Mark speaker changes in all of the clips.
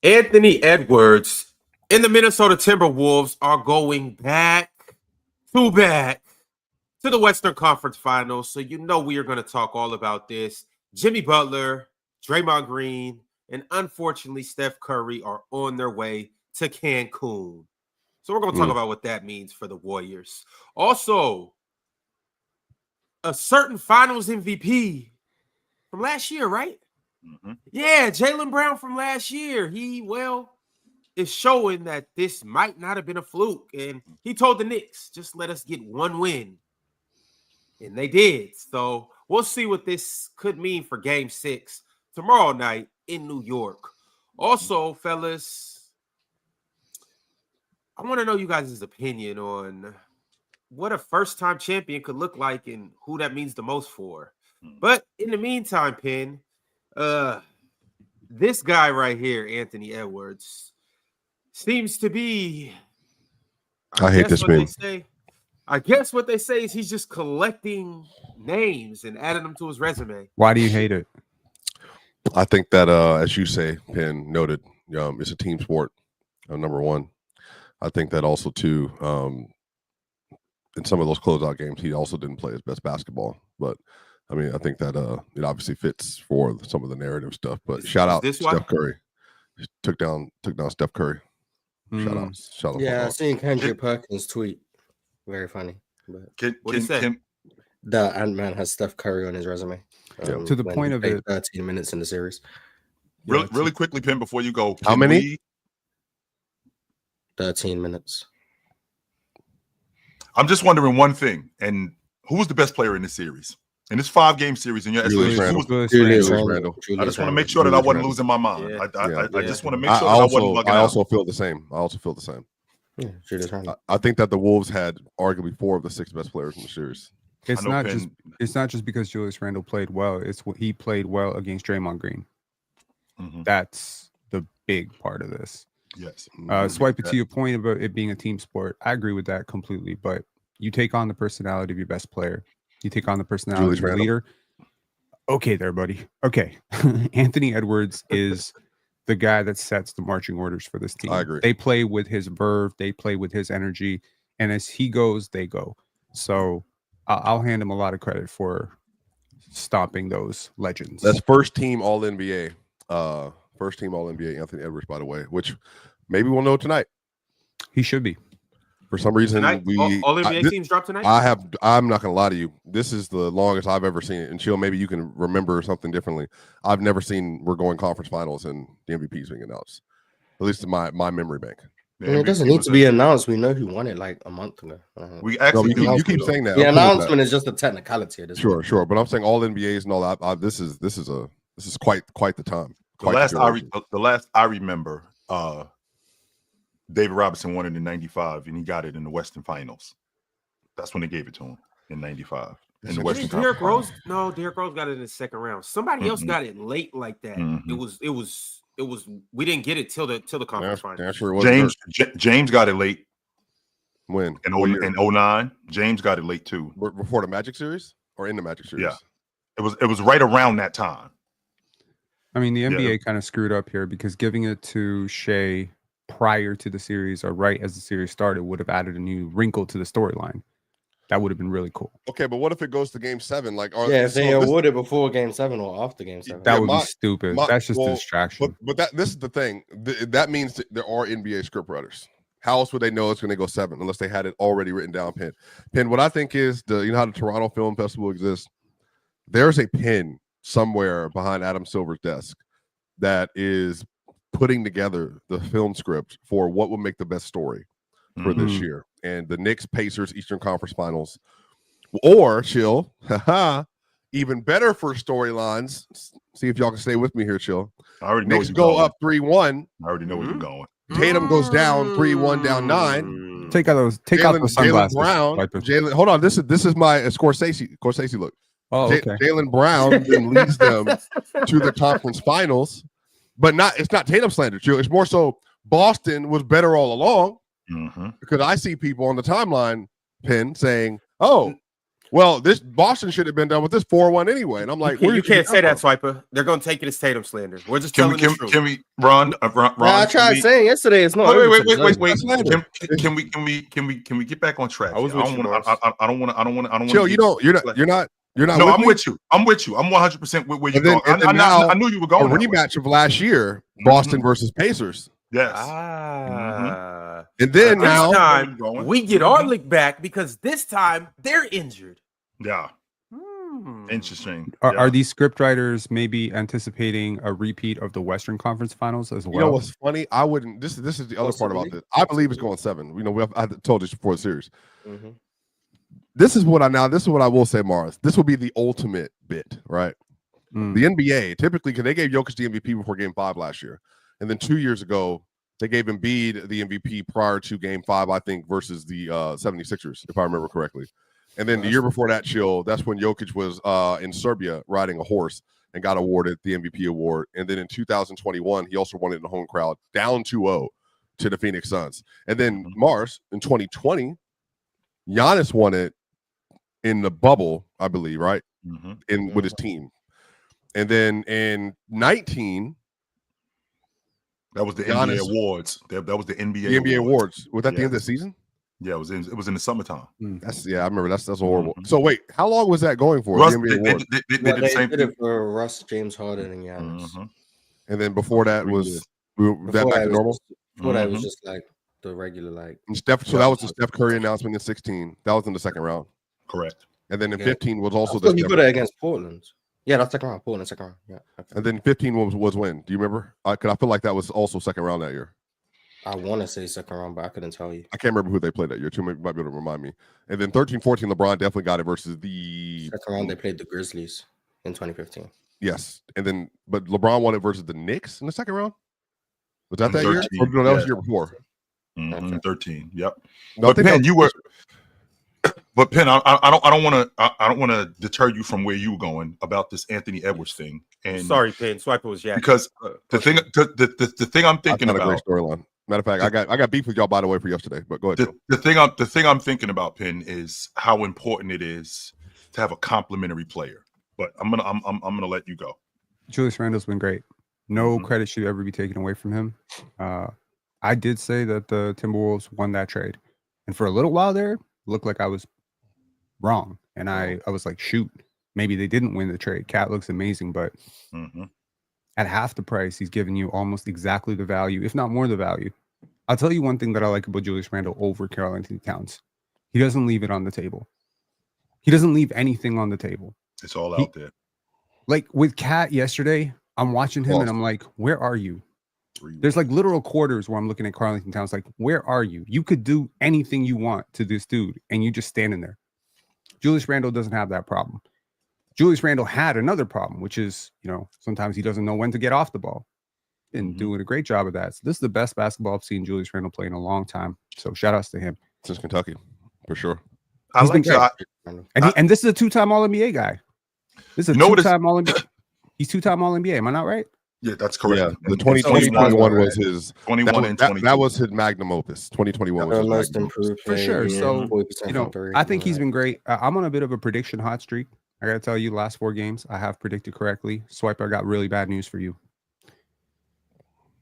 Speaker 1: Anthony Edwards and the Minnesota Timberwolves are going back to the Western Conference Finals. So you know we are going to talk all about this. Jimmy Butler, Draymond Green, and unfortunately Steph Curry are on their way to CANCUN. So we're going to talk about what that means for the Warriors. Also, a certain Finals MVP from last year, right? Mm-hmm. Yeah, Jaylen Brown from last year. He, is showing that this might not have been a fluke. And he told the Knicks, just let us get one win. And they did. So we'll see what this could mean for Game 6 tomorrow night in New York. Also, fellas, I want to know you guys' opinion on what a first-time champion could look like and who that means the most for. But in the meantime, Penn, this guy right here, Anthony Edwards, seems to be.
Speaker 2: I hate this meme.
Speaker 1: I guess what they say is he's just collecting names and adding them to his resume.
Speaker 3: Why do you hate it?
Speaker 2: I think that, as you say, Penn noted, it's a team sport. Number one, I think that also too. In some of those closeout games, he also didn't play his best basketball, but. I mean, I think that it obviously fits for some of the narrative stuff. But shout out Steph Curry. Took down Steph Curry. Shout out.
Speaker 4: Yeah, I seen Kendrick Perkins tweet. Very funny. But
Speaker 1: what he said?
Speaker 4: The Ant-Man has Steph Curry on his resume.
Speaker 3: To the point of it,
Speaker 4: 13 minutes in the series.
Speaker 5: Really quickly, Pim, before you go.
Speaker 2: How many?
Speaker 4: 13 minutes.
Speaker 5: I'm just wondering one thing, and who was the best player in this series? In this 5-game series, in your estimation,
Speaker 4: Julius Randle.
Speaker 5: I just want to make sure that I wasn't losing my mind.
Speaker 1: Yeah.
Speaker 5: I just want to make sure that I wasn't bugging out.
Speaker 2: I also feel the same.
Speaker 4: Yeah, Julius Randle.
Speaker 2: I think that the Wolves had arguably 4 of the 6 best players in the series.
Speaker 3: It's not just because Julius Randle played well. It's what he played well against Draymond Green. Mm-hmm. That's the big part of this.
Speaker 5: Yes.
Speaker 3: Swipa, to your point about it being a team sport, I agree with that completely. But you take on the personality of your best player. You take on the personality of your leader. Okay, there, buddy. Okay. Anthony Edwards is the guy that sets the marching orders for this team.
Speaker 2: I agree.
Speaker 3: They play with his verve. They play with his energy. And as he goes, they go. So I'll hand him a lot of credit for stopping those legends.
Speaker 2: That's first team All-NBA. First team All-NBA Anthony Edwards, by the way, which maybe we'll know tonight.
Speaker 3: He should be.
Speaker 2: For some reason,
Speaker 1: all NBA teams drop tonight.
Speaker 2: I'm not gonna lie to you. This is the longest I've ever seen it. And Chill, maybe you can remember something differently. I've never seen we're going conference finals and the MVPs being announced. At least in my memory bank.
Speaker 4: It doesn't need to be announced. We know who won it like a month ago.
Speaker 5: We actually
Speaker 2: you keep saying that.
Speaker 4: The announcement is just a technicality.
Speaker 2: Sure. But I'm saying all NBAs and all that. This is quite the time.
Speaker 5: The last I remember. David Robinson won it in 95, and he got it in the Western Finals. That's when they gave it to him in 95. In the Western
Speaker 1: Derrick Rose got it in the second round. Somebody else got it late like that. It was we didn't get it till the conference finals.
Speaker 2: Sure
Speaker 5: James got it late.
Speaker 2: When?
Speaker 5: In 09. James got it late too.
Speaker 2: Before the Magic series or in the Magic series?
Speaker 5: Yeah. It was right around that time.
Speaker 3: I mean, the NBA kind of screwed up here because giving it to Shea prior to the series or right as the series started would have added a new wrinkle to the storyline. That would have been really cool.
Speaker 2: Okay, but what if it goes to Game 7?
Speaker 4: If they award it before Game 7 or after Game 7.
Speaker 3: That would be stupid. That's just a distraction.
Speaker 2: But this is the thing. That means that there are NBA scriptwriters. How else would they know it's going to go 7 unless they had it already written down? Pen. What I think is how the Toronto Film Festival exists. There's a pen somewhere behind Adam Silver's desk that is putting together the film script for what would make the best story for this year. And the Knicks, Pacers, Eastern Conference Finals. Or, Chill, even better for storylines. See if y'all can stay with me here, Chill.
Speaker 5: I already know
Speaker 2: Knicks go up 3-1.
Speaker 5: I already know where you're going.
Speaker 2: Tatum goes down 3-1, down 9.
Speaker 3: Take out those sunglasses.
Speaker 2: Jaylen, hold on. This is my Scorsese look.
Speaker 3: Oh, okay.
Speaker 2: Jaylen Brown then leads them to the conference finals. But it's not Tatum slander, Chill. It's more so Boston was better all along because I see people on the timeline, Penn, saying, "Oh, Well, this Boston should have been done with this 4-1 anyway. And I'm like,
Speaker 1: You can't say that, Swipa. They're gonna take it as Tatum slander. We're just
Speaker 5: Can
Speaker 1: telling
Speaker 5: we,
Speaker 1: the truth.
Speaker 5: can we, Ron?
Speaker 4: I tried saying yesterday it's not.
Speaker 5: Wait.
Speaker 2: slander.
Speaker 5: Can we get back on track?
Speaker 1: I was
Speaker 5: here?
Speaker 1: with you, Mars.
Speaker 5: I don't want to.
Speaker 2: Chill, you're not.
Speaker 5: No, I'm with you. I'm 100% with where you're going. I knew you were going.
Speaker 2: A rematch of last year, Boston versus Pacers.
Speaker 5: Yes.
Speaker 2: And then
Speaker 1: this
Speaker 2: now
Speaker 1: time we get our lick back because this time they're injured.
Speaker 5: Yeah. Interesting.
Speaker 3: Are these script writers maybe anticipating a repeat of the Western Conference Finals as well?
Speaker 2: You know what's funny? I wouldn't. This is the other part about this. I believe it's going 7. You know, I told you before the series.
Speaker 4: Mm-hmm.
Speaker 2: This is what I will say, Mars. This will be the ultimate bit, right?
Speaker 3: Mm.
Speaker 2: The NBA typically, because they gave Jokic the MVP before Game 5 last year, and then 2 years ago they gave Embiid the MVP prior to Game 5, I think, versus the 76ers, if I remember correctly. And then the year before that, chill, that's when Jokic was in Serbia riding a horse and got awarded the MVP award. And then in 2021, he also won it in the home crowd, down 2-0 to the Phoenix Suns. And then Mars in 2020, Giannis won it in the bubble, I believe, right? With his team. And then in 19,
Speaker 5: that was the
Speaker 2: Giannis,
Speaker 5: NBA awards. That was the NBA.
Speaker 2: The NBA awards. Was that the end of the season?
Speaker 5: Yeah, it was in the summertime.
Speaker 2: I remember. That's horrible. So wait, how long was that going for?
Speaker 5: Russ,
Speaker 2: the NBA awards?
Speaker 5: they did the same
Speaker 4: thing. It for Russ, James Harden, and Giannis.
Speaker 2: And then before that was that back to normal.
Speaker 4: Before that was just like the regular
Speaker 2: And Steph. So that was the Steph Curry announcement in 16. That was in the second round.
Speaker 5: Correct.
Speaker 2: And then in 15 was also
Speaker 4: the. He put it against Portland. Yeah, that's second round. Portland second round. Yeah. Okay.
Speaker 2: And then 15 was when? Do you remember? Because I feel like that was also second round that year.
Speaker 4: I want to say second round, but I couldn't tell you.
Speaker 2: I can't remember who they played that year. Too, might be able to remind me. And then 13, 14, LeBron definitely got it versus the
Speaker 4: second round. They played the Grizzlies in 2015.
Speaker 2: Yes, and then but LeBron won it versus the Knicks in the second round. Was that
Speaker 5: 13,
Speaker 2: year? Or, no, that was the year before.
Speaker 5: 13. Yep.
Speaker 2: No,
Speaker 5: but Penn, you were. But Penn, I don't want to deter you from where you were going about this Anthony Edwards thing. And
Speaker 1: sorry, Penn, Swiper was
Speaker 5: because the thing I'm thinking about.
Speaker 2: A great storyline. Matter of fact, I got beef with y'all by the way for yesterday. But go ahead.
Speaker 5: The thing I'm thinking about, Penn, is how important it is to have a complimentary player. But I'm gonna let you go.
Speaker 3: Julius Randle's been great. No credit should ever be taken away from him. I did say that the Timberwolves won that trade, and for a little while there, it looked like I was wrong. And I was like, shoot, maybe they didn't win the trade. Cat looks amazing, but at half the price, he's giving you almost exactly the value, if not more the value. I'll tell you one thing that I like about Julius Randle over Karl Anthony Towns. He doesn't leave it on the table. He doesn't leave anything on the table.
Speaker 5: It's all out there.
Speaker 3: Like with Cat yesterday, I'm watching him and I'm like, where are you? There's like literal quarters where I'm looking at Karl Anthony Towns like, where are you? You could do anything you want to this dude and you just standing there. Julius Randle doesn't have that problem. Julius Randle had another problem, which is, sometimes he doesn't know when to get off the ball. And doing a great job of that. So this is the best basketball I've seen Julius Randle play in a long time. So shout outs to him.
Speaker 2: Since Kentucky, for sure.
Speaker 3: He's been great. And this is a 2-time All-NBA guy. This is a 2-time All-NBA. He's 2-time All-NBA. Am I not right?
Speaker 5: Yeah, that's correct.
Speaker 2: Yeah, the 2020-21 was his
Speaker 5: 21 and 22.
Speaker 2: That was his magnum opus. 2021 was his magnum opus.
Speaker 3: For sure. So, I think he's been great. I'm on a bit of a prediction hot streak. I got to tell you, last 4 games, I have predicted correctly. Swiper, I got really bad news for you.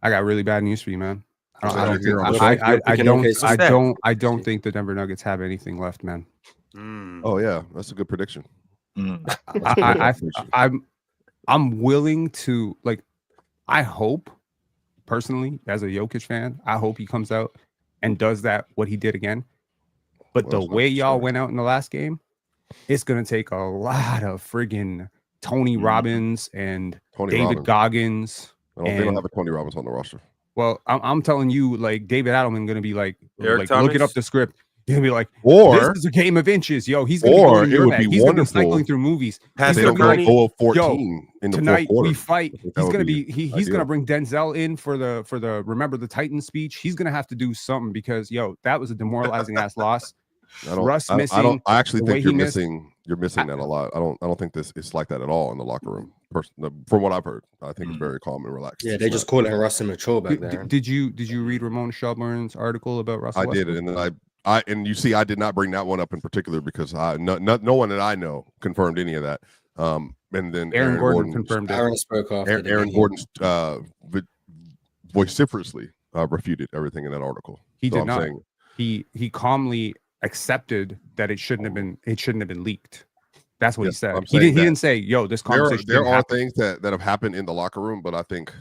Speaker 3: I got really bad news for you, man. I don't think the Denver Nuggets have anything left, man.
Speaker 2: Oh yeah, that's a good prediction.
Speaker 3: I'm willing to I hope personally as a Jokic fan, I hope he comes out and does what he did again. But the way y'all went out in the last game, it's gonna take a lot of friggin' Tony Robbins and David Goggins.
Speaker 2: They don't have a Tony Robbins on the roster.
Speaker 3: Well, I'm telling you, David Adelman gonna be looking up the script. He's gonna be like, this is a game of inches, yo. He's gonna go he's gonna be cycling through movies.
Speaker 2: He's gonna go 14 in the
Speaker 3: tonight
Speaker 2: fourth quarter.
Speaker 3: we fight. He's gonna be he's gonna bring Denzel in for the Remember the Titans speech. He's gonna have to do something because that was a demoralizing ass loss. Russ missing.
Speaker 2: I actually think you're missing that a lot. I don't think it's like that at all in the locker room. From what I've heard, I think it's very calm and relaxed.
Speaker 4: Yeah, they just call it Russ immature back there.
Speaker 3: Did you read Ramon Shelburne's article about Russell?
Speaker 2: I did it, and then And you see, I did not bring that one up in particular because no one that I know confirmed any of that. And then
Speaker 3: Aaron Gordon confirmed it.
Speaker 4: Aaron spoke off.
Speaker 2: Aaron Gordon's vociferously refuted everything in that article.
Speaker 3: He did not.
Speaker 2: Saying,
Speaker 3: He calmly accepted that it shouldn't have been leaked. That's what he said. He didn't say, "Yo, this conversation."
Speaker 2: There are things that have happened in the locker room, but I think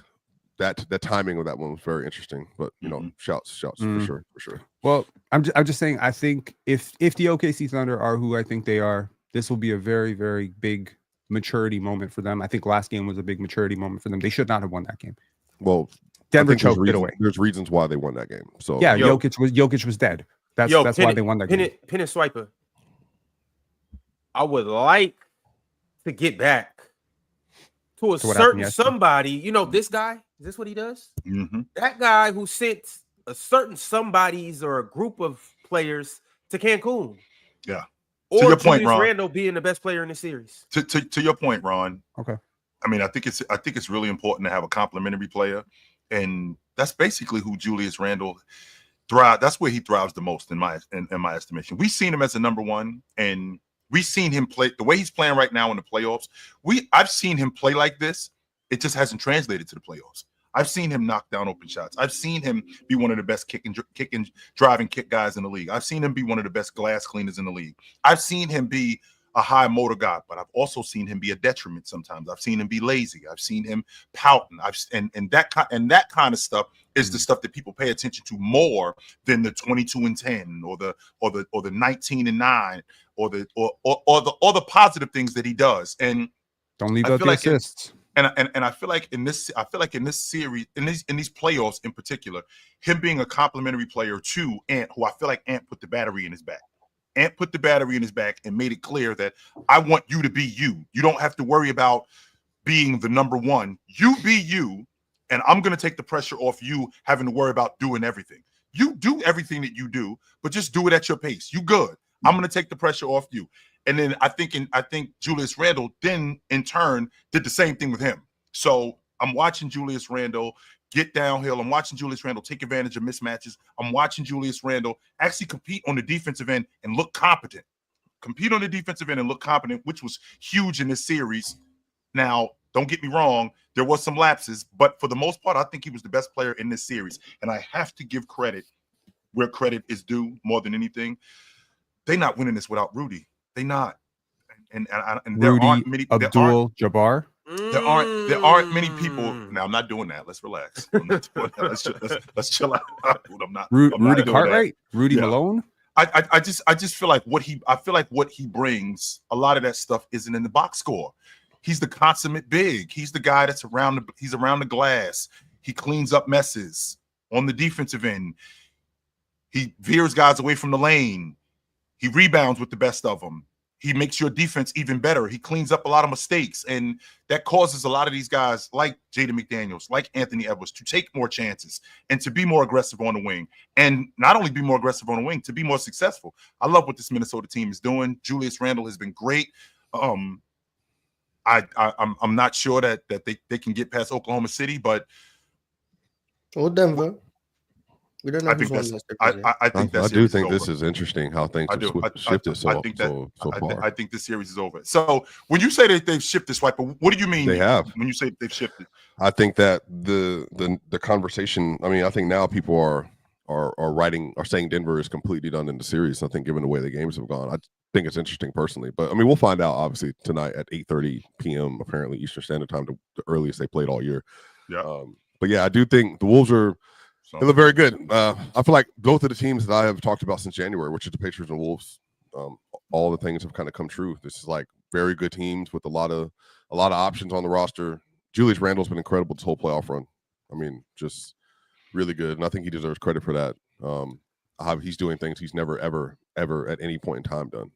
Speaker 2: that the timing of that one was very interesting. But shouts for sure.
Speaker 3: Well, I'm just saying. I think if the OKC Thunder are who I think they are, this will be a very, very big maturity moment for them. I think last game was a big maturity moment for them. They should not have won that game.
Speaker 2: Well,
Speaker 3: Denver choked it away.
Speaker 2: There's reasons why they won that game. So
Speaker 3: yeah, Jokic was dead. That's why they won that game.
Speaker 1: Pin and Swipa. I would like to get back to a certain somebody. You know, this guy. Is this what he does?
Speaker 5: Mm-hmm.
Speaker 1: That guy who sent a certain somebody's or a group of players to Cancun.
Speaker 5: Yeah.
Speaker 1: Or
Speaker 5: to your point, Ron,
Speaker 1: Randle being the best player in the series.
Speaker 5: To your point, Ron.
Speaker 3: Okay.
Speaker 5: I mean, I think it's really important to have a complimentary player, and that's basically who Julius Randle thrives. That's where he thrives the most in my estimation. We've seen him as a number one, and we've seen him play the way he's playing right now in the playoffs. I've seen him play like this. It just hasn't translated to the playoffs. I've seen him knock down open shots. I've seen him be one of the best kick and drive and kick guys in the league. I've seen him be one of the best glass cleaners in the league. I've seen him be a high motor guy, but I've also seen him be a detriment sometimes. I've seen him be lazy. I've seen him pouting. And that kind of stuff is the stuff that people pay attention to more than the 22-10 or the 19-9 or the positive things that he does. And
Speaker 3: don't leave out the assists.
Speaker 5: And I feel like in this series, in these playoffs in particular, him being a complimentary player to Ant, who I feel like Ant put the battery in his back. Ant put the battery in his back and made it clear that I want you to be you. You don't have to worry about being the number one. You be you, and I'm going to take the pressure off you having to worry about doing everything. You do everything that you do, but just do it at your pace. You good. I'm going to take the pressure off you. And then I think Julius Randle then in turn did the same thing with him. So I'm watching Julius Randle get downhill. I'm watching Julius Randle take advantage of mismatches. I'm watching Julius Randle actually compete on the defensive end and look competent. Compete on the defensive end and look competent, which was huge in this series. Now, don't get me wrong, there was some lapses, but for the most part, I think he was the best player in this series. And I have to give credit where credit is due more than anything. They're not winning this without Rudy. They not. And there
Speaker 3: Rudy,
Speaker 5: aren't many
Speaker 3: Abdul-Jabbar.
Speaker 5: There aren't many people. Now I'm not doing that. Let's relax. I'm not doing that. Let's chill out. I'm not.
Speaker 3: Rudy Cartwright, Rudy Malone.
Speaker 5: I just feel like what he brings, a lot of that stuff isn't in the box score. He's the consummate big. He's the guy that's around the glass. He cleans up messes on the defensive end. He veers guys away from the lane. He rebounds with the best of them. He makes your defense even better. He cleans up a lot of mistakes, and that causes a lot of these guys like Jaden McDaniels, like Anthony Edwards, to take more chances and to be more aggressive on the wing. And not only be more aggressive on the wing, to be more successful. I love what this Minnesota team is doing. Julius Randle has been great. I'm not sure that they can get past Oklahoma City, but
Speaker 4: or Denver. We don't know.
Speaker 5: I
Speaker 2: do think this is interesting how things have shifted so far.
Speaker 5: I think this series is over. So when you say that they've shifted, Swipa, what do you mean?
Speaker 2: They have.
Speaker 5: When you say they've shifted,
Speaker 2: I think that the conversation. I mean, I think now people are saying Denver is completely done in the series. I think given the way the games have gone, I think it's interesting personally. But I mean, we'll find out obviously tonight at 8:30 p.m. apparently Eastern Standard Time, the earliest they played all year.
Speaker 5: Yeah.
Speaker 2: But yeah, I do think the Wolves are. They look very good. I feel like both of the teams that I have talked about since January, which is the Patriots and Wolves, all the things have kind of come true. This is like very good teams with a lot of options on the roster. Julius Randle's been incredible this whole playoff run. I mean, just really good, and I think he deserves credit for that. He's doing things he's never ever at any point in time done.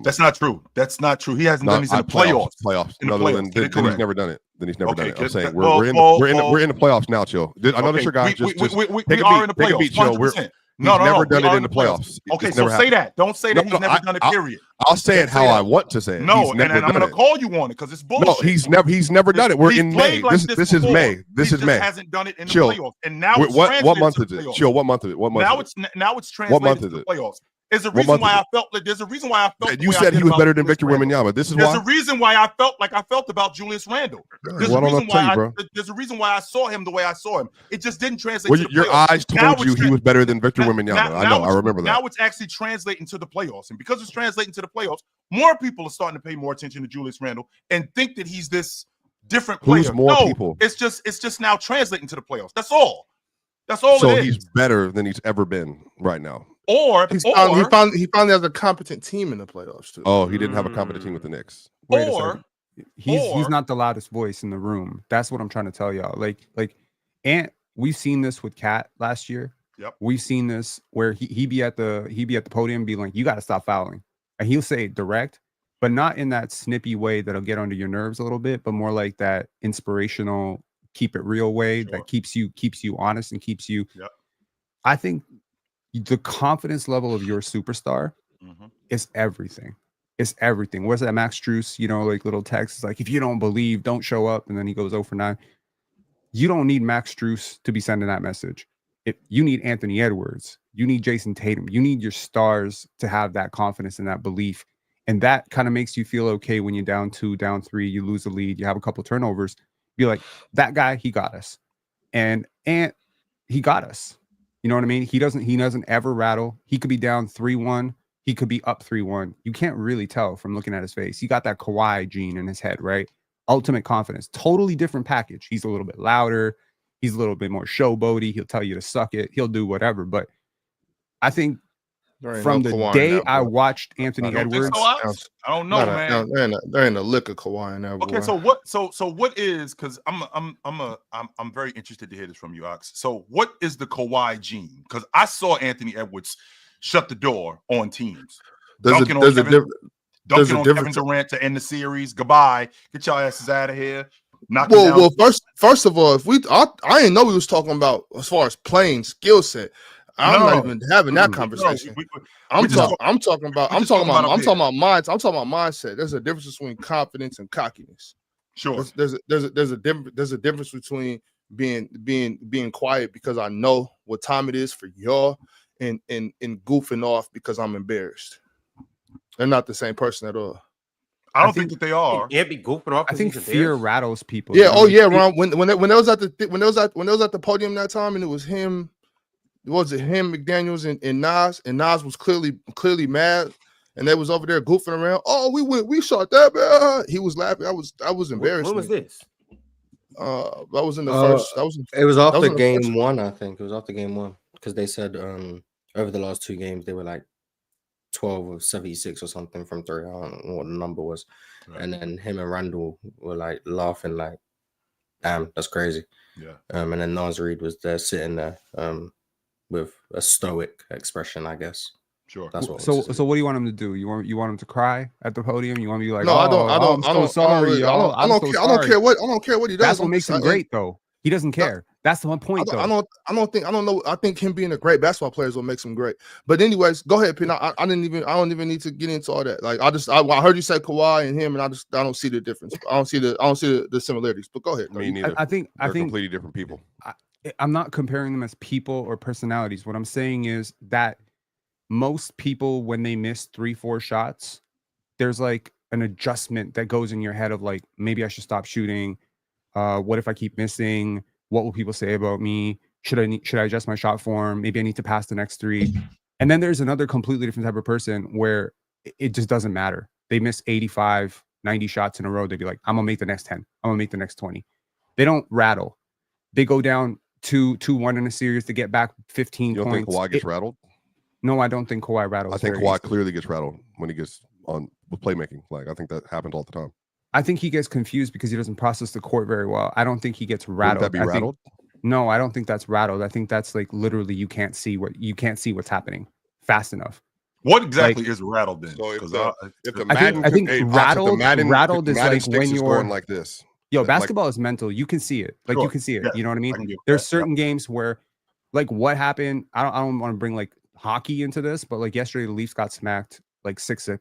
Speaker 5: That's not true. That's not true. He hasn't done these in the playoffs.
Speaker 2: Then he's never done it. Then he's never done it. I'm saying we're in the playoffs now, Chill. I know that your guys
Speaker 5: we are in the playoffs. No,
Speaker 2: never done
Speaker 5: we
Speaker 2: it
Speaker 5: are
Speaker 2: in the playoffs.
Speaker 5: Okay,
Speaker 2: It's
Speaker 5: so
Speaker 2: never
Speaker 5: say
Speaker 2: happened.
Speaker 5: that. Don't say that he's never done it. Period.
Speaker 2: I'll say it how I want to say it.
Speaker 5: No,
Speaker 2: He's
Speaker 5: and
Speaker 2: never
Speaker 5: I'm
Speaker 2: done
Speaker 5: going to
Speaker 2: it.
Speaker 5: call you on it because it's bullshit.
Speaker 2: No, he's never done it. We're
Speaker 5: He's
Speaker 2: in
Speaker 5: played
Speaker 2: May.
Speaker 5: like
Speaker 2: This is
Speaker 5: before.
Speaker 2: May. This
Speaker 5: He
Speaker 2: is
Speaker 5: just
Speaker 2: May.
Speaker 5: hasn't done it in the
Speaker 2: Chill.
Speaker 5: playoffs, and now it's
Speaker 2: What month is
Speaker 5: the
Speaker 2: it?
Speaker 5: playoffs.
Speaker 2: Chill. What month is it? What month?
Speaker 5: Now it's
Speaker 2: What month
Speaker 5: translated
Speaker 2: is
Speaker 5: to the
Speaker 2: it?
Speaker 5: playoffs. There's a
Speaker 2: What
Speaker 5: reason
Speaker 2: month
Speaker 5: why
Speaker 2: is
Speaker 5: I
Speaker 2: it?
Speaker 5: felt. There's a reason why I felt.
Speaker 2: You said he was better than Victor Wembanyama. This is
Speaker 5: There's
Speaker 2: why.
Speaker 5: a reason why I felt like I felt about Julius Randle. There's
Speaker 2: Well,
Speaker 5: a
Speaker 2: I don't know
Speaker 5: reason
Speaker 2: what to tell
Speaker 5: why
Speaker 2: you, bro.
Speaker 5: there's a reason why I saw him the way I saw him. It just didn't translate
Speaker 2: Well,
Speaker 5: to the
Speaker 2: your
Speaker 5: playoffs.
Speaker 2: eyes
Speaker 5: Now
Speaker 2: told you
Speaker 5: it's
Speaker 2: he was better than Victor Wembanyama.
Speaker 5: now
Speaker 2: I know. I
Speaker 5: it's-
Speaker 2: remember that.
Speaker 5: Now it's actually translating to the playoffs, and because it's translating to the playoffs, more people are starting to pay more attention to Julius Randle and think that he's this different player.
Speaker 2: Who's more people?
Speaker 5: It's just now translating to the playoffs. That's all. That's all
Speaker 2: So
Speaker 5: it is.
Speaker 2: he's better than he's ever been right now.
Speaker 6: He finally has a competent team in the playoffs too.
Speaker 2: Oh, he didn't have a competent team with the Knicks.
Speaker 3: Wait a
Speaker 5: Or
Speaker 3: second. He's not the loudest voice in the room. That's what I'm trying to tell y'all. And we've seen this with Cat last year.
Speaker 5: Yep.
Speaker 3: We've seen this where he be at the podium being like, you got to stop fouling. And he'll say it direct, but not in that snippy way that'll get under your nerves a little bit, but more like that inspirational, keep it real way that keeps you honest and keeps you.
Speaker 5: Yep.
Speaker 3: I think the confidence level of your superstar is everything. It's everything. Where's that Max Strus, little text? It's like, if you don't believe, don't show up. And then he goes 0 for 9. You don't need Max Strus to be sending that message. If you need Anthony Edwards, you need Jason Tatum, you need your stars to have that confidence and that belief. And that kind of makes you feel okay when you're down 2, down 3, you lose the lead, you have a couple turnovers. Be like, that guy, he got us. And he got us. You know what I mean? He doesn't ever rattle. He could be down 3-1. He could be up 3-1. You can't really tell from looking at his face. He got that Kawhi gene in his head, right? Ultimate confidence. Totally different package. He's a little bit louder. He's a little bit more showboaty. He'll tell you to suck it. He'll do whatever. But I think from the day I watched Anthony Edwards,
Speaker 5: I don't know, man.
Speaker 6: There ain't a lick of Kawhi in there.
Speaker 5: Okay, so what? So what is? Because I'm very interested to hear this from you, Ox. So what is the Kawhi gene? Because I saw Anthony Edwards shut the door on teams. Dunking on Kevin Durant to end the series. Goodbye. Get y'all asses out of here.
Speaker 6: Well, first of all, I didn't know we was talking about as far as playing skill set. I'm not even having that conversation. I'm talking about mindset. There's a difference between confidence and cockiness.
Speaker 5: Sure.
Speaker 6: There's a difference between being quiet because I know what time it is for y'all and goofing off because I'm embarrassed. They're not the same person at all.
Speaker 5: I don't think that they are.
Speaker 1: Can't be goofing off.
Speaker 3: I think fear rattles people.
Speaker 6: Yeah. Oh yeah. Ron, when they was at the podium that time, and it was him. Was it him, McDaniels, and Nas? And Nas was clearly mad, and they was over there goofing around. Oh, we shot that, man. He was laughing. I was embarrassed.
Speaker 1: When was this?
Speaker 6: That was in the first.
Speaker 4: It was after game 1, I think. It was after game 1 because they said over the last 2 games they were like 12 of 76 or something from 3. I don't know what the number was. Right. And then him and Randall were like laughing, like, damn, that's crazy.
Speaker 5: Yeah.
Speaker 4: And then Nas Reed was there sitting there with a stoic expression, I guess.
Speaker 5: Sure.
Speaker 4: That's what.
Speaker 3: So what do you want him to do? You want him to cry at the podium? You want me to be like,
Speaker 6: no, I don't.
Speaker 3: I'm so sorry, y'all.
Speaker 6: I don't care what he does.
Speaker 3: That's what makes him great, though. He doesn't care. That's the one point, though.
Speaker 6: I think him being a great basketball player is what makes him great. But anyways, go ahead, Pin. I don't even need to get into all that. Like I heard you say Kawhi and him, and I don't see the difference. I don't see the similarities. But go ahead.
Speaker 2: Me neither.
Speaker 3: I think
Speaker 2: completely different people.
Speaker 3: I'm not comparing them as people or personalities. What I'm saying is that most people, when they miss 3-4 shots, there's like an adjustment that goes in your head of like, maybe I should stop shooting. What if I keep missing? What will people say about me? Should I adjust my shot form? Maybe I need to pass the next 3. And then there's another completely different type of person where it just doesn't matter. They miss 85, 90 shots in a row. They'd be like, I'm gonna make the next 10. I'm gonna make the next 20. They don't rattle. They go down 2-1 in a series to get back 15
Speaker 2: points. You don't think Kawhi gets rattled?
Speaker 3: No, I don't think Kawhi rattles.
Speaker 2: I think Kawhi clearly gets rattled when he gets on with playmaking. Like I think that happens all the time.
Speaker 3: I think he gets confused because he doesn't process the court very well. I don't think he gets rattled.
Speaker 2: Wouldn't that be rattled?
Speaker 3: No, I don't think that's rattled. I think that's like literally you can't see what's happening fast enough.
Speaker 5: What exactly is rattled then?
Speaker 2: So
Speaker 3: I think rattled is like when you're
Speaker 2: going like this.
Speaker 3: Yo, basketball is mental. You can see it. Like you can see it.
Speaker 5: Yeah,
Speaker 3: you know what I mean? There's certain games where like what happened. I don't want to bring like hockey into this, but like yesterday the Leafs got smacked like 6-0.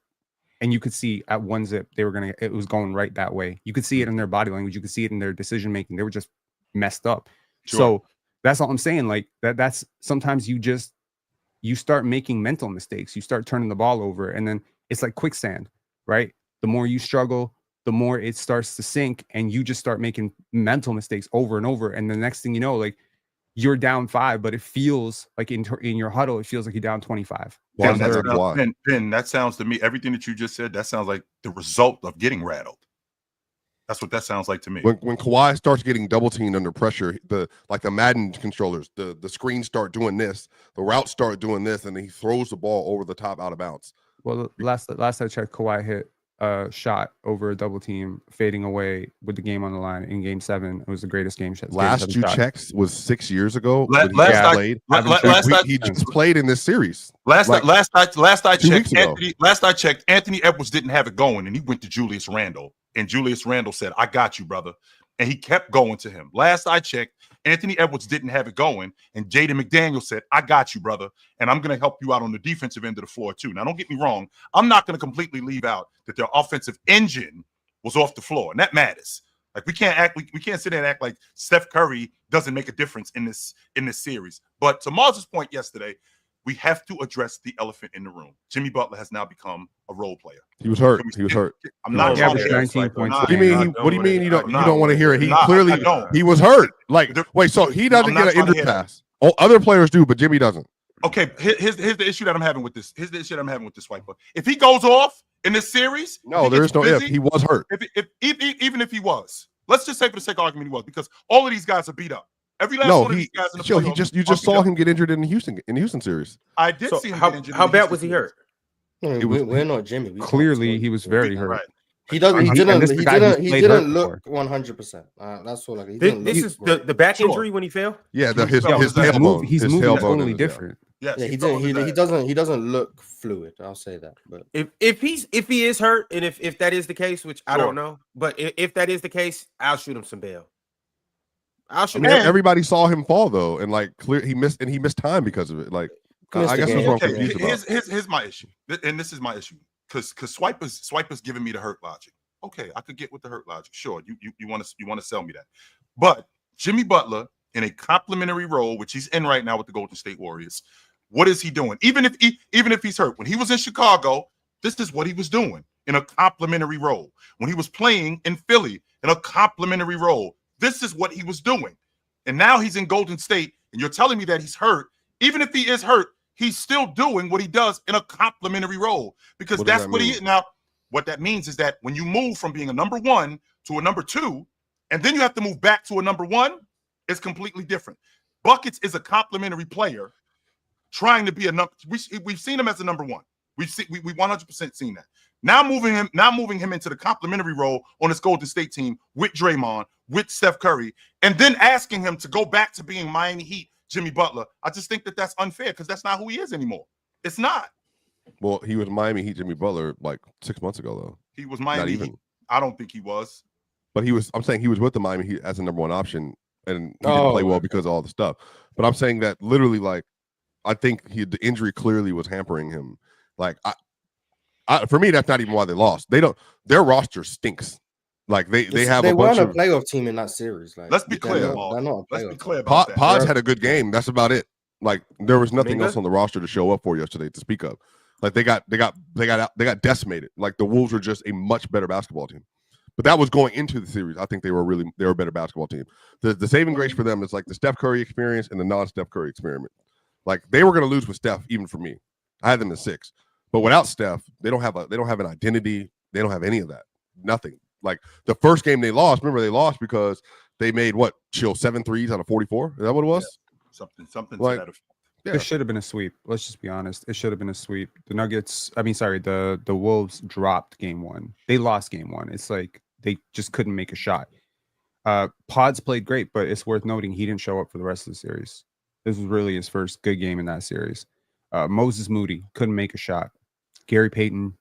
Speaker 3: And you could see at 1-0 it was going right that way. You could see it in their body language. You could see it in their decision making. They were just messed up.
Speaker 5: Sure.
Speaker 3: So that's all I'm saying. Like that's sometimes you start making mental mistakes. You start turning the ball over, and then it's like quicksand, right? The more you struggle, the more it starts to sink, and you just start making mental mistakes over and over. And the next thing you know, like you're down 5, but it feels like in your huddle, it feels like you're down 25.
Speaker 2: Well,
Speaker 3: Down
Speaker 2: that's
Speaker 3: 30.
Speaker 2: why.
Speaker 5: Ben, that sounds to me, everything that you just said, that sounds like the result of getting rattled. That's what that sounds like to me.
Speaker 2: When Kawhi starts getting double teamed under pressure, the Madden controllers, the screens start doing this, the routes start doing this, and then he throws the ball over the top out of bounds.
Speaker 3: Well, last I checked, Kawhi hit a shot over a double team, fading away with the game on the line in Game 7. It was the greatest game shot.
Speaker 2: Last you checked was 6 years ago.
Speaker 5: Last
Speaker 2: He just played in this series.
Speaker 5: Last I
Speaker 2: 2 weeks
Speaker 5: checked, Anthony Edwards didn't have it going, and he went to Julius Randle. And Julius Randle said, "I got you, brother." And he kept going to him. Last I checked, Anthony Edwards didn't have it going. And Jaden McDaniel said, "I got you, brother. And I'm going to help you out on the defensive end of the floor, too." Now, don't get me wrong. I'm not going to completely leave out that their offensive engine was off the floor. And that matters. Like we can't sit there and act like Steph Curry doesn't make a difference in this series. But to Mars's point yesterday, we have to address the elephant in the room. Jimmy Butler has now become a role player.
Speaker 2: He was hurt.
Speaker 5: I'm not
Speaker 3: Yeah,
Speaker 5: trying to
Speaker 3: 19 points.
Speaker 2: What do you mean? What do you mean you don't want to hear it? He
Speaker 5: I
Speaker 2: clearly
Speaker 5: don't.
Speaker 2: he was hurt. Like wait, so he doesn't get an injury pass. Oh, other players do, but Jimmy doesn't.
Speaker 5: Okay, here's the issue that I'm having with this. Here's the issue that I'm having with this Swipa. If he goes off in this series,
Speaker 2: no, there is no if. He was hurt.
Speaker 5: Even if he was, let's just say for the sake of argument, he was, because all of these guys are beat up. Every last one of these guys in the playoffs.
Speaker 2: You just saw him get injured in the Houston series.
Speaker 5: I did see him get injured.
Speaker 1: How bad was he hurt?
Speaker 4: We're not Jimmy.
Speaker 3: Clearly, he was very hurt.
Speaker 5: Right.
Speaker 4: He didn't look 100%. That's all.
Speaker 1: This is the back injury when he fell.
Speaker 2: Yeah, his tailbone.
Speaker 3: He's moving totally different.
Speaker 5: Yes,
Speaker 4: yeah, he doesn't look fluid. I'll say that. But
Speaker 1: if he is hurt, and if that is the case, which I don't know, but if that is the case, I'll shoot him some bail.
Speaker 2: Everybody saw him fall though, and like he missed time because of it. Like I guess that's what I'm confused about.
Speaker 5: Here's my issue, and this is my issue, because Swipa's giving me the hurt logic. Okay, I could get with the hurt logic. Sure, you want to sell me that, but Jimmy Butler in a complimentary role, which he's in right now with the Golden State Warriors, what is he doing? Even if he's hurt, when he was in Chicago, this is what he was doing in a complimentary role. When he was playing in Philly in a complimentary role, this is what he was doing. And now he's in Golden State, and you're telling me that he's hurt. Even if he is hurt, he's still doing what he does in a complimentary role, because that's what he is. Now, what that means is that when you move from being a number 1 to a number 2, and then you have to move back to a number 1, it's completely different. Buckets is a complimentary player trying to be a number. We've seen him as a number 1. We 100% seen that. Now moving him into the complimentary role on this Golden State team with Draymond, with Steph Curry, and then asking him to go back to being Miami Heat Jimmy Butler. I just think that that's unfair, because that's not who he is anymore. It's not.
Speaker 2: Well, he was Miami Heat Jimmy Butler like 6 months ago though.
Speaker 5: He was Miami Heat. I don't think he was.
Speaker 2: But I'm saying he was with the Miami Heat as a number 1 option, and he didn't play well because of all the stuff. But I'm saying that literally, like, I think the injury clearly was hampering him. Like, for me, that's not even why they lost. Their roster stinks. Like they have a bunch of
Speaker 4: playoff team in that series. Like,
Speaker 5: let's be clear. Let's be clear about that.
Speaker 2: Pods had a good game. That's about it. Like there was nothing else on the roster to show up for yesterday to speak of. Like they got decimated. Like the Wolves were just a much better basketball team. But that was going into the series. I think they were a better basketball team. The saving grace for them is like the Steph Curry experience and the non-Steph Curry experiment. Like they were going to lose with Steph, even for me. I had them in 6. But without Steph, they don't have an identity. They don't have any of that. Nothing. Like the first game they lost, remember they lost because they made 7 threes out of 44. Is that what it was?
Speaker 5: Yeah. Something
Speaker 2: like,
Speaker 5: to that effect.
Speaker 3: Yeah. It should have been a sweep. Let's just be honest. It should have been a sweep. The Wolves dropped game 1. They lost game 1. It's like they just couldn't make a shot. Pods played great, but it's worth noting he didn't show up for the rest of the series. This was really his first good game in that series. Moses Moody couldn't make a shot. Gary Payton,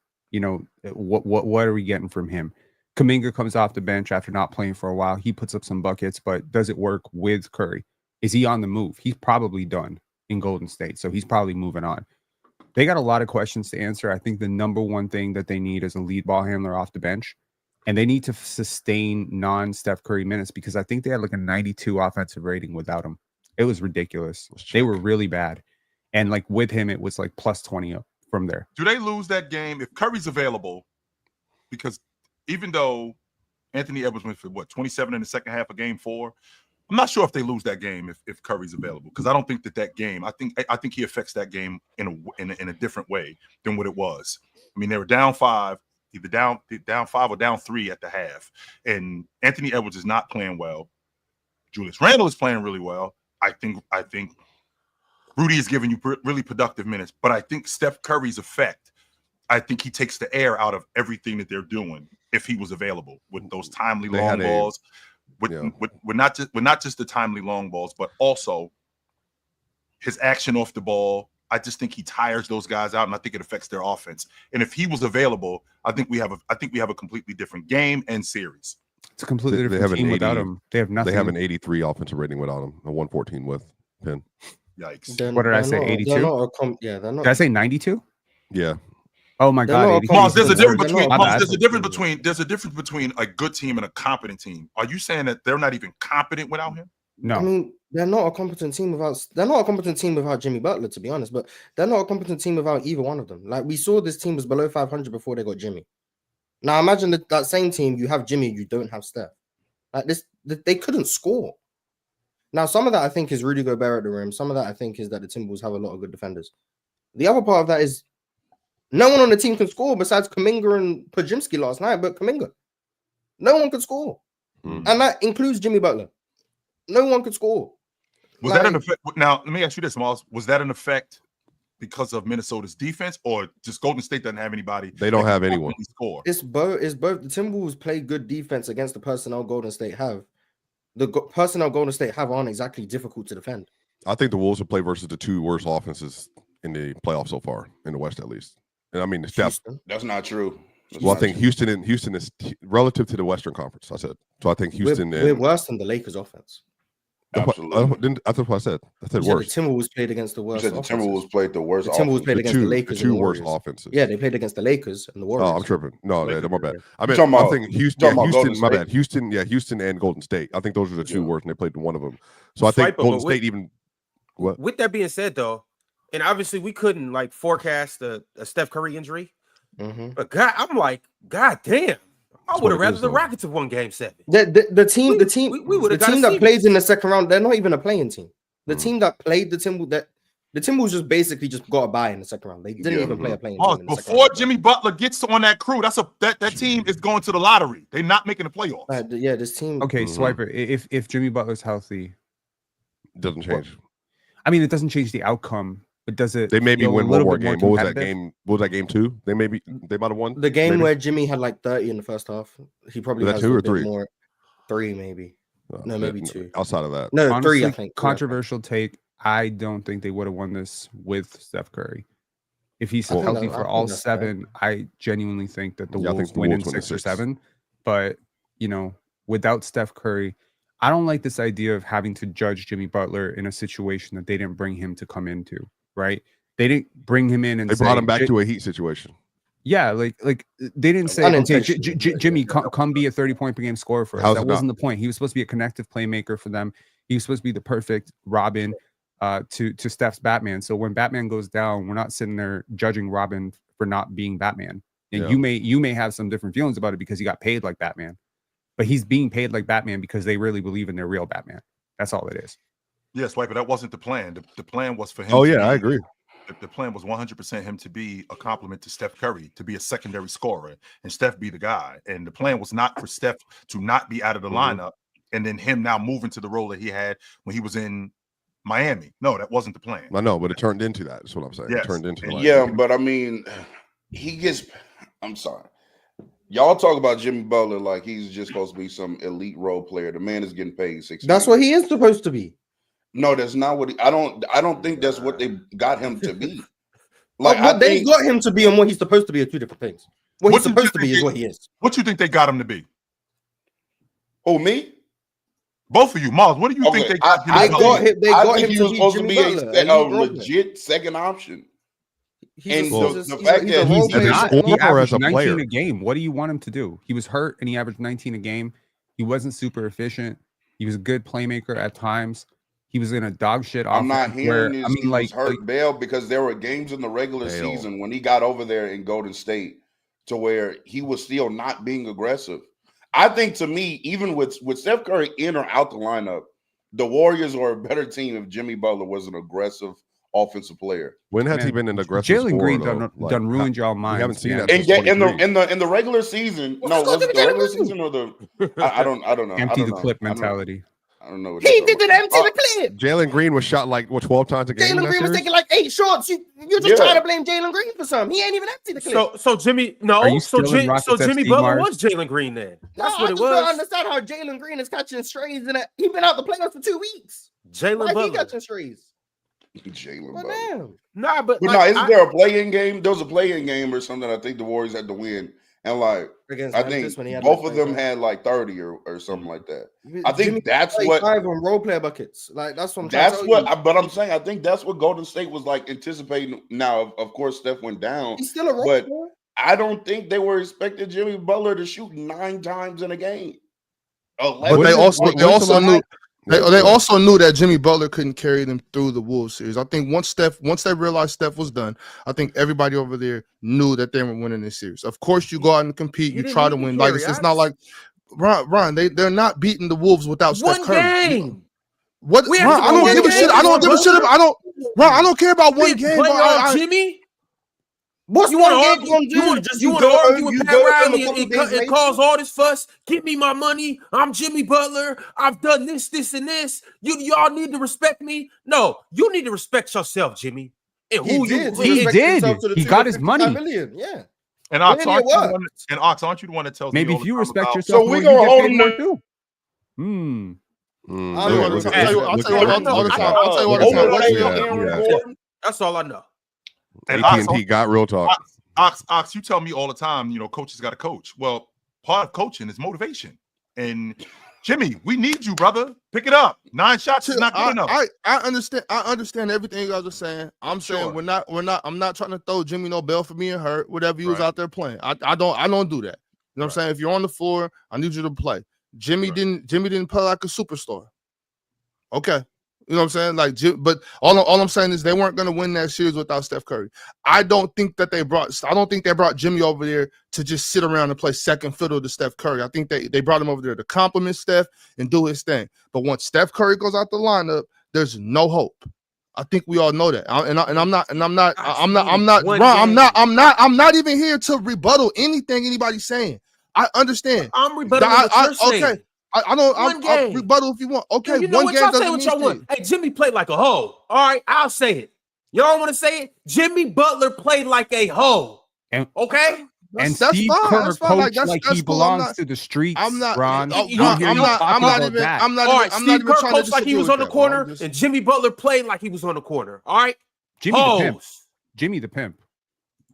Speaker 3: what are we getting from him? Kuminga comes off the bench after not playing for a while. He puts up some buckets, but does it work with Curry? Is he on the move? He's probably done in Golden State, so he's probably moving on. They got a lot of questions to answer. I think the number one thing that they need is a lead ball handler off the bench, and they need to sustain non-Steph Curry minutes because I think they had like a 92 offensive rating without him. It was ridiculous. They were really bad. And like with him, it was like plus 20 up from there.
Speaker 5: Do they lose that game if Curry's available? Because even though Anthony Edwards went for 27 in the second half of game 4, I'm not sure if they lose that game if Curry's available, because I don't think that game. I think he affects that game in a different way than what it was. I mean, they were down 5, either down 5 or down 3 at the half, and Anthony Edwards is not playing well. Julius Randle is playing really well. I think Rudy is giving you really productive minutes, but I think Steph Curry's effect, I think he takes the air out of everything that they're doing if he was available with those timely long balls. With not just the timely long balls, but also his action off the ball. I just think he tires those guys out, and I think it affects their offense. And if he was available, I think we have a completely different game and series.
Speaker 3: It's a completely different team without him. They have nothing.
Speaker 2: They have an 83 offensive rating without him, a 114 with Penn.
Speaker 5: Yikes!
Speaker 3: What did I say? 82?
Speaker 4: They're not.
Speaker 3: Did I say 92?
Speaker 2: Yeah.
Speaker 3: Oh my God!
Speaker 5: There's a difference between a good team and a competent team. Are you saying that they're not even competent without him?
Speaker 3: No.
Speaker 4: I mean, they're not a competent team without Jimmy Butler, to be honest. But they're not a competent team without either one of them. Like, we saw this team was below 500 before they got Jimmy. Now imagine that same team, you have Jimmy, you don't have Steph. Like this, they couldn't score. Now some of that I think is Rudy Gobert at the rim. Some of that I think is that the Timberwolves have a lot of good defenders. The other part of that is no one on the team can score besides Kuminga and Podziemski last night, but Kuminga. No one could score. And that includes Jimmy Butler. No one could score.
Speaker 5: Was that an effect? Now, let me ask you this, Miles. Was that an effect because of Minnesota's defense, or just Golden State doesn't have anybody?
Speaker 2: They don't have anyone.
Speaker 5: Score?
Speaker 4: It's both. The Timberwolves play good defense against the personnel Golden State have. The personnel Golden State have aren't exactly difficult to defend.
Speaker 2: I think the Wolves have played versus the 2 worst offenses in the playoffs so far, in the West at least. And I mean,
Speaker 7: that's not true.
Speaker 2: I think Houston is relative to the Western Conference. I said so. I think Houston.
Speaker 4: We're worse than the Lakers' offense.
Speaker 7: Absolutely.
Speaker 2: That's what I said. I said worse.
Speaker 4: The Timberwolves played against the worst.
Speaker 7: The Timberwolves played the worst.
Speaker 4: The Timberwolves played against the Lakers.
Speaker 2: The 2 worst offenses.
Speaker 4: Yeah, they played against the Lakers and the Warriors.
Speaker 2: Oh, I'm tripping. No, my bad. I think
Speaker 7: Houston.
Speaker 2: My bad. Houston and Golden State. I think those are the 2 worst, and they played one of them. So I think Golden State even. What?
Speaker 1: With that being said, though, and obviously we couldn't like forecast a Steph Curry injury, but I'm like, God damn. I would have rather the Rockets have won Game 7.
Speaker 4: The team that plays in the second round, they're not even a playing team. The team that played the Timberwolves just basically just got a bye in the second round. They didn't even play a playing team.
Speaker 5: Before Jimmy Butler gets on that crew, that team is going to the lottery. They're not making the playoffs.
Speaker 4: This team.
Speaker 3: Okay, Swiper. If Jimmy Butler's hehealthy,
Speaker 2: doesn't change.
Speaker 3: I mean, it doesn't change the outcome. But does it?
Speaker 2: They maybe win one more game. What was that game? What was that game 2? They might have won
Speaker 4: the game where Jimmy had like 30 in the first half. He probably has
Speaker 2: 2 or 3
Speaker 4: more. 3 maybe. No, maybe 2.
Speaker 2: Outside of that,
Speaker 4: no,
Speaker 3: honestly,
Speaker 4: 3. I think
Speaker 3: controversial take. I don't think they would have won this with Steph Curry. If he's healthy for all 7, I genuinely think that the Wolves win in 6 or 7. But without Steph Curry, I don't like this idea of having to judge Jimmy Butler in a situation that they didn't bring him to come into. Right? They didn't bring him in and
Speaker 2: they brought him back to a Heat situation.
Speaker 3: Yeah, like they didn't say, okay, Jimmy, come be a 30-point per game scorer for us. That wasn't the point. He was supposed to be a connective playmaker for them. He was supposed to be the perfect Robin to Steph's Batman. So when Batman goes down, we're not sitting there judging Robin for not being Batman. And you may have some different feelings about it because he got paid like Batman, but he's being paid like Batman because they really believe in their real Batman. That's all it is.
Speaker 5: Yes, but that wasn't the plan. The plan was for him.
Speaker 2: Oh, yeah, I agree.
Speaker 5: The plan was 100% him to be a complement to Steph Curry, to be a secondary scorer, and Steph be the guy. And the plan was not for Steph to not be out of the lineup, and then him now moving to the role that he had when he was in Miami. No, that wasn't the plan.
Speaker 2: I know, but it turned into that. That's what I'm saying.
Speaker 5: Yes.
Speaker 2: It turned into
Speaker 7: but I mean, he gets. I'm sorry. Y'all talk about Jimmy Butler like he's just supposed to be some elite role player. The man is getting paid $6 million.
Speaker 4: That's what he is supposed to be.
Speaker 7: No, that's not what I don't think that's what they got him to be. Like
Speaker 4: what they got him to be and what he's supposed to be are 2 different things. What he's supposed to be is what he is.
Speaker 5: What you think they got him to be?
Speaker 7: Oh, me?
Speaker 5: Both of you, Miles. What do you think they got?
Speaker 7: I
Speaker 4: got
Speaker 7: think
Speaker 4: him
Speaker 7: he
Speaker 4: to
Speaker 7: was
Speaker 4: be
Speaker 7: supposed to
Speaker 4: Jimmy
Speaker 7: be
Speaker 4: Butler,
Speaker 7: a
Speaker 4: elite role player.
Speaker 7: legit second option.
Speaker 4: He's
Speaker 7: the fact that
Speaker 3: He's
Speaker 2: As a
Speaker 3: not.
Speaker 2: scorer
Speaker 3: He
Speaker 2: or
Speaker 3: averaged
Speaker 2: as a
Speaker 3: 19
Speaker 2: player?
Speaker 3: a game. What do you want him to do? He was hurt and he averaged 19 a game. He wasn't super efficient. He was a good playmaker at times. He was in a dog shit offense.
Speaker 7: I'm not hearing this. He was hurt,
Speaker 3: like
Speaker 7: Bell, because there were games in the regular season when he got over there in Golden State to where he was still not being aggressive. I think, to me, even with Steph Curry in or out the lineup, the Warriors are a better team if Jimmy Butler was an aggressive offensive player.
Speaker 2: When has he been an aggressive
Speaker 3: Jalen
Speaker 2: scorer,
Speaker 3: Green
Speaker 2: though?
Speaker 3: done ruined y'all minds.
Speaker 2: We haven't seen that
Speaker 7: And
Speaker 2: since
Speaker 7: in
Speaker 2: 23.
Speaker 7: the regular season, no, was it the regular season or the? I don't know.
Speaker 3: Empty the clip mentality.
Speaker 7: I don't know. What
Speaker 4: He didn't empty the clip.
Speaker 2: Jalen Green was shot like 12 times a game.
Speaker 4: Jalen Green was taking like 8 shots. You're just trying to blame Jalen Green for something. He ain't even empty the clip.
Speaker 1: So Jimmy, no.
Speaker 3: Are you
Speaker 1: So
Speaker 3: still in Rockets
Speaker 1: Jimmy
Speaker 3: FC,
Speaker 1: Butler
Speaker 3: Mars?
Speaker 1: was Jalen Green then. That's what
Speaker 4: I
Speaker 1: it
Speaker 4: just
Speaker 1: was.
Speaker 4: don't understand how Jalen Green is catching strays and he's been out the playoffs for 2 weeks.
Speaker 1: Jalen
Speaker 4: Why he
Speaker 1: Butler.
Speaker 4: catching strays?
Speaker 7: Jalen
Speaker 4: Well,
Speaker 7: Butler.
Speaker 4: damn.
Speaker 1: Nah, but
Speaker 7: But
Speaker 1: like,
Speaker 7: no, isn't there a play-in game? There was a play-in game or something. I think the Warriors had to win, and like
Speaker 4: Against
Speaker 7: I
Speaker 4: Memphis
Speaker 7: think
Speaker 4: when he had
Speaker 7: both
Speaker 4: no
Speaker 7: of them
Speaker 4: play,
Speaker 7: had like 30 or something like that.
Speaker 4: right?
Speaker 7: I think
Speaker 4: Jimmy
Speaker 7: that's
Speaker 4: played
Speaker 7: what
Speaker 4: 5 on role player buckets. Like that's what I'm trying
Speaker 7: that's
Speaker 4: to
Speaker 7: what.
Speaker 4: tell you.
Speaker 7: But I'm saying I think that's what Golden State was like anticipating. Now, of course, Steph went down,
Speaker 4: He's still a role
Speaker 7: but
Speaker 4: player.
Speaker 7: I don't think they were expecting Jimmy Butler to shoot 9 times in a game.
Speaker 6: But they also knew they also knew that Jimmy Butler couldn't carry them through the Wolves series. I think once they realized Steph was done, I think everybody over there knew that they were winning this series. Of course, you go out and compete, you try to win. Like it's not like Ron, they're not beating the Wolves without Steph Curry.
Speaker 1: Game.
Speaker 6: What? Ron, I don't give a shit. I don't give a shit. I don't care about one game.
Speaker 1: Jimmy.
Speaker 4: What's
Speaker 1: You
Speaker 4: one
Speaker 1: want
Speaker 4: game
Speaker 1: to
Speaker 4: gonna do?
Speaker 1: you want to argue with Pat Riley and cause all this fuss? Give me my money. I'm Jimmy Butler. I've done this, and this. Y'all need to respect me. No, you need to respect yourself, Jimmy. And
Speaker 4: He
Speaker 3: did. He got his money.
Speaker 4: Yeah.
Speaker 5: And Ox, aren't you the one that tells
Speaker 3: maybe
Speaker 5: me
Speaker 3: if you respect
Speaker 5: about,
Speaker 3: yourself,
Speaker 7: so we
Speaker 3: more,
Speaker 7: gonna
Speaker 3: you
Speaker 7: hold
Speaker 3: get paid
Speaker 7: him
Speaker 3: more
Speaker 7: there.
Speaker 3: too.
Speaker 6: I'll tell you all the time.
Speaker 1: That's all I know.
Speaker 5: and
Speaker 2: AT&T got real talk.
Speaker 5: Ox, you tell me all the time, coaches got to coach. Well, part of coaching is motivation. And Jimmy, we need you, brother. Pick it up. 9 shots is not good enough.
Speaker 6: I understand everything you guys are saying. I'm saying I'm not trying to throw Jimmy no bell for being hurt, whatever he was out there playing. I don't do that. You know what I'm saying? If you're on the floor, I need you to play. Jimmy didn't play like a superstar. Okay. You know what I'm saying? Like, but all I'm saying is they weren't going to win that series without Steph Curry. I don't think they brought Jimmy over there to just sit around and play second fiddle to Steph Curry. I think they brought him over there to compliment Steph and do his thing. But once Steph Curry goes out the lineup, there's no hope. I think we all know that. I'm not even here to rebuttal anything anybody's saying. I understand.
Speaker 1: I'm rebutting what you're saying.
Speaker 6: Okay. I'll rebuttal if you want. Okay,
Speaker 1: you know
Speaker 6: one
Speaker 1: what?
Speaker 6: game
Speaker 1: Y'all say
Speaker 6: doesn't
Speaker 1: what
Speaker 6: mean
Speaker 1: y'all want. Hey, Jimmy played like a hoe. All right, I'll say it. Y'all want to say it? Jimmy Butler played like a hoe. Okay?
Speaker 3: And Steve Kerr coached like he belongs to the streets.
Speaker 6: I'm not,
Speaker 3: Ron.
Speaker 6: I'm not even
Speaker 1: trying to like he was on the corner, and Jimmy Butler played like he was on the corner. All right?
Speaker 3: Jimmy the pimp. Jimmy the pimp.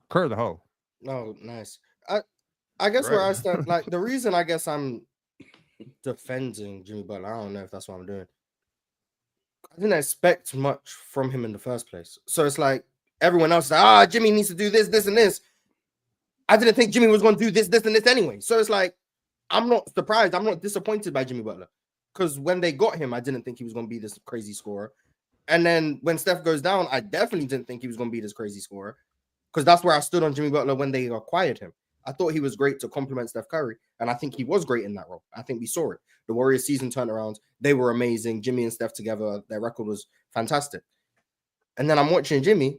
Speaker 3: Kerr the hoe.
Speaker 4: Oh, nice. I guess where I stand, like the reason I guess I'm defending Jimmy Butler, I don't know if that's what I'm doing. I didn't expect much from him in the first place. So it's like everyone else is like, Jimmy needs to do this, and this. I didn't think Jimmy was going to do this, and this anyway. So it's like, I'm not surprised. I'm not disappointed by Jimmy Butler. Because when they got him, I didn't think he was going to be this crazy scorer. And then when Steph goes down, I definitely didn't think he was going to be this crazy scorer. Because that's where I stood on Jimmy Butler when they acquired him. I thought he was great to complement Steph Curry, and I think he was great in that role. I think we saw it. The Warriors season turnarounds, they were amazing. Jimmy and Steph together, their record was fantastic. And then I'm watching Jimmy.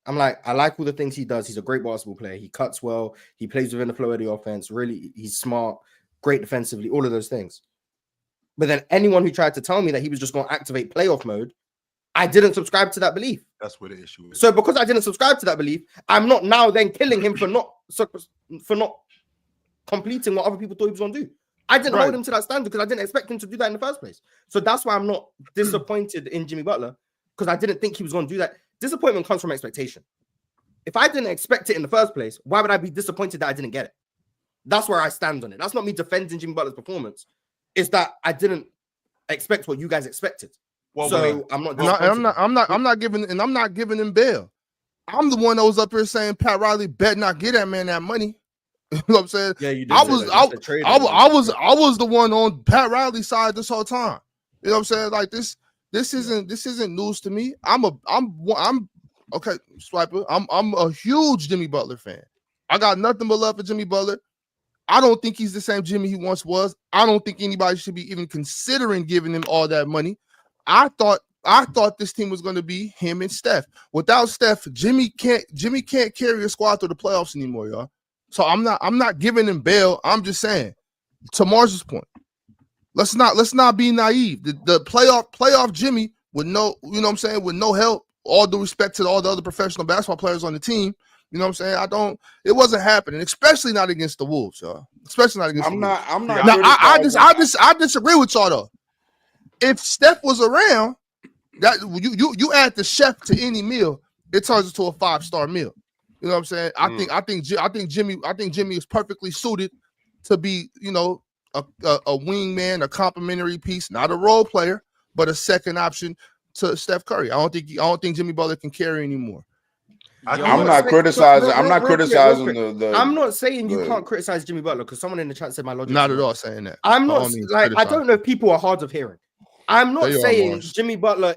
Speaker 4: I'm like, I like all the things he does. He's a great basketball player. He cuts well. He plays within the flow of the offense. Really, he's smart, great defensively, all of those things. But then anyone who tried to tell me that he was just going to activate playoff mode, I didn't subscribe to that belief.
Speaker 5: That's where the issue is.
Speaker 4: So because I didn't subscribe to that belief, I'm not now then killing him for not completing what other people thought he was going to do. I didn't hold him to that standard because I didn't expect him to do that in the first place. So that's why I'm not disappointed in Jimmy Butler, because I didn't think he was going to do that. Disappointment comes from expectation. If I didn't expect it in the first place, why would I be disappointed that I didn't get it? That's where I stand on it. That's not me defending Jimmy Butler's performance. It's that I didn't expect what you guys expected.
Speaker 5: Well,
Speaker 4: So I'm not.
Speaker 6: I'm not giving him bail. I'm the one that was up here saying Pat Riley bet not get that man that money. You know what I'm saying?
Speaker 4: Yeah, you did.
Speaker 6: I was the one on Pat Riley's side this whole time. You know what I'm saying? Like this isn't news to me. I'm okay, Swiper. I'm a huge Jimmy Butler fan. I got nothing but love for Jimmy Butler. I don't think he's the same Jimmy he once was. I don't think anybody should be even considering giving him all that money. I thought this team was going to be him and Steph. Without Steph, Jimmy can't carry a squad through the playoffs anymore, y'all. So I'm not giving him bail. I'm just saying, to Mars's point, let's not be naive. The playoff Jimmy with no, you know what I'm saying, with no help, all due respect to all the other professional basketball players on the team, you know what I'm saying? It wasn't happening, especially not against the Wolves, y'all. Especially not against the Wolves.
Speaker 7: I'm not.
Speaker 6: Now, I disagree with y'all though. If Steph was around, that you add the chef to any meal, it turns into a 5-star meal. You know what I'm saying? I think Jimmy is perfectly suited to be, you know, a wingman, a complimentary piece, not a role player, but a second option to Steph Curry. I don't think Jimmy Butler can carry anymore.
Speaker 7: I'm not criticizing. I'm not criticizing the.
Speaker 4: I'm not saying you can't criticize Jimmy Butler because someone in the chat said my logic.
Speaker 6: Not at all saying that.
Speaker 4: I'm not like I don't know if people are hard of hearing. I'm not saying Jimmy Butler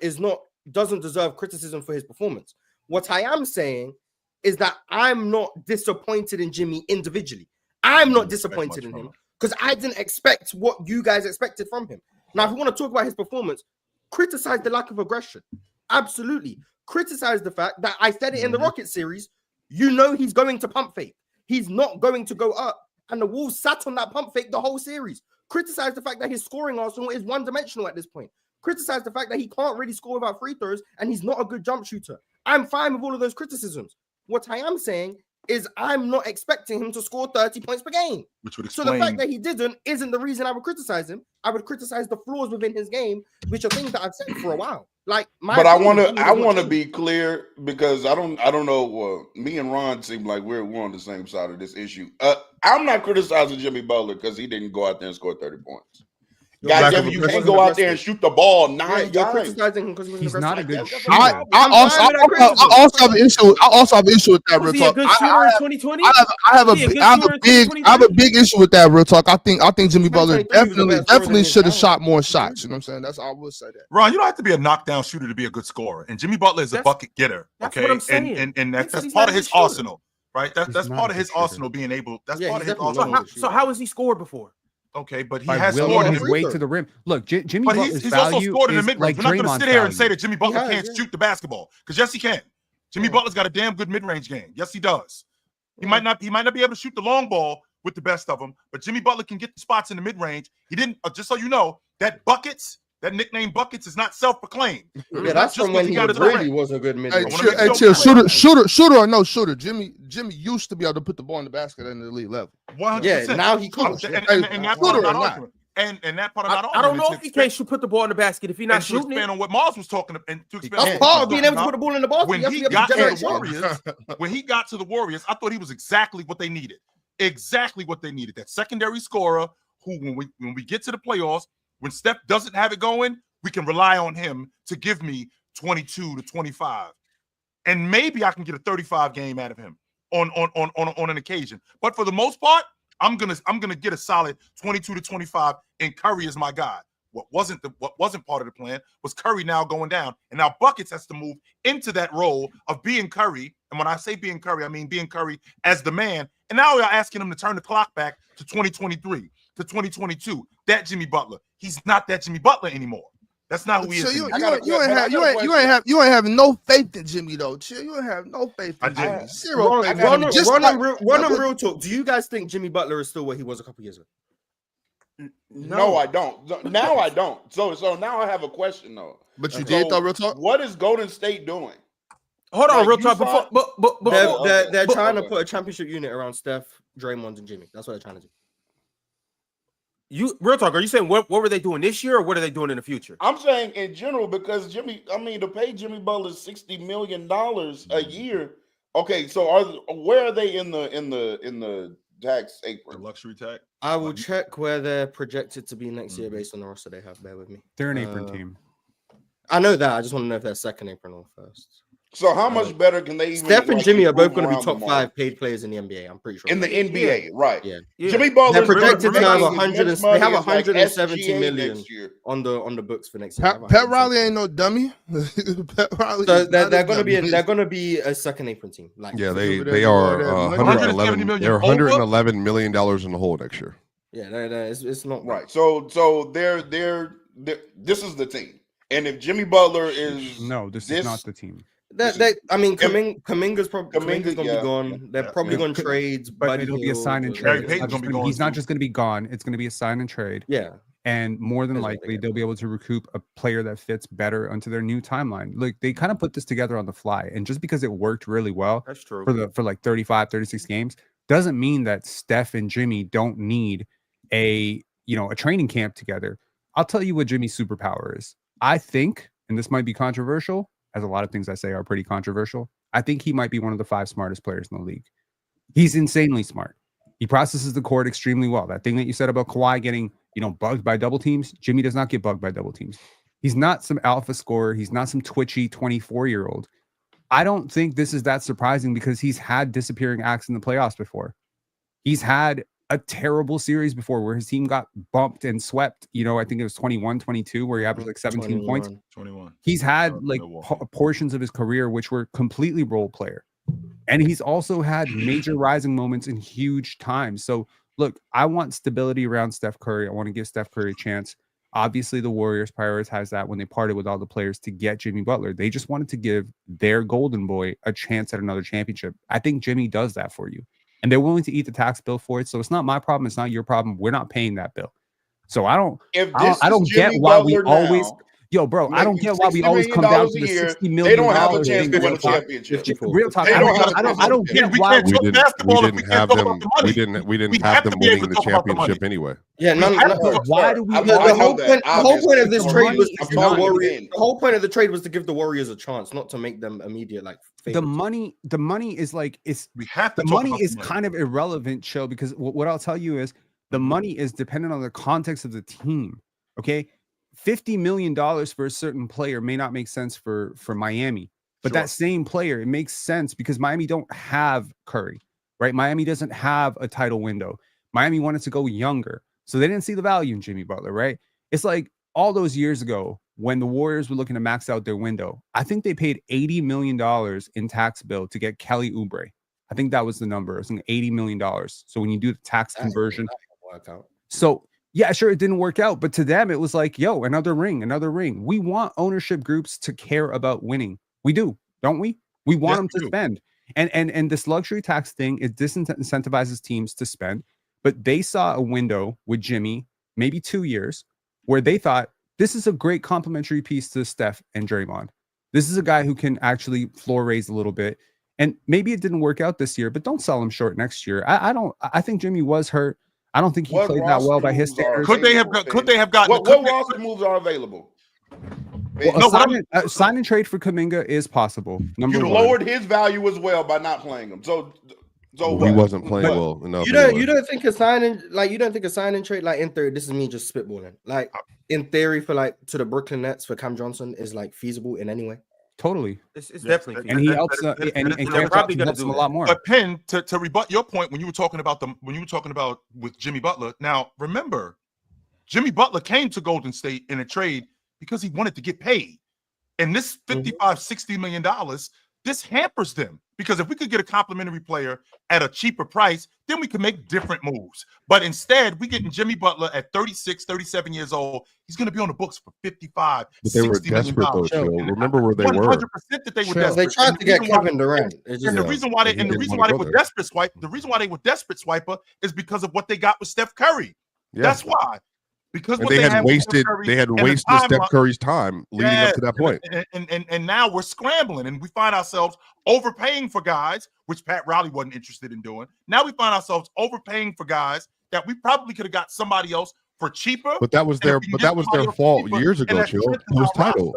Speaker 4: doesn't deserve criticism for his performance. What I am saying is that I'm not disappointed in Jimmy individually. I'm not disappointed in him because I didn't expect what you guys expected from him. Now, if you want to talk about his performance, criticize the lack of aggression. Absolutely. Criticize the fact that I said it in the Rocket series. You know he's going to pump fake. He's not going to go up. And the Wolves sat on that pump fake the whole series. Criticize the fact that his scoring arsenal is one-dimensional at this point. Criticize the fact that he can't really score without free throws and he's not a good jump shooter. I'm fine with all of those criticisms. What I am saying is I'm not expecting him to score 30 points per game.
Speaker 5: Which would explain.
Speaker 4: So the fact that he didn't isn't the reason I would criticize him. I would criticize the flaws within his game, which are things that I've said for a while. Like,
Speaker 7: but I want to be clear because I don't know. Me and Ron seem like we're on the same side of this issue. I'm not criticizing Jimmy Butler because he didn't go out there and score 30 points. Goddamn, you can't go out there and shoot the ball 9 times.
Speaker 4: You're criticizing him because
Speaker 3: he's not a good shooter.
Speaker 6: I also have an issue with that. Real talk. I have a big issue with that. Real talk. I think Jimmy Butler definitely should have shot more shots. You know what I'm saying? That's all I would say. That
Speaker 5: Ron, you don't have to be a knockdown shooter to be a good scorer, and Jimmy Butler is a bucket getter. Okay,
Speaker 1: what I'm saying.
Speaker 5: And that's part of his arsenal, right? That's part of his arsenal being able. That's part of his arsenal.
Speaker 1: So how has he scored before?
Speaker 5: Okay, but he
Speaker 3: by
Speaker 5: has
Speaker 3: willing
Speaker 5: scored
Speaker 3: his way to the rim. Look, Jimmy
Speaker 5: but
Speaker 3: Butler's
Speaker 5: he's also
Speaker 3: value
Speaker 5: scored in the
Speaker 3: is
Speaker 5: mid-range.
Speaker 3: like
Speaker 5: We're not going to sit here and say
Speaker 3: value.
Speaker 5: that Jimmy Butler can't shoot the basketball because yes, he can. Jimmy Butler's got a damn good mid-range game. Yes, he does. He might not be able to shoot the long ball with the best of them, but Jimmy Butler can get the spots in the mid-range. He didn't. Just so you know, that nickname Buckets is not self-proclaimed.
Speaker 4: Yeah, that's from when he really was a good mid-range.
Speaker 6: Shooter or no shooter, Jimmy used to be able to put the ball in the basket at the elite level.
Speaker 5: 100%.
Speaker 4: Yeah, now he can't.
Speaker 5: And that part of that argument. And that part of that argument.
Speaker 1: I don't know if he can't put the ball in the basket if he's not shooting
Speaker 5: it. On what Mars was talking and to expand
Speaker 4: on being able to put the ball in the basket.
Speaker 5: When he got to the Warriors, I thought he was exactly what they needed. Exactly what they needed. That secondary scorer who, when we get to the playoffs, when Steph doesn't have it going, we can rely on him to give me 22 to 25. And maybe I can get a 35 game out of him on an occasion. But for the most part, I'm gonna get a solid 22 to 25, and Curry is my guy. What wasn't part of the plan was Curry now going down, and now Buckets has to move into that role of being Curry. And when I say being Curry, I mean being Curry as the man. And now we're asking him to turn the clock back to 2023 to 2022. That Jimmy Butler, he's not that Jimmy Butler anymore. That's not who he is.
Speaker 6: You ain't having no faith in Jimmy though. Chill, you ain't have no faith in Jimmy. Zero faith.
Speaker 4: Run on real talk. Do you guys think Jimmy Butler is still what he was a couple years ago?
Speaker 7: No, I don't. Now I don't. So now I have a question though.
Speaker 6: But you did though, real talk.
Speaker 7: What is Golden State doing?
Speaker 1: Hold on, real talk.
Speaker 4: They're trying to put a championship unit around Steph, Draymond, and Jimmy. That's what they're trying to do.
Speaker 1: You real talk? Are you saying what were they doing this year, or what are they doing in the future?
Speaker 7: I'm saying in general because to pay Jimmy Butler $60 million a year. Okay, so where are they in the tax
Speaker 5: The
Speaker 7: apron.
Speaker 5: luxury tax.
Speaker 4: I will check where they're projected to be next year based on the roster they have. Bear with me.
Speaker 3: They're an apron team.
Speaker 4: I know that. I just want to know if they're second apron or first.
Speaker 7: So how much better can they even?
Speaker 4: Steph and Jimmy are both going to be
Speaker 7: improve
Speaker 4: top
Speaker 7: around the mark?
Speaker 4: 5 paid players in the NBA. I'm pretty sure.
Speaker 7: In the NBA, right?
Speaker 4: Yeah.
Speaker 7: Jimmy Butler.
Speaker 4: They're projected to have 100. They have 170
Speaker 7: 170
Speaker 4: million
Speaker 7: next year.
Speaker 4: on the books for next year.
Speaker 6: Pat Riley ain't no dummy. Pat Riley.
Speaker 4: So
Speaker 6: is not
Speaker 4: they're
Speaker 6: a
Speaker 4: going to be
Speaker 6: dummy.
Speaker 4: they're going to be a second apron team. Like
Speaker 2: Yeah, they
Speaker 6: Over
Speaker 2: are
Speaker 6: there,
Speaker 2: 111
Speaker 5: million
Speaker 2: they're
Speaker 5: over?
Speaker 2: 111 million dollars in the hole next year.
Speaker 4: yeah, it's not
Speaker 7: Right. So they're this is the team. And if Jimmy Butler is
Speaker 3: No, this is not the team.
Speaker 4: I mean, Kuminga's going to be
Speaker 7: yeah.
Speaker 4: gone. They're probably
Speaker 5: Yeah.
Speaker 4: going to trades,
Speaker 3: But it'll be a sign and
Speaker 5: Gary
Speaker 3: trade.
Speaker 5: Payton's gonna be gone
Speaker 3: He's not
Speaker 5: too.
Speaker 3: just going to be gone. It's going to be a sign and trade.
Speaker 4: Yeah.
Speaker 3: And more than
Speaker 4: That's what they
Speaker 3: likely,
Speaker 4: get.
Speaker 3: they'll be able to recoup a player that fits better onto their new timeline. Like they kind of put this together on the fly. And just because it worked really well
Speaker 1: That's true.
Speaker 3: for like 35, 36 games, doesn't mean that Steph and Jimmy don't need a training camp together. I'll tell you what Jimmy's superpower is. I think, and this might be controversial, as a lot of things I say are pretty controversial, I think he might be one of the 5 smartest players in the league. He's insanely smart. He processes the court extremely well. That thing that you said about Kawhi getting, bugged by double teams, Jimmy does not get bugged by double teams. He's not some alpha scorer. He's not some twitchy 24-year-old. I don't think this is that surprising because he's had disappearing acts in the playoffs before. He's had a terrible series before where his team got bumped and swept. I think it was 21-22 where he averaged like 17 points.
Speaker 5: 21.
Speaker 3: He's had like
Speaker 5: Milwaukee.
Speaker 3: portions of his career which were completely role player. And he's also had major rising moments in huge times. So look, I want stability around Steph Curry. I want to give Steph Curry a chance. Obviously, the Warriors prioritized that when they parted with all the players to get Jimmy Butler. They just wanted to give their golden boy a chance at another championship. I think Jimmy does that for you. And they're willing to eat the tax bill for it. So it's not my problem. It's not your problem. We're not paying that bill. So I don't get why we always I don't get why we always come down to the $60 million.
Speaker 7: They don't have a chance to win a championship.
Speaker 3: Real talk.
Speaker 7: They
Speaker 3: I
Speaker 7: don't
Speaker 3: don't
Speaker 7: have
Speaker 3: get why
Speaker 2: We didn't have them. We didn't have them winning the championship anyway.
Speaker 4: Yeah,
Speaker 3: why do we?
Speaker 4: The whole point of this trade was to give the
Speaker 7: I'm
Speaker 4: Warriors. The whole point of the trade was to give the Warriors a chance, not to make them immediate like
Speaker 3: the money is like
Speaker 5: We have to
Speaker 3: the
Speaker 5: talk
Speaker 3: money
Speaker 5: about
Speaker 3: is
Speaker 5: the money.
Speaker 3: kind of irrelevant, Chill, because what I'll tell you is the money is dependent on the context of the team. Okay, $50 million for a certain player may not make sense for Miami, but that same player, it makes sense because Miami don't have Curry, right? Miami doesn't have a title window. Miami wanted to go younger, so they didn't see the value in Jimmy Butler, right? It's like all those years ago when the Warriors were looking to max out their window. I think they paid $80 million in tax bill to get Kelly Oubre. I think that was the number. It was like $80 million. So when you do the tax conversion, so yeah, sure, it didn't work out, but to them it was like, yo, another ring. We want ownership groups to care about winning. We do, don't we? We want them to spend. And this luxury tax thing, it disincentivizes teams to spend. But they saw a window with Jimmy, maybe 2 years, where they thought this is a great complementary piece to Steph and Draymond. This is a guy who can actually floor raise a little bit. And maybe it didn't work out this year, but don't sell him short next year. I think Jimmy was hurt. I don't think he played that well by his standards.
Speaker 5: Could they have gotten
Speaker 7: what roster moves are available?
Speaker 3: Sign and trade for Kuminga is possible. Number
Speaker 7: You
Speaker 3: one.
Speaker 7: lowered his value as well by not playing him. So
Speaker 2: He
Speaker 7: what?
Speaker 2: wasn't playing well enough.
Speaker 4: You don't think a sign and trade, like in theory, this is me just spitballing. Like in theory, for like to the Brooklyn Nets for Cam Johnson is like feasible in any way.
Speaker 3: Totally.
Speaker 1: It's definitely,
Speaker 3: And he helps and
Speaker 1: they're probably going to
Speaker 3: him
Speaker 1: do
Speaker 3: a lot more.
Speaker 5: But Penn, to rebut your point when you were talking about with Jimmy Butler. Now remember, Jimmy Butler came to Golden State in a trade because he wanted to get paid, and this $55-60 million, this hampers them because if we could get a complimentary player at a cheaper price, then we can make different moves. But instead, we getting Jimmy Butler at 36, 37 years old. He's going to be on the books for $55,
Speaker 2: But they were
Speaker 5: $60 million.
Speaker 2: desperate though. Chill. Remember where they were.
Speaker 5: 100% that they were desperate.
Speaker 4: They tried to get Kevin Durant.
Speaker 5: And the reason why they were desperate, Swipa, is because of what they got with Steph Curry.
Speaker 2: Yeah.
Speaker 5: That's why. Because
Speaker 2: And
Speaker 5: what
Speaker 2: they had
Speaker 5: with
Speaker 2: wasted.
Speaker 5: Steph Curry
Speaker 2: They had
Speaker 5: and the
Speaker 2: wasted Steph
Speaker 5: timeline-
Speaker 2: Curry's time leading up to that point.
Speaker 5: And now we're scrambling, and we find ourselves overpaying for guys, which Pat Riley wasn't interested in doing. Now we find ourselves overpaying for guys that we probably could have got somebody else for cheaper.
Speaker 2: But that was their. But that was their fault years ago. Chill. Post title,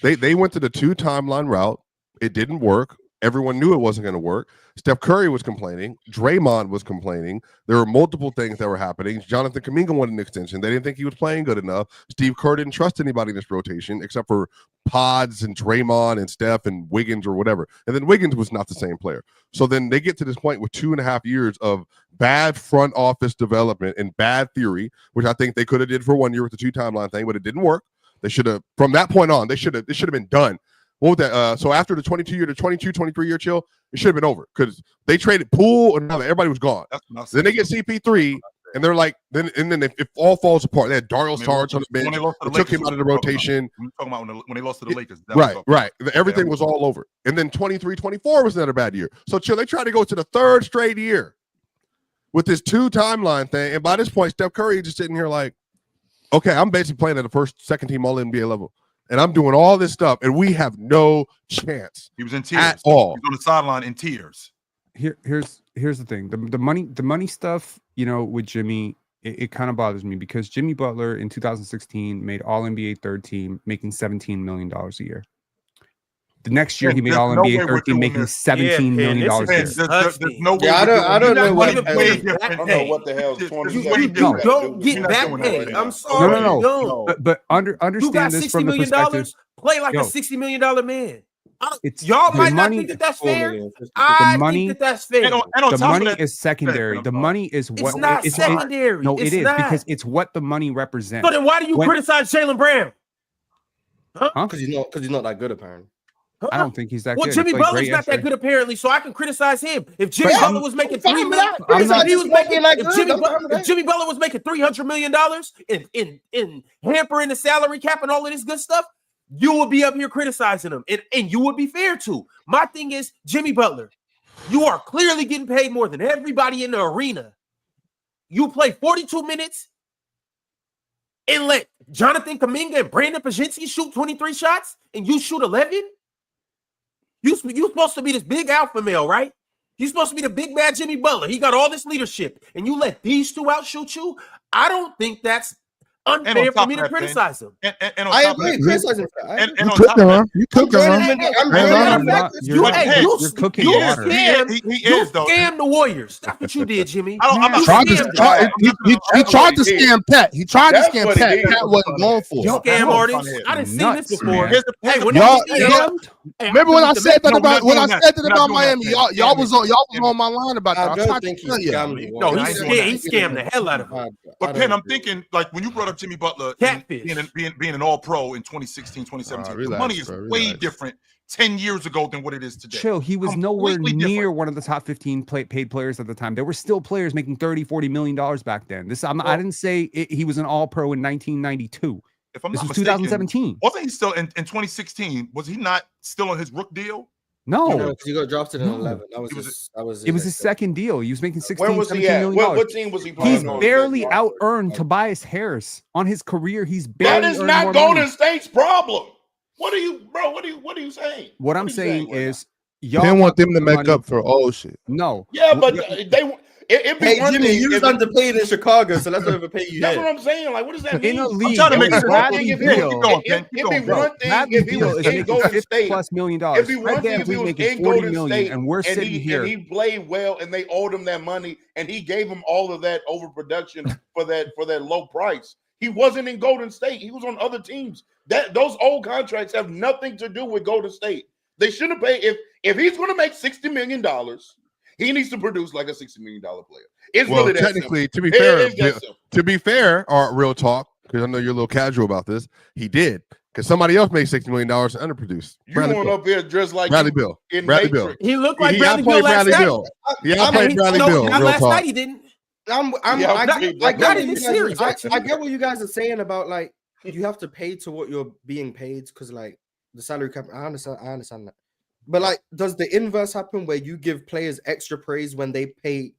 Speaker 2: they went to the 2 timeline route. It didn't work. Everyone knew it wasn't going to work. Steph Curry was complaining. Draymond was complaining. There were multiple things that were happening. Jonathan Kuminga wanted an extension. They didn't think he was playing good enough. Steve Kerr didn't trust anybody in this rotation except for Pods and Draymond and Steph and Wiggins or whatever. And then Wiggins was not the same player. So then they get to this point with 2.5 years of bad front office development and bad theory, which I think they could have did for 1 year with the 2 timeline thing, but it didn't work. They should have, from that point on, it should have been done. What was that? So after the 23-year chill, it should have been over because they traded Poole and everybody was gone. Then they get CP3 and they're like, then it all falls apart. They had Dario Saric on the bench. They took him out of the rotation.
Speaker 5: I'm talking about when they lost to the Lakers.
Speaker 2: Right. Everything was all over. And then 23-24 was another bad year. So chill. They tried to go to the 3rd straight year with this 2 timeline thing. And by this point, Steph Curry just sitting here like, okay, I'm basically playing at the second team all NBA level. And I'm doing all this stuff, and we have no chance.
Speaker 5: He was in tears
Speaker 2: at all.
Speaker 5: He was on the sideline in tears.
Speaker 3: Here's the thing. The money stuff, with Jimmy, it kind of bothers me because Jimmy Butler in 2016 made All NBA 3rd team, making $17 million a year. The next year, he made All NBA 3rd team, making $17 million a year.
Speaker 5: There's no way.
Speaker 4: I don't know what.
Speaker 7: I don't know what the hell.
Speaker 1: You don't get back pay. I'm sorry.
Speaker 3: No. But understand this from the perspective.
Speaker 1: Play like a $60 million man.
Speaker 3: Y'all
Speaker 1: might not think that that's fair. I think that that's fair.
Speaker 3: The money is secondary. The money is what.
Speaker 1: It's not secondary.
Speaker 3: No, it is because it's what the money represents.
Speaker 1: So then why do you criticize Jaylen Brown?
Speaker 3: Huh?
Speaker 4: Because he's not that good apparently.
Speaker 3: I don't think he's that good.
Speaker 1: Well, Jimmy Butler's not that good apparently, so I can criticize him. If Jimmy Butler was making $3 million, if Jimmy Butler was making $300 million in hampering the salary cap and all of this good stuff, you would be up here criticizing him, and you would be fair too. My thing is, Jimmy Butler, you are clearly getting paid more than everybody in the arena. You play 42 minutes and let Jonathan Kuminga and Brandon Pajinski shoot 23 shots, and you shoot 11. You're supposed to be this big alpha male, right? You're supposed to be the big bad Jimmy Butler. He got all this leadership, and you let these 2 outshoot you. I don't think that's unfair for me to criticize him.
Speaker 4: I agree. Criticizing him.
Speaker 6: You cook him. You cook him.
Speaker 3: You're cooking water.
Speaker 1: You scammed the Warriors. That's what you did, Jimmy.
Speaker 6: He tried to scam Pat. He tried to scam Pat. Pat wasn't going for it.
Speaker 1: You scam artists. I didn't see this before.
Speaker 6: Remember when I said that about Miami? Y'all was on my line about that.
Speaker 4: I don't think he scammed.
Speaker 1: No, he scammed the hell out of him.
Speaker 5: But Penn, I'm thinking like when you brought up Jimmy Butler being an all-pro in 2016, 2017, the money is way different 10 years ago than what it is today.
Speaker 3: Chill, he was nowhere near one of the top 15 paid players at the time. There were still players making $30-40 million back then. I didn't say he was an all-pro in 1992.
Speaker 5: If I'm
Speaker 3: this
Speaker 5: not
Speaker 3: was
Speaker 5: mistaken,
Speaker 3: 2017.
Speaker 5: Wasn't he still in 2016? Was he not still on his rook deal?
Speaker 3: No,
Speaker 4: because he got drafted in 11. It was his
Speaker 3: second deal. He was making $16-17 million.
Speaker 7: What team was he playing?
Speaker 3: He's barely out-earned Tobias Harris on his career. He's barely.
Speaker 7: That is not Golden State's problem. What are you saying?
Speaker 3: What I'm saying is, y'all
Speaker 6: didn't want them to make up for old shit.
Speaker 3: No.
Speaker 7: Yeah, but it'd be one
Speaker 4: Jimmy,
Speaker 7: thing.
Speaker 4: you was underpaid in Chicago, so let's overpay you.
Speaker 7: That's what I'm saying. Like, what does that mean?
Speaker 3: In a league,
Speaker 5: I'm trying to make sure.
Speaker 7: It'd be one thing if he was in Golden State.
Speaker 3: $50+ million.
Speaker 7: It'd be one thing if he was in Golden State
Speaker 3: and we're sitting here.
Speaker 7: And he played well, and they owed him that money, and he gave him all of that overproduction for that low price. He wasn't in Golden State. He was on other teams. Those old contracts have nothing to do with Golden State. They shouldn't pay if he's going to make $60 million. He needs to produce like a $60 million player. It's really that
Speaker 2: technically,
Speaker 7: simple.
Speaker 2: to be fair, or real talk, because I know you're a little casual about this, he did. Because somebody else made $60 million and underproduced.
Speaker 7: You going up here dressed like
Speaker 2: Bradley Bill.
Speaker 7: Bradley Bill.
Speaker 1: He looked like Bradley Bill last night.
Speaker 2: Yeah, I played Bradley Bill.
Speaker 1: Not last night he didn't.
Speaker 4: I get what you guys are saying about like you have to pay to what you're being paid because like the salary cap. I understand that. But like, does the inverse happen where you give players extra praise when they pay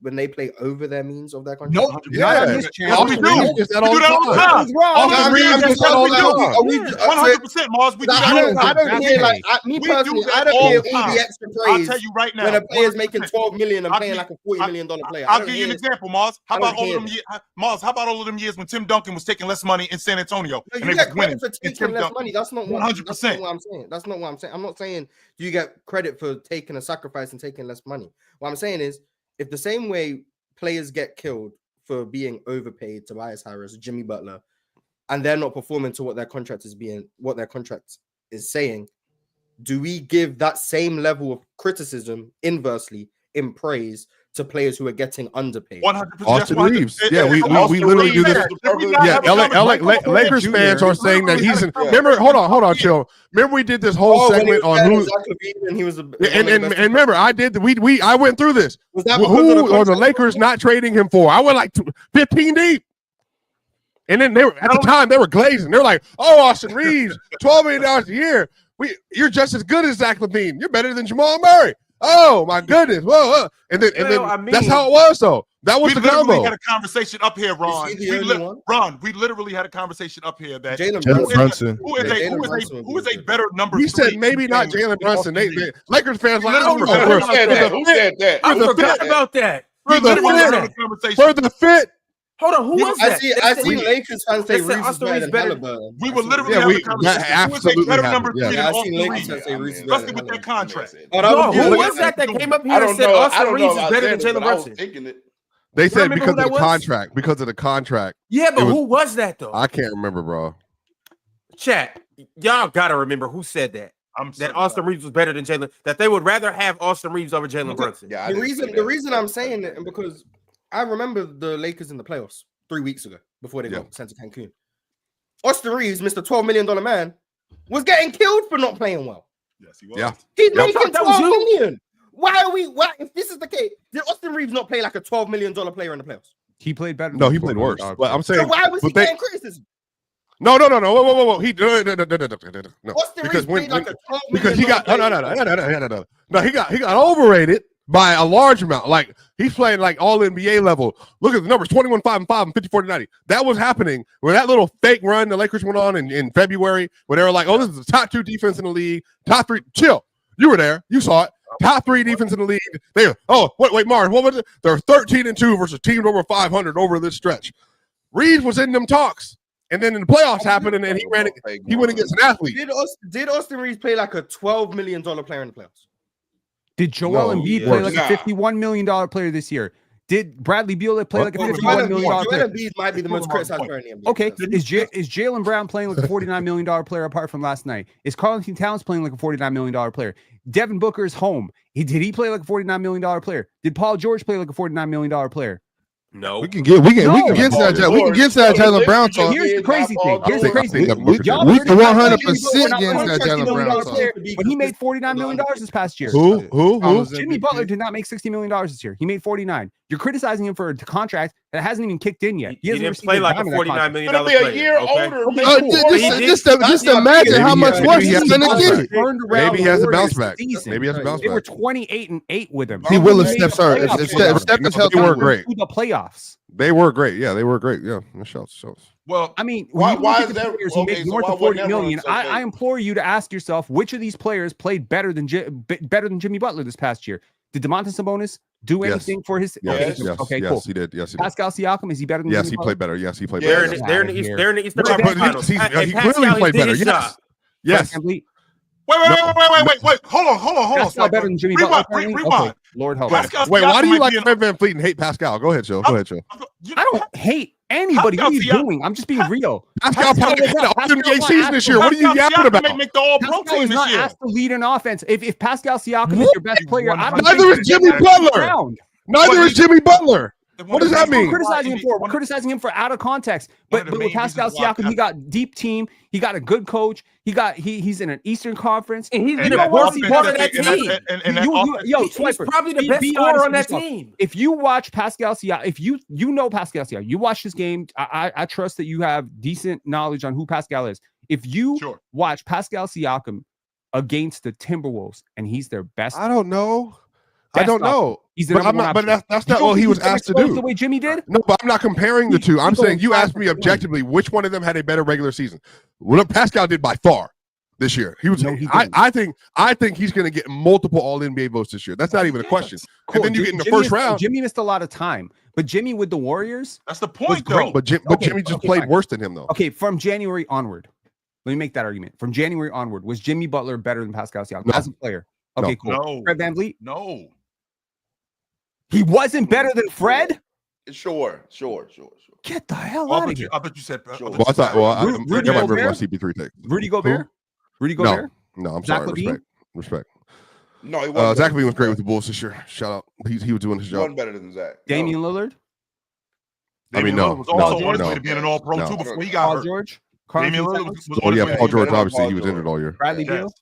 Speaker 4: when they play over their means of their contract?
Speaker 5: No,
Speaker 2: Yeah,
Speaker 3: Not this channel.
Speaker 2: Austin Reeves does that all the
Speaker 5: all the
Speaker 2: time.
Speaker 5: time.
Speaker 3: He's wrong.
Speaker 2: Austin Reeves does that all the time.
Speaker 5: 100%, Mars. We do that
Speaker 4: I
Speaker 5: all the
Speaker 4: don't
Speaker 5: time.
Speaker 4: hear like me
Speaker 5: We
Speaker 4: personally.
Speaker 5: do
Speaker 4: I
Speaker 5: that
Speaker 4: don't
Speaker 5: all
Speaker 4: hear
Speaker 5: the
Speaker 4: all
Speaker 5: time.
Speaker 4: the extra
Speaker 5: I'll
Speaker 4: praise
Speaker 5: tell you right now.
Speaker 4: when a player's making
Speaker 5: 100%.
Speaker 4: 12 million and
Speaker 5: I'll
Speaker 4: playing
Speaker 5: give-
Speaker 4: like a $40 million player.
Speaker 5: I'll give you an example, Mars. How
Speaker 4: I don't
Speaker 5: about all
Speaker 4: hear
Speaker 5: of them years? Mars, how about all of them years when Tim Duncan was taking less money in San Antonio?
Speaker 4: No,
Speaker 5: and
Speaker 4: you
Speaker 5: they
Speaker 4: get
Speaker 5: was winning?
Speaker 4: credit for
Speaker 5: And
Speaker 4: taking
Speaker 5: Tim
Speaker 4: less
Speaker 5: Duncan-
Speaker 4: money. That's not what
Speaker 5: 100%.
Speaker 4: I'm saying. That's not what I'm saying. I'm not saying you get credit for taking a sacrifice and taking less money. What I'm saying is, if the same way players get killed for being overpaid, Tobias Harris, Jimmy Butler, and they're not performing to what their contract is saying, do we give that same level of criticism inversely in praise to players who are getting underpaid?
Speaker 5: 100%.
Speaker 2: Austin Reeves. Yeah, we
Speaker 7: Austin
Speaker 2: literally do
Speaker 7: Reeves
Speaker 2: this.
Speaker 7: is the perfect
Speaker 2: Yeah,
Speaker 7: example.
Speaker 2: Lakers fans are saying that he's in. Remember, hold on, chill. Remember, we did this whole segment on who.
Speaker 4: And he was a,
Speaker 2: And remember, I did. I went through this.
Speaker 4: Was that because of
Speaker 2: Who
Speaker 4: the
Speaker 2: are the
Speaker 4: contract?
Speaker 2: Lakers not trading him for? I went like 15 deep. And then they were at the time they were glazing. They're like, "Oh, Austin Reeves, $12 million a year. You're just as good as Zach LaVine. You're better than Jamal Murray. Oh my goodness, whoa. And then that's how it was though. That was
Speaker 5: We
Speaker 2: the
Speaker 5: literally
Speaker 2: combo.
Speaker 5: had a conversation up here, Ron.
Speaker 4: Is he the only one?
Speaker 5: Ron, we literally had a conversation up here that
Speaker 4: Jalen
Speaker 6: Brunson.
Speaker 5: who is a better number
Speaker 2: He
Speaker 5: three?
Speaker 2: said maybe not
Speaker 5: than
Speaker 2: Jalen Brunson.
Speaker 5: Austin Reeves?
Speaker 2: Lakers fans like, I don't
Speaker 5: Who
Speaker 2: know.
Speaker 7: said that? Who said that?
Speaker 1: I
Speaker 2: For the
Speaker 1: forgot
Speaker 2: fit.
Speaker 1: about that.
Speaker 2: For
Speaker 5: We
Speaker 2: the
Speaker 5: literally had
Speaker 2: fit.
Speaker 5: a conversation.
Speaker 2: For the fit.
Speaker 1: Hold on, who was
Speaker 4: I
Speaker 1: that?
Speaker 4: see Lakers fans say
Speaker 1: they said
Speaker 4: Reeves is
Speaker 1: Austin
Speaker 4: better
Speaker 1: Reeves
Speaker 4: than
Speaker 1: better.
Speaker 4: Halliburton.
Speaker 5: We were literally
Speaker 2: Yeah,
Speaker 5: having
Speaker 2: we-
Speaker 5: a conversation.
Speaker 2: that
Speaker 5: Who is a
Speaker 2: absolutely
Speaker 5: better
Speaker 2: happened,
Speaker 5: number
Speaker 2: yeah.
Speaker 5: three
Speaker 4: Yeah,
Speaker 5: than
Speaker 4: I seen
Speaker 5: Austin
Speaker 4: Lakers
Speaker 5: Reeves?
Speaker 4: fans say Reeves is better
Speaker 5: Especially
Speaker 4: than
Speaker 5: with that
Speaker 4: Halliburton.
Speaker 5: contract.
Speaker 4: Oh, that
Speaker 1: No,
Speaker 4: was
Speaker 1: who
Speaker 4: good.
Speaker 1: was that came up
Speaker 7: I
Speaker 1: here and
Speaker 7: don't
Speaker 1: said
Speaker 7: know. I
Speaker 1: Austin
Speaker 7: don't
Speaker 1: Reeves
Speaker 7: know
Speaker 1: is
Speaker 7: about
Speaker 1: better than
Speaker 7: Xander,
Speaker 1: Jalen
Speaker 7: but I was
Speaker 1: Brunson?
Speaker 7: thinking it.
Speaker 2: They said
Speaker 1: remember
Speaker 2: because
Speaker 1: who
Speaker 2: of the
Speaker 1: that was?
Speaker 2: contract. Because of the contract.
Speaker 1: Yeah, but
Speaker 2: It was-
Speaker 1: who was that though?
Speaker 2: I can't remember, bro.
Speaker 1: Chat, y'all gotta remember who said that.
Speaker 5: I'm
Speaker 1: That
Speaker 5: certain
Speaker 1: Austin
Speaker 5: about
Speaker 1: Reeves was better than Jalen. That they would rather have Austin Reeves over Jalen Brunson.
Speaker 7: Yeah, I
Speaker 4: The
Speaker 7: didn't say
Speaker 4: reason
Speaker 7: that.
Speaker 4: I'm saying it because I remember the Lakers in the playoffs 3 weeks ago before they
Speaker 2: Yeah.
Speaker 4: got sent to CANCUN. Austin Reeves, Mr. $12 million man, was getting killed for not playing well.
Speaker 5: Yes, he was.
Speaker 2: Yeah.
Speaker 4: He's
Speaker 2: Yeah.
Speaker 4: making
Speaker 1: That was
Speaker 4: $12
Speaker 1: you?
Speaker 4: million. Why, if this is the case, did Austin Reeves not play like a $12 million player in the playoffs?
Speaker 3: He played better.
Speaker 2: No,
Speaker 3: than
Speaker 2: he
Speaker 3: $12
Speaker 2: played
Speaker 3: million
Speaker 2: worse.
Speaker 3: player.
Speaker 2: But I'm saying,
Speaker 4: So why was he
Speaker 2: but they-
Speaker 4: getting criticism?
Speaker 2: no. Whoa. He no.
Speaker 4: Austin
Speaker 2: Because
Speaker 4: Reeves
Speaker 2: when
Speaker 4: played like a $12 million
Speaker 2: because he got
Speaker 4: player.
Speaker 2: no, he got overrated by a large amount. Like he's playing like all NBA level. Look at the numbers: 21-5-5 and 54-90. That was happening when that little fake run the Lakers went on in February, where they were like, "Oh, this is the top 2 defense in the league, top 3." Chill, you were there, you saw it. Top 3 defense in the league. They wait, Mars, what was it? They're 13-2 versus teams over 500 over this stretch. Reeves was in them talks, and then the playoffs happened, and then he went against an athlete.
Speaker 4: Did Austin Reeves play like a $12 million player in the playoffs?
Speaker 3: Did Joel
Speaker 2: No,
Speaker 3: Embiid
Speaker 1: yeah.
Speaker 3: play like
Speaker 7: Nah.
Speaker 3: a $51 million player this year? Did Bradley Beal play like a
Speaker 4: Joel
Speaker 3: $51 million player?
Speaker 4: Embiid might be the most criticized player in the NBA.
Speaker 3: Okay, is Jalen Brown playing like a $49 million player apart from last night? Is Karl-Anthony Towns playing like a $49 million player? Devin Booker is home. Did he play like a $49 million player? Did Paul George play like a $49 million player?
Speaker 1: No.
Speaker 6: We can get to that Jalen Brown talk.
Speaker 3: Here's the crazy thing. Here's the crazy thing.
Speaker 2: Booker
Speaker 3: Y'all
Speaker 2: did.
Speaker 6: We can 100%
Speaker 3: Jimmy
Speaker 6: get into that Jalen Brown talk.
Speaker 3: But he made $49 million this past year.
Speaker 2: Who?
Speaker 3: Jimmy Butler did not make $60 million this year. He made 49. You're criticizing him for a contract that hasn't even kicked in yet.
Speaker 1: He
Speaker 3: hasn't
Speaker 1: didn't
Speaker 3: received
Speaker 1: play like a
Speaker 3: dime of that
Speaker 1: $49
Speaker 3: contract.
Speaker 1: million
Speaker 7: Gonna be
Speaker 1: player.
Speaker 7: a year
Speaker 1: okay?
Speaker 7: older.
Speaker 6: Just imagine how much worse he's gonna get.
Speaker 3: Turned around
Speaker 2: Maybe he has a
Speaker 3: the
Speaker 2: bounce
Speaker 3: Warriors
Speaker 2: back.
Speaker 3: season.
Speaker 2: Maybe he has a bounce
Speaker 3: They were
Speaker 2: back.
Speaker 3: 28-8 with him.
Speaker 6: He will if
Speaker 3: They
Speaker 6: Steph's
Speaker 3: made
Speaker 6: hurt.
Speaker 3: the
Speaker 6: If
Speaker 3: playoffs.
Speaker 6: Steph is
Speaker 2: They
Speaker 6: healthy,
Speaker 2: were great.
Speaker 3: To the playoffs.
Speaker 2: They were great. Yeah, they were great. Yeah, shots.
Speaker 5: Well,
Speaker 3: I mean,
Speaker 7: Why-
Speaker 3: when you
Speaker 7: why
Speaker 3: look
Speaker 7: is
Speaker 3: at the
Speaker 7: that-
Speaker 3: players who
Speaker 7: okay,
Speaker 3: make
Speaker 7: so
Speaker 3: north
Speaker 7: why
Speaker 3: of
Speaker 7: wasn't
Speaker 3: 40 million,
Speaker 7: everyone so
Speaker 3: I implore you to ask yourself which of these players played better than Jimmy Butler this past year. Did DeMontis Sabonis do
Speaker 2: Yes.
Speaker 3: anything for his?
Speaker 7: Yes.
Speaker 3: Okay,
Speaker 2: Yes,
Speaker 3: cool.
Speaker 2: he did. Yes, he did.
Speaker 3: Pascal Siakam, is he better than
Speaker 2: Yes,
Speaker 3: Jimmy
Speaker 2: he
Speaker 3: Butler?
Speaker 2: played better. Yes, he played
Speaker 1: They're
Speaker 2: better.
Speaker 1: in, they're in the East. They're in the Eastern
Speaker 2: But
Speaker 1: Conference
Speaker 2: he
Speaker 1: Finals. And
Speaker 2: clearly
Speaker 1: Pascal,
Speaker 2: played
Speaker 1: he did
Speaker 2: better.
Speaker 1: his job.
Speaker 2: Yes.
Speaker 3: Complete.
Speaker 5: wait. Hold on.
Speaker 3: Pascal better than Jimmy
Speaker 5: Rewind,
Speaker 3: Butler. apparently?
Speaker 5: rewind.
Speaker 3: Okay, Lord help us.
Speaker 5: Pascal
Speaker 2: Wait, why do
Speaker 5: Siakam
Speaker 2: you
Speaker 5: might
Speaker 2: like
Speaker 5: be in-
Speaker 2: Fred VanVleet and hate Pascal? Go ahead, Joe. Go ahead, Joe.
Speaker 3: I don't hate anybody. What are you
Speaker 5: Pascal Siakam-
Speaker 3: doing? I'm just being real.
Speaker 2: Pascal probably had an
Speaker 3: Pascal
Speaker 2: NBA season this year. What are you
Speaker 5: Pascal
Speaker 2: yapping
Speaker 5: Siakam
Speaker 2: about?
Speaker 5: may make the All-Pro
Speaker 3: Pascal
Speaker 5: team
Speaker 3: is
Speaker 5: this
Speaker 3: not
Speaker 5: year.
Speaker 3: asked to lead an offense. If Pascal Siakam is your best player, I don't
Speaker 2: Neither
Speaker 3: think
Speaker 2: is
Speaker 3: he's
Speaker 2: Jimmy
Speaker 3: getting
Speaker 2: Butler.
Speaker 3: around.
Speaker 2: Neither is Jimmy Butler. What does that
Speaker 3: We're
Speaker 2: mean?
Speaker 3: criticizing him for. We're criticizing him for out of context.
Speaker 5: One of
Speaker 3: But
Speaker 5: the
Speaker 3: with
Speaker 5: main
Speaker 3: Pascal
Speaker 5: reasons why
Speaker 3: Siakam, he got deep team. He got a good coach. He's in an Eastern Conference.
Speaker 1: And he's
Speaker 5: And
Speaker 1: an
Speaker 5: that
Speaker 1: important
Speaker 5: offense
Speaker 1: part of
Speaker 5: that
Speaker 1: that
Speaker 5: they-
Speaker 1: team.
Speaker 5: and that offense-
Speaker 3: Yo,
Speaker 1: He's
Speaker 3: Swiper,
Speaker 1: probably the
Speaker 3: be
Speaker 1: best
Speaker 3: honest
Speaker 1: scorer on
Speaker 3: with
Speaker 1: that
Speaker 3: yourself.
Speaker 1: team.
Speaker 3: If you watch Pascal Siakam, if you know Pascal Siakam, you watch this game. I trust that you have decent knowledge on who Pascal is. If you
Speaker 5: Sure.
Speaker 3: watch Pascal Siakam against the Timberwolves and he's their best,
Speaker 2: I don't know. I don't know.
Speaker 3: He's the
Speaker 2: but
Speaker 3: number
Speaker 2: I'm not.
Speaker 3: one
Speaker 2: But
Speaker 3: option.
Speaker 2: that's not what he was asked to do.
Speaker 3: The way Jimmy did.
Speaker 2: No, but I'm not comparing the two. I'm
Speaker 3: He's
Speaker 2: saying you
Speaker 3: going
Speaker 2: asked me
Speaker 3: 5-1.
Speaker 2: objectively which one of them had a better regular season. Well, Pascal did by far this year. He was.
Speaker 3: No, he
Speaker 2: I think he's going to get multiple All NBA votes this year. That's not even a question.
Speaker 3: Cool.
Speaker 2: And then you get in the
Speaker 3: Jimmy
Speaker 2: first round.
Speaker 3: Jimmy missed a lot of time, but Jimmy with the Warriors.
Speaker 5: That's the
Speaker 3: was
Speaker 5: point,
Speaker 3: great.
Speaker 5: though.
Speaker 2: But Jimmy just played worse than him, though.
Speaker 3: Okay, from January onward. Let me make that argument. From January onward, was Jimmy Butler better than Pascal Siakam
Speaker 2: No.
Speaker 3: as a player? Okay, cool.
Speaker 5: No.
Speaker 3: Fred VanVleet?
Speaker 5: No.
Speaker 3: He wasn't better than Fred?
Speaker 7: Sure.
Speaker 3: Get the hell
Speaker 5: I
Speaker 3: out of
Speaker 5: bet
Speaker 3: here.
Speaker 5: you. I bet you said.
Speaker 7: Sure.
Speaker 2: Well, I thought. Well, I
Speaker 3: Rudy
Speaker 2: might remember my
Speaker 3: Gobert?
Speaker 2: CP3 take.
Speaker 3: Rudy Gobert? Rudy Gobert?
Speaker 2: No, I'm
Speaker 3: Zach
Speaker 2: sorry.
Speaker 3: LaVine?
Speaker 2: Respect.
Speaker 7: No, he wasn't.
Speaker 2: Zach LaVine was great with the Bulls this year. Shout out. He was doing his
Speaker 7: He
Speaker 2: job.
Speaker 7: wasn't better than Zach.
Speaker 3: Damian Lillard?
Speaker 2: I mean,
Speaker 5: Damian
Speaker 2: no,
Speaker 5: Lillard was also
Speaker 2: no,
Speaker 5: on his
Speaker 2: no.
Speaker 5: way to being an All-Pro
Speaker 2: No.
Speaker 5: too before he got
Speaker 3: Paul
Speaker 5: hurt.
Speaker 3: George?
Speaker 5: Damian
Speaker 3: Carl
Speaker 5: Lillard
Speaker 3: Anthony
Speaker 5: was
Speaker 2: Oh
Speaker 5: on his
Speaker 2: yeah,
Speaker 5: way.
Speaker 2: Paul George.
Speaker 7: better than
Speaker 2: Obviously,
Speaker 7: Paul
Speaker 2: he was
Speaker 7: George.
Speaker 2: injured all year.
Speaker 3: Bradley
Speaker 5: Yes.
Speaker 3: Beal?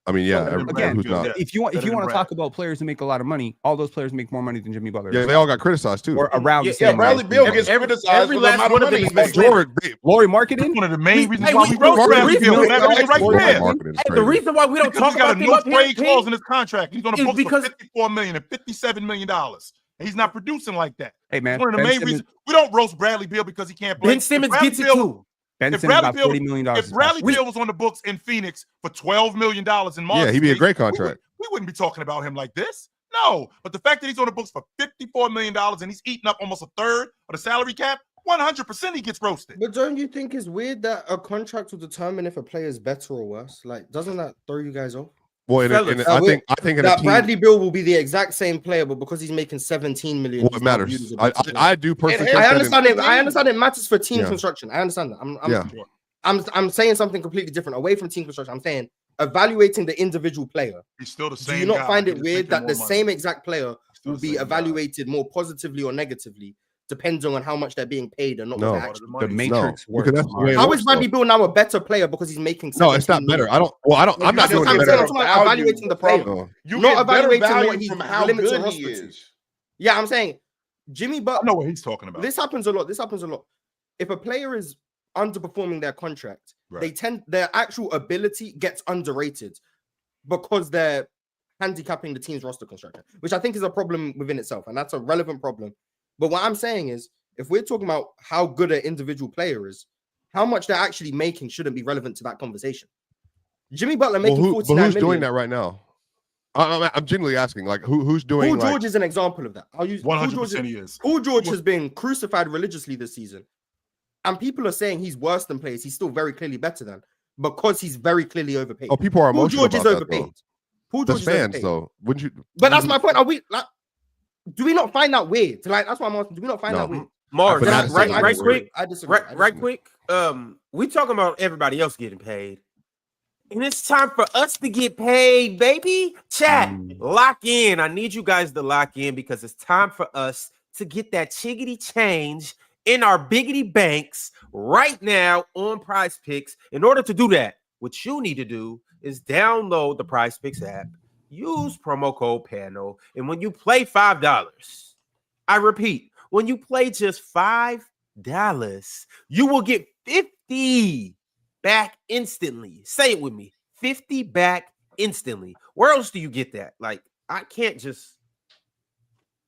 Speaker 2: I mean, yeah.
Speaker 5: Again,
Speaker 2: Everybody who's not.
Speaker 3: If you want
Speaker 5: Better
Speaker 3: to
Speaker 5: than
Speaker 3: talk
Speaker 5: Brad.
Speaker 3: about players who make a lot of money, all those players make more money than Jimmy Butler.
Speaker 2: Yeah, they all got criticized too.
Speaker 3: or around the
Speaker 7: Yeah,
Speaker 3: same
Speaker 7: Bradley
Speaker 3: amount.
Speaker 7: Beal gets criticized
Speaker 1: every
Speaker 7: for the
Speaker 1: last
Speaker 7: amount
Speaker 1: one
Speaker 7: of
Speaker 1: of
Speaker 7: money
Speaker 1: them
Speaker 7: he
Speaker 1: is
Speaker 7: makes.
Speaker 2: George,
Speaker 3: Lori marketing?
Speaker 5: One of the main reasons
Speaker 1: hey,
Speaker 5: why
Speaker 1: we
Speaker 5: we
Speaker 1: roast
Speaker 5: roast
Speaker 1: Bradley
Speaker 5: Bradley Beal.
Speaker 1: Beal.
Speaker 5: That's
Speaker 1: Hey,
Speaker 5: right
Speaker 3: Lori
Speaker 5: there.
Speaker 3: marketing.
Speaker 2: is
Speaker 1: Hey, the
Speaker 2: crazy.
Speaker 1: reason why we don't
Speaker 5: Because
Speaker 1: talk
Speaker 5: he's got
Speaker 1: about
Speaker 5: a
Speaker 1: them
Speaker 5: no
Speaker 1: up here,
Speaker 5: trade clause
Speaker 1: Ping,
Speaker 5: in his contract. He's on the
Speaker 1: is
Speaker 5: books
Speaker 1: because-
Speaker 5: for $54 million and $57 million. And he's not producing like that.
Speaker 3: Hey, man.
Speaker 5: It's one of the
Speaker 3: Ben
Speaker 5: main
Speaker 3: Simmons,
Speaker 5: reasons we don't roast Bradley Beal because he can't play.
Speaker 1: Ben Simmons
Speaker 5: Bradley
Speaker 1: gets it
Speaker 5: Beal-
Speaker 1: too.
Speaker 3: Ben
Speaker 5: if
Speaker 3: Simmons
Speaker 5: Bradley
Speaker 3: got
Speaker 5: Beal-
Speaker 3: $40 million.
Speaker 5: If Bradley Beal was on the books in Phoenix for $12 million in Mars,
Speaker 2: Yeah, he'd be a great contract.
Speaker 5: We wouldn't be talking about him like this. No, but the fact that he's on the books for $54 million and he's eating up almost a third of the salary cap, 100% he gets roasted.
Speaker 4: But don't you think it's weird that a contract will determine if a player is better or worse? Like, doesn't that throw you guys off?
Speaker 2: Well,
Speaker 1: Fellas,
Speaker 2: I think in a
Speaker 4: That
Speaker 2: team,
Speaker 4: Bradley Beal will be the exact same player, but because he's making 17 million,
Speaker 2: well,
Speaker 4: he's
Speaker 2: it
Speaker 4: not
Speaker 2: matters.
Speaker 4: viewed as a better player.
Speaker 2: I do personally.
Speaker 7: And
Speaker 2: think
Speaker 4: I
Speaker 2: that
Speaker 4: understand it. I understand it matters for team
Speaker 2: Yeah.
Speaker 4: construction. I understand that.
Speaker 2: Yeah.
Speaker 4: I'm saying something completely different away from team construction. I'm saying evaluating the individual player.
Speaker 5: He's still the
Speaker 4: Do
Speaker 5: same
Speaker 4: you not
Speaker 5: guy.
Speaker 4: find
Speaker 5: He's
Speaker 4: it
Speaker 5: just
Speaker 4: weird
Speaker 5: making
Speaker 4: that
Speaker 5: more
Speaker 4: the
Speaker 5: money.
Speaker 4: same exact player
Speaker 5: Still
Speaker 4: will
Speaker 5: the
Speaker 4: be
Speaker 5: same guy.
Speaker 4: evaluated more positively or negatively depending on how much they're being paid and not
Speaker 2: No.
Speaker 4: what they
Speaker 5: Part of
Speaker 4: actually?
Speaker 5: the money.
Speaker 3: The Matrix
Speaker 2: No,
Speaker 3: works.
Speaker 2: because that's the way it
Speaker 4: How
Speaker 2: works,
Speaker 4: is Bradley
Speaker 2: though.
Speaker 4: Beal now a better player because he's making?
Speaker 2: No, it's not
Speaker 4: 17
Speaker 2: better.
Speaker 4: million?
Speaker 2: I don't. Well, I don't. I'm not
Speaker 4: That's
Speaker 2: doing
Speaker 4: what
Speaker 2: it
Speaker 4: I'm
Speaker 2: better.
Speaker 4: saying. I'm talking about evaluating the player.
Speaker 2: No.
Speaker 7: You
Speaker 4: Not
Speaker 7: get better
Speaker 4: evaluating
Speaker 7: value
Speaker 4: what he's
Speaker 7: from how
Speaker 4: limited
Speaker 7: good
Speaker 4: roster
Speaker 7: he
Speaker 4: to.
Speaker 7: is.
Speaker 4: Yeah, I'm saying Jimmy
Speaker 5: I
Speaker 4: Butler.
Speaker 5: know what he's talking about.
Speaker 4: This happens a lot. If a player is underperforming their contract,
Speaker 5: Right.
Speaker 4: their actual ability gets underrated because they're handicapping the team's roster construction, which I think is a problem within itself, and that's a relevant problem. But what I'm saying is, if we're talking about how good an individual player is, how much they're actually making shouldn't be relevant to that conversation. Jimmy Butler making
Speaker 2: But
Speaker 4: 49
Speaker 2: who's
Speaker 4: million.
Speaker 2: doing that right now? I'm genuinely asking. Like, who's doing?
Speaker 4: Paul
Speaker 2: like,
Speaker 4: George is an example of that. I'll use Paul George.
Speaker 5: 100% he is.
Speaker 4: Paul George has been crucified religiously this season, and people are saying he's worse than players. He's still very clearly better than because he's very clearly overpaid.
Speaker 2: Oh, people are
Speaker 4: Paul
Speaker 2: emotional
Speaker 4: George is
Speaker 2: about that,
Speaker 4: overpaid.
Speaker 2: though.
Speaker 4: Paul George
Speaker 2: That's
Speaker 4: is
Speaker 2: fans,
Speaker 4: overpaid.
Speaker 2: though. Wouldn't you?
Speaker 4: But that's my point. Are we like? Do we not find that weird? Like that's what I'm asking. Do we not find
Speaker 2: No.
Speaker 4: that weird?
Speaker 1: Mars,
Speaker 2: But
Speaker 4: Then
Speaker 2: that's
Speaker 1: right,
Speaker 2: saying
Speaker 1: right
Speaker 2: it's
Speaker 1: quick,
Speaker 4: I disagree.
Speaker 1: right quick. We talking about everybody else getting paid, and it's time for us to get paid, baby. Chat, lock in. I need you guys to lock in because it's time for us to get that chiggity change in our biggity banks right now on PrizePicks. In order to do that, what you need to do is download the PrizePicks app, use promo code panel, and when you play $5, I repeat, when you play just $5, you will get 50 back instantly. Say it with me. 50 back instantly. Where else do you get that? Like, I can't just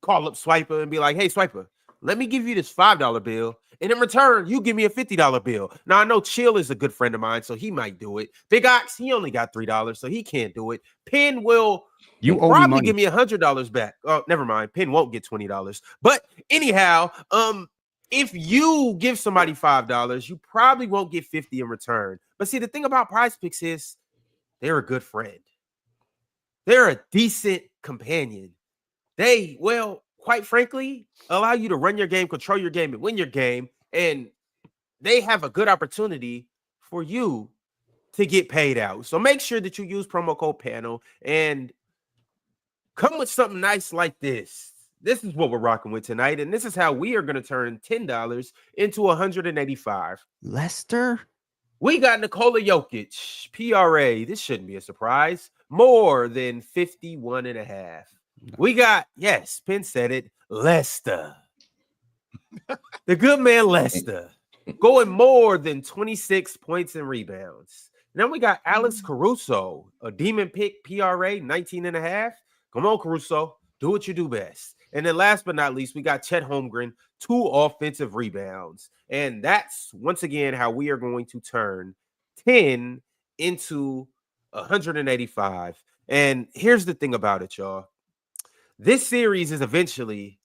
Speaker 1: call up Swipa and be like, hey, Swipa, let me give you this $5 bill. And in return, you give me a $50 bill. Now, I know Chill is a good friend of mine, so he might do it. Big Ox, he only got $3, so he can't do it. Penn will
Speaker 3: You owe me
Speaker 1: probably
Speaker 3: money.
Speaker 1: give me $100 back. Oh, never mind. Penn won't get $20. But anyhow, if you give somebody $5, you probably won't get 50 in return. But see, the thing about PrizePicks is they're a good friend. They're a decent companion. They, well, quite frankly, allow you to run your game, control your game, and win your game. And they have a good opportunity for you to get paid out. So make sure that you use promo code panel and come with something nice like this. This is what we're rocking with tonight. And this is how we are going to turn $10 into $185.
Speaker 3: Lester?
Speaker 1: We got Nikola Jokic, PRA. This shouldn't be a surprise. More than 51.5. We got, yes, Penn said it, Lester. The good man Lester going more than 26 points and rebounds. Then we got Alex Caruso, a demon pick, PRA, 19.5. Come on, Caruso. Do what you do best. And then last but not least, we got Chet Holmgren, 2 offensive rebounds. And that's, once again, how we are going to turn 10 into 185. And here's the thing about it, y'all. This series is eventually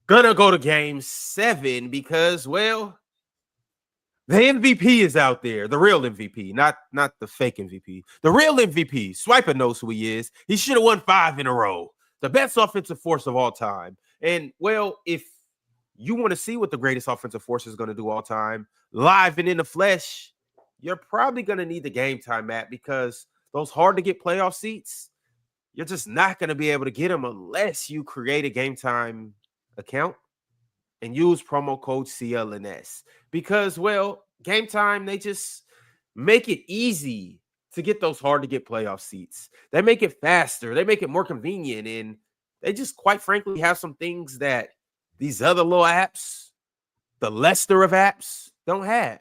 Speaker 1: gonna go to game 7 because, well, the MVP is out there. The real MVP, not the fake MVP. The real MVP. Swipa knows who he is. He should have won 5 in a row. The best offensive force of all time. And, well, if you want to see what the greatest offensive force is going to do all time, live and in the flesh, you're probably going to need the Game Time app because those hard-to-get playoff seats, you're just not going to be able to get them unless you create a Game Time account and use promo code CLNS. Because, well, Game Time, they just make it easy to get those hard-to-get playoff seats. They make it faster. They make it more convenient. And they just, quite frankly, have some things that these other little apps, the Lester of apps, don't have.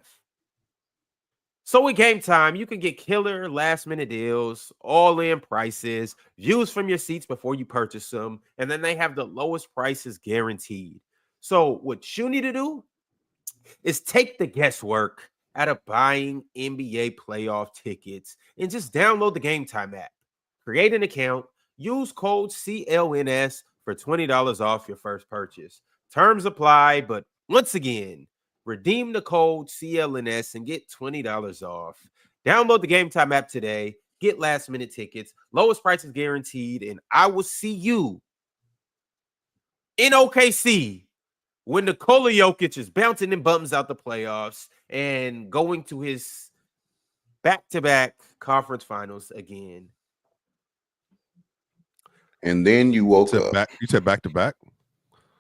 Speaker 1: So with Game Time, you can get killer last-minute deals, all-in prices, views from your seats before you purchase them, and then they have the lowest prices guaranteed. So what you need to do is take the guesswork out of buying NBA playoff tickets and just download the Game Time app. Create an account, use code CLNS for $20 off your first purchase. Terms apply, but once again, redeem the code CLNS and get $20 off. Download the Game Time app today. Get last-minute tickets. Lowest prices guaranteed, and I will see you in OKC when Nikola Jokic is bouncing them buttons out the playoffs and going to his back-to-back conference finals again.
Speaker 7: And then you woke up.
Speaker 2: You said back-to-back?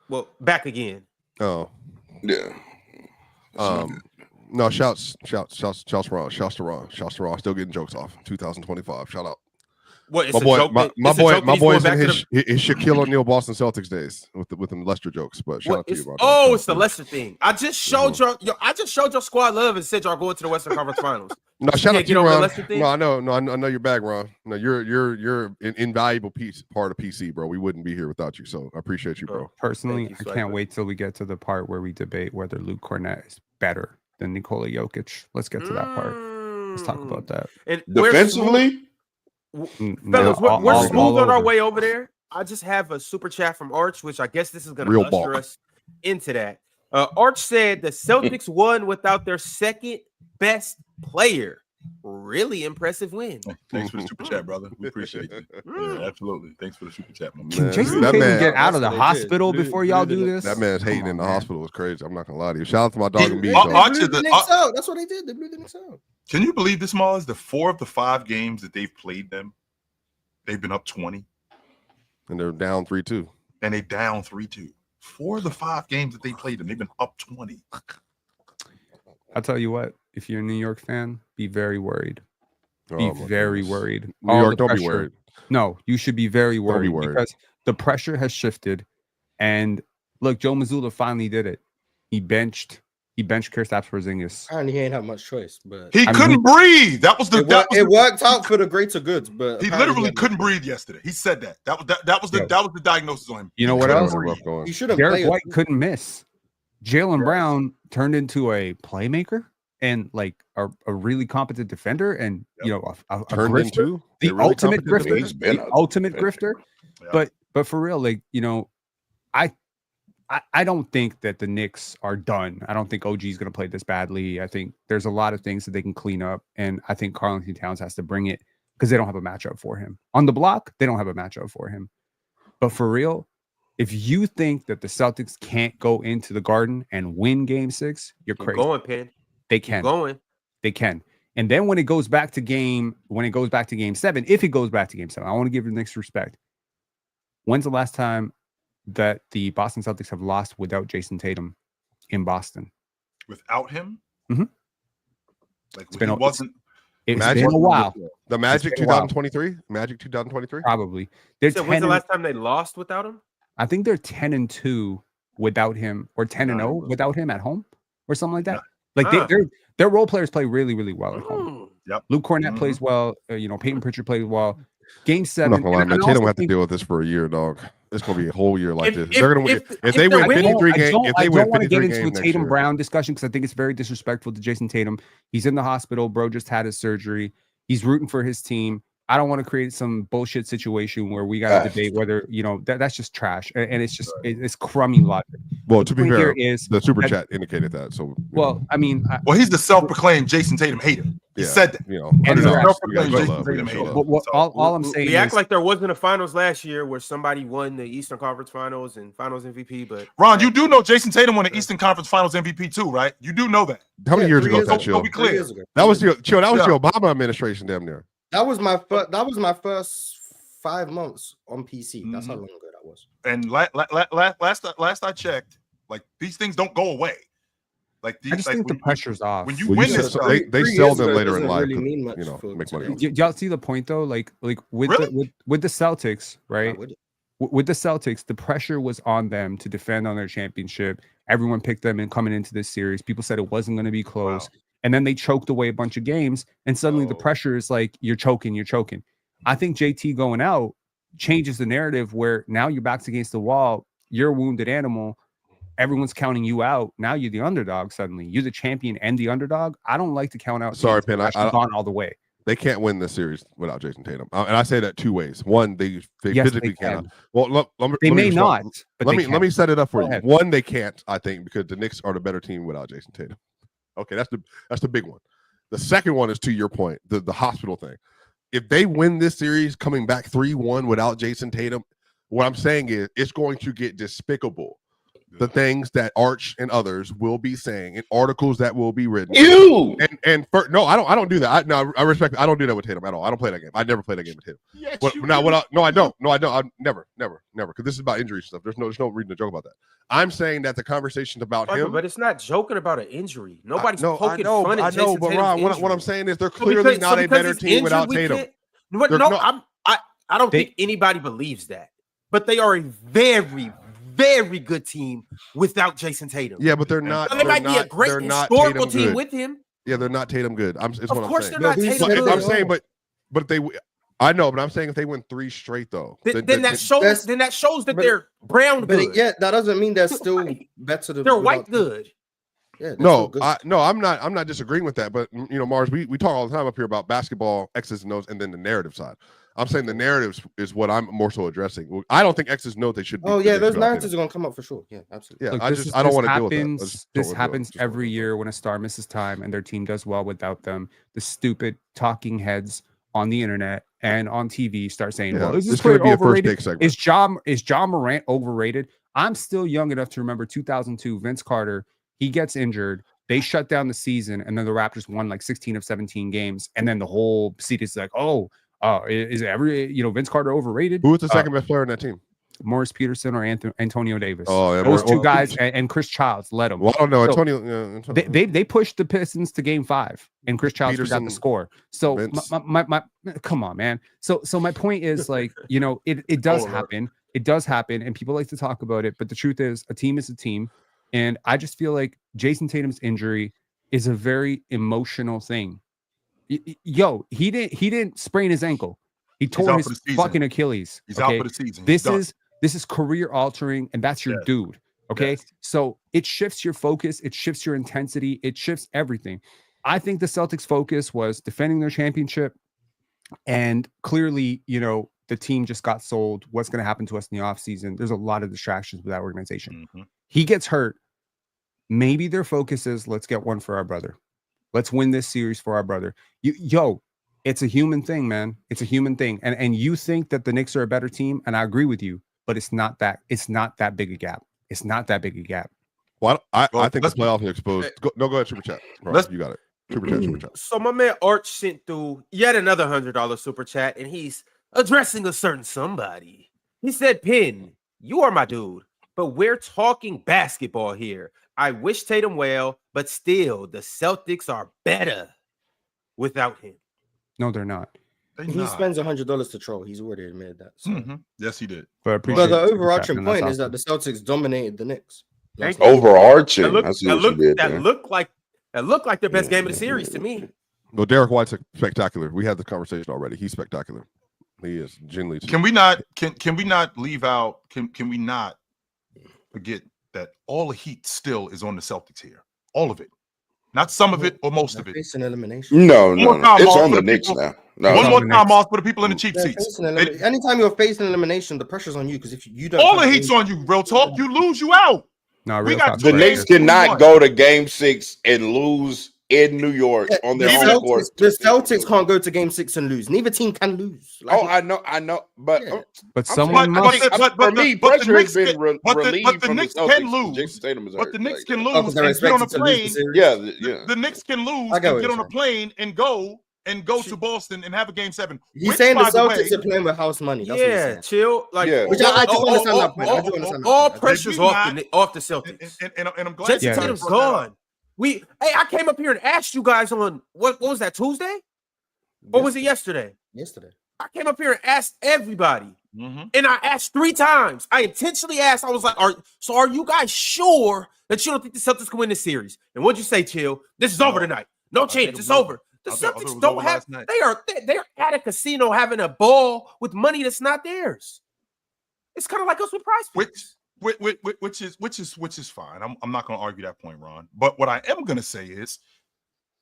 Speaker 1: Well, back again.
Speaker 2: Oh.
Speaker 7: Yeah.
Speaker 2: No, shouts to Ron. Still getting jokes off. 2025. Shout out.
Speaker 1: What?
Speaker 2: My boy's in his Shaquille O'Neal Boston Celtics days with them Lester jokes. But shout out to you, bro.
Speaker 1: Oh, it's the Lester thing. I just showed your squad love and said y'all going to the Western Conference Finals.
Speaker 2: No, shout out to you, Ron.
Speaker 1: No,
Speaker 2: I know your bag, Ron. No, you're an invaluable part of PC, bro. We wouldn't be here without you. So I appreciate you, bro.
Speaker 3: Personally, I can't wait till we get to the part where we debate whether Luke Cornett is better than Nikola Jokic. Let's get to that part. Let's talk about that.
Speaker 1: And
Speaker 7: defensively,
Speaker 1: fellas, we're smooth on our way over there. I just have a super chat from Arch, which I guess this is going to usher us into that. Arch said the Celtics won without their second best player. Really impressive win.
Speaker 5: Thanks for the super chat, brother. We appreciate it. Yeah, absolutely. Thanks for the super chat, my man.
Speaker 3: Can Jason Tatum get out of the hospital before y'all do this?
Speaker 2: That man's hating in the hospital was crazy. I'm not gonna lie to you. Shout out to my dog and B.
Speaker 4: That's what they did. They blew the Knicks out.
Speaker 5: Can you believe this, Mars? The 4 of the 5 games that they've played them, they've been up 20.
Speaker 2: And they're down 3-2.
Speaker 5: And they down 3-2. 4 of the 5 games that they played them, they've been up 20.
Speaker 3: I'll tell you what, if you're a New York fan, be very worried. Be very worried.
Speaker 2: New York, don't be worried.
Speaker 3: No, you should be very worried because the pressure has shifted. And look, Joe Mazzulla finally did it. He benched Kristaps Porzingis.
Speaker 4: And he ain't have much choice, but
Speaker 5: he couldn't breathe. That was
Speaker 4: it worked out for the greater goods, but
Speaker 5: he literally couldn't breathe yesterday. He said that. That was the diagnosis on him.
Speaker 3: You know what else?
Speaker 4: He shouldn't.
Speaker 3: Derek White couldn't miss. Jaylen Brown turned into a playmaker and like a really competent defender, and you know a grifter, the really ultimate grifter. He's been the ultimate grifter. Yeah. But for real, like I don't think that the Knicks are done. I don't think OG is going to play this badly. I think there's a lot of things that they can clean up, and I think Karl-Anthony Towns has to bring it because they don't have a matchup for him on the block. They don't have a matchup for him. But for real, if you think that the Celtics can't go into the Garden and win Game 6, you're crazy.
Speaker 1: Going, Penn.
Speaker 3: They can. They can. And then when it goes back to Game 7, if it goes back to Game 7, I want to give the Knicks respect. When's the last time that the Boston Celtics have lost without Jason Tatum in Boston?
Speaker 5: Without him?
Speaker 3: Mm-hmm.
Speaker 5: Like
Speaker 3: it's been a
Speaker 2: while. The Magic 2023? Magic 2023?
Speaker 3: Probably.
Speaker 1: When's the last time they lost without him?
Speaker 3: I think they're 10-2 without him, or 10-0 without him at home, or something like that. Like their role players play really, really well at home.
Speaker 5: Yep.
Speaker 3: Luke Cornett plays well. Peyton Pritchard plays well. Game 7.
Speaker 2: I'm not gonna lie, man. Tatum will have to deal with this for a year, dog. It's going to be a whole year like
Speaker 1: If-
Speaker 2: this. They're going to
Speaker 1: if-
Speaker 2: if
Speaker 1: if
Speaker 2: they
Speaker 1: they're
Speaker 2: win
Speaker 1: winning-
Speaker 2: 53 games, if
Speaker 3: I
Speaker 2: they
Speaker 3: don't
Speaker 2: win
Speaker 3: want to get
Speaker 2: 53
Speaker 3: into a
Speaker 2: games next
Speaker 3: Tatum
Speaker 2: year,
Speaker 3: Brown discussion because I think it's very disrespectful to Jason Tatum. He's in the hospital. Bro just had his surgery. He's rooting for his team. I don't want to create some bullshit situation where we got to debate whether that's just trash and it's just it's crummy logic.
Speaker 2: well,
Speaker 3: The
Speaker 2: to be
Speaker 3: point
Speaker 2: fair,
Speaker 3: here is
Speaker 2: the super
Speaker 3: that-
Speaker 2: chat indicated that. So
Speaker 3: Well, I mean,
Speaker 5: Well, he's the self-proclaimed Jason Tatum hater. He said that.
Speaker 2: $100.
Speaker 3: And
Speaker 2: We gotta
Speaker 5: self-proclaimed
Speaker 2: show
Speaker 5: Jason
Speaker 2: love. We gotta
Speaker 5: Tatum
Speaker 2: show
Speaker 5: hater.
Speaker 2: love.
Speaker 3: but all I'm saying
Speaker 1: we act
Speaker 3: is
Speaker 1: like there wasn't a finals last year where somebody won the Eastern Conference Finals and Finals MVP. But
Speaker 5: Ron, you do know Jason Tatum won the Eastern Conference Finals MVP too, right? You do know that.
Speaker 2: How many years ago was that,
Speaker 5: So
Speaker 2: Chill?
Speaker 5: be clear.
Speaker 2: That was the
Speaker 5: Yeah.
Speaker 2: Obama administration, damn near.
Speaker 4: That was my first. That was my first 5 months on PC. That's how long ago that was.
Speaker 5: And last I checked, like these things don't go away. Like these,
Speaker 3: I just
Speaker 5: like,
Speaker 3: think the
Speaker 5: when-
Speaker 3: pressure's off.
Speaker 5: when you
Speaker 2: Well,
Speaker 5: win
Speaker 2: you
Speaker 5: this,
Speaker 2: said-
Speaker 5: stuff,
Speaker 2: they
Speaker 4: 3
Speaker 2: sell
Speaker 4: years
Speaker 2: them
Speaker 4: ago
Speaker 2: later in
Speaker 4: doesn't
Speaker 2: life,
Speaker 4: really
Speaker 2: 'cause,
Speaker 4: mean much
Speaker 2: make
Speaker 4: for
Speaker 2: money.
Speaker 4: today.
Speaker 3: Y'all see the point though? Like with
Speaker 5: Really?
Speaker 3: with the Celtics, right?
Speaker 4: would.
Speaker 3: With the Celtics, the pressure was on them to defend on their championship. Everyone picked them in coming into this series. People said it wasn't going to be close.
Speaker 5: Wow.
Speaker 3: And then they choked away a bunch of games. And suddenly the
Speaker 5: Oh.
Speaker 3: pressure is like, you're choking. I think JT going out changes the narrative where now your back's against the wall. You're a wounded animal. Everyone's counting you out. Now you're the underdog suddenly. You're the champion and the underdog. I don't like to count out.
Speaker 2: Sorry,
Speaker 3: teams
Speaker 2: Penn,
Speaker 3: that have
Speaker 2: I-
Speaker 3: actually gone all the way.
Speaker 2: They can't win this series without Jason Tatum, and I say that two ways. One, they
Speaker 3: Yes,
Speaker 2: physically
Speaker 3: they can.
Speaker 2: cannot. Well,
Speaker 3: They may
Speaker 2: respond.
Speaker 3: not, but
Speaker 2: Let
Speaker 3: they
Speaker 2: me set it up for
Speaker 3: Go
Speaker 2: you.
Speaker 3: ahead.
Speaker 2: One, they can't. I think because the Knicks are the better team without Jason Tatum. Okay, that's the big one. The second one is to your point, the hospital thing. If they win this series, coming back 3-1 without Jason Tatum, what I'm saying is it's going to get despicable. The things that Arch and others will be saying in articles that will be written. No, I don't do that. I respect. I don't do that with Tatum at all. I don't play that game. I never play that game with Tatum.
Speaker 5: Yes,
Speaker 2: I don't. I never. Because this is about injury stuff. There's no reason to joke about that. I'm saying that the conversations about him.
Speaker 1: but it's not joking about an injury. Nobody's
Speaker 2: I
Speaker 1: poking
Speaker 2: know,
Speaker 1: fun at
Speaker 2: but
Speaker 1: Jason Tatum's
Speaker 2: Ron, what
Speaker 1: injury.
Speaker 2: I'm saying is they're
Speaker 1: So
Speaker 2: clearly
Speaker 1: because-
Speaker 2: not
Speaker 1: so
Speaker 2: a
Speaker 1: because
Speaker 2: better
Speaker 1: he's
Speaker 2: team
Speaker 1: injured,
Speaker 2: without
Speaker 1: we
Speaker 2: Tatum.
Speaker 1: can't- No,
Speaker 2: They're
Speaker 1: no,
Speaker 2: not-
Speaker 1: I don't think anybody believes that. But they are a very, very good team without Jason Tatum.
Speaker 2: Yeah, but they're not.
Speaker 1: Now, they might be a great
Speaker 2: they're not
Speaker 1: historical
Speaker 2: Tatum
Speaker 1: team
Speaker 2: good.
Speaker 1: with him.
Speaker 2: Yeah, they're not Tatum good. It's
Speaker 1: Of
Speaker 2: what I'm
Speaker 1: course
Speaker 2: saying.
Speaker 1: they're not Tatum
Speaker 2: But
Speaker 1: good.
Speaker 2: I'm saying, but they. I know, but I'm saying if they win 3 straight though,
Speaker 1: Then that shows that they're brown
Speaker 4: But
Speaker 1: good.
Speaker 4: yeah, that doesn't mean they're
Speaker 1: They're
Speaker 4: still
Speaker 1: white.
Speaker 4: better than
Speaker 1: They're white
Speaker 4: without-
Speaker 1: good.
Speaker 4: Yeah, they're
Speaker 2: No,
Speaker 4: still good.
Speaker 2: I'm not disagreeing with that. But Mars, we talk all the time up here about basketball, X's and O's, and then the narrative side. I'm saying the narratives is what I'm more so addressing. I don't think X's and O's they should be.
Speaker 4: Oh yeah,
Speaker 2: they
Speaker 4: those
Speaker 2: should be
Speaker 4: narratives are gonna come up for sure. Yeah, absolutely.
Speaker 2: Yeah,
Speaker 3: Look,
Speaker 2: I
Speaker 3: this
Speaker 2: don't want to
Speaker 3: happens,
Speaker 2: deal with that. I just don't
Speaker 3: This
Speaker 2: wanna
Speaker 3: happens
Speaker 2: deal with it.
Speaker 3: every year when a star misses time and their team does well without them. The stupid talking heads on the internet and on TV start saying,
Speaker 2: Yeah,
Speaker 3: "Well, is
Speaker 2: this
Speaker 3: this
Speaker 2: is going
Speaker 3: player
Speaker 2: to be a first
Speaker 3: overrated?
Speaker 2: take segment.
Speaker 3: Is John Morant overrated?" I'm still young enough to remember 2002. Vince Carter, he gets injured. They shut down the season, and then the Raptors won like 16 of 17 games, and then the whole seat is like, "Oh, is Vince Carter overrated?"
Speaker 2: Who was the second best player in that team?
Speaker 3: Morris Peterson or Antonio Davis.
Speaker 2: Oh, yeah,
Speaker 3: those two
Speaker 2: well,
Speaker 3: guys, and Chris Childs led them.
Speaker 2: Well, I don't know.
Speaker 3: So,
Speaker 2: Antonio.
Speaker 3: They pushed the Pistons to Game 5, and Chris Childs forgot
Speaker 2: Peterson,
Speaker 3: the score. So
Speaker 2: Vince.
Speaker 3: my come on, man. So my point is like it does happen. It does happen, and people like to talk about it. But the truth is, a team is a team, and I just feel like Jason Tatum's injury is a very emotional thing. Yo, he didn't sprain his ankle. He tore
Speaker 5: out
Speaker 3: his
Speaker 5: for the season.
Speaker 3: fucking Achilles.
Speaker 5: He's out for the season. He's
Speaker 3: This
Speaker 5: done.
Speaker 3: is career altering, and that's your
Speaker 5: Yes.
Speaker 3: dude. Okay.
Speaker 5: Yes.
Speaker 3: So it shifts your focus, it shifts your intensity, it shifts everything. I think the Celtics' focus was defending their championship. And clearly, the team just got sold. What's going to happen to us in the offseason? There's a lot of distractions with that organization.
Speaker 5: Mhm.
Speaker 3: He gets hurt. Maybe their focus is let's get one for our brother. Let's win this series for our brother. It's a human thing, man. It's a human thing. And you think that the Knicks are a better team, and I agree with you, but it's not that big a gap. It's not that big a gap.
Speaker 2: Well, I think the
Speaker 5: let's-
Speaker 2: playoffs are exposed. Go ahead, super chat.
Speaker 5: Let's-
Speaker 2: You got it. Super chat.
Speaker 1: So my man Arch sent through yet another $100 super chat, and he's addressing a certain somebody. He said, "Pin, you are my dude, but we're talking basketball here. I wish Tatum well, but still, the Celtics are better without him."
Speaker 3: No, they're not.
Speaker 5: They
Speaker 4: He
Speaker 5: not.
Speaker 4: spends $100 to troll. He's already admitted that. So.
Speaker 5: Mhm. Yes, he did.
Speaker 3: But, I
Speaker 4: But
Speaker 3: appreciate
Speaker 4: the
Speaker 3: super chat,
Speaker 4: overarching
Speaker 3: man. That's
Speaker 4: point is
Speaker 3: awesome.
Speaker 4: that the Celtics dominated the Knicks.
Speaker 1: Thank
Speaker 4: last
Speaker 1: you.
Speaker 4: night.
Speaker 7: Overarching.
Speaker 1: That
Speaker 7: I see what you
Speaker 1: looked
Speaker 7: did there.
Speaker 1: like their best game of the series to me.
Speaker 2: No, Derek White's spectacular. We had the conversation already. He's spectacular. He is genuinely.
Speaker 5: Can we not leave out? Can we not forget that all the heat still is on the Celtics here? All of it, not some of it or most of it.
Speaker 4: Facing elimination.
Speaker 7: No.
Speaker 5: Time,
Speaker 7: It's
Speaker 5: Moss,
Speaker 7: on
Speaker 5: for
Speaker 7: the
Speaker 5: the
Speaker 7: Knicks
Speaker 5: people.
Speaker 7: now. No,
Speaker 5: One
Speaker 3: on
Speaker 5: more
Speaker 3: the
Speaker 5: time,
Speaker 3: Knicks.
Speaker 5: Moss, for the people in the cheap
Speaker 4: They're
Speaker 5: seats.
Speaker 4: facing anytime you're facing elimination, the pressure's on you because if you don't,
Speaker 5: All the heat's on you. Real talk. You lose, you out.
Speaker 3: No,
Speaker 5: We
Speaker 3: real
Speaker 5: got
Speaker 3: talk.
Speaker 7: the
Speaker 5: two
Speaker 7: Knicks
Speaker 5: games,
Speaker 7: cannot
Speaker 5: 2-1.
Speaker 7: go to Game 6 and lose in New York on their
Speaker 5: even
Speaker 7: home
Speaker 5: if-
Speaker 7: court.
Speaker 4: The Celtics can't go to Game 6 and lose. Neither team can lose. Like,
Speaker 7: Oh, I know, but
Speaker 4: Yeah.
Speaker 3: But
Speaker 7: I'm
Speaker 3: someone
Speaker 7: saying-
Speaker 3: must.
Speaker 7: for me, pressure has been relieved
Speaker 5: but the
Speaker 7: from
Speaker 5: Knicks
Speaker 7: the Celtics.
Speaker 5: can
Speaker 7: 'cause
Speaker 5: lose.
Speaker 7: Jason Tatum is
Speaker 5: But
Speaker 7: hurt.
Speaker 5: the Knicks
Speaker 7: Like,
Speaker 5: can
Speaker 4: because
Speaker 5: lose
Speaker 4: they're
Speaker 5: and get on a
Speaker 4: expected to lose the
Speaker 5: plane.
Speaker 4: series.
Speaker 7: yeah.
Speaker 5: The Knicks can lose
Speaker 4: I
Speaker 5: and
Speaker 4: get what
Speaker 5: get
Speaker 4: you're
Speaker 5: on a
Speaker 4: saying.
Speaker 5: plane and go to Boston and have a Game 7.
Speaker 4: He's
Speaker 5: Which,
Speaker 4: saying the
Speaker 5: by the way,
Speaker 4: Celtics are playing with house money. That's what he's
Speaker 1: Yeah,
Speaker 4: saying.
Speaker 1: chill. Like,
Speaker 7: Yeah.
Speaker 4: Which I do understand that point. I do understand that
Speaker 1: all
Speaker 4: point.
Speaker 1: pressure's
Speaker 5: Did we
Speaker 1: off
Speaker 5: not-
Speaker 1: off the Celtics.
Speaker 5: and I'm glad
Speaker 1: Jason
Speaker 3: Yeah,
Speaker 1: Tatum's
Speaker 5: brought that up.
Speaker 1: gone. I came up here and asked you guys on what was that, Tuesday? Or was it yesterday?
Speaker 4: Yesterday.
Speaker 1: I came up here and asked everybody.
Speaker 5: Mhm.
Speaker 1: And I asked 3 times. I intentionally asked. I was like, are you guys sure that you don't think the Celtics can win this series? And what'd you say, Chill? This is over
Speaker 5: No.
Speaker 1: tonight. No
Speaker 5: I think
Speaker 1: chance.
Speaker 5: it
Speaker 1: It's
Speaker 5: was
Speaker 1: over. The
Speaker 5: I thought it
Speaker 1: Celtics
Speaker 5: was
Speaker 1: don't
Speaker 5: over
Speaker 1: have.
Speaker 5: last night.
Speaker 1: They're at a casino having a ball with money that's not theirs. It's kind of like us with prize picks.
Speaker 5: Which is fine. I'm not going to argue that point, Ron. But what I am going to say is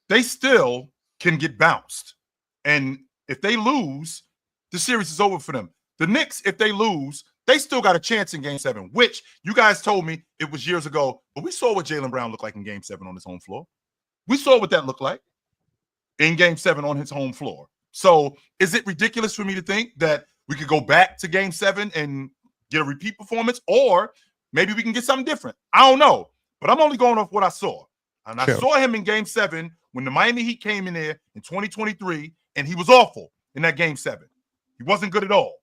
Speaker 5: they still can get bounced. And if they lose, the series is over for them. The Knicks, if they lose, they still got a chance in Game 7, which you guys told me it was years ago. But we saw what Jaylen Brown looked like in Game 7 on his home floor. We saw what that looked like in Game 7 on his home floor. So is it ridiculous for me to think that we could go back to Game 7 and get a repeat performance? Or maybe we can get something different. I don't know. But I'm only going off what I saw. And I saw him in Game 7 when the Miami Heat came in there in 2023, and he was awful in that Game 7. He wasn't good at all.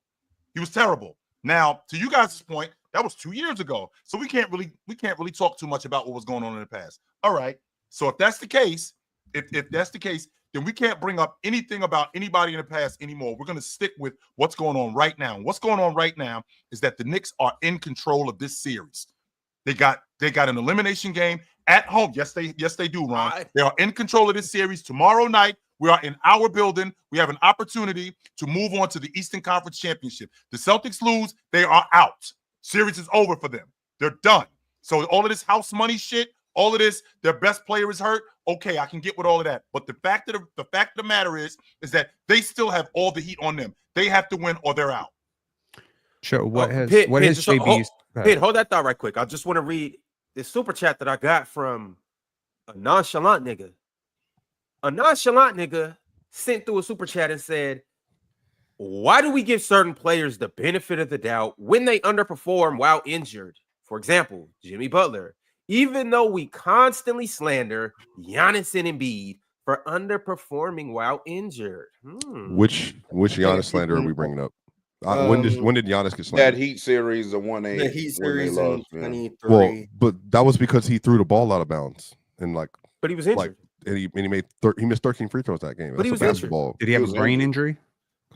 Speaker 5: He was terrible. Now, to you guys' point, that was 2 years ago. So we can't really talk too much about what was going on in the past. All right. So if that's the case, if that's the case, then we can't bring up anything about anybody in the past anymore. We're going to stick with what's going on right now. What's going on right now is that the Knicks are in control of this series. They got an elimination game at home. Yes, they do, Ron. They are in control of this series. Tomorrow night, we are in our building. We have an opportunity to move on to the Eastern Conference Championship. The Celtics lose, they are out. Series is over for them. They're done. So all of this house money shit, all of this, their best player is hurt. Okay, I can get with all of that. But the fact of the matter is that they still have all the heat on them. They have to win or they're out.
Speaker 3: Sure. What has
Speaker 1: Pitt,
Speaker 3: JB?
Speaker 1: Pitt, hold that thought right quick. I just want to read this super chat that I got from a nonchalant nigga. A nonchalant nigga sent through a super chat and said, why do we give certain players the benefit of the doubt when they underperform while injured? For example, Jimmy Butler. Even though we constantly slander Giannis and Embiid for underperforming while injured.
Speaker 2: Which Giannis slander are we bringing up? When did Giannis get slandered?
Speaker 7: That Heat series, the 1-8.
Speaker 4: The Heat series in
Speaker 7: lost,
Speaker 4: 23.
Speaker 2: Well, but that was because he threw the ball out of bounds and
Speaker 1: But he was injured.
Speaker 2: and he missed 13 free throws that game.
Speaker 1: But he
Speaker 2: That's
Speaker 1: was
Speaker 2: a
Speaker 1: injured.
Speaker 2: basketball.
Speaker 3: Did he have
Speaker 7: was
Speaker 3: a brain
Speaker 7: injured.
Speaker 3: injury?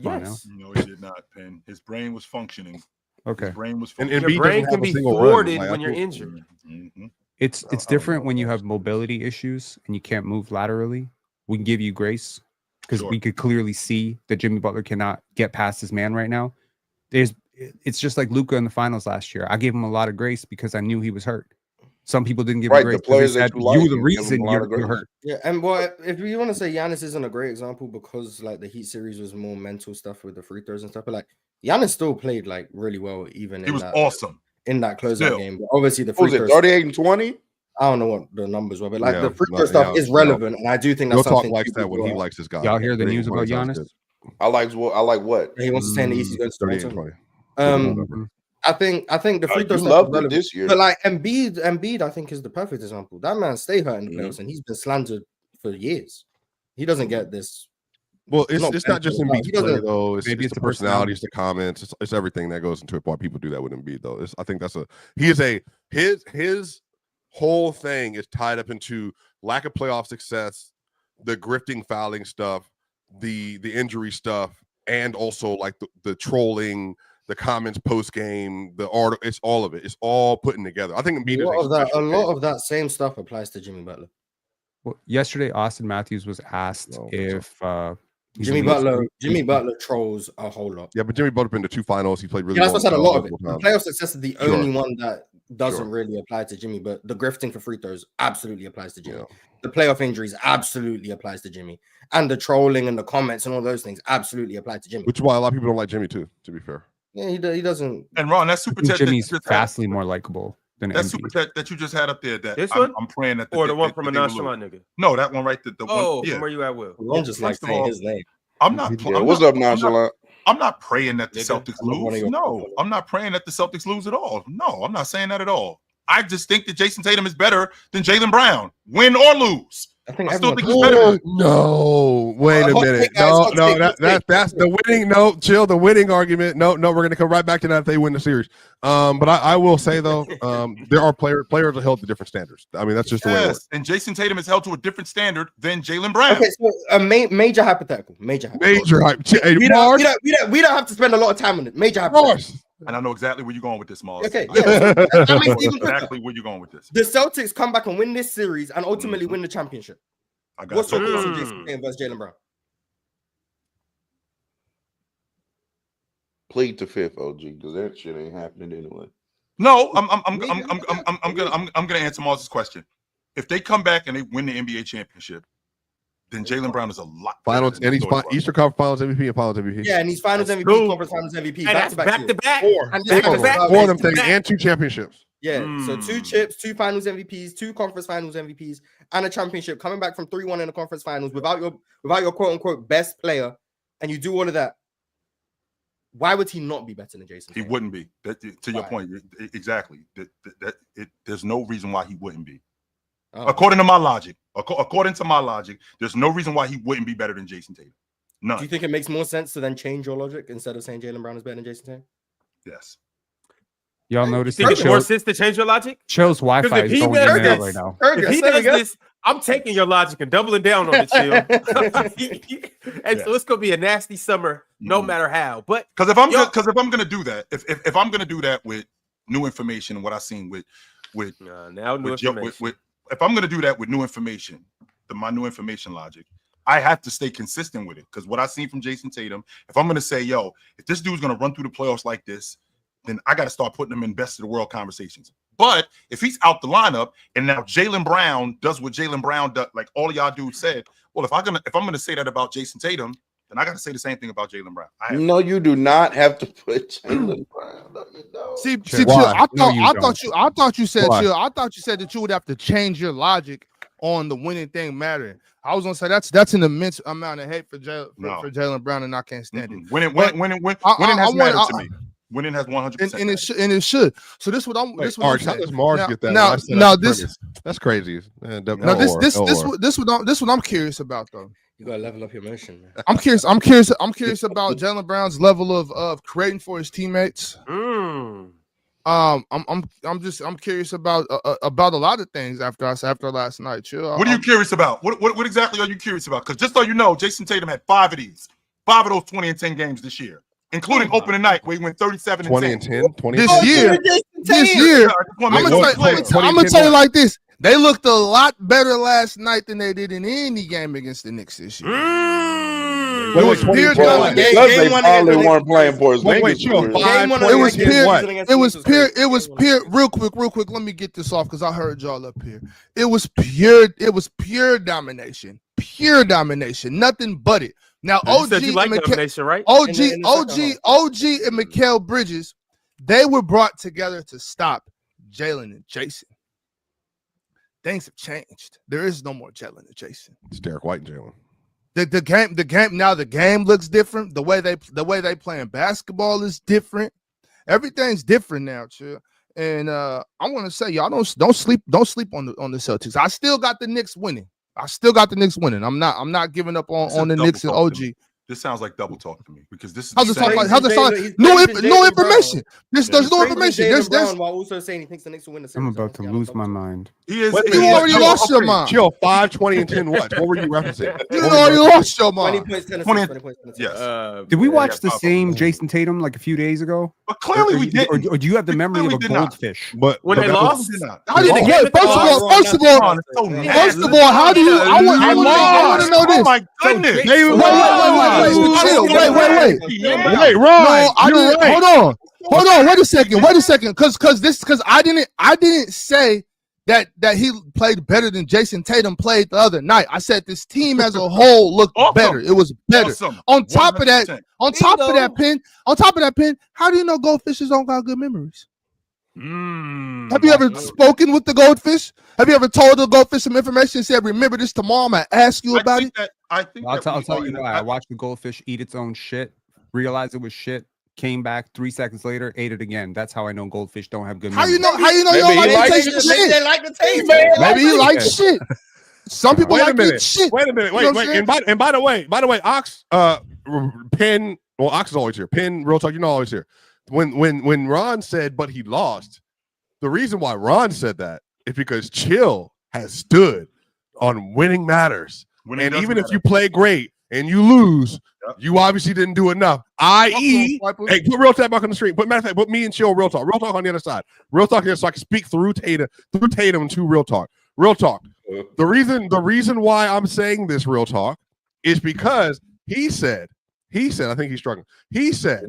Speaker 3: Come on now.
Speaker 1: Yes.
Speaker 5: No, he did not, Penn. His brain was functioning.
Speaker 3: Okay.
Speaker 5: His brain was
Speaker 2: And
Speaker 5: functioning.
Speaker 1: Your
Speaker 2: Embiid
Speaker 1: brain
Speaker 2: doesn't
Speaker 1: can
Speaker 2: have a
Speaker 1: be
Speaker 2: single run.
Speaker 1: thwarted
Speaker 2: Like,
Speaker 1: when
Speaker 2: I
Speaker 1: you're
Speaker 2: think-
Speaker 1: injured.
Speaker 5: Mhm.
Speaker 3: It's
Speaker 2: I don't
Speaker 3: different
Speaker 2: know,
Speaker 3: when you
Speaker 2: man.
Speaker 3: have mobility issues and you can't move laterally. We can give you grace because
Speaker 5: Sure.
Speaker 3: we could clearly see that Jimmy Butler cannot get past his man right now. It's just like Luka in the finals last year. I gave him a lot of grace because I knew he was hurt. Some people didn't give him
Speaker 7: Right,
Speaker 3: grace
Speaker 7: the
Speaker 3: because
Speaker 7: players
Speaker 3: they
Speaker 7: that
Speaker 3: said
Speaker 7: you like,
Speaker 3: you
Speaker 7: you
Speaker 3: the
Speaker 7: give 'em
Speaker 3: reason
Speaker 7: a lot of
Speaker 3: you're
Speaker 7: grace.
Speaker 3: hurt.
Speaker 4: Yeah, and well, if you want to say Giannis isn't a great example because like the Heat series was more mental stuff with the free throws and stuff, but like Giannis still played like really well even
Speaker 5: He
Speaker 4: in
Speaker 5: was
Speaker 4: that
Speaker 5: awesome.
Speaker 4: in that closeout
Speaker 5: Still.
Speaker 4: game. But obviously the
Speaker 7: What
Speaker 4: free
Speaker 7: was it,
Speaker 4: throws,
Speaker 7: 38 and 20?
Speaker 4: I don't know what the numbers were, but like
Speaker 2: Yeah,
Speaker 4: the free
Speaker 2: no,
Speaker 4: throw stuff
Speaker 2: yeah,
Speaker 4: is
Speaker 2: no.
Speaker 4: relevant, and I do think
Speaker 2: Real
Speaker 4: that's
Speaker 2: talk
Speaker 4: something
Speaker 2: likes
Speaker 4: people
Speaker 2: that when he
Speaker 4: brought up.
Speaker 2: likes this guy.
Speaker 3: Y'all hear the
Speaker 2: 38
Speaker 3: news about
Speaker 2: 20 sounds
Speaker 3: Giannis?
Speaker 2: good.
Speaker 7: I like what?
Speaker 4: He wants to stay in the East. He's going to
Speaker 2: 38 and
Speaker 4: Toronto.
Speaker 2: 20.
Speaker 3: Mhm.
Speaker 4: I think the free throw
Speaker 7: You
Speaker 4: stuff
Speaker 7: loved
Speaker 4: is
Speaker 7: it
Speaker 4: relevant.
Speaker 7: this year.
Speaker 4: But like Embiid, I think is the perfect example. That man stay hurt in the
Speaker 7: Mhm.
Speaker 4: playoffs, and he's been slandered for years. He doesn't get this.
Speaker 2: Well, it's
Speaker 4: not
Speaker 2: not just
Speaker 4: mental.
Speaker 2: Embiid's
Speaker 4: He
Speaker 2: play
Speaker 4: doesn't-
Speaker 2: though. It's
Speaker 3: Maybe
Speaker 2: the
Speaker 3: it's a
Speaker 2: personality,
Speaker 3: personality.
Speaker 2: it's the comments, it's everything that goes into it. Why people do that with Embiid though. I think his whole thing is tied up into lack of playoff success, the grifting, fouling stuff, the injury stuff, and also like the trolling, the comments post game, the art. It's all of it. It's all putting together. I think Embiid is
Speaker 4: A
Speaker 2: special
Speaker 4: lot
Speaker 2: case.
Speaker 4: of that same stuff applies to Jimmy Butler.
Speaker 3: Well, yesterday, Austin Matthews was asked
Speaker 2: No,
Speaker 3: if
Speaker 4: Jimmy Butler trolls a whole lot.
Speaker 2: Yeah, but Jimmy Butler been to 2 finals. He played really
Speaker 4: Yeah, that's
Speaker 2: well.
Speaker 4: what I said. A lot of it.
Speaker 2: multiple
Speaker 4: The
Speaker 2: times.
Speaker 4: playoff success is the only one that doesn't really apply to Jimmy, but the grifting for free throws absolutely applies to Jimmy.
Speaker 2: Yeah.
Speaker 4: The playoff injuries absolutely applies to Jimmy, and the trolling and the comments and all those things absolutely apply to Jimmy.
Speaker 2: Which is why a lot of people don't like Jimmy too. To be fair.
Speaker 4: Yeah, he doesn't.
Speaker 5: And Ron, that super chat
Speaker 3: Jimmy's vastly more likable than
Speaker 5: that
Speaker 3: Embiid.
Speaker 5: super chat that you just had up there. That
Speaker 1: This one?
Speaker 5: I'm praying that
Speaker 1: Or the one from a nonchalant nigga.
Speaker 5: No, that one right. The
Speaker 1: Oh,
Speaker 5: one. Yeah.
Speaker 1: from where you at, Will?
Speaker 4: I'm just like
Speaker 5: First of
Speaker 4: saying
Speaker 5: all,
Speaker 4: his name.
Speaker 5: I'm not.
Speaker 2: Yeah,
Speaker 7: What's up, nonchalant?
Speaker 5: I'm not praying that the
Speaker 1: Nigga,
Speaker 5: Celtics
Speaker 4: I'm not one of
Speaker 5: lose.
Speaker 4: your
Speaker 5: No,
Speaker 4: people.
Speaker 5: I'm not praying that the Celtics lose at all. No, I'm not saying that at all. I just think that Jason Tatum is better than Jaylen Brown, win or lose.
Speaker 4: I think
Speaker 5: I still
Speaker 4: everyone.
Speaker 5: think he's better than
Speaker 2: No, wait a
Speaker 4: hot
Speaker 2: minute.
Speaker 4: take, guys, hot take, hot take.
Speaker 2: That's the winning. No, chill. The winning argument. No, we're gonna come right back to that if they win the series. But I will say though, there are players are held to different standards. I mean, that's just the way it works.
Speaker 5: Yes, and Jason Tatum is held to a different standard than Jaylen Brown.
Speaker 4: Okay, so a major hypothetical. Major hype.
Speaker 2: Hey,
Speaker 4: We
Speaker 2: Mars,
Speaker 4: don't have to spend a lot of time on it. Major hypothetical.
Speaker 2: Mars.
Speaker 5: And I know exactly where you're going with this, Mars.
Speaker 4: Okay,
Speaker 5: I
Speaker 4: yeah.
Speaker 5: know
Speaker 4: That makes it even quicker.
Speaker 5: exactly where you're going with this.
Speaker 4: The Celtics come back and win this series and ultimately win the championship.
Speaker 5: I got
Speaker 4: What's your
Speaker 5: you.
Speaker 4: thoughts on Jason Tatum versus Jaylen Brown?
Speaker 7: Plead to fifth, OG, because that shit ain't happening anyway.
Speaker 5: No, I'm gonna answer Mars' question. If they come back and they win the NBA championship, then Jaylen Brown is a lot better
Speaker 2: Finals,
Speaker 5: than
Speaker 2: and he's
Speaker 5: Jordan Brunson.
Speaker 2: Eastern Conference Finals MVP and Finals MVP.
Speaker 4: Yeah, and he's Finals
Speaker 1: That's
Speaker 4: MVP,
Speaker 1: true.
Speaker 4: Conference Finals MVP,
Speaker 1: And that's back to back.
Speaker 4: And this
Speaker 1: Back to
Speaker 4: happens
Speaker 1: back.
Speaker 4: about-
Speaker 2: Four of them things
Speaker 1: back.
Speaker 2: and 2 championships.
Speaker 4: Yeah, so 2 chips, 2 Finals MVPs, 2 Conference Finals MVPs, and a championship. Coming back from 3-1 in the Conference Finals without your quote unquote best player, and you do all of that. Why would he not be better than Jason
Speaker 5: He
Speaker 4: Tatum?
Speaker 5: wouldn't be. To your
Speaker 4: Why?
Speaker 5: point, exactly. There's no reason why he wouldn't be.
Speaker 4: Oh.
Speaker 5: According to my logic, there's no reason why he wouldn't be better than Jason Tatum. None.
Speaker 4: Do you think it makes more sense to then change your logic instead of saying Jaylen Brown is better than Jason Tatum?
Speaker 5: Yes.
Speaker 3: Y'all notice
Speaker 1: Think
Speaker 3: that
Speaker 1: it makes more sense to change your logic?
Speaker 3: Show's Wi-Fi
Speaker 1: if
Speaker 3: is
Speaker 1: he
Speaker 3: going
Speaker 1: does
Speaker 3: in and out
Speaker 1: this-
Speaker 3: right now.
Speaker 1: If he does this, I'm taking your logic and doubling down on it, chill. And so it's gonna be a nasty summer, no matter how. But
Speaker 5: Because if I'm
Speaker 1: Yo-
Speaker 5: gonna do that, if I'm gonna do that with new information and what I've seen with
Speaker 1: now new
Speaker 5: with Joe-
Speaker 1: information.
Speaker 5: if I'm gonna do that with new information, my new information logic, I have to stay consistent with it. Because what I've seen from Jason Tatum, if I'm gonna say, yo, if this dude's gonna run through the playoffs like this, then I got to start putting him in best of the world conversations. But if he's out the lineup and now Jaylen Brown does what Jaylen Brown does, like all of y'all dudes said, well, if I'm gonna say that about Jason Tatum, then I got to say the same thing about Jaylen Brown.
Speaker 7: No, you do not have to put Jaylen Brown. No, you don't.
Speaker 6: See,
Speaker 3: Sure.
Speaker 6: Chill,
Speaker 3: Why? No, you
Speaker 6: I
Speaker 3: don't.
Speaker 6: thought you said
Speaker 3: Why?
Speaker 6: Chill. I thought you said that you would have to change your logic on the winning thing mattering. I was gonna say that's an immense amount of hate for Jaylen Brown, and I can't stand it.
Speaker 5: Winning
Speaker 6: But
Speaker 5: has mattered to me. Winning has 100%.
Speaker 6: And it should. So this what I'm. This what I'm
Speaker 2: Arch, how
Speaker 6: saying.
Speaker 2: does Mars
Speaker 6: Now-
Speaker 2: get that?
Speaker 6: now-
Speaker 2: when I said
Speaker 6: now
Speaker 2: that's
Speaker 6: this-
Speaker 2: premise? That's crazy.
Speaker 6: Now this what I'm curious about though.
Speaker 4: You gotta level up your emotion, man.
Speaker 6: I'm curious about Jaylen Brown's level of creating for his teammates. I'm curious about a lot of things after last night. Chill.
Speaker 5: What are you curious about? What exactly are you curious about? Because just so you know, Jason Tatum had 5 of those 20 and 10 games this year, including opening night where he went 37
Speaker 2: 20
Speaker 5: and
Speaker 2: and
Speaker 5: 10.
Speaker 2: 10, 20
Speaker 6: This
Speaker 2: and 10.
Speaker 6: year. This year, I'm gonna tell you like this. They looked a lot better last night than they did in any game against the Knicks this year. It was pure
Speaker 7: Well,
Speaker 6: domination.
Speaker 7: because they probably weren't playing for his
Speaker 2: Wait, chill.
Speaker 6: It was pure. Real quick. Let me get this off because I heard y'all up here. It was pure domination. Pure domination. Nothing but it. Now,
Speaker 1: You said you like domination, right?
Speaker 6: OG and Mikal Bridges, they were brought together to stop Jalen and Jason. Things have changed. There is no more Jalen and Jason.
Speaker 2: It's Derek White and Jalen.
Speaker 6: The game looks different. The way they playing basketball is different. Everything's different now, chill. And I want to say, y'all don't sleep on the Celtics. I still got the Knicks winning. I'm not giving up on the Knicks and OG.
Speaker 5: This sounds like double talk to me because this is
Speaker 6: How's
Speaker 5: the
Speaker 6: it sound
Speaker 5: same-
Speaker 6: like? How's it sound like?
Speaker 4: He's
Speaker 6: No
Speaker 4: praising Jaylen
Speaker 6: information. There's no
Speaker 4: Praising
Speaker 6: information.
Speaker 4: Jaylen
Speaker 6: There's
Speaker 4: Brown while also saying he thinks the Knicks will win the series.
Speaker 3: I'm about to lose my mind.
Speaker 5: He is.
Speaker 2: Wait a
Speaker 6: You
Speaker 2: minute,
Speaker 6: already
Speaker 2: chill,
Speaker 6: lost your
Speaker 2: okay,
Speaker 6: mind.
Speaker 2: Chill. 5, 20, and 10. What were you referencing?
Speaker 6: You already lost your
Speaker 4: 20
Speaker 6: mind.
Speaker 4: points, 10
Speaker 5: 20
Speaker 4: assists, 20 points, 10 assists.
Speaker 5: Yes.
Speaker 3: Did we watch
Speaker 5: yeah,
Speaker 3: the
Speaker 5: Pop,
Speaker 3: same
Speaker 5: Pop.
Speaker 3: Jason Tatum like a few days ago?
Speaker 5: But clearly we didn't.
Speaker 3: Or do you have the
Speaker 5: We
Speaker 3: memory of a
Speaker 5: clearly did not.
Speaker 3: goldfish?
Speaker 2: But
Speaker 1: When they
Speaker 2: that was-
Speaker 1: lost,
Speaker 5: Did not.
Speaker 6: How did
Speaker 1: Whoa.
Speaker 6: First of all,
Speaker 5: Come on, it's so nasty.
Speaker 6: first of all, how do you? I want to know
Speaker 5: Oh
Speaker 6: this.
Speaker 5: my goodness.
Speaker 2: They-
Speaker 6: Wait, chill. Wait.
Speaker 2: Wait, Ron,
Speaker 6: No, I
Speaker 2: you're
Speaker 6: didn't.
Speaker 2: right.
Speaker 6: Hold on. Wait a second. Because I didn't say that he played better than Jason Tatum played the other night. I said this team as a whole looked
Speaker 5: Awesome.
Speaker 6: better. It was better.
Speaker 5: Awesome.
Speaker 6: On top of that,
Speaker 5: 100%.
Speaker 6: on top of that, Pin, how do you know goldfishes don't got good memories? Have you ever spoken with the goldfish? Have you ever told the goldfish some information and said, "Remember this tomorrow? I'm gonna ask you about it."
Speaker 5: I think
Speaker 3: I'll
Speaker 5: that we
Speaker 3: tell
Speaker 5: are
Speaker 3: you
Speaker 5: in a-
Speaker 3: why. I watched the goldfish eat its own shit, realized it was shit, came back 3 seconds later, ate it again. That's how I know goldfish don't have good
Speaker 6: How
Speaker 3: memory.
Speaker 6: you know? How you know you
Speaker 7: Maybe
Speaker 6: don't
Speaker 7: he
Speaker 6: like
Speaker 7: likes
Speaker 6: the taste
Speaker 7: it.
Speaker 6: of
Speaker 4: Maybe they
Speaker 6: shit?
Speaker 4: like the taste.
Speaker 6: Maybe he likes shit. Some people
Speaker 2: Wait a
Speaker 6: like
Speaker 2: minute.
Speaker 6: good shit.
Speaker 2: Wait a minute.
Speaker 6: You know
Speaker 2: Wait.
Speaker 6: what I'm
Speaker 2: And by the way, Ox, Penn. Well, Ox is always here. Penn, real talk. You know, always here. When Ron said, but he lost. The reason why Ron said that is because Chill has stood on winning matters.
Speaker 5: Winning
Speaker 2: And
Speaker 5: doesn't
Speaker 2: even if
Speaker 5: matter.
Speaker 2: you play great and you lose,
Speaker 5: Yep.
Speaker 2: you obviously didn't do enough. I.e.,
Speaker 6: Swipa.
Speaker 2: hey, put real talk back on the street. But matter of fact, put me and Chill real talk. Real talk on the other side. Real talk here, so I can speak through Tatum to real talk. Real talk. The reason why I'm saying this real talk is because he said, I think he's struggling. He said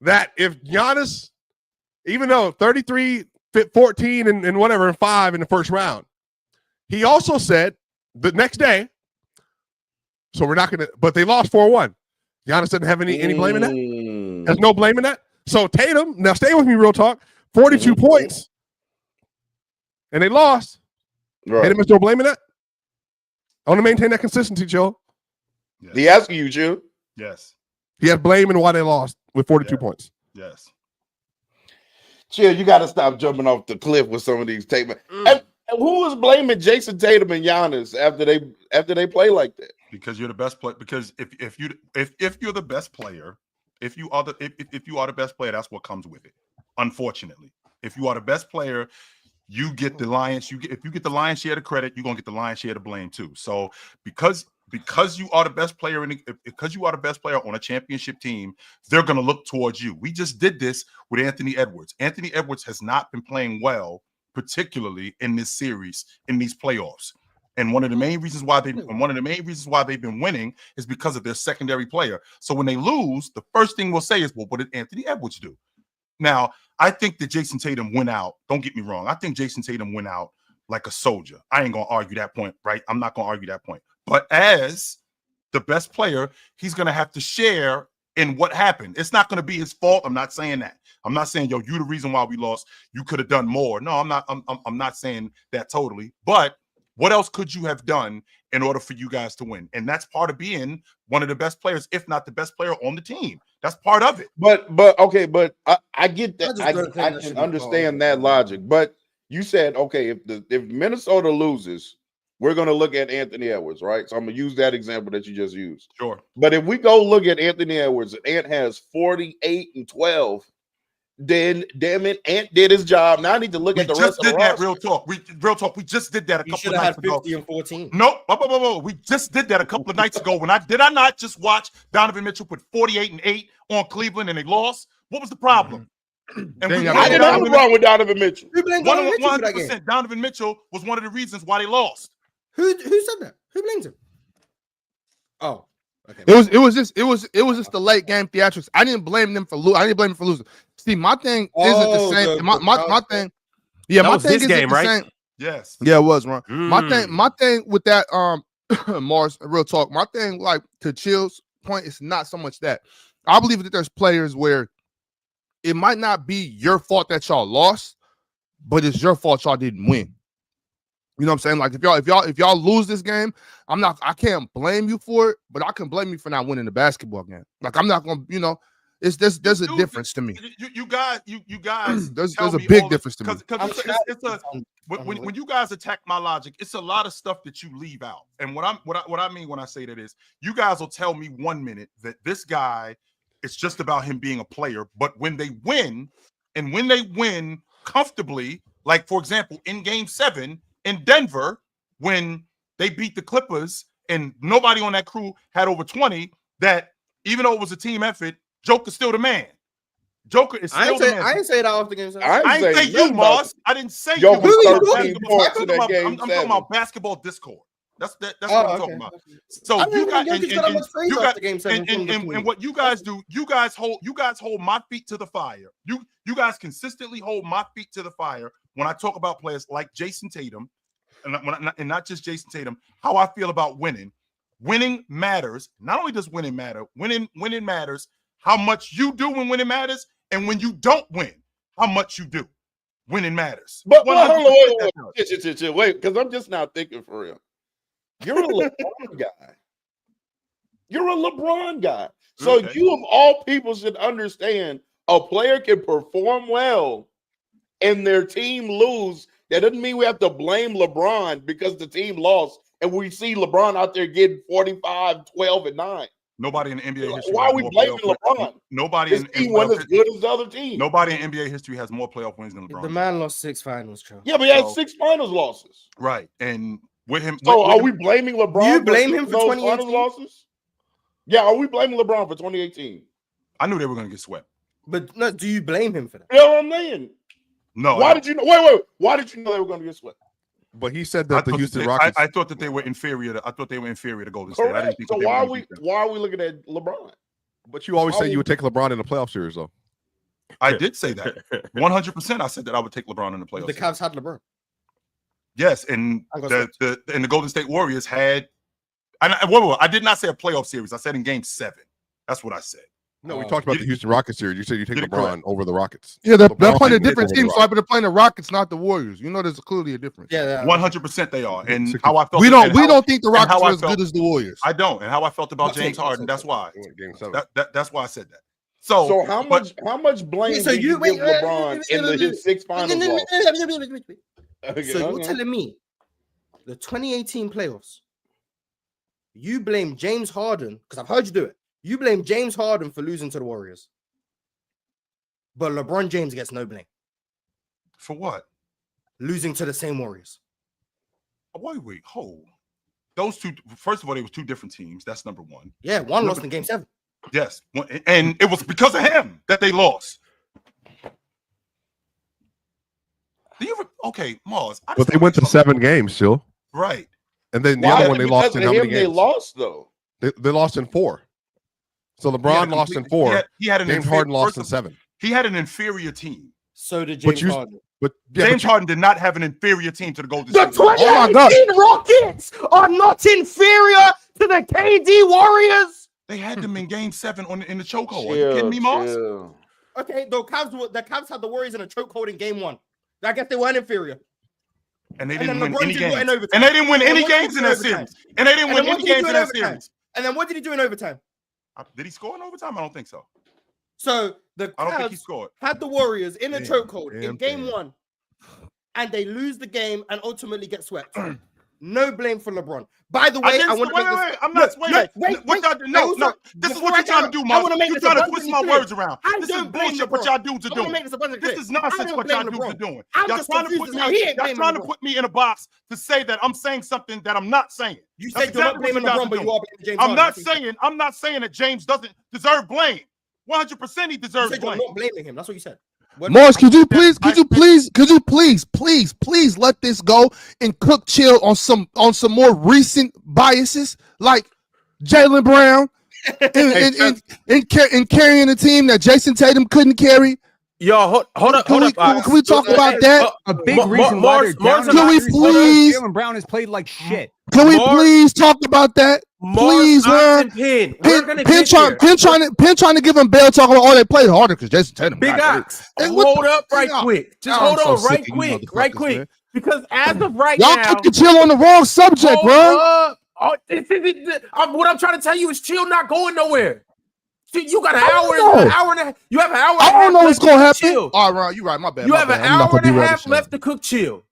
Speaker 2: that if Giannis, even though 33, 14, and whatever, and 5 in the first round, he also said the next day, so we're not going to, but they lost 4-1. Giannis doesn't have any blame in that. There's no blame in that. So Tatum, now stay with me, real talk, 42 points, and they lost.
Speaker 7: Right.
Speaker 2: Tatum is no blame in that. I want to maintain that consistency, Joe.
Speaker 5: Yes.
Speaker 7: He asking you, Chill.
Speaker 5: Yes.
Speaker 2: He had blame in why they lost with 42 points.
Speaker 5: Yes.
Speaker 7: Chill, you got to stop jumping off the cliff with some of these statements. And who was blaming Jason Tatum and Giannis after they play like that?
Speaker 5: Because you're the best player. Because if you're the best player, if you are the best player, that's what comes with it. Unfortunately, if you are the best player, you get the lion's. If you get the lion's share of credit, you're gonna get the lion's share of blame too. So because you are the best player because you are the best player on a championship team, they're gonna look towards you. We just did this with Anthony Edwards. Anthony Edwards has not been playing well, particularly in this series, in these playoffs. And one of the main reasons why they've been winning is because of their secondary player. So when they lose, the first thing we'll say is, well, what did Anthony Edwards do? Now, I think that Jason Tatum went out. Don't get me wrong. I think Jason Tatum went out like a soldier. I ain't going to argue that point, right? I'm not going to argue that point. But as the best player, he's going to have to share in what happened. It's not going to be his fault. I'm not saying that. I'm not saying, yo, you the reason why we lost. You could have done more. No, I'm not. I'm not saying that totally. But what else could you have done in order for you guys to win? And that's part of being one of the best players, if not the best player on the team. That's part of it.
Speaker 7: But okay, but I get that.
Speaker 4: I just don't think
Speaker 7: I
Speaker 4: that should
Speaker 7: can
Speaker 4: be
Speaker 7: understand
Speaker 4: called.
Speaker 7: that logic. But you said, okay, if Minnesota loses, we're going to look at Anthony Edwards, right? So I'm going to use that example that you just used.
Speaker 5: Sure.
Speaker 7: But if we go look at Anthony Edwards, and Ant has 48 and 12, then damn it, Ant did his job. Now I need to look at the rest of the roster.
Speaker 5: Real talk. We just did that a
Speaker 4: You
Speaker 5: couple
Speaker 4: should
Speaker 5: of
Speaker 4: have
Speaker 5: nights
Speaker 4: had
Speaker 5: ago.
Speaker 4: 50 and 14.
Speaker 5: Nope. We just did that a couple of nights ago. Did I not just watch Donovan Mitchell put 48 and 8 on Cleveland and they lost? What was the problem? And
Speaker 7: I didn't have a problem with Donovan Mitchell.
Speaker 4: Who blamed Donovan Mitchell for that game?
Speaker 5: 100%. Donovan Mitchell was one of the reasons why they lost.
Speaker 4: Who said that? Who blames him? Oh, okay.
Speaker 6: It was just the late game theatrics. I didn't blame them for losing. I didn't blame them for losing. See, my thing isn't the same. My thing. Yeah,
Speaker 1: That
Speaker 6: my
Speaker 1: was
Speaker 6: thing
Speaker 1: his
Speaker 6: isn't
Speaker 1: game,
Speaker 6: the
Speaker 1: right?
Speaker 6: same.
Speaker 5: Yes.
Speaker 6: Yeah, it was, Ron. My thing with that, Mars, real talk. My thing, like to Chill's point, is not so much that. I believe that there's players where it might not be your fault that y'all lost, but it's your fault y'all didn't win. You know what I'm saying? Like if y'all lose this game, I can't blame you for it, but I can blame you for not winning the basketball game. Like I'm not gonna, There's a difference to me.
Speaker 5: You guys
Speaker 6: there's
Speaker 5: tell
Speaker 6: a
Speaker 5: me
Speaker 6: big
Speaker 5: all
Speaker 6: difference to me.
Speaker 5: because when you guys attack my logic, it's a lot of stuff that you leave out. And what I mean when I say that is, you guys will tell me 1 minute that this guy, it's just about him being a player, but when they win, and when they win comfortably, like for example in Game 7 in Denver, when they beat the Clippers and nobody on that crew had over 20, that even though it was a team effort, Joker's still the man. Joker is still the man.
Speaker 4: I didn't say that off the Game 7.
Speaker 5: I didn't say you, Moss. I didn't say
Speaker 7: Joker
Speaker 5: you.
Speaker 7: 13 points in that Game
Speaker 5: I'm
Speaker 7: 7.
Speaker 5: talking about basketball discord. That's what I'm talking about. So you guys and what you guys do, you guys hold my feet to the fire. You guys consistently hold my feet to the fire when I talk about players like Jason Tatum, and not just Jason Tatum. How I feel about winning. Winning matters. Not only does winning matter, winning matters. How much you do when winning matters, and when you don't win, how much you do. Winning matters.
Speaker 7: But hold on, wait, because I'm just now thinking for real. You're a LeBron guy. You're a LeBron guy. So you of all people should understand a player can perform well and their team lose. That doesn't mean we have to blame LeBron because the team lost and we see LeBron out there getting 45, 12, and 9.
Speaker 5: Nobody in the NBA history.
Speaker 7: Why are we blaming LeBron?
Speaker 5: Nobody
Speaker 7: His team wasn't as good as the other team.
Speaker 5: Nobody in NBA history has more playoff wins than LeBron.
Speaker 4: The man lost 6 finals, Joe.
Speaker 7: Yeah, but he had 6 finals losses.
Speaker 5: Right. And with him.
Speaker 7: So are we blaming LeBron?
Speaker 4: You blame him for
Speaker 7: those
Speaker 4: 2018
Speaker 7: finals losses? Yeah, are we blaming LeBron for 2018?
Speaker 5: I knew they were going to get swept.
Speaker 4: But no, do you blame him for that?
Speaker 7: You know what I'm saying?
Speaker 5: No.
Speaker 7: Why did you know? Wait. Why did you know they were going to get swept?
Speaker 2: But he said that the Houston Rockets.
Speaker 5: I thought that they were inferior. I thought they were inferior to Golden State. I didn't think
Speaker 7: so why are we looking at LeBron?
Speaker 2: But you always say you would take LeBron in the playoff series, though.
Speaker 5: I did say that 100%. I said that I would take LeBron in the playoffs.
Speaker 4: The Cavs had LeBron.
Speaker 5: Yes, and the Golden State Warriors had. I did not say a playoff series. I said in Game 7. That's what I said.
Speaker 2: No, we talked about the Houston Rockets series. You said you take LeBron over the Rockets.
Speaker 6: Yeah, they're playing a different team, so they're playing the Rockets, not the Warriors. You know, there's clearly a difference.
Speaker 4: Yeah,
Speaker 5: 100% they are. And how I felt.
Speaker 6: We don't think the Rockets are as good as the Warriors.
Speaker 5: I don't. And how I felt about James Harden. That's why. That's why I said that. So
Speaker 7: how much blame do you give LeBron in his 6 finals loss?
Speaker 4: So you're telling me the 2018 playoffs, you blame James Harden, because I've heard you do it. You blame James Harden for losing to the Warriors. But LeBron James gets no blame.
Speaker 5: For what?
Speaker 4: Losing to the same Warriors.
Speaker 5: Wait, hold. Those two, first of all, they were 2 different teams. That's number one.
Speaker 4: Yeah, one lost in Game 7.
Speaker 5: Yes, and it was because of him that they lost. Okay, Mars.
Speaker 2: But they went to 7 games still.
Speaker 5: Right.
Speaker 2: And then the other one they lost in how many games?
Speaker 7: They lost, though.
Speaker 2: They lost in 4. So LeBron lost in 4.
Speaker 5: He had
Speaker 2: James Harden lost in 7.
Speaker 5: He had an inferior team.
Speaker 4: So did James Harden.
Speaker 2: But
Speaker 5: James Harden did not have an inferior team to the Golden State.
Speaker 4: The 2018 Rockets are not inferior to the KD Warriors.
Speaker 5: They had them in Game 7 in the chokehold. Are you kidding me, Moss?
Speaker 4: Okay, the Cavs had the Warriors in a chokehold in Game 1. I guess they weren't inferior.
Speaker 5: And they didn't win any games. And they didn't win any games in that series. And they didn't win any games in that series.
Speaker 4: And then what did he do in overtime?
Speaker 5: Did he score in overtime? I don't think so.
Speaker 4: So the
Speaker 5: I don't think he
Speaker 4: Cavs
Speaker 5: scored.
Speaker 4: had the Warriors in a chokehold in Game 1, and they lose the game and ultimately get swept. No blame for LeBron. By the way, I want to make this.
Speaker 5: I'm not. No. This is what you're trying to do, Mark. You're trying to twist my words around. This is bullshit. What y'all dudes are doing. This is nonsense. What y'all dudes are doing. Y'all trying to put me in a box to say that I'm saying something that I'm not saying.
Speaker 4: You said you're not blaming LeBron, but you are blaming James.
Speaker 5: I'm not saying that James doesn't deserve blame. 100% he deserves blame.
Speaker 4: You're not blaming him. That's what you said.
Speaker 6: Morris, could you please let this go and cook chill on some more recent biases like Jaylen Brown and carrying a team that Jason Tatum couldn't carry?
Speaker 1: Yo, hold up.
Speaker 6: Can we talk about that?
Speaker 3: A big reason why they're down.
Speaker 6: Can we please?
Speaker 3: Jaylen Brown has played like shit.
Speaker 6: Can we please talk about that? Please, man.
Speaker 1: Penn trying to give him bail, talking about they played harder because Jason Tatum. Big Ox. Hold up right quick. Just hold on right quick. Man. Because as of right now,
Speaker 6: y'all could chill on the wrong subject, bro.
Speaker 1: What I'm trying to tell you is chill not going nowhere. You got an
Speaker 6: I
Speaker 1: hour,
Speaker 6: don't know.
Speaker 1: an hour and a half. You have an hour.
Speaker 6: I don't know what's gonna happen.
Speaker 1: Chill.
Speaker 6: All right, Ron, you're right. My bad.
Speaker 1: You
Speaker 6: my
Speaker 1: have
Speaker 6: bad.
Speaker 1: an
Speaker 6: I'm not
Speaker 1: hour
Speaker 6: gonna
Speaker 1: and a
Speaker 6: derail
Speaker 1: half
Speaker 6: the show.
Speaker 1: left to cook. Chill.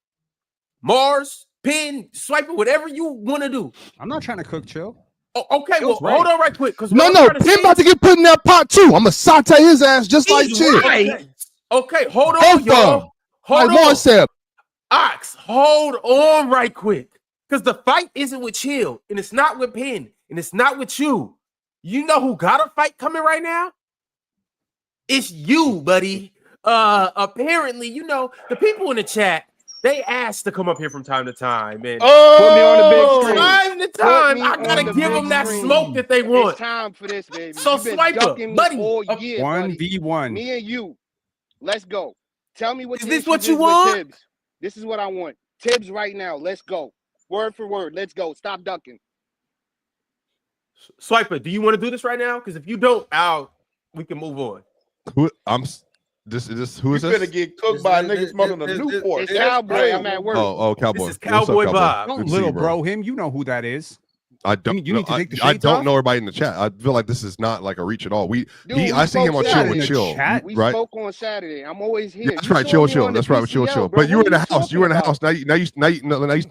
Speaker 1: Mars, pin, swipe it, whatever you want to do.
Speaker 3: I'm not trying to cook chill.
Speaker 1: Oh, okay, well,
Speaker 3: Chill's right.
Speaker 1: hold on right quick. Because
Speaker 6: No, Pin about to get put in that pot too. I'm gonna saute his ass just like Chill.
Speaker 1: Right. Okay, hold
Speaker 6: Both
Speaker 1: on,
Speaker 6: of
Speaker 1: y'all.
Speaker 6: them.
Speaker 1: Hold
Speaker 6: Like
Speaker 1: on.
Speaker 6: Juan said.
Speaker 1: Ox, hold on right quick. Because the fight isn't with Chill, and it's not with Pin, and it's not with you. You know who got a fight coming right now? It's you, buddy. Apparently, you know, the people in the chat, they asked to come up here from time to time. And
Speaker 8: Put me on the big screen.
Speaker 1: time to
Speaker 8: Put
Speaker 1: time,
Speaker 8: me
Speaker 1: I
Speaker 8: on
Speaker 1: gotta
Speaker 8: the
Speaker 1: give
Speaker 8: big
Speaker 1: them that
Speaker 8: screen.
Speaker 1: smoke that they want.
Speaker 8: It's time for this, baby.
Speaker 1: So
Speaker 8: You've been
Speaker 1: Swipa,
Speaker 8: ducking me
Speaker 1: buddy,
Speaker 8: all year, buddy.
Speaker 3: 1v1.
Speaker 8: Me and you. Let's go. Tell me what
Speaker 1: Is
Speaker 8: the
Speaker 1: this what
Speaker 8: issues
Speaker 1: you
Speaker 8: is
Speaker 1: want?
Speaker 8: with Tibbs. This is what I want. Tibbs right now. Let's go. Word for word. Let's go. Stop ducking.
Speaker 1: Swiper, do you want to do this right now? Because if you don't, we can move on.
Speaker 2: Who is this? Who is
Speaker 7: You
Speaker 2: this?
Speaker 7: finna get cooked by a nigga smoking a Newport.
Speaker 8: It's
Speaker 7: That's
Speaker 8: Cowboy.
Speaker 7: crazy.
Speaker 8: I'm at work.
Speaker 2: Oh, Cowboy.
Speaker 1: This is
Speaker 2: What's up,
Speaker 1: Cowboy Bob.
Speaker 3: Don't
Speaker 2: Good to see you,
Speaker 3: little bro him. You know who that is.
Speaker 2: I don't.
Speaker 3: You need to take the
Speaker 2: I
Speaker 3: shades
Speaker 2: don't
Speaker 3: off?
Speaker 2: know everybody in the chat. I feel like this is not like a reach at all.
Speaker 8: Dude,
Speaker 2: I see him on
Speaker 8: spoke
Speaker 2: Chill with
Speaker 8: Saturday.
Speaker 2: Chill,
Speaker 3: Chat?
Speaker 8: We
Speaker 2: right?
Speaker 8: spoke on Saturday. I'm always here.
Speaker 2: Yeah, that's
Speaker 8: You
Speaker 2: right.
Speaker 8: saw
Speaker 2: Chill,
Speaker 8: me
Speaker 2: chill.
Speaker 8: on the
Speaker 2: That's right. Chill,
Speaker 8: PCL,
Speaker 2: chill.
Speaker 8: bro.
Speaker 2: But you
Speaker 8: What
Speaker 2: were in
Speaker 8: are
Speaker 2: the house. You were in the
Speaker 8: talking
Speaker 2: house.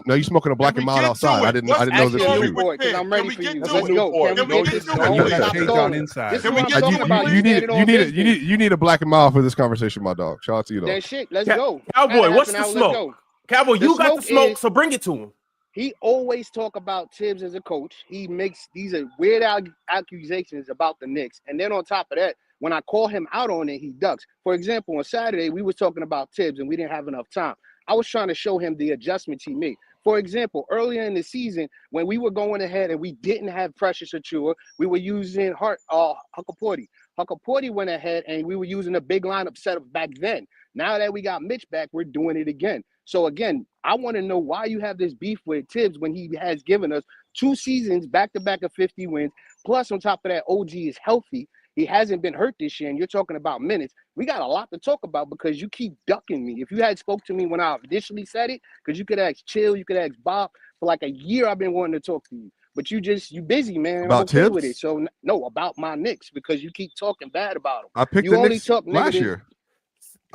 Speaker 2: Now you smoking a black
Speaker 5: Can
Speaker 2: and
Speaker 5: we
Speaker 2: mild
Speaker 5: get to
Speaker 2: outside.
Speaker 5: it?
Speaker 2: I didn't
Speaker 5: Let's
Speaker 2: know this
Speaker 8: Actually,
Speaker 2: was
Speaker 5: Can
Speaker 2: you.
Speaker 5: we
Speaker 8: boy, because I'm ready
Speaker 5: get
Speaker 8: for you.
Speaker 5: to
Speaker 8: Let's
Speaker 5: it?
Speaker 8: go. Can
Speaker 5: Can
Speaker 8: we
Speaker 5: we
Speaker 8: get
Speaker 5: get
Speaker 8: this
Speaker 5: to it?
Speaker 8: going?
Speaker 3: You got
Speaker 8: Stop
Speaker 3: shades
Speaker 8: stalling.
Speaker 3: on inside.
Speaker 8: This is
Speaker 5: Can
Speaker 8: what
Speaker 5: we
Speaker 8: I'm
Speaker 5: get to
Speaker 8: talking
Speaker 5: it,
Speaker 8: about.
Speaker 5: please?
Speaker 2: You need
Speaker 8: Standing on business.
Speaker 2: you need a black and mild for this conversation, my dog. Shout out to you though.
Speaker 8: Then shit, let's
Speaker 1: Ca-
Speaker 8: go.
Speaker 1: Cowboy,
Speaker 8: Had
Speaker 1: what's
Speaker 8: half
Speaker 1: the
Speaker 8: an hour,
Speaker 1: smoke?
Speaker 8: let's go.
Speaker 1: Cowboy,
Speaker 8: The
Speaker 1: you got the
Speaker 8: smoke
Speaker 1: smoke,
Speaker 8: is-
Speaker 1: so bring it to him.
Speaker 8: He always talk about Tibbs as a coach. He makes these are weird accusations about the Knicks. And then on top of that, when I call him out on it, he ducks. For example, on Saturday, we were talking about Tibbs and we didn't have enough time. I was trying to show him the adjustments he made. For example, earlier in the season, when we were going ahead and we didn't have Precious Achua, we were using Huckaporty. Huckaporty went ahead and we were using a big lineup setup back then. Now that we got Mitch back, we're doing it again. So again, I want to know why you have this beef with Tibbs when he has given us 2 seasons back-to-back of 50 wins. Plus, on top of that, OG is healthy. He hasn't been hurt this year, and you're talking about minutes. We got a lot to talk about because you keep ducking me. If you had spoke to me when I initially said it, because you could ask Chill, you could ask Bob. For like a year, I've been wanting to talk to you. But you busy, man.
Speaker 2: About
Speaker 8: I'm okay with
Speaker 2: Tibbs?
Speaker 8: it. So, no, about my Knicks because you keep talking bad about them.
Speaker 2: I picked
Speaker 8: You
Speaker 2: the
Speaker 8: only
Speaker 2: Knicks
Speaker 8: talk
Speaker 2: last
Speaker 8: negative.
Speaker 2: year.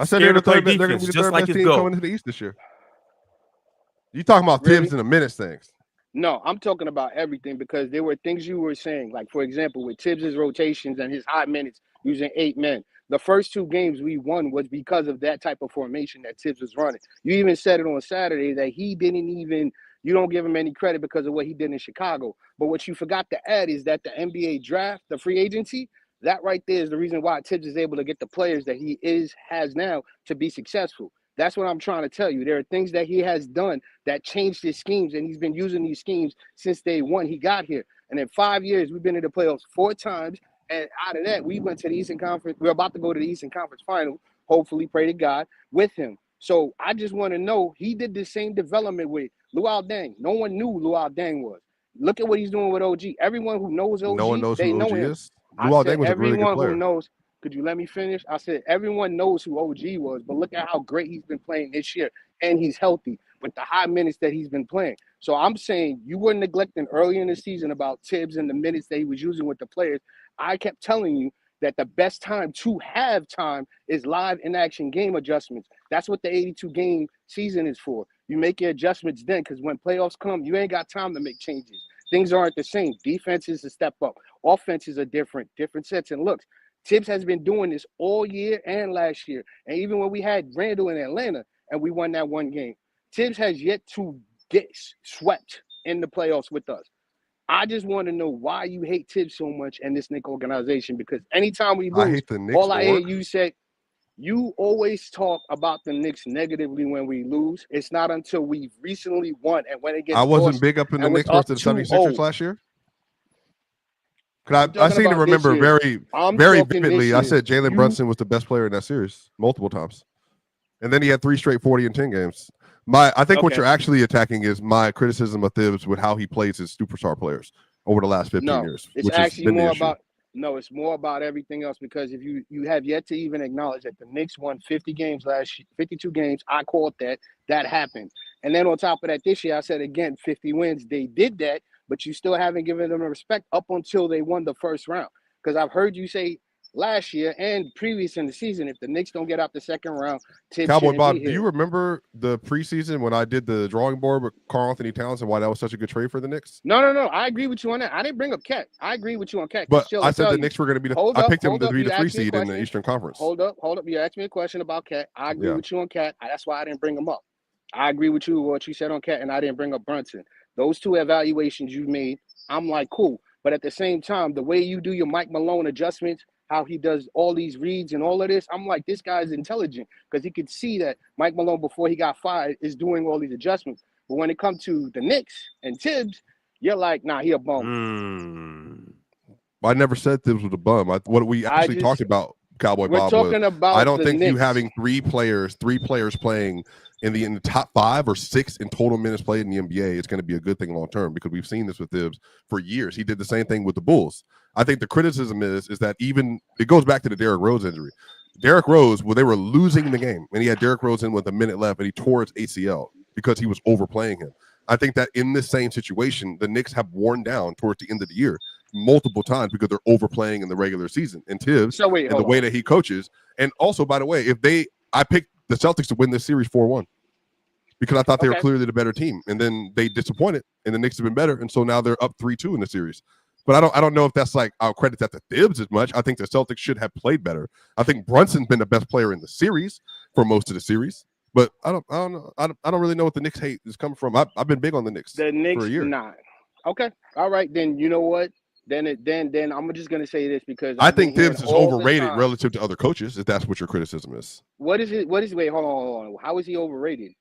Speaker 2: I said
Speaker 1: Scared
Speaker 2: they're
Speaker 1: to play
Speaker 2: going to be
Speaker 1: defense,
Speaker 2: the
Speaker 1: just
Speaker 2: third
Speaker 1: like
Speaker 2: best
Speaker 1: his
Speaker 2: team
Speaker 1: goat.
Speaker 2: coming into the East this year. You talking about
Speaker 8: Really?
Speaker 2: Tibbs and the minutes things?
Speaker 8: No, I'm talking about everything because there were things you were saying, like for example, with Tibbs's rotations and his high minutes using 8 men. The first 2 games we won was because of that type of formation that Tibbs was running. You even said it on Saturday that you don't give him any credit because of what he did in Chicago. But what you forgot to add is that the NBA draft, the free agency, that right there is the reason why Tibbs is able to get the players that he has now to be successful. That's what I'm trying to tell you. There are things that he has done that changed his schemes, and he's been using these schemes since day one he got here. And in 5 years, we've been in the playoffs 4 times. And out of that, we went to the Eastern Conference. We're about to go to the Eastern Conference Final. Hopefully, pray to God with him. So I just want to know, he did the same development with Luol Deng. No one knew Luol Deng was. Look at what he's doing with OG. Everyone who knows OG,
Speaker 2: No one knows
Speaker 8: they
Speaker 2: who
Speaker 8: know
Speaker 2: OG
Speaker 8: him.
Speaker 2: is.
Speaker 8: I
Speaker 2: Luol
Speaker 8: said
Speaker 2: Deng was a really good
Speaker 8: everyone
Speaker 2: player.
Speaker 8: who knows. Could you let me finish? I said everyone knows who OG was, but look at how great he's been playing this year, and he's healthy with the high minutes that he's been playing. So I'm saying you were neglecting early in the season about Tibbs and the minutes that he was using with the players. I kept telling you that the best time to have time is live in-action game adjustments. That's what the 82-game season is for. You make your adjustments then, because when playoffs come, you ain't got time to make changes. Things aren't the same. Defense is a step up. Offenses are different sets and looks. Tibbs has been doing this all year and last year. And even when we had Randall in Atlanta and we won that 1 game, Tibbs has yet to get swept in the playoffs with us. I just want to know why you hate Tibbs so much and this Knicks organization, because anytime we lose,
Speaker 2: I hate the Knicks.
Speaker 8: all I hear you say, you always talk about the Knicks negatively when we lose. It's not until we've recently won and when it gets
Speaker 2: I wasn't
Speaker 8: lost,
Speaker 2: big up in the
Speaker 8: and was
Speaker 2: Knicks versus the
Speaker 8: up
Speaker 2: 76ers
Speaker 8: 2-0.
Speaker 2: last year.
Speaker 8: I'm
Speaker 2: I
Speaker 8: talking
Speaker 2: seem to
Speaker 8: about
Speaker 2: remember
Speaker 8: this year.
Speaker 2: very
Speaker 8: I'm
Speaker 2: very
Speaker 8: talking this
Speaker 2: vividly. I
Speaker 8: year.
Speaker 2: said Jalen
Speaker 8: You-
Speaker 2: Brunson was the best player in that series multiple times, and then he had 3 straight 40 and 10 games. I think what
Speaker 8: Okay.
Speaker 2: you're actually attacking is my criticism of Tibbs with how he plays his superstar players over the last 15 years.
Speaker 8: It's
Speaker 2: which has
Speaker 8: actually
Speaker 2: been the
Speaker 8: more
Speaker 2: issue.
Speaker 8: about it's more about everything else, because if you have yet to even acknowledge that the Knicks won 50 games last year, 52 games. I called that happened. And then on top of that, this year I said again 50 wins. They did that, but you still haven't given them the respect up until they won the first round. because I've heard you say last year and previous in the season, if the Knicks don't get out the second round, Tibbs
Speaker 2: Cowboy
Speaker 8: shouldn't
Speaker 2: Bob,
Speaker 8: be
Speaker 2: do you
Speaker 8: here.
Speaker 2: remember the preseason when I did the drawing board with Karl Anthony Towns and why that was such a good trade for the Knicks?
Speaker 8: No. I agree with you on that. I didn't bring up Cat. I agree with you on Cat.
Speaker 2: But
Speaker 8: Chill,
Speaker 2: I said the
Speaker 8: you.
Speaker 2: Knicks were going to be
Speaker 8: Hold
Speaker 2: I
Speaker 8: up,
Speaker 2: picked him
Speaker 8: hold
Speaker 2: to
Speaker 8: up.
Speaker 2: be the
Speaker 8: You
Speaker 2: 3
Speaker 8: asked me a
Speaker 2: seed in the
Speaker 8: question.
Speaker 2: Eastern Conference.
Speaker 8: Hold up. You asked me a question about Cat. I agree
Speaker 2: Yeah.
Speaker 8: with you on Cat. That's why I didn't bring him up. I agree with you what you said on Cat, and I didn't bring up Brunson. Those two evaluations you made, I'm like, cool. But at the same time, the way you do your Mike Malone adjustments, how he does all these reads and all of this, I'm like, this guy's intelligent because he could see that Mike Malone, before he got fired, is doing all these adjustments. But when it comes to the Knicks and Tibbs, you're like, nah, he a bum.
Speaker 2: I never said Tibbs was a bum. What we actually talked about, Cowboy
Speaker 8: We're
Speaker 2: Bob,
Speaker 8: talking
Speaker 2: was
Speaker 8: about
Speaker 2: I don't
Speaker 8: the
Speaker 2: think you
Speaker 8: Knicks.
Speaker 2: having three players playing in the top 5 or 6 in total minutes played in the NBA is going to be a good thing long term, because we've seen this with Tibbs for years. He did the same thing with the Bulls. I think the criticism is that even it goes back to the Derrick Rose injury. Derrick Rose, they were losing the game, and he had Derrick Rose in with a minute left, and he tore his ACL because he was overplaying him. I think that in this same situation, the Knicks have worn down towards the end of the year multiple times because they're overplaying in the regular season. And Tibbs, and the way that he coaches, and also, by the way, I picked the Celtics to win this series 4-1 because I thought they were clearly the better team, and then they disappointed, and the Knicks have been better, and so now they're up 3-2 in the series. But I don't know if that's like I'll credit that to Tibbs as much. I think the Celtics should have played better. I think Brunson's been the best player in the series for most of the series. But I don't know. I don't really know what the Knicks hate is coming from. I've been big on the Knicks for a year.
Speaker 8: Nah. Okay. All right. Then you know what? Then I'm just gonna say this because
Speaker 2: I think Tibbs is overrated relative to other coaches. If that's what your criticism is.
Speaker 8: What is it? Wait, hold on. How is he overrated?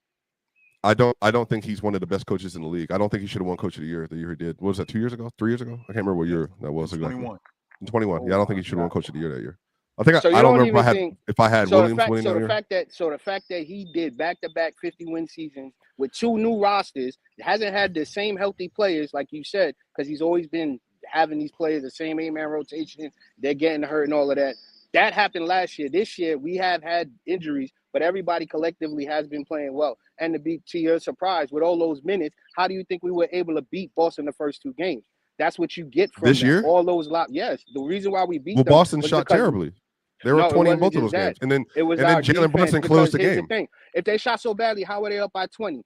Speaker 2: I don't think he's one of the best coaches in the league. I don't think he should have won Coach of the Year the year he did. What was that, 2 years ago? 3 years ago? I can't remember what year that was.
Speaker 5: 21.
Speaker 2: 21. Yeah, I don't think he should have won Coach of the Year that year. I think
Speaker 8: So
Speaker 2: I don't remember if I had Williams winning that year.
Speaker 8: The fact that he did back-to-back 50-win seasons with 2 new rosters, hasn't had the same healthy players like you said, because he's always been having these players the same 8-man rotation. They're getting hurt and all of that. That happened last year. This year we have had injuries, but everybody collectively has been playing well. And to your surprise, with all those minutes, how do you think we were able to beat Boston the first 2 games? That's what you get from
Speaker 2: this year.
Speaker 8: All those yes, the reason why we beat them.
Speaker 2: Boston shot terribly. They were 20 in both of those games, and then Jalen Brunson closed the game.
Speaker 8: Thing. If they shot so badly, how were they up by 20?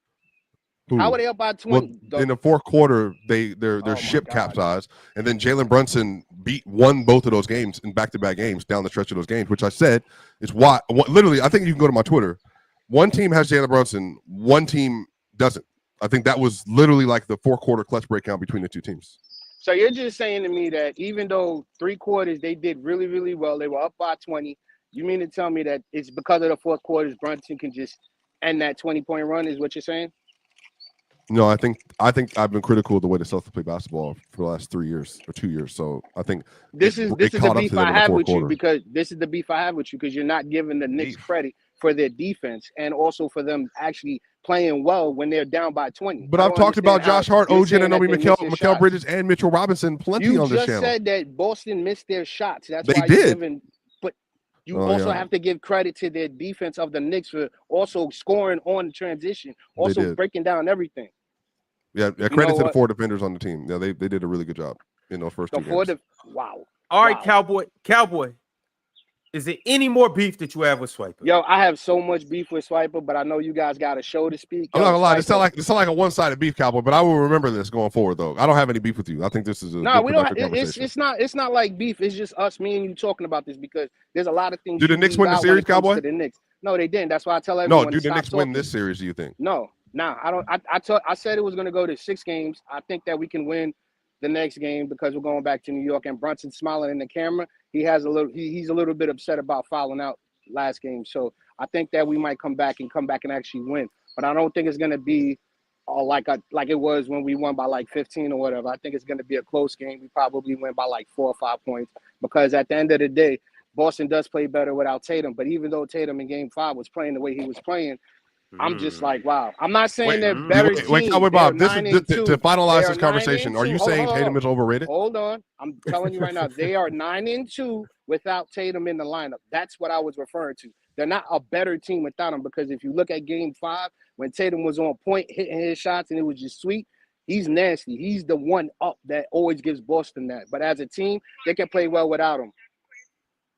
Speaker 8: How were they up by 20?
Speaker 2: Well, in the fourth quarter, their ship capsized, and then Jalen Brunson won both of those games in back-to-back games down the stretch of those games, which I said is why. Literally, I think you can go to my Twitter. One team has Jalen Brunson, one team doesn't. I think that was literally like the 4-quarter clutch breakdown between the 2 teams.
Speaker 8: So you're just saying to me that even though 3 quarters they did really, really well, they were up by 20. You mean to tell me that it's because of the 4th quarters Brunson can just end that 20-point run? Is what you're saying?
Speaker 2: No, I think I've been critical of the way the Celtics play basketball for the last 3 years or 2 years. So I think
Speaker 8: this is the beef I have with you because you're not giving the Knicks credit for their defense and also for them actually playing well when they're down by 20.
Speaker 2: But I've talked about Josh Hart, OG Anunoby, Mikal Bridges, and Mitchell Robinson plenty on this channel.
Speaker 8: You just said that Boston missed their shots. That's
Speaker 2: they
Speaker 8: why
Speaker 2: did.
Speaker 8: But you also have to give credit to their defense of the Knicks for also scoring on transition, also breaking down everything.
Speaker 2: Yeah, credit to the 4 defenders on the team. Yeah, they did a really good job in those first 2 games.
Speaker 8: Wow.
Speaker 1: All right, Cowboy. Is there any more beef that you have with Swipa?
Speaker 8: Yo, I have so much beef with Swipa, but I know you guys got a show to speak.
Speaker 2: I'm not gonna lie, it's not like a one-sided beef, Cowboy. But I will remember this going forward, though. I don't have any beef with you. I think this is we don't.
Speaker 8: It's not like beef. It's just us, me and you talking about this because there's a lot of things.
Speaker 2: Do the Knicks win the series, Cowboy?
Speaker 8: The Knicks. No, they didn't. That's why I tell everyone.
Speaker 2: No, do the Knicks win this series? Do you think?
Speaker 8: No, I don't. I said it was gonna go to 6 games. I think that we can win the next game because we're going back to New York and Brunson's smiling in the camera. He's a little bit upset about fouling out last game. So I think that we might come back and actually win. But I don't think it's going to be like it was when we won by like 15 or whatever. I think it's going to be a close game. We probably win by like 4 or 5 points because at the end of the day, Boston does play better without Tatum. But even though Tatum in Game 5 was playing the way he was playing, I'm just like, wow. I'm not saying they're better team.
Speaker 2: Wait, Bob, this is to finalize this conversation. Are you saying Tatum is overrated?
Speaker 8: Hold on. I'm telling you right now, they are 9-2 without Tatum in the lineup. That's what I was referring to. They're not a better team without him because if you look at Game 5, when Tatum was on point, hitting his shots, and it was just sweet, He's nasty. He's the one up that always gives Boston that. But as a team, they can play well without him.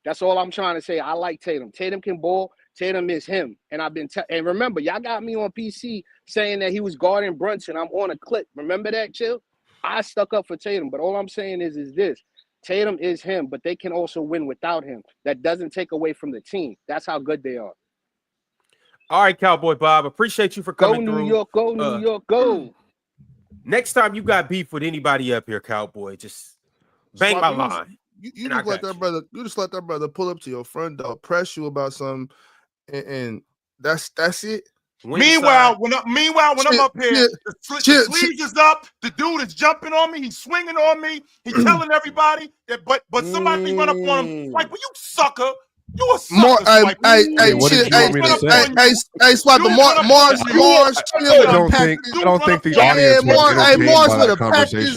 Speaker 8: That's all I'm trying to say. I like Tatum. Tatum can ball. Tatum is him. And I've been and remember, y'all got me on PC saying that he was guarding Brunson. I'm on a clip. Remember that, Chill? I stuck up for Tatum. But all I'm saying is this. Tatum is him, but they can also win without him. That doesn't take away from the team. That's how good they are.
Speaker 1: All right, Cowboy Bob. Appreciate you for coming through.
Speaker 8: New York, go, New York, go.
Speaker 1: Next time you got beef with anybody up here, Cowboy, just bang my line.
Speaker 6: You just let that brother. You just let that brother pull up to your front door, press you about something, and that's it.
Speaker 5: Meanwhile, when I'm up here, the sleeves is up. The dude is jumping on me. He's swinging on me. He's telling everybody that, but somebody run up on him like, "Well, you sucker." You a sucker,
Speaker 2: Swipa. Mars. I don't think the audience was entertained by that conversation.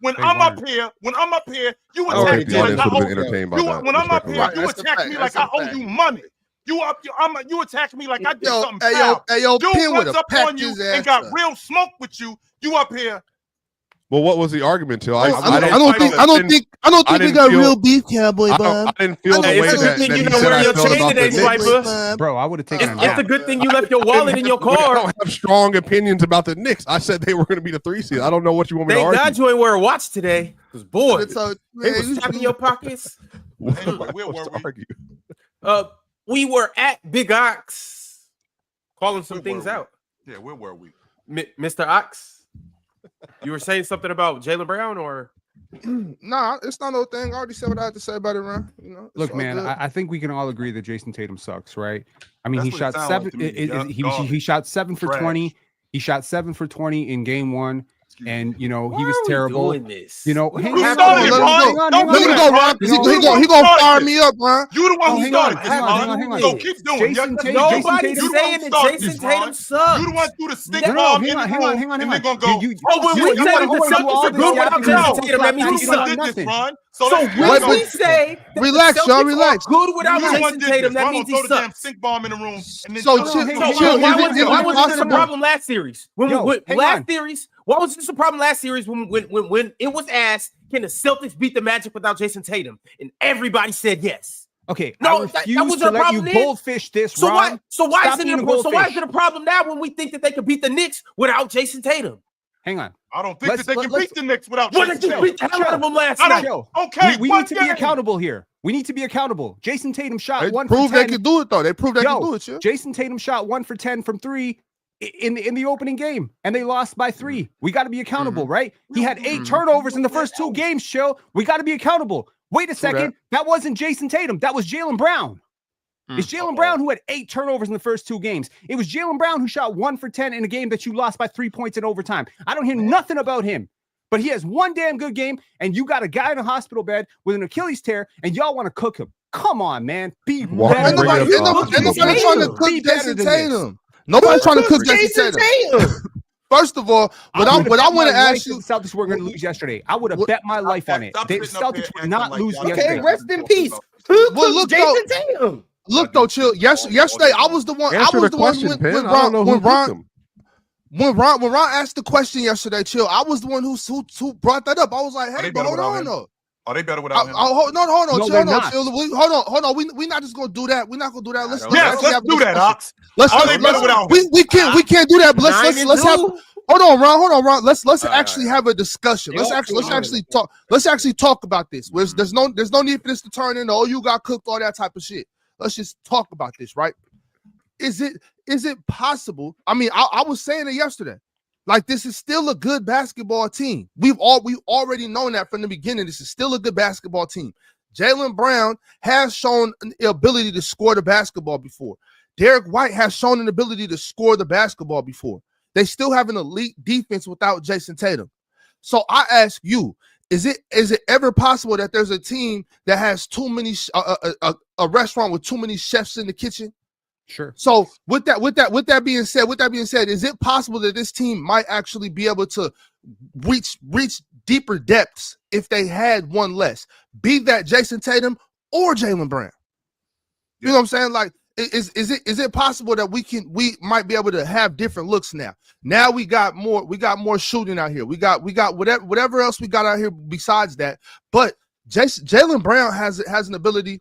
Speaker 5: When I'm up here, you attack me like I owe you. When I'm up here, you attack me like I owe you money. You attack me like I did something foul. Dude runs up on you and got real smoke with you. You up here.
Speaker 2: Well, what was the argument, Till? I
Speaker 6: don't think we got real beef, Cowboy Bob.
Speaker 2: I didn't feel the way that
Speaker 1: you know where your chain today, Swipa.
Speaker 3: Bro, I would have taken it.
Speaker 1: It's a good thing you left your wallet in your car.
Speaker 2: I don't have strong opinions about the Knicks. I said they were going to be the 3 seed. I don't know what you want me to argue.
Speaker 1: Thank God you ain't wear a watch today. Because, boy, they was tapping your pockets.
Speaker 5: Anyway, where were
Speaker 1: we? We were at Big Ox calling some things out.
Speaker 5: Yeah, where were we?
Speaker 1: Mr. Ox? You were saying something about Jaylen Brown, or
Speaker 6: nah? It's not no thing. I already said what I had to say about it, man. You know,
Speaker 3: look, man. I think we can all agree that Jason Tatum sucks, right? I mean, he shot 7. He shot 7 for 20. He shot 7 for 20 in game 1, and you know he was terrible. You know, hang on.
Speaker 6: He gonna fire me up, man.
Speaker 5: You the one who started this,
Speaker 3: hang on.
Speaker 5: So keep doing it.
Speaker 1: Nobody's saying that Jason Tatum sucks.
Speaker 5: You the one who threw the stick bomb in the room, and they're gonna go.
Speaker 1: When we say that the Celtics are good without Jason Tatum, that means he sucks. So when we say
Speaker 6: relax, y'all, relax.
Speaker 1: Good without Jason Tatum, that means he sucks.
Speaker 5: Stink bomb in the room.
Speaker 6: So
Speaker 1: why was this a problem last series? Why was this a problem last series when it was asked, can the Celtics beat the Magic without Jason Tatum? And everybody said yes.
Speaker 3: Okay, no, that was a problem. You bullfish this,
Speaker 1: so why is it a problem now when we think that they could beat the Knicks without Jason Tatum?
Speaker 3: Hang on.
Speaker 5: I don't think that they can beat the Knicks without Jason Tatum.
Speaker 1: Beat the hell out of them last night.
Speaker 5: Okay,
Speaker 3: we need to be accountable here. We need to be accountable. Jason Tatum shot 1 for 10.
Speaker 6: They proved they could do it, though. They proved they could do it, yeah.
Speaker 3: Jason Tatum shot 1 for 10 from 3 in the opening game, and they lost by 3. We got to be accountable, right? He had 8 turnovers in the first 2 games, Chill. We got to be accountable. Wait a second. That wasn't Jason Tatum. That was Jaylen Brown. It's Jaylen Brown who had 8 turnovers in the first 2 games. It was Jaylen Brown who shot 1 for 10 in a game that you lost by 3 points in overtime. I don't hear nothing about him, but he has one damn good game, and you got a guy in a hospital bed with an Achilles tear, and y'all want to cook him. Come on, man. Be better.
Speaker 6: Nobody's trying to cook Jason Tatum. Nobody's trying to cook Jason Tatum. First of all, what I want to ask you,
Speaker 3: the Celtics were going to lose yesterday. I would have bet my life on it. The Celtics would not lose yesterday.
Speaker 8: Okay, rest in peace. Who cooked Jason Tatum?
Speaker 6: Look though, Chill. Yesterday I was the one. When Ron asked the question yesterday, Chill. I was the one who brought that up. I was like, hey, but hold on though.
Speaker 5: Are they better without him?
Speaker 6: Hold on, Chill. Hold on. We're not just gonna do that. We're not gonna do that. Let's do that, Ox. Are they better without him? We can't do that. But let's have. Hold on, Ron. Let's actually have a discussion. Let's actually talk. Let's actually talk about this. There's no need for this to turn into you got cooked, all that type of shit. Let's just talk about this, right? Is it possible? I mean, I was saying it yesterday. Like, this is still a good basketball team. We've already known that from the beginning. This is still a good basketball team. Jaylen Brown has shown an ability to score the basketball before. Derek White has shown an ability to score the basketball before. They still have an elite defense without Jason Tatum. So I ask you, is it ever possible that there's a team that has too many a restaurant with too many chefs in the kitchen?
Speaker 3: Sure.
Speaker 6: So with that being said, is it possible that this team might actually be able to reach deeper depths if they had one less, be that Jason Tatum or Jaylen Brown? You know what I'm saying? Like, is it possible that we might be able to have different looks now? Now we got more shooting out here. We got whatever else we got out here besides that. But Jaylen Brown has an ability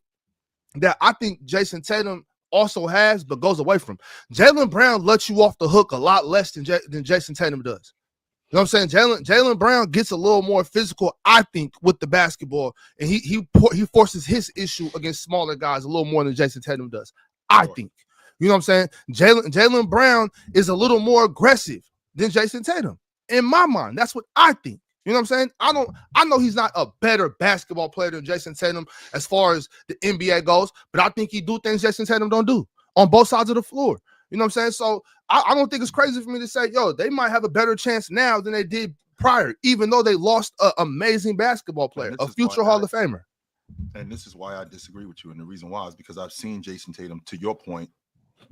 Speaker 6: that I think Jason Tatum also has, but goes away from. Jaylen Brown lets you off the hook a lot less than Jason Tatum does. You know what I'm saying? Jaylen Brown gets a little more physical, I think, with the basketball, and he forces his issue against smaller guys a little more than Jason Tatum does. I think. You know what I'm saying? Jaylen Brown is a little more aggressive than Jason Tatum. In my mind, that's what I think. You know what I'm saying? I know he's not a better basketball player than Jason Tatum as far as the NBA goes, but I think he do things Jason Tatum don't do on both sides of the floor. You know what I'm saying? So I don't think it's crazy for me to say, yo, they might have a better chance now than they did prior, even though they lost an amazing basketball player, a future Hall of Famer.
Speaker 5: And this is why I disagree with you. And the reason why is because I've seen Jason Tatum, to your point,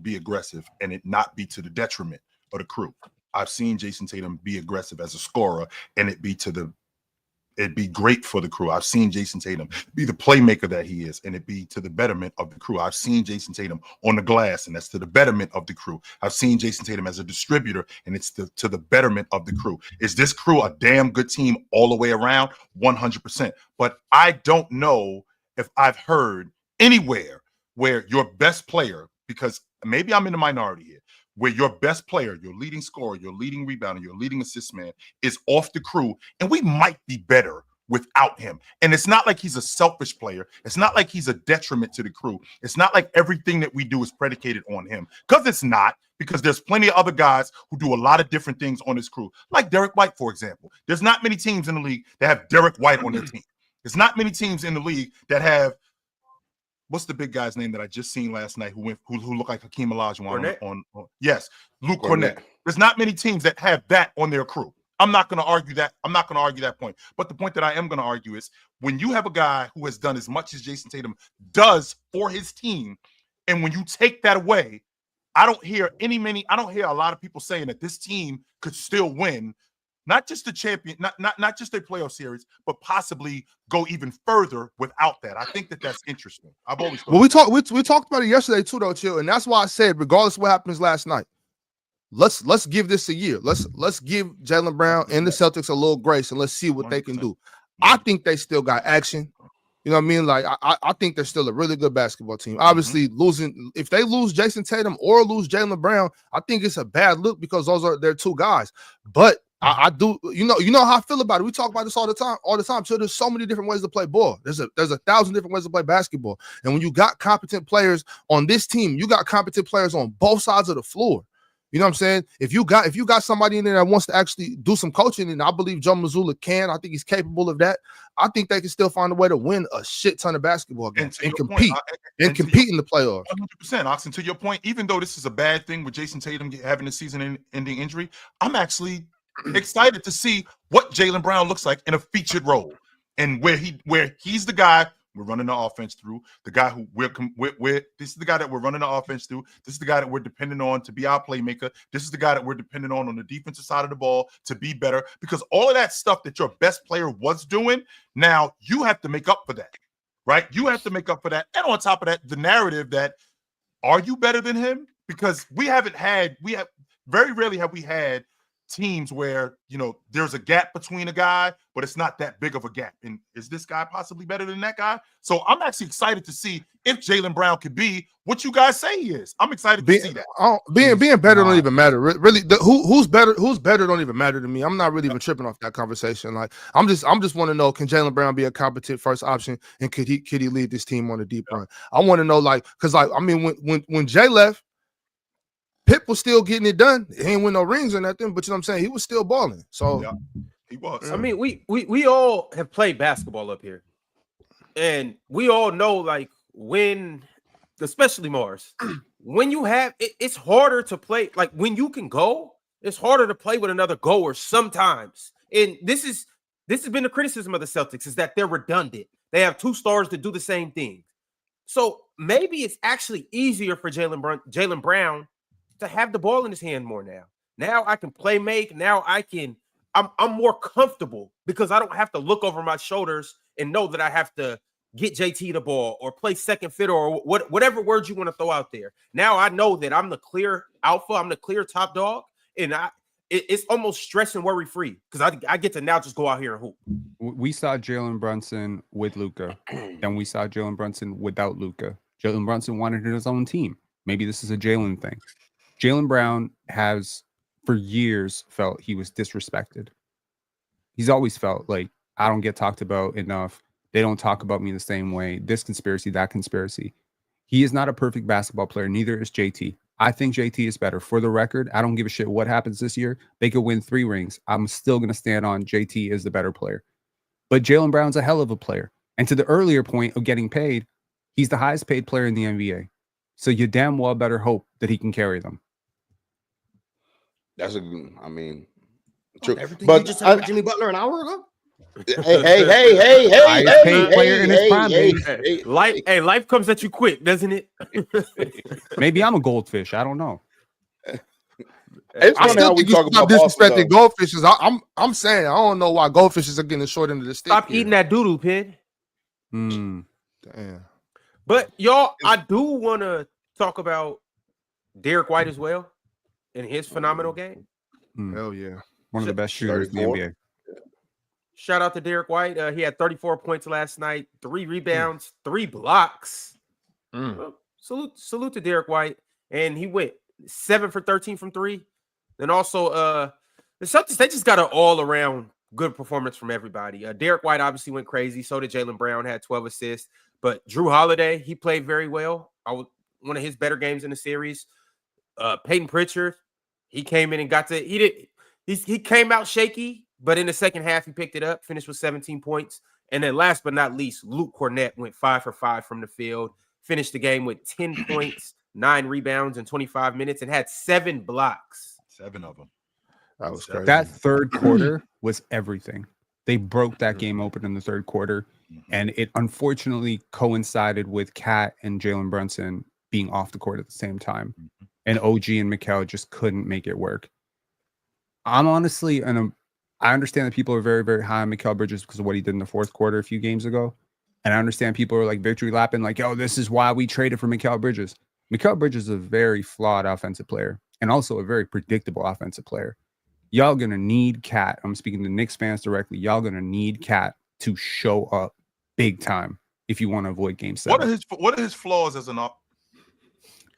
Speaker 5: be aggressive and it not be to the detriment of the crew. I've seen Jason Tatum be aggressive as a scorer and it'd be great for the crew. I've seen Jason Tatum be the playmaker that he is, and it be to the betterment of the crew. I've seen Jason Tatum on the glass, and that's to the betterment of the crew. I've seen Jason Tatum as a distributor, and it's to the betterment of the crew. Is this crew a damn good team all the way around? 100%. But I don't know if I've heard anywhere where your best player, because maybe I'm in the minority here, where your best player, your leading scorer, your leading rebounder, your leading assist man is off the crew, and we might be better without him. And it's not like he's a selfish player. It's not like he's a detriment to the crew. It's not like everything that we do is predicated on him, because it's not, because there's plenty of other guys who do a lot of different things on this crew, like Derek White, for example. There's not many teams in the league that have Derek White on their team. There's not many teams in the league that have, what's the big guy's name that I just seen last night who looked like Hakeem Olajuwon on yes, Luke Cornett. There's not many teams that have that on their crew. I'm not going to argue that. I'm not going to argue that point. But the point that I am going to argue is when you have a guy who has done as much as Jason Tatum does for his team, and when you take that away, I don't hear a lot of people saying that this team could still win. Not just the champion, not just a playoff series, but possibly go even further without that. I think that's interesting. I've always thought.
Speaker 6: Well, we talked about it yesterday too, though, Chill, and that's why I said, regardless of what happens last night, let's give this a year. Let's give Jaylen Brown and the Celtics a little grace, and let's see what 100%. They can do. I think they still got action. You know what I mean? Like I think they're still a really good basketball team. Obviously, if they lose Jason Tatum or lose Jaylen Brown, I think it's a bad look because those are their two guys. But I do, you know how I feel about it. We talk about this all the time. So there's so many different ways to play ball. There's 1,000 different ways to play basketball. And when you got competent players on this team, you got competent players on both sides of the floor. You know what I'm saying? If you got somebody in there that wants to actually do some coaching, and I believe Joe Mazzulla can, I think he's capable of that. I think they can still find a way to win a shit ton of basketball games and compete in the playoffs.
Speaker 5: 100%, Oxen. To your point, even though this is a bad thing with Jason Tatum having a season-ending injury, I'm actually excited to see what Jaylen Brown looks like in a featured role, and where he's the guy we're running the offense through, the guy who this is the guy that we're running the offense through. This is the guy that we're dependent on to be our playmaker. This is the guy that we're dependent on the defensive side of the ball to be better, because all of that stuff that your best player was doing, now you have to make up for that, right? You have to make up for that. And on top of that, the narrative that, are you better than him? Because very rarely have we had teams where, there's a gap between a guy, but it's not that big of a gap. And is this guy possibly better than that guy? So I'm actually excited to see if Jaylen Brown could be what you guys say he is. I'm excited to see that.
Speaker 6: Being better don't even matter. Really, who's better don't even matter to me. I'm not really even tripping off that conversation. Like I'm just want to know, can Jaylen Brown be a competent first option, and could he lead this team on a deep run? I want to know, when Jay left, Pip was still getting it done. He ain't win no rings or nothing, but you know what I'm saying? He was still balling. So
Speaker 5: he was.
Speaker 1: I mean, we all have played basketball up here. And we all know, when, especially Mars, when you have it's harder to play. Like when you can go, it's harder to play with another goer sometimes. And this has been the criticism of the Celtics, is that they're redundant. They have two stars that do the same thing. So maybe it's actually easier for Jaylen Brown to have the ball in his hand more now. Now I can play make. Now I'm more comfortable because I don't have to look over my shoulders and know that I have to get JT the ball or play second fiddle or whatever words you want to throw out there. Now I know that I'm the clear alpha, I'm the clear top dog, and it's almost stress and worry free because I get to now just go out here and hoop.
Speaker 3: We saw Jalen Brunson with Luka, then we saw Jalen Brunson without Luka. Jalen Brunson wanted his own team. Maybe this is a Jalen thing. Jaylen Brown has for years felt he was disrespected. He's always felt like I don't get talked about enough. They don't talk about me the same way. This conspiracy, that conspiracy. He is not a perfect basketball player. Neither is JT. I think JT is better. For the record, I don't give a shit what happens this year. They could win 3 rings. I'm still going to stand on JT is the better player. But Jaylen Brown's a hell of a player. And to the earlier point of getting paid, he's the highest paid player in the NBA. So you damn well better hope that he can carry them.
Speaker 7: That's I mean, true.
Speaker 4: Everything
Speaker 7: But
Speaker 4: you just said with Jimmy Butler an hour ago.
Speaker 7: hey,
Speaker 3: Highest paid player in his prime, baby.
Speaker 1: Life comes at you quick, doesn't it?
Speaker 3: Maybe I'm a goldfish. I don't know.
Speaker 7: It's
Speaker 6: I
Speaker 7: funny how
Speaker 6: still
Speaker 7: we
Speaker 6: think you
Speaker 7: talk
Speaker 6: stop
Speaker 7: about Boston,
Speaker 6: disrespecting
Speaker 7: though.
Speaker 6: goldfishes. I'm saying I don't know why goldfishes are getting the short end of the stick.
Speaker 1: Stop
Speaker 6: here.
Speaker 1: eating that doodoo, Pin.
Speaker 6: Damn.
Speaker 1: But y'all, I do want to talk about Derek White as well in his phenomenal game.
Speaker 6: Hell yeah.
Speaker 3: One of the best shooters in the
Speaker 7: 34.
Speaker 3: NBA.
Speaker 1: Shout out to Derek White. He had 34 points last night, 3 rebounds, 3 blocks. Salute to Derek White. And he went 7 for 13 from 3. And also, the Celtics, they just got an all-around good performance from everybody. Derek White obviously went crazy. So did Jaylen Brown, had 12 assists. But Drew Holiday, he played very well. One of his better games in the series. Peyton Pritchard, he came in and he came out shaky. But in the second half, he picked it up, finished with 17 points. And then last but not least, Luke Cornett went 5 for 5 from the field, finished the game with 10 points, 9 rebounds in 25 minutes, and had 7 blocks.
Speaker 5: 7 of them.
Speaker 6: That was crazy.
Speaker 3: That third quarter was everything. They broke that game open in the third quarter, and it unfortunately coincided with Kat and Jalen Brunson being off the court at the same time. And OG and Mikal just couldn't make it work. I'm honestly I understand that people are very, very high on Mikal Bridges because of what he did in the fourth quarter a few games ago. And I understand people are like victory lapping, like, yo, this is why we traded for Mikal Bridges. Mikal Bridges is a very flawed offensive player and also a very predictable offensive player. Y'all going to need Kat. I'm speaking to Knicks fans directly. Y'all going to need Kat to show up big time if you want to avoid game 7.
Speaker 5: What are his flaws as an op?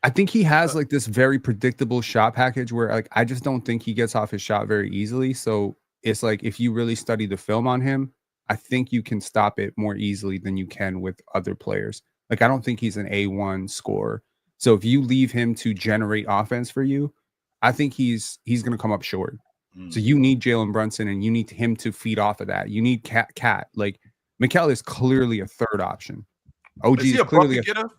Speaker 3: I think he has like this very predictable shot package where like I just don't think he gets off his shot very easily. So it's like if you really study the film on him, I think you can stop it more easily than you can with other players. Like I don't think he's an A1 scorer. So if you leave him to generate offense for you, I think he's going to come up short. So you need Jalen Brunson and you need him to feed off of that. You need Cat. Like Mikal is clearly a third option. OG
Speaker 5: Is he
Speaker 3: is
Speaker 5: a
Speaker 3: clearly
Speaker 5: bucket getter?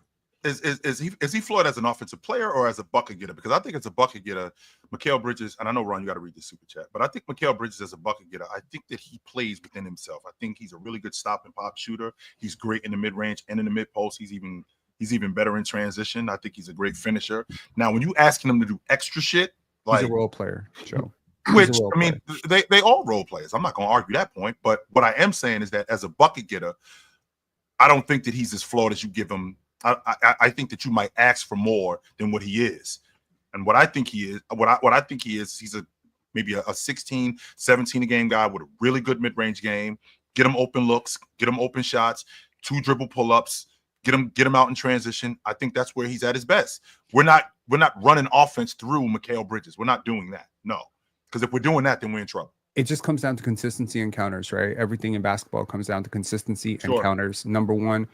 Speaker 5: Is he flawed as an offensive player or as a bucket getter? Because I think it's a bucket getter. Mikal Bridges, and I know Ron, you got to read the super chat, but I think Mikal Bridges as a bucket getter, I think that he plays within himself. I think he's a really good stop and pop shooter. He's great in the mid range and in the mid post. He's even better in transition. I think he's a great finisher. Now, when you asking him to do extra shit, like
Speaker 3: he's a role player, Joe.
Speaker 5: Which I mean, they all role players. I'm not going to argue that point, but what I am saying is that as a bucket getter, I don't think that he's as flawed as you give him. I think that you might ask for more than what he is, and what I think he is, what I think he is, he's maybe a 16, 17 a game guy with a really good mid range game. Get him open looks, get him open shots, 2 dribble pull ups, get him out in transition. I think that's where he's at his best. We're not running offense through Mikal Bridges. We're not doing that. No. Because if we're doing that, then we're in trouble.
Speaker 3: It just comes down to consistency and counters, right? Everything in basketball comes down to consistency and counters. Number one,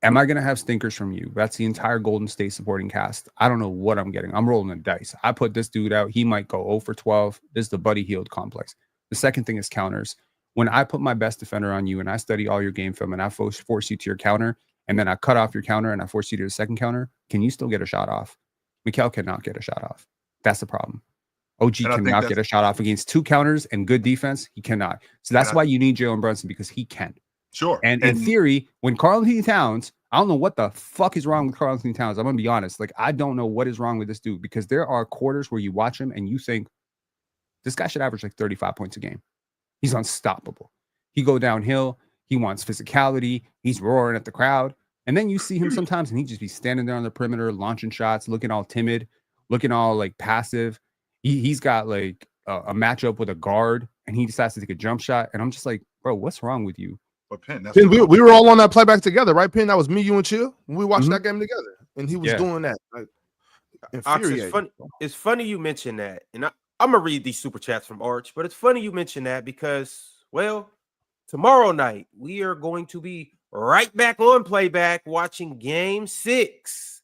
Speaker 3: am I going to have stinkers from you? That's the entire Golden State supporting cast. I don't know what I'm getting. I'm rolling the dice. I put this dude out. He might go 0 for 12. This is the Buddy Hield complex. The second thing is counters. When I put my best defender on you and I study all your game film and I force you to your counter, and then I cut off your counter and I force you to the second counter, can you still get a shot off? Mikal cannot get a shot off. That's the problem. OG cannot get a shot off against 2 counters and good defense. He cannot. So that's why you need Jalen Brunson, because he can.
Speaker 5: Sure.
Speaker 3: And in theory, when Karl-Anthony Towns, I don't know what the fuck is wrong with Karl-Anthony Towns. I'm going to be honest. Like, I don't know what is wrong with this dude, because there are quarters where you watch him and you think this guy should average like 35 points a game. He's unstoppable. He go downhill. He wants physicality. He's roaring at the crowd. And then you see him sometimes and he just be standing there on the perimeter, launching shots, looking all timid, looking all like passive. He's got like a matchup with a guard and he decides to take a jump shot. And I'm just like, bro, what's wrong with you?
Speaker 5: But Penn,
Speaker 6: Penn, we were all on that playback together, right, Penn? That was me, you, and Chill. We watched
Speaker 3: Mhm.
Speaker 6: that game together, and he was doing that. Like,
Speaker 1: Ox,
Speaker 6: infuriating.
Speaker 1: it's funny you mention that. And I'm going to read these super chats from Arch, but it's funny you mention that because, well, tomorrow night, we are going to be right back on Playback watching Game 6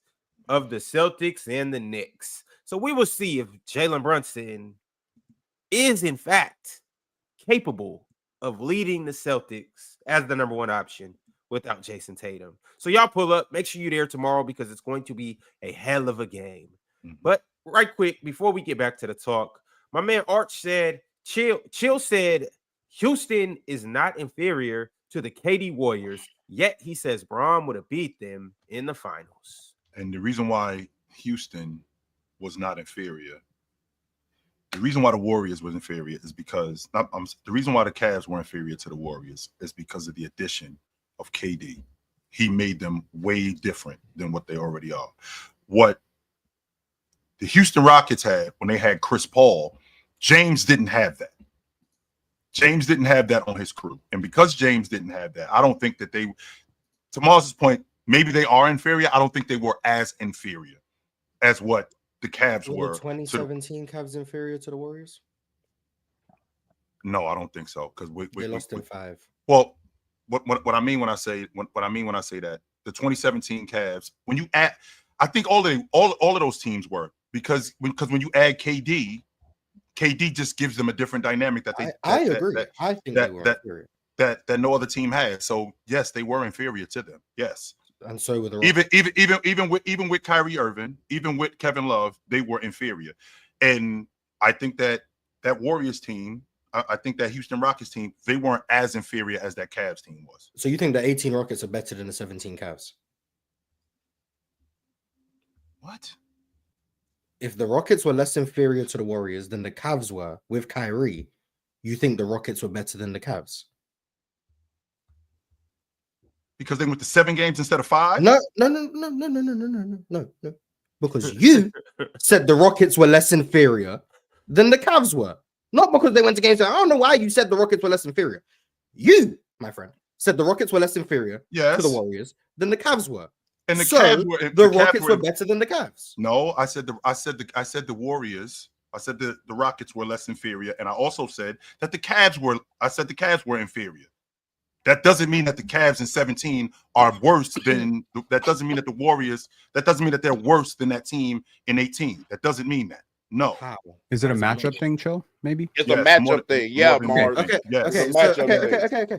Speaker 1: of the Celtics and the Knicks. So we will see if Jalen Brunson is, in fact, capable of leading the Celtics as the number one option without Jason Tatum. So y'all pull up. Make sure you're there tomorrow because it's going to be a hell of a game.
Speaker 5: Mhm.
Speaker 1: But right quick, before we get back to the talk, my man Arch said, Chill said, Houston is not inferior to the KD Warriors, yet he says Braun would have beat them in the finals.
Speaker 5: And the reason why Houston was not inferior, the reason why the Warriors was inferior is because the reason why the Cavs were inferior to the Warriors is because of the addition of KD. He made them way different than what they already are. What the Houston Rockets had when they had Chris Paul, James didn't have that. James didn't have that on his crew. And because James didn't have that, I don't think that they, to Mars's point, maybe they are inferior. I don't think they were as inferior as what the Cavs were.
Speaker 4: The 2017 Cavs inferior to the Warriors?
Speaker 5: No, I don't think so. Because
Speaker 4: they lost in 5.
Speaker 5: Well, what I mean when I say that, the 2017 Cavs, when you add, I think all of those teams were because when you add KD just gives them a different dynamic that
Speaker 4: I agree. I think they were inferior.
Speaker 5: That no other team had. So yes, they were inferior to them. Yes.
Speaker 4: And so with the
Speaker 5: even with Kyrie Irving, even with Kevin Love, they were inferior. And I think that Warriors team, I think that Houston Rockets team, they weren't as inferior as that Cavs team was.
Speaker 4: So you think the 18 Rockets are better than the 17 Cavs?
Speaker 5: What?
Speaker 4: If the Rockets were less inferior to the Warriors than the Cavs were with Kyrie, you think the Rockets were better than the Cavs?
Speaker 5: Because they went to 7 games instead of 5?
Speaker 4: No. Because you said the Rockets were less inferior than the Cavs were. Not because they went to games. I don't know why you said the Rockets were less inferior. You, my friend, said the Rockets were less inferior to the Warriors than the Cavs were.
Speaker 5: And the
Speaker 4: so
Speaker 5: Cavs were,
Speaker 4: the Rockets were better than the Cavs.
Speaker 5: No, I said the Warriors. I said the Rockets were less inferior, and I also said that the Cavs were inferior. That doesn't mean that the Cavs in 17 are worse than. That doesn't mean that the Warriors. That doesn't mean that they're worse than that team in 18. That doesn't mean that. No.
Speaker 4: How?
Speaker 3: Is it a matchup thing, Chill? Maybe
Speaker 7: it's a matchup thing. Yeah, Mars.
Speaker 4: Okay.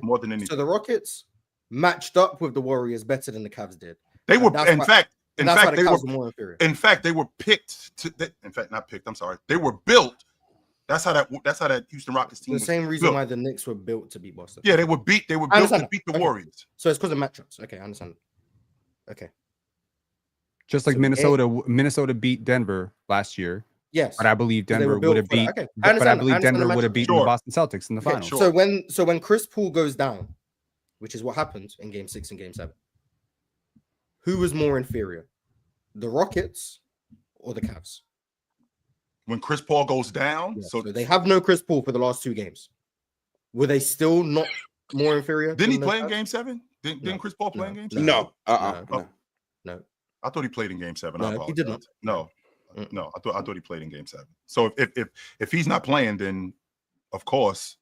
Speaker 5: More than anything.
Speaker 4: So the Rockets matched up with the Warriors better than the Cavs did.
Speaker 5: They were, in fact, they were picked. Not picked. I'm sorry. They were built. That's how that Houston Rockets team.
Speaker 4: The same reason why the Knicks were built to beat Boston.
Speaker 5: Yeah, they were built to beat the Warriors.
Speaker 4: So it's because of matchups. Okay, I understand. Okay.
Speaker 3: Just like Minnesota beat Denver last year.
Speaker 4: Yes,
Speaker 3: but I believe Denver would have beat.
Speaker 4: Okay.
Speaker 3: But I believe Denver would have beaten the Boston Celtics in the finals.
Speaker 4: Sure. So when Chris Paul goes down, which is what happened in Game 6 and Game 7, who was more inferior, the Rockets or the Cavs?
Speaker 5: When Chris Paul goes down,
Speaker 4: so they have no Chris Paul for the last 2 games. Were they still not more inferior?
Speaker 5: Didn't he play in Game 7? Didn't Chris Paul play in Game 7?
Speaker 7: No.
Speaker 4: No.
Speaker 5: I thought he played in Game 7.
Speaker 4: No, he didn't.
Speaker 5: No. I thought he played in Game 7. So if he's not playing, then of course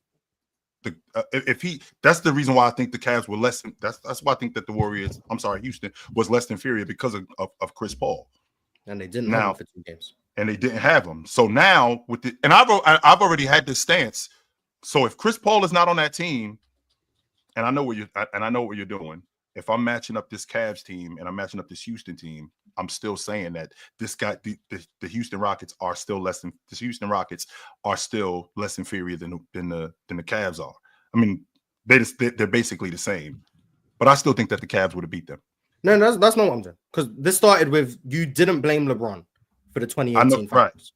Speaker 5: that's the reason why I think the Cavs were less. That's why I think that the Warriors, Houston was less inferior because of Chris Paul.
Speaker 4: And they didn't have him for 2 games.
Speaker 5: And they didn't have him. So now I've already had this stance. So if Chris Paul is not on that team, and I know what you're doing. If I'm matching up this Cavs team and I'm matching up this Houston team, I'm still saying that the Houston Rockets are still less inferior than the Cavs are. I mean, they're basically the same, but I still think that the Cavs would have beat them.
Speaker 4: No, that's not what I'm saying. Because this started with you didn't blame LeBron for the 2018 finals,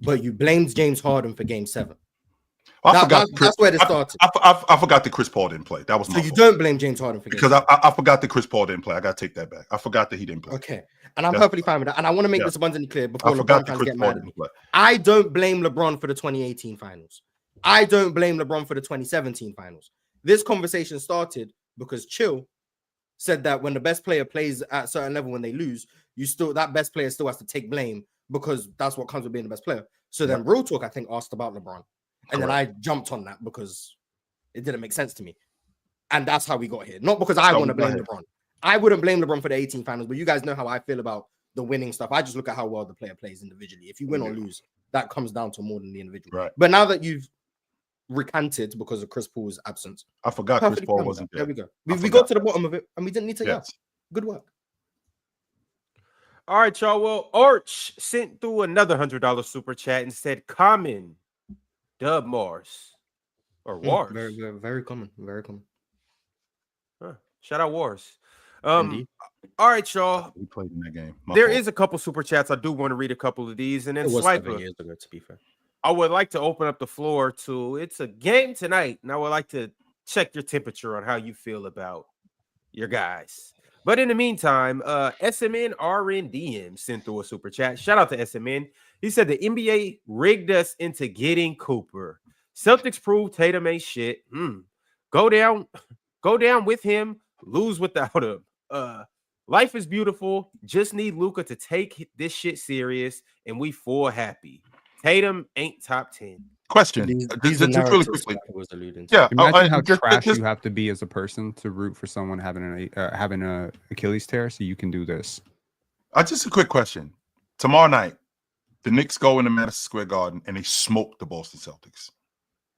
Speaker 4: but you blamed James Harden for Game 7.
Speaker 8: That's where it started.
Speaker 5: I forgot that Chris Paul didn't play. That was my
Speaker 4: So you
Speaker 5: fault.
Speaker 4: don't blame James Harden for
Speaker 5: Because I forgot that Chris Paul didn't play. I got to take that back. I forgot that he didn't play.
Speaker 4: Okay. And I'm
Speaker 5: That's
Speaker 4: perfectly fine with that. And I want to make this abundantly clear before
Speaker 5: I forgot
Speaker 4: LeBron
Speaker 5: that
Speaker 4: fans
Speaker 5: Chris
Speaker 4: get
Speaker 5: Paul
Speaker 4: mad at me.
Speaker 5: didn't play.
Speaker 4: I don't blame LeBron for the 2018 finals. I don't blame LeBron for the 2017 finals. This conversation started because Chill said that when the best player plays at a certain level when they lose, that best player still has to take blame because that's what comes with being the best player. So then Real Talk, I think, asked about LeBron. And then I jumped on that because it didn't make sense to me. And that's how we got here. Not because I want to blame LeBron. I wouldn't blame LeBron for the 18 finals, but you guys know how I feel about the winning stuff. I just look at how well the player plays individually. If you win or lose, that comes down to more than the individual.
Speaker 5: Right.
Speaker 4: But now that you've recanted because of Chris Paul's absence,
Speaker 5: I forgot Chris Paul wasn't there.
Speaker 4: There we go. We got to the bottom of it and we didn't need to yell. Good work.
Speaker 1: All right, y'all. Well, Arch sent through another $100 super chat and said, "Common, Dub Mars or Wars."
Speaker 4: Very, very, very common. Very common.
Speaker 1: Huh. Shout out Wars. All right, y'all.
Speaker 5: We played in that game.
Speaker 1: There is a couple super chats. I do want to read a couple of these, and then
Speaker 4: It was 7
Speaker 1: Swipa.
Speaker 4: years ago, to be fair.
Speaker 1: I would like to open up the floor to. It's a game tonight, and I would like to check your temperature on how you feel about your guys. But in the meantime, SMN RNDM sent through a super chat. Shout out to SMN. He said the NBA rigged us into getting Cooper. Celtics proved Tatum ain't shit. Go down with him, lose without him. Life is beautiful. Just need Luka to take this shit serious, and we full happy. Tatum ain't top 10.
Speaker 5: Question.
Speaker 4: These
Speaker 5: Just really quickly.
Speaker 4: Was alluding to.
Speaker 5: Yeah.
Speaker 3: Imagine how trash you have to be as a person to root for someone having a Achilles tear, so you can do this.
Speaker 5: Just a quick question. Tomorrow night, the Knicks go into Madison Square Garden and they smoke the Boston Celtics.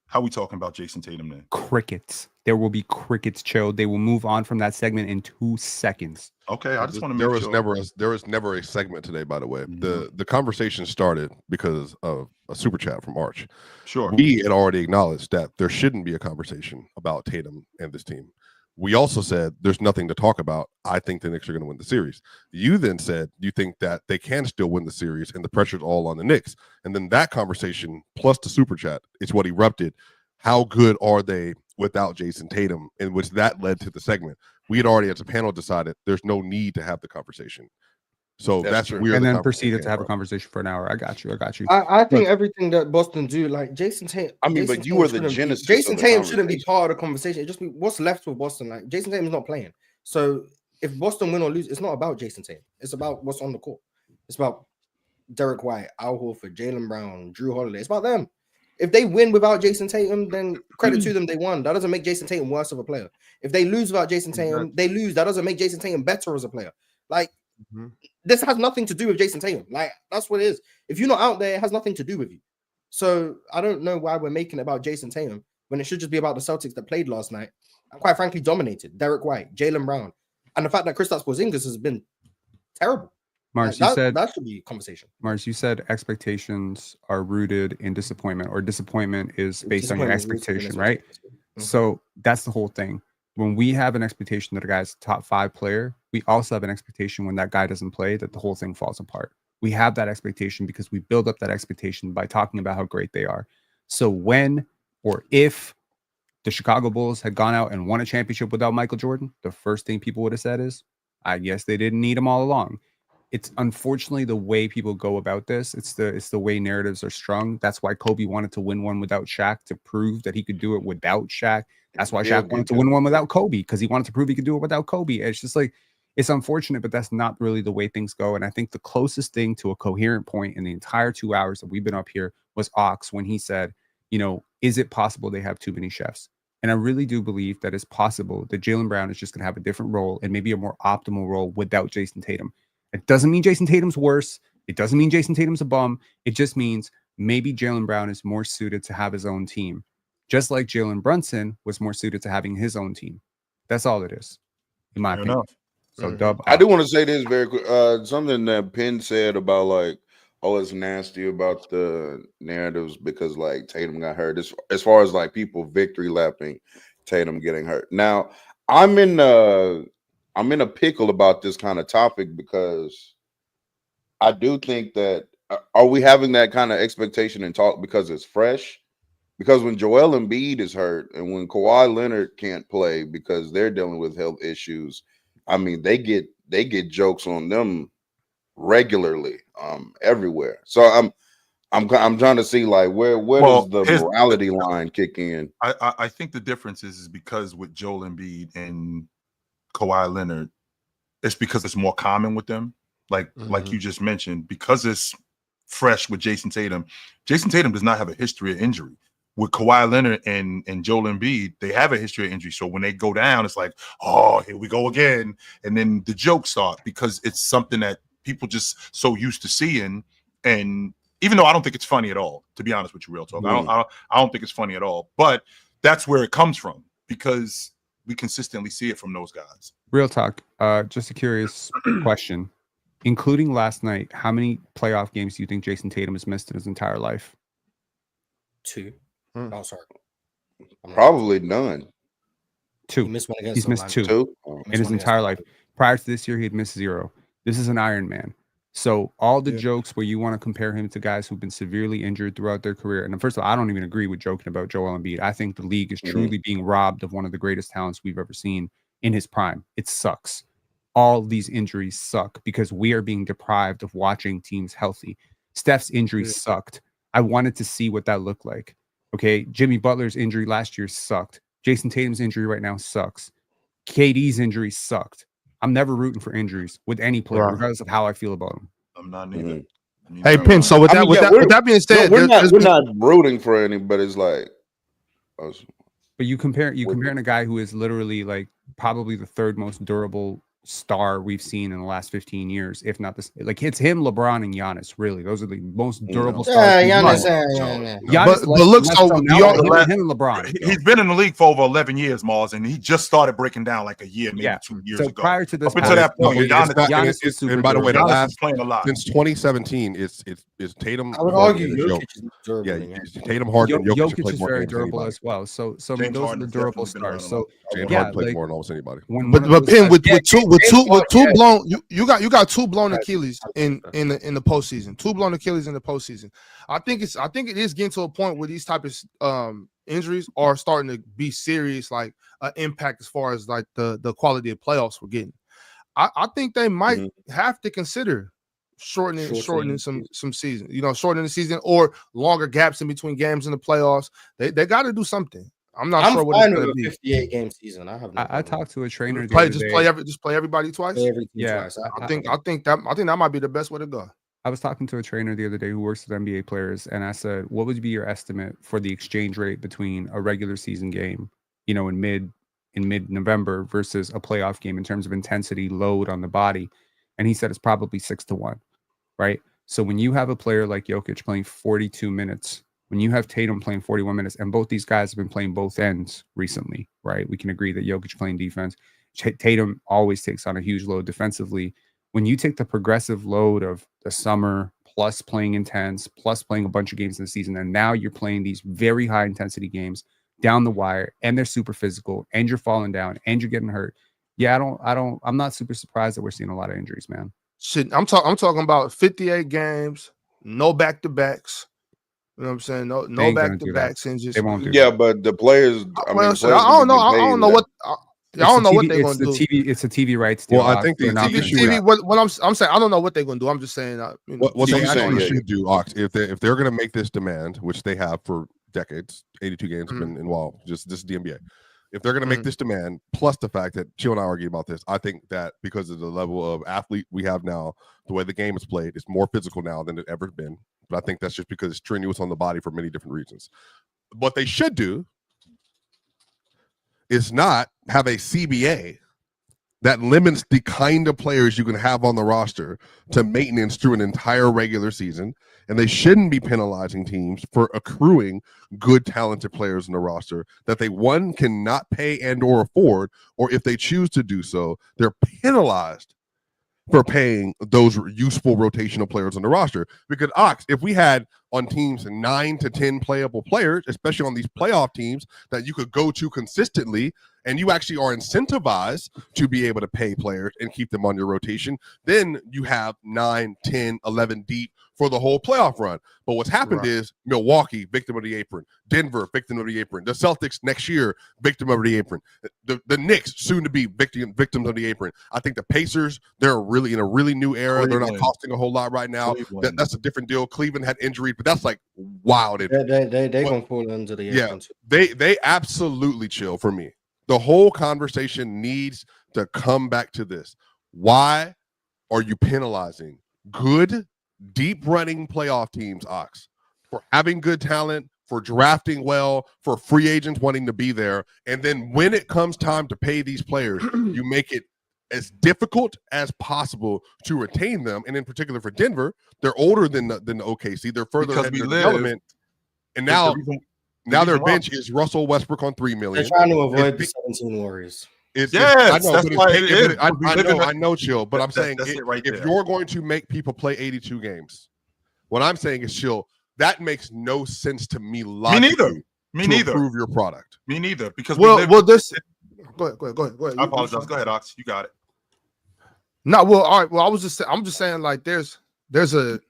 Speaker 5: How are we talking about Jason Tatum then?
Speaker 3: Crickets. There will be crickets, Chill. They will move on from that segment in 2 seconds.
Speaker 5: Okay, I just want to make sure.
Speaker 2: There was never a segment today, by the way. The conversation started because of a super chat from Arch.
Speaker 5: Sure.
Speaker 2: We had already acknowledged that there shouldn't be a conversation about Tatum and this team. We also said there's nothing to talk about. I think the Knicks are going to win the series. You then said you think that they can still win the series and the pressure's all on the Knicks. And then that conversation plus the super chat is what erupted. How good are they without Jason Tatum? In which that led to the segment. We had already as a panel decided there's no need to have the conversation. So that's
Speaker 7: true.
Speaker 2: weird.
Speaker 3: And then proceeded to have a conversation for an hour. I got you.
Speaker 4: I think everything that Boston do, like Jason Tatum.
Speaker 7: I mean,
Speaker 4: Jason
Speaker 7: but you
Speaker 4: Tatum
Speaker 7: were the
Speaker 4: shouldn't be-
Speaker 7: genesis.
Speaker 4: Jason
Speaker 7: of the
Speaker 4: Tatum shouldn't be
Speaker 7: conversation.
Speaker 4: part of the conversation. It just be what's left with Boston. Like Jason Tatum's not playing. So if Boston win or lose, it's not about Jason Tatum. It's about what's on the court. It's about Derek White, Al Horford, Jaylen Brown, Drew Holiday. It's about them. If they win without Jason Tatum, then credit to them, they won. That doesn't make Jason Tatum worse of a player. If they lose without Jason Tatum, they lose. That doesn't make Jason Tatum better as a player. Like, this has nothing to do with Jason Tatum. Like, that's what it is. If you're not out there, it has nothing to do with you. So I don't know why we're making it about Jason Tatum when it should just be about the Celtics that played last night and quite frankly dominated. Derek White, Jaylen Brown, and the fact that Kristaps Porzingis has been terrible.
Speaker 3: Mars,
Speaker 4: Like,
Speaker 3: you said
Speaker 4: that should be a conversation.
Speaker 3: Mars, you said expectations are rooted in disappointment, or disappointment is based on your
Speaker 4: Disappointment is rooted in
Speaker 3: expectation, right?
Speaker 4: Mhm.
Speaker 3: So that's the whole thing. When we have an expectation that a guy's a top 5 player, we also have an expectation when that guy doesn't play that the whole thing falls apart. We have that expectation because we build up that expectation by talking about how great they are. So when or if the Chicago Bulls had gone out and won a championship without Michael Jordan, the first thing people would have said is, I guess they didn't need him all along. It's unfortunately the way people go about this. It's the way narratives are strung. That's why Kobe wanted to win one without Shaq to prove that he could do it without Shaq. That's why Shaq wanted to win one without Kobe, because he wanted to prove he could do it without Kobe. It's just like, it's unfortunate, but that's not really the way things go. And I think the closest thing to a coherent point in the entire 2 hours that we've been up here was Ox when he said, you know, is it possible they have too many chefs? And I really do believe that it's possible that Jaylen Brown is just going to have a different role and maybe a more optimal role without Jason Tatum. It doesn't mean Jason Tatum's worse. It doesn't mean Jason Tatum's a bum. It just means maybe Jaylen Brown is more suited to have his own team, just like Jalen Brunson was more suited to having his own team. That's all it is, in my opinion. So, Dub,
Speaker 7: I do want to say this very quick. Something that Penn said about like, oh, it's nasty about the narratives because like Tatum got hurt. As far as like people victory lapping Tatum getting hurt. Now, I'm in a pickle about this kind of topic because I do think that are we having that kind of expectation and talk because it's fresh, Because when Joel Embiid is hurt and when Kawhi Leonard can't play because they're dealing with health issues, I mean, they get jokes on them regularly, everywhere. So I'm trying to see like where does the morality line kick in?
Speaker 5: I think the difference is because with Joel Embiid and Kawhi Leonard, it's because it's more common with them. Like you just mentioned, because it's fresh with Jason Tatum. Jason Tatum does not have a history of injury. With Kawhi Leonard and Joel Embiid, they have a history of injury. So when they go down, it's like, oh, here we go again. And then the jokes start because it's something that people just so used to seeing. And even though I don't think it's funny at all, to be honest with you, real talk, I don't think it's funny at all. But that's where it comes from because we consistently see it from those guys.
Speaker 3: Real talk. Just a curious question. Including last night, how many playoff games do you think Jason Tatum has missed in his entire life?
Speaker 4: 2. Oh, sorry.
Speaker 7: Probably none.
Speaker 3: 2.
Speaker 4: He missed one against
Speaker 3: He's missed 2 in his entire life. Prior to this year, he had missed 0. This is an Iron Man. So all the jokes where you want to compare him to guys who've been severely injured throughout their career. And first of all, I don't even agree with joking about Joel Embiid. I think the league is truly being robbed of one of the greatest talents we've ever seen in his prime. It sucks. All these injuries suck because we are being deprived of watching teams healthy. Steph's injury sucked. I wanted to see what that looked like. Okay, Jimmy Butler's injury last year sucked. Jason Tatum's injury right now sucks. KD's injury sucked. I'm never rooting for injuries with any player, regardless of how I feel about them.
Speaker 5: I'm not either.
Speaker 6: Hey, Pin. So with that being said,
Speaker 7: we're not rooting for any, but it's like.
Speaker 3: But you comparing a guy who is literally like probably the 3rd most durable star we've seen in the last 15 years, if not this. Like it's him, LeBron, and Giannis. Really, those are the most durable stars.
Speaker 4: Giannis.
Speaker 6: But look, so
Speaker 3: him and LeBron.
Speaker 5: He's been in the league for over 11 years, Mars, and he just started breaking down like a year, maybe 2 years ago.
Speaker 3: Prior to this,
Speaker 5: up until that point,
Speaker 3: Giannis was super.
Speaker 2: And by the way,
Speaker 5: playing a lot
Speaker 2: since 2017, it's Tatum.
Speaker 4: I would argue Jokic is durable.
Speaker 2: Yeah, Tatum, Harden,
Speaker 3: Jokic is very durable as well. So I mean, those are the durable stars. So
Speaker 2: James Harden plays more than almost anybody.
Speaker 6: But Pin with two blown, you got 2 blown Achilles in the postseason. 2 blown Achilles in the postseason. I think it is getting to a point where these type of injuries are starting to be serious, like impact as far as like the quality of playoffs we're getting. I think they might have to consider shortening some season, shortening the season or longer gaps in between games in the playoffs. They got to do something. I'm sure what it's going to be.
Speaker 4: 58-game season.
Speaker 3: I talked to a trainer.
Speaker 6: Just play everybody twice.
Speaker 4: Twice.
Speaker 6: I think that might be the best way to go.
Speaker 3: I was talking to a trainer the other day who works with NBA players, and I said, "What would be your estimate for the exchange rate between a regular season game, in mid-November versus a playoff game in terms of intensity, load on the body?" And he said it's probably 6-1, right? So when you have a player like Jokic playing 42 minutes. When you have Tatum playing 41 minutes, and both these guys have been playing both ends recently, right? We can agree that Jokic playing defense. Tatum always takes on a huge load defensively. When you take the progressive load of the summer, plus playing intense, plus playing a bunch of games in the season, and now you're playing these very high intensity games down the wire, and they're super physical, and you're falling down, and you're getting hurt. Yeah, I'm not super surprised that we're seeing a lot of injuries, man.
Speaker 6: Shit, I'm talking about 58 games, no back-to-backs. You know what I'm saying? No back-to-backs and just
Speaker 3: they won't do
Speaker 7: that. But the players.
Speaker 6: I don't know what they're going to do.
Speaker 3: It's a TV rights deal.
Speaker 2: Well, I think the
Speaker 6: TV. What I'm saying, I don't know what they're going to do. I'm just saying.
Speaker 2: What they should do, Ox, if they're going to make this demand, which they have for decades, 82 games have been involved. Just this is the NBA. If they're going to make this demand, plus the fact that Chill and I argue about this, I think that because of the level of athlete we have now, the way the game is played, it's more physical now than it ever been. But I think that's just because it's strenuous on the body for many different reasons. What they should do is not have a CBA that limits the kind of players you can have on the roster to maintenance through an entire regular season. And they shouldn't be penalizing teams for accruing good, talented players in the roster that they, one, cannot pay and or afford, or if they choose to do so, they're penalized for paying those useful rotational players on the roster. Because, Ox, if we had on teams 9 to 10 playable players, especially on these playoff teams that you could go to consistently and you actually are incentivized to be able to pay players and keep them on your rotation, then you have 9, 10, 11 deep for the whole playoff run. But what's happened is Milwaukee, victim of the apron. Denver, victim of the apron. The Celtics next year, victim of the apron. The Knicks, soon to be victims of the apron. I think the Pacers, they're really in a really new era. Cleveland. They're not costing a whole lot right now. That's a different deal. Cleveland had injuries, but that's like wild.
Speaker 4: They're going to fall under the apron.
Speaker 2: They absolutely chill for me. The whole conversation needs to come back to this. Why are you penalizing good, deep running playoff teams, Ox, for having good talent, for drafting well, for free agents wanting to be there, and then when it comes time to pay these players, you make it as difficult as possible to retain them? And in particular for Denver, they're older than the OKC. They're further ahead in their development, and now their bench is Russell Westbrook on $3 million.
Speaker 4: They're trying to avoid the 17 Warriors.
Speaker 2: I know, Chill, but I'm saying if you're going to make people play 82 games, what I'm saying is, Chill, that makes no sense to me.
Speaker 5: Me neither.
Speaker 2: Improve your product.
Speaker 5: Me neither. Because
Speaker 6: go ahead.
Speaker 5: I apologize. Go ahead, Ox. You got it.
Speaker 6: No, well, all right. Well, I'm just saying, like, there's 82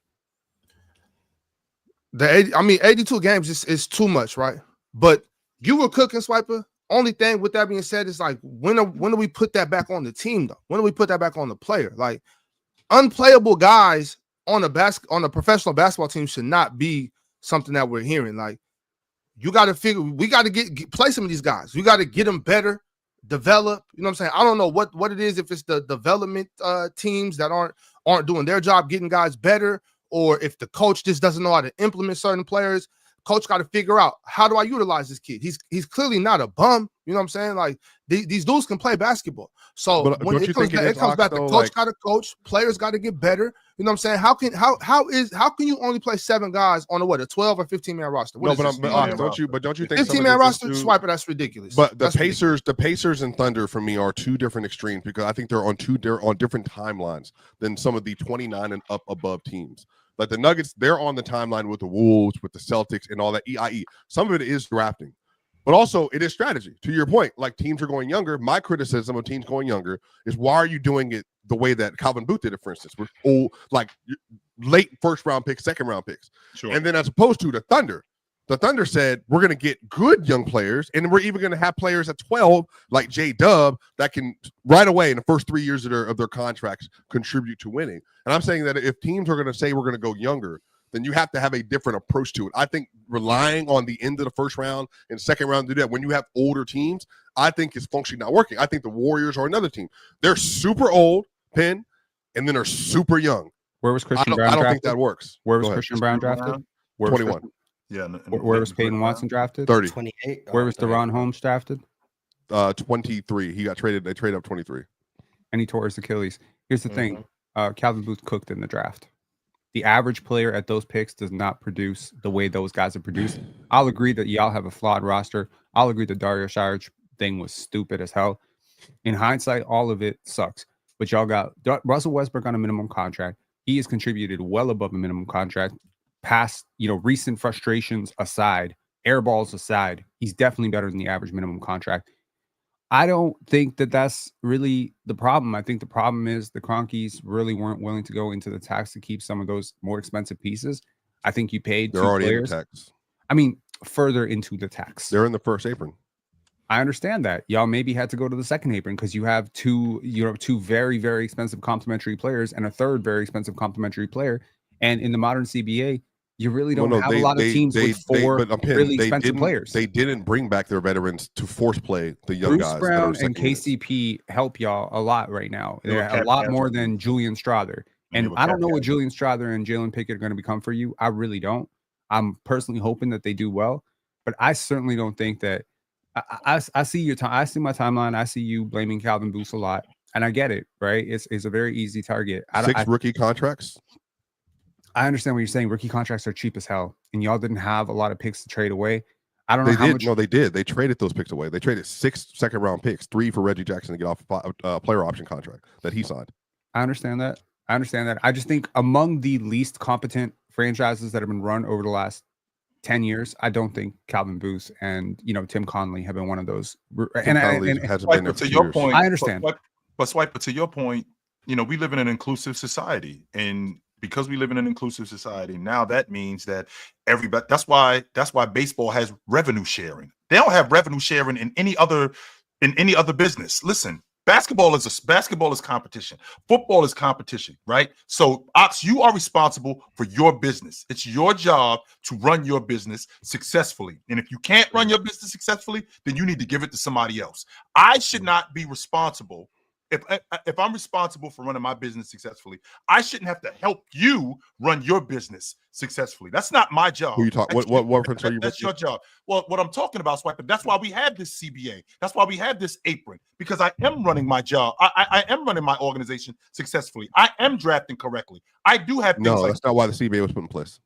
Speaker 6: games is too much, right? But you were cooking, Swiper. Only thing with that being said is, like, when do we put that back on the team, though? When do we put that back on the player? Like, unplayable guys on a professional basketball team should not be something that we're hearing. Like, you got to we got to play some of these guys. We got to get them better, develop. You know what I'm saying? I don't know what it is, if it's the development teams that aren't doing their job getting guys better, or if the coach just doesn't know how to implement certain players. Coach got to figure out, how do I utilize this kid? He's clearly not a bum. You know what I'm saying? Like, these dudes can play basketball. So when it comes back, the coach got to coach. Players got to get better. You know what I'm saying? How can you only play 7 guys on a 12 or 15 man roster?
Speaker 2: Don't you think
Speaker 6: 15 man roster, Swiper? That's ridiculous.
Speaker 2: But the Pacers and Thunder for me are two different extremes, because I think they're on different timelines than some of the 29 and up above teams. Like the Nuggets, they're on the timeline with the Wolves, with the Celtics, and all that. Some of it is drafting, but also it is strategy. To your point, like, teams are going younger. My criticism of teams going younger is, why are you doing it the way that Calvin Booth did it, for instance, with like late first round picks, second round picks, and then as opposed to the Thunder. The Thunder said, we're going to get good young players, and we're even going to have players at 12, like J-Dub, that can right away in the first 3 years of their contracts contribute to winning. And I'm saying that if teams are going to say we're going to go younger, then you have to have a different approach to it. I think relying on the end of the first round and second round to do that when you have older teams, I think is functionally not working. I think the Warriors are another team. They're super old, Penn, and then they're super young.
Speaker 3: Where was Christian Brown
Speaker 2: drafted? I don't
Speaker 3: drafted?
Speaker 2: think that works.
Speaker 3: Where was Christian Brown drafted?
Speaker 2: 21.
Speaker 5: Yeah.
Speaker 3: Where was Peyton Watson drafted?
Speaker 2: 30.
Speaker 4: 28.
Speaker 3: Where was Deron Holmes drafted?
Speaker 2: 23. He got traded. They traded up 23.
Speaker 3: And he tore his Achilles. Here's the thing. Calvin Booth cooked in the draft. The average player at those picks does not produce the way those guys are produced. I'll agree that y'all have a flawed roster. I'll agree the Dario Saric thing was stupid as hell. In hindsight, all of it sucks. But y'all got Russell Westbrook on a minimum contract. He has contributed well above a minimum contract. Past, recent frustrations aside, air balls aside, he's definitely better than the average minimum contract. I don't think that that's really the problem. I think the problem is the Cronkies really weren't willing to go into the tax to keep some of those more expensive pieces. I think you paid
Speaker 2: They're
Speaker 3: two
Speaker 2: already
Speaker 3: players.
Speaker 2: in the tax.
Speaker 3: I mean, further into the tax.
Speaker 2: They're in the first apron.
Speaker 3: I understand that. Y'all maybe had to go to the second apron because you have two very, very expensive complementary players and a third very expensive complementary player. And in the modern CBA, you really don't have a lot of teams with four really expensive players.
Speaker 2: They didn't bring back their veterans to force play the young
Speaker 3: Bruce
Speaker 2: guys.
Speaker 3: Brown and KCP help y'all a lot right now. They're a lot more than Julian Strather. And I don't know what Julian Strather and Jalen Pickett are going to become for you. I really don't. I'm personally hoping that they do well, but I certainly don't think that. I see your time. I see my timeline. I see you blaming Calvin Booth a lot, and I get it. Right? It's a very easy target.
Speaker 2: Six rookie contracts.
Speaker 3: I understand what you're saying. Rookie contracts are cheap as hell, and y'all didn't have a lot of picks to trade away. I don't know how much.
Speaker 2: No, they did. They traded those picks away. They traded 6 second-round picks, 3 for Reggie Jackson to get off a player option contract that he signed.
Speaker 3: I understand that. I just think among the least competent franchises that have been run over the last 10 years, I don't think Calvin Booth and Tim Conley have been one of those.
Speaker 2: Tim Conley hasn't been there for
Speaker 5: to your
Speaker 2: 2 years.
Speaker 5: point,
Speaker 3: I understand.
Speaker 5: But Swiper, to your point, we live in an inclusive society, and because we live in an inclusive society, now that means that everybody. That's why baseball has revenue sharing. They don't have revenue sharing in any other business. Listen, basketball is competition. Football is competition, right? So, Ox, you are responsible for your business. It's your job to run your business successfully. And if you can't run your business successfully, then you need to give it to somebody else. I should not be responsible. If I'm responsible for running my business successfully, I shouldn't have to help you run your business successfully. That's not my job.
Speaker 2: Who you talk? What reference are you?
Speaker 5: That's your job. Well, what I'm talking about, Swiper, that's why we have this CBA. That's why we have this apron, because I am running my job. I am running my organization successfully. I am drafting correctly. I do have things
Speaker 2: that's not why the CBA was put in place.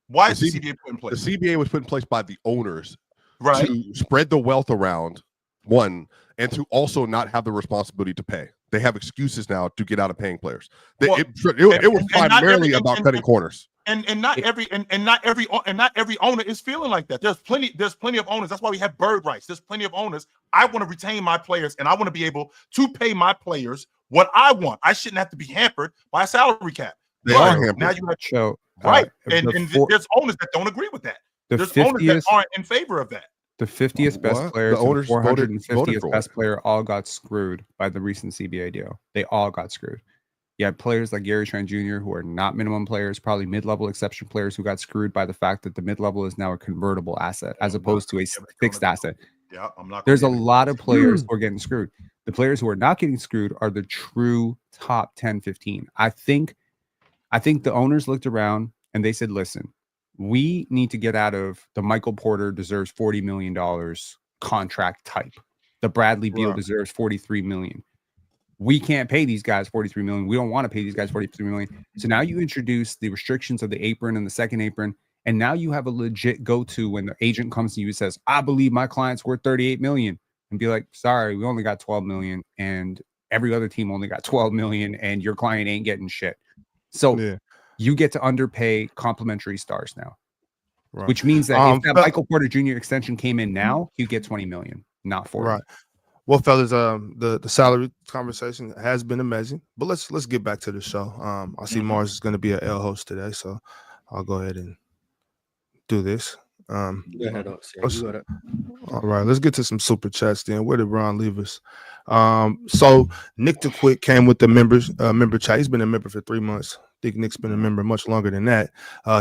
Speaker 5: Why is the CBA put in place?
Speaker 2: The CBA was put in place by the owners,
Speaker 5: right,
Speaker 2: to spread the wealth around, one, and to also not have the responsibility to pay. They have excuses now to get out of paying players. It was primarily about cutting corners. And
Speaker 5: not every owner is feeling like that. There's plenty of owners. That's why we have bird rights. There's plenty of owners. I want to retain my players, and I want to be able to pay my players what I want. I shouldn't have to be hampered by a salary cap.
Speaker 2: They are hampered.
Speaker 5: Now you have
Speaker 3: So
Speaker 5: right, and there's owners that don't agree with that. There's owners that aren't in favor of that.
Speaker 3: The 50th best player, the
Speaker 2: owners
Speaker 3: 450th best player, all got screwed by the recent CBA deal. They all got screwed. You had players like Gary Trent Jr., who are not minimum players, probably mid-level exception players, who got screwed by the fact that the mid-level is now a convertible asset as opposed to a fixed asset.
Speaker 5: Yeah, I'm not.
Speaker 3: There's a lot of players who are getting screwed. The players who are not getting screwed are the true top 10, 15. I think the owners looked around and they said, listen, we need to get out of the Michael Porter deserves $40 million contract type. The Bradley Beal deserves $43 million. We can't pay these guys $43 million. We don't want to pay these guys $43 million. So now you introduce the restrictions of the apron and the second apron, and now you have a legit go-to when the agent comes to you and says, I believe my client's worth $38 million. And be like, sorry, we only got $12 million, and every other team only got $12 million, and your client ain't getting shit. So you get to underpay complimentary stars now, which means that if that Michael Porter Jr. extension came in now, he'd get $20 million, not $40.
Speaker 6: Right. Well, fellas, the salary conversation has been amazing, but let's get back to the show. I see Mars is going to be an L host today, so I'll go ahead and do this.
Speaker 4: Go ahead,
Speaker 6: all right, let's get to some super chats then. Where did Ron leave us? So Nick the Quick came with the member chat. He's been a member for 3 months. I think Nick's been a member much longer than that.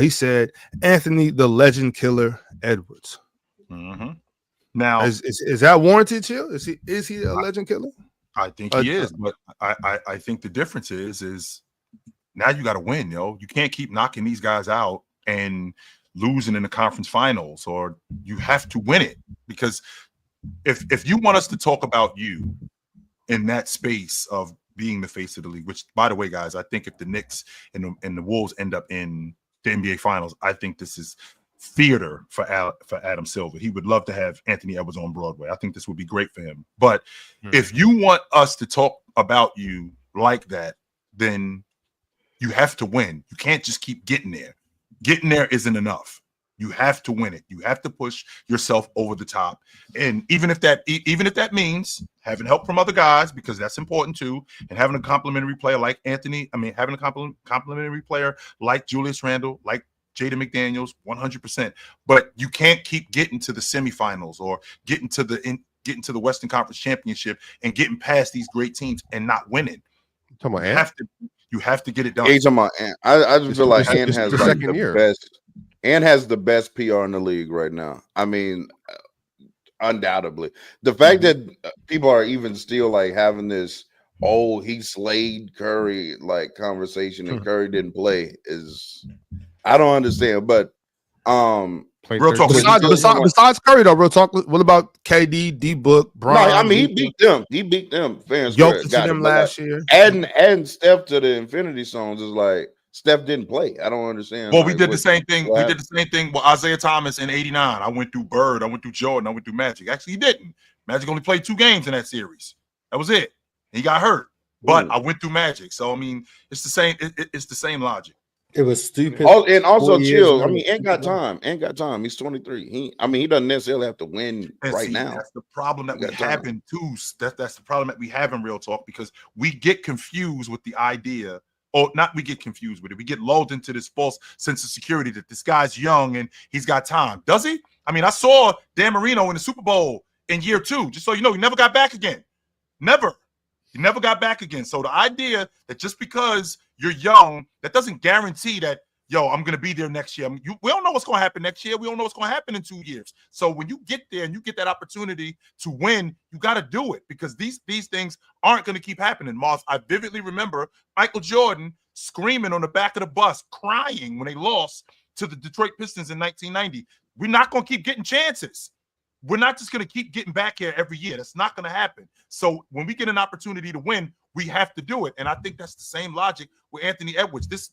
Speaker 6: He said Anthony the Legend Killer Edwards.
Speaker 5: Now
Speaker 6: is that warranted, Chill? Is he a legend killer?
Speaker 5: I think he is, but I think the difference is now you got to win, yo. You can't keep knocking these guys out and losing in the conference finals, or you have to win it, because if you want us to talk about you in that space of being the face of the league, which, by the way, guys, I think if the Knicks and the Wolves end up in the NBA Finals, I think this is theater for Adam Silver. He would love to have Anthony Edwards on Broadway. I think this would be great for him. But if you want us to talk about you like that, then you have to win. You can't just keep getting there. Getting there isn't enough. You have to win it. You have to push yourself over the top. And even if that means having help from other guys, because that's important too, and having a complimentary player like having a complimentary player like Julius Randle, like Jaden McDaniels, 100%. But you can't keep getting to the semifinals or getting to the Western Conference Championship and getting past these great teams and not winning. You have to get it done.
Speaker 7: I just feel like Ant has like the best. Ant has the best PR in the league right now. I mean, undoubtedly. The fact that people are even still like having this, he slayed Curry like conversation and Curry didn't play is, I don't understand. But
Speaker 6: real talk. Besides Curry, though, real talk. What about KD, D Book, Brian?
Speaker 7: No, I mean he beat them. He beat them. Fans
Speaker 6: Jokic to them last year.
Speaker 7: Adding Steph to the Infinity Zones is like Steph didn't play. I don't understand.
Speaker 5: Well, we did the same thing. We did the same thing with Isaiah Thomas in '89. I went through Bird. I went through Jordan. I went through Magic. Actually, he didn't. Magic only played 2 games in that series. That was it. He got hurt. But I went through Magic. So I mean, it's the same. It's the same logic.
Speaker 4: It was stupid.
Speaker 7: Oh, and also
Speaker 4: 40 years
Speaker 7: chill. I
Speaker 4: ago,
Speaker 7: mean, ain't got
Speaker 4: stupid.
Speaker 7: time. Ain't got time. He's 23. He doesn't necessarily have to win
Speaker 5: And
Speaker 7: right
Speaker 5: see,
Speaker 7: now.
Speaker 5: that's the problem that
Speaker 7: He
Speaker 5: we
Speaker 7: got
Speaker 5: have
Speaker 7: time.
Speaker 5: in too. That's the problem that we have in real talk, because we get confused with the idea, or not we get confused with it. We get lulled into this false sense of security that this guy's young and he's got time. Does he? I mean, I saw Dan Marino in the Super Bowl in year 2. Just so you know, he never got back again. Never. He never got back again. So the idea that just because you're young, that doesn't guarantee that, yo, I'm going to be there next year. We don't know what's going to happen next year. We don't know what's going to happen in 2 years. So when you get there and you get that opportunity to win, you got to do it, because these things aren't going to keep happening. Moss, I vividly remember Michael Jordan screaming on the back of the bus, crying when they lost to the Detroit Pistons in 1990. We're not going to keep getting chances. We're not just going to keep getting back here every year. That's not going to happen. So when we get an opportunity to win, we have to do it. And I think that's the same logic with Anthony Edwards. This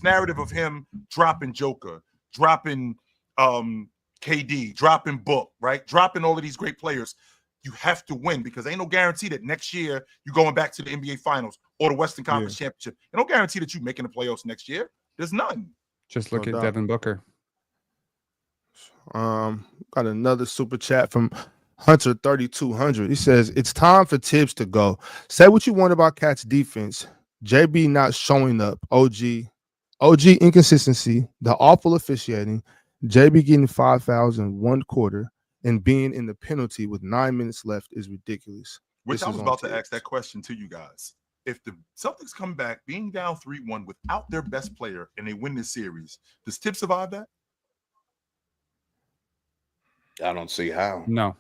Speaker 5: narrative of him dropping Joker, dropping KD, dropping Book, right? Dropping all of these great players. You have to win, because ain't no guarantee that next year you're going back to the NBA Finals or the Western Conference Championship. Ain't no guarantee that you're making the playoffs next year. There's none.
Speaker 3: Just look at Devin Booker.
Speaker 6: Got another super chat from Hunter 3200. He says, it's time for Tibbs to go. Say what you want about Cat's defense. JB not showing up. OG inconsistency, the awful officiating, JB getting 5,000 one quarter, and being in the penalty with 9 minutes left is ridiculous.
Speaker 5: Which I was about to ask that question to you guys. If the Celtics come back being down 3-1 without their best player and they win this series, does Tibbs survive that?
Speaker 7: I don't see how.
Speaker 3: No.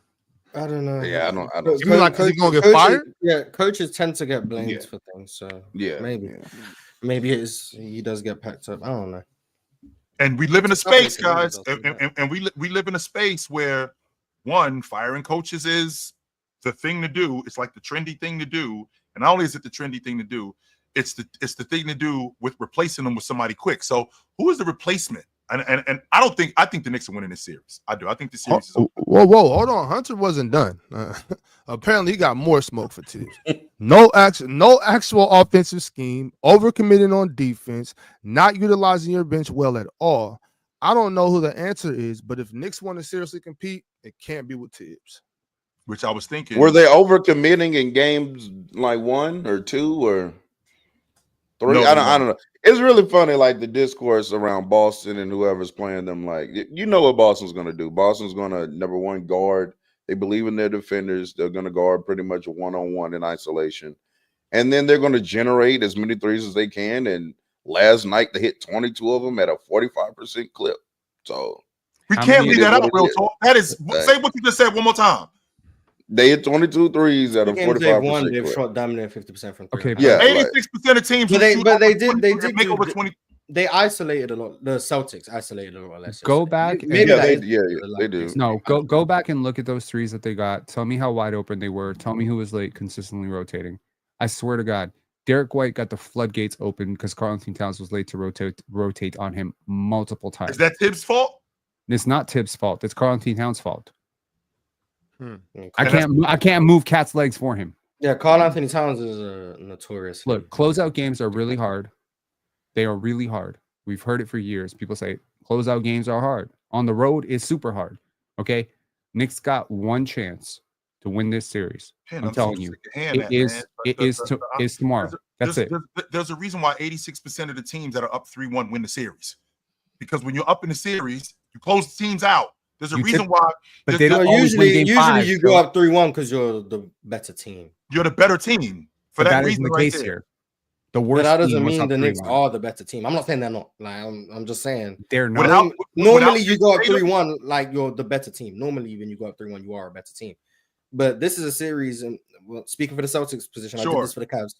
Speaker 4: I don't know.
Speaker 7: Yeah, I don't.
Speaker 6: You mean like he's gonna get fired?
Speaker 4: Yeah, coaches tend to get blamed for things. So
Speaker 7: yeah,
Speaker 4: maybe he does get packed up. I don't know.
Speaker 5: And we live in a space, guys, and we live in a space where, one, firing coaches is the thing to do. It's like the trendy thing to do, and not only is it the trendy thing to do, it's the thing to do with replacing them with somebody quick. So who is the replacement? And I think the Knicks are winning this series. I do. I think the series is over.
Speaker 6: Whoa, hold on. Hunter wasn't done. Apparently, he got more smoke for Tibbs. No actual offensive scheme, overcommitting on defense, not utilizing your bench well at all. I don't know who the answer is, but if Knicks want to seriously compete, it can't be with Tibbs.
Speaker 5: Which I was thinking.
Speaker 7: Were they overcommitting in games like 1 or 2 or 3?
Speaker 5: No,
Speaker 7: I don't know. It's really funny, like the discourse around Boston and whoever's playing them. Like, you know what Boston's going to do. Boston's going to, number one, guard. They believe in their defenders. They're going to guard pretty much a one-on-one in isolation. And then they're going to generate as many threes as they can. And last night, they hit 22 of them at a 45% clip. So
Speaker 5: we can't leave that out, real talk. That is, say what you just said one more time.
Speaker 7: They hit 22 threes at a 45%.
Speaker 4: They've shot damn near 50% from three.
Speaker 3: Okay,
Speaker 7: yeah,
Speaker 5: 86% of teams.
Speaker 4: But they did
Speaker 5: make over 20.
Speaker 4: They isolated a lot. The Celtics isolated a lot less.
Speaker 3: Go back.
Speaker 4: Maybe
Speaker 7: they do.
Speaker 3: No, go back and look at those threes that they got. Tell me how wide open they were. Tell me who was late, consistently rotating. I swear to God, Derek White got the floodgates open because Karl-Anthony Towns was late to rotate on him multiple times.
Speaker 5: Is that Tibbs' fault?
Speaker 3: It's not Tibbs' fault. It's Karl-Anthony Towns' fault.
Speaker 4: Okay.
Speaker 3: I can't move Cat's legs for him.
Speaker 4: Yeah, Karl-Anthony Towns is a notorious.
Speaker 3: Look, closeout games are really hard. They are really hard. We've heard it for years. People say closeout games are hard. On the road is super hard. Okay, Knicks got one chance to win this series.
Speaker 5: Man,
Speaker 3: I'm telling you, it is tomorrow. That's it.
Speaker 5: There's a reason why 86% of the teams that are up 3-1 win the series, because when you're up in the series, you close the teams out. There's a reason why.
Speaker 3: But they don't
Speaker 4: usually
Speaker 3: five,
Speaker 4: you go up 3-1 because you're the better team.
Speaker 5: You're the better team. For that reason,
Speaker 3: the
Speaker 5: right
Speaker 3: case
Speaker 5: there.
Speaker 3: here. The worst.
Speaker 4: But that doesn't
Speaker 3: team was
Speaker 4: mean
Speaker 3: up
Speaker 4: the Knicks
Speaker 3: 3-1.
Speaker 4: are the better team. I'm not saying they're not. Like I'm just saying
Speaker 3: They're not.
Speaker 4: Normally you go up 3-1 like you're the better team. Normally when you go up 3-1, you are a better team. But this is a series, and well, speaking for the Celtics position, I did this for the Cavs.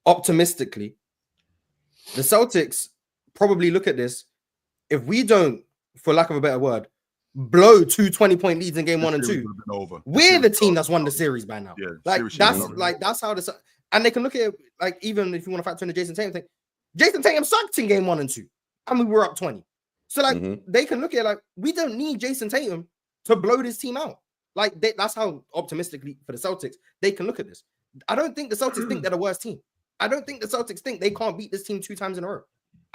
Speaker 4: Optimistically, the Celtics probably look at this. If we don't, for lack of a better word, blow 2 20-point leads in game 1 and 2, we're the team that's won the series by now.
Speaker 5: Yeah,
Speaker 4: that's how this. And they can look at it like, even if you want to factor in the Jason Tatum thing, Jason Tatum sucked in game 1 and 2. I mean, we're up 20. So like they can look at it like, we don't need Jason Tatum to blow this team out. Like that's how optimistically for the Celtics they can look at this. I don't think the Celtics think they're the worst team. I don't think the Celtics think they can't beat this team 2 times in a row.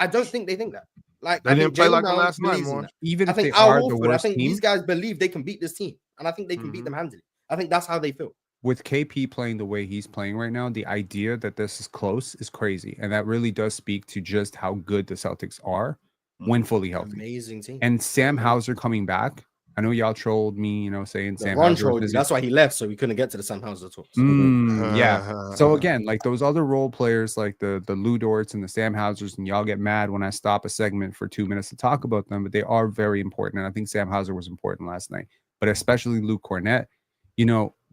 Speaker 4: I don't think they think that. Like
Speaker 6: They
Speaker 4: I
Speaker 6: didn't
Speaker 4: think
Speaker 6: play
Speaker 4: Jaylen
Speaker 6: like the
Speaker 4: Brown
Speaker 6: last night,
Speaker 4: believes in
Speaker 6: more.
Speaker 4: that.
Speaker 3: Even
Speaker 4: I
Speaker 3: if they
Speaker 4: think Al
Speaker 3: are the
Speaker 4: Horford, I
Speaker 3: worst
Speaker 4: think
Speaker 3: team,
Speaker 4: these guys believe they can beat this team, and I think they can beat them handily. I think that's how they feel.
Speaker 3: with KP playing the way he's playing right now, the idea that this is close is crazy. And that really does speak to just how good the Celtics are when fully healthy.
Speaker 4: Amazing team.
Speaker 3: And Sam Hauser coming back. I know y'all trolled me, saying Sam
Speaker 4: Ron
Speaker 3: Hauser was
Speaker 4: trolled you.
Speaker 3: busy.
Speaker 4: That's why he left, so we couldn't get to the Sam Hauser talks.
Speaker 3: Yeah. So again, like those other role players, like the Lou Dorts and the Sam Hausers, and y'all get mad when I stop a segment for 2 minutes to talk about them, but they are very important. And I think Sam Hauser was important last night, but especially Luke Cornett.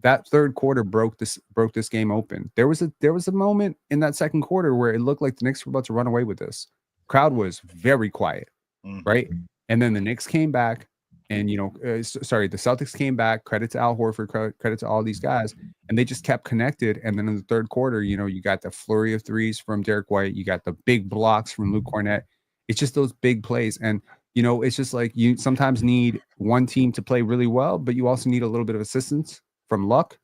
Speaker 3: That third quarter broke this game open. There was a moment in that second quarter where it looked like the Knicks were about to run away with this. Crowd was very quiet, right? And then the Knicks came back. And, the Celtics came back, credit to Al Horford, credit to all these guys, and they just kept connected. And then in the third quarter, you got the flurry of threes from Derek White. You got the big blocks from Luke Cornett. It's just those big plays. And, it's just like you sometimes need one team to play really well, but you also need a little bit of assistance from luck.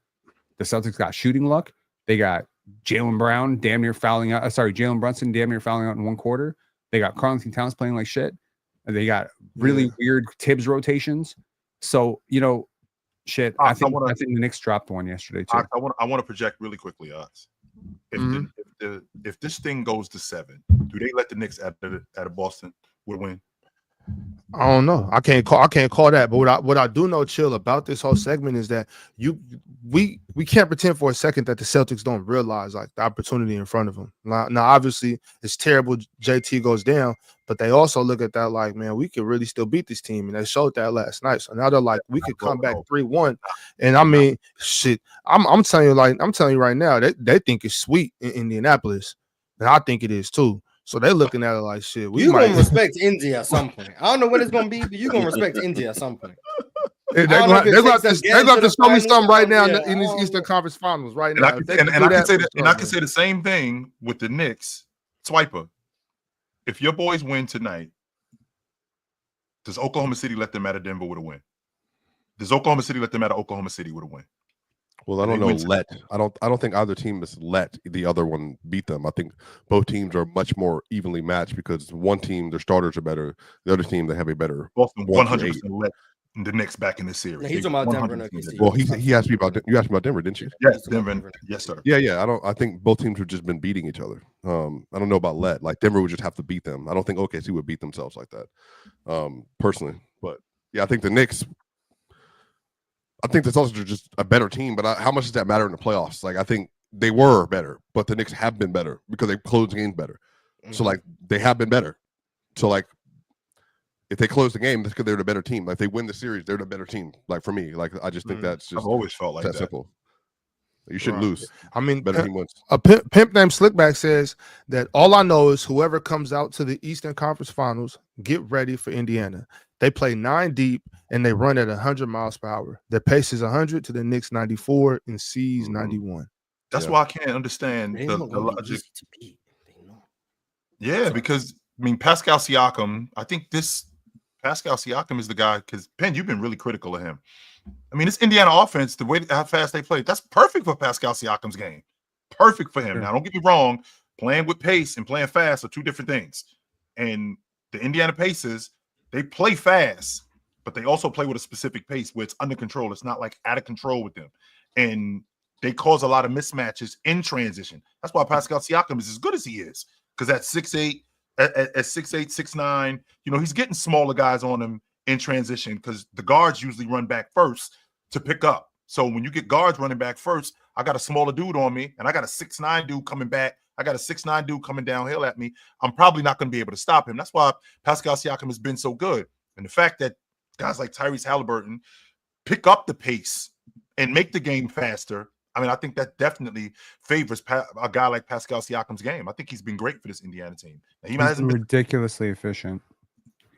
Speaker 3: The Celtics got shooting luck. They got Jalen Brunson damn near fouling out in one quarter. They got Karl-Anthony Towns playing like shit. They got really weird Tibbs rotations. So, shit. I think the Knicks dropped one yesterday too.
Speaker 5: I want to project really quickly, Oz. If this thing goes to 7, do they let the Knicks at Boston would win?
Speaker 6: I don't know. I can't call that. But what I do know, Chill, about this whole segment is that we can't pretend for a second that the Celtics don't realize like the opportunity in front of them. Now obviously it's terrible. JT goes down, but they also look at that like, man, we could really still beat this team, and they showed that last night. So now they're like, we could come back 3-1. And I mean, shit. I'm telling you right now, they think it's sweet in Indianapolis, and I think it is too. So they're looking at it like shit.
Speaker 4: You're going to respect India at some point. I don't know when it's going to be, but you're going to respect India at some point.
Speaker 6: They're going to show me something right now in these Eastern Conference Finals right now.
Speaker 5: I can say the same thing with the Knicks. Swipa, if your boys win tonight, does Oklahoma City let them out of Denver with a win? Does Oklahoma City let them out of Oklahoma City with a win?
Speaker 2: Well, I don't know. I don't think either team has let the other one beat them. I think both teams are much more evenly matched because one team, their starters are better. The other team, they have a better.
Speaker 5: Boston 100% let the Knicks back in this series.
Speaker 4: No, he's talking about Denver and OKC.
Speaker 2: Well, he asked me about. You asked me about Denver, didn't you?
Speaker 5: Yes, Denver. Yes, sir.
Speaker 2: Yeah. I think both teams have just been beating each other. I don't know about let. Like Denver would just have to beat them. I don't think OKC would beat themselves like that. Personally, but yeah, I think the Knicks. I think the Celtics are just a better team, but how much does that matter in the playoffs? Like, I think they were better, but the Knicks have been better because they closed games better. So, like, they have been better. So, like, if they close the game, that's because they're the better team. Like, if they win the series, they're the better team. Like, for me, like, I just think that's just.
Speaker 5: I've always felt like that.
Speaker 2: Simple. You shouldn't lose.
Speaker 6: I mean,
Speaker 2: better team wins.
Speaker 6: A pimp named Slickback says that all I know is whoever comes out to the Eastern Conference Finals, get ready for Indiana. They play 9 deep and they run at 100 miles per hour. Their pace is 100 to the Knicks 94 and C's 91.
Speaker 5: That's why I can't understand the logic. Yeah, because I mean Pascal Siakam. I think Pascal Siakam is the guy because Penn, you've been really critical of him. I mean, this Indiana offense, the way how fast they play, that's perfect for Pascal Siakam's game. Perfect for him. Now, don't get me wrong, playing with pace and playing fast are two different things. And the Indiana Pacers, they play fast, but they also play with a specific pace where it's under control. It's not like out of control with them. And they cause a lot of mismatches in transition. That's why Pascal Siakam is as good as he is. Because at 6'8", at 6'8", 6'9", he's getting smaller guys on him in transition because the guards usually run back first to pick up. So when you get guards running back first, I got a smaller dude on me, and I got a 6'9" dude coming back. I got a 6'9" dude coming downhill at me. I'm probably not going to be able to stop him. That's why Pascal Siakam has been so good. And the fact that guys like Tyrese Halliburton pick up the pace and make the game faster, I mean, I think that definitely favors a guy like Pascal Siakam's game. I think he's been great for this Indiana team. Now,
Speaker 3: he's been ridiculously efficient.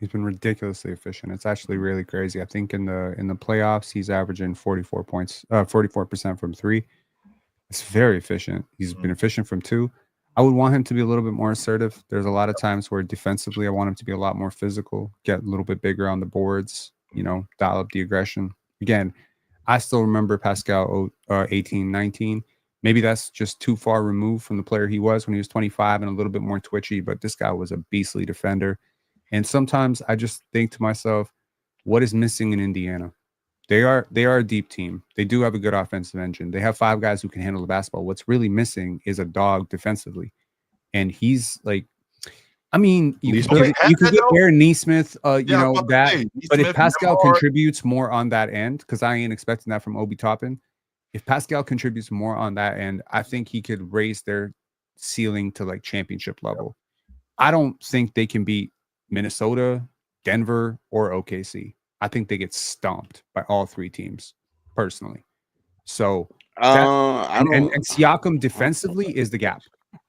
Speaker 3: He's been ridiculously efficient. It's actually really crazy. I think in the playoffs, he's averaging 44% from 3. It's very efficient. He's been efficient from 2. I would want him to be a little bit more assertive. There's a lot of times where defensively, I want him to be a lot more physical, get a little bit bigger on the boards, dial up the aggression. Again, I still remember Pascal 18, 19. Maybe that's just too far removed from the player he was when he was 25 and a little bit more twitchy, but this guy was a beastly defender. And sometimes I just think to myself, what is missing in Indiana? They are a deep team. They do have a good offensive engine. They have 5 guys who can handle the basketball. What's really missing is a dog defensively. And he's like, I mean, you could get Aaron Neesmith, but if Pascal contributes more on that end, because I ain't expecting that from Obi Toppin, if Pascal contributes more on that end, I think he could raise their ceiling to like championship level. I don't think they can beat Minnesota, Denver, or OKC. I think they get stomped by all 3 teams, personally. So, and Siakam defensively is the gap.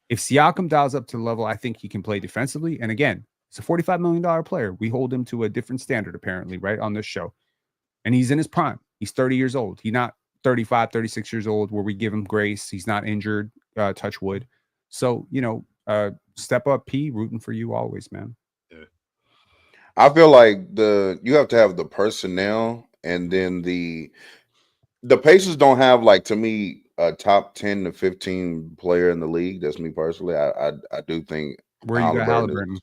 Speaker 3: If Siakam dials up to the level I think he can play defensively, and again, he's a $45 million player. We hold him to a different standard, apparently, right, on this show. And he's in his prime. He's 30 years old. He's not 35, 36 years old where we give him grace. He's not injured, touch wood. So, step up, P, rooting for you always, man.
Speaker 7: I feel like you have to have the personnel, and then the Pacers don't have, like, to me, a top 10 to 15 player in the league. That's me personally. I do think
Speaker 3: where you got Halliburton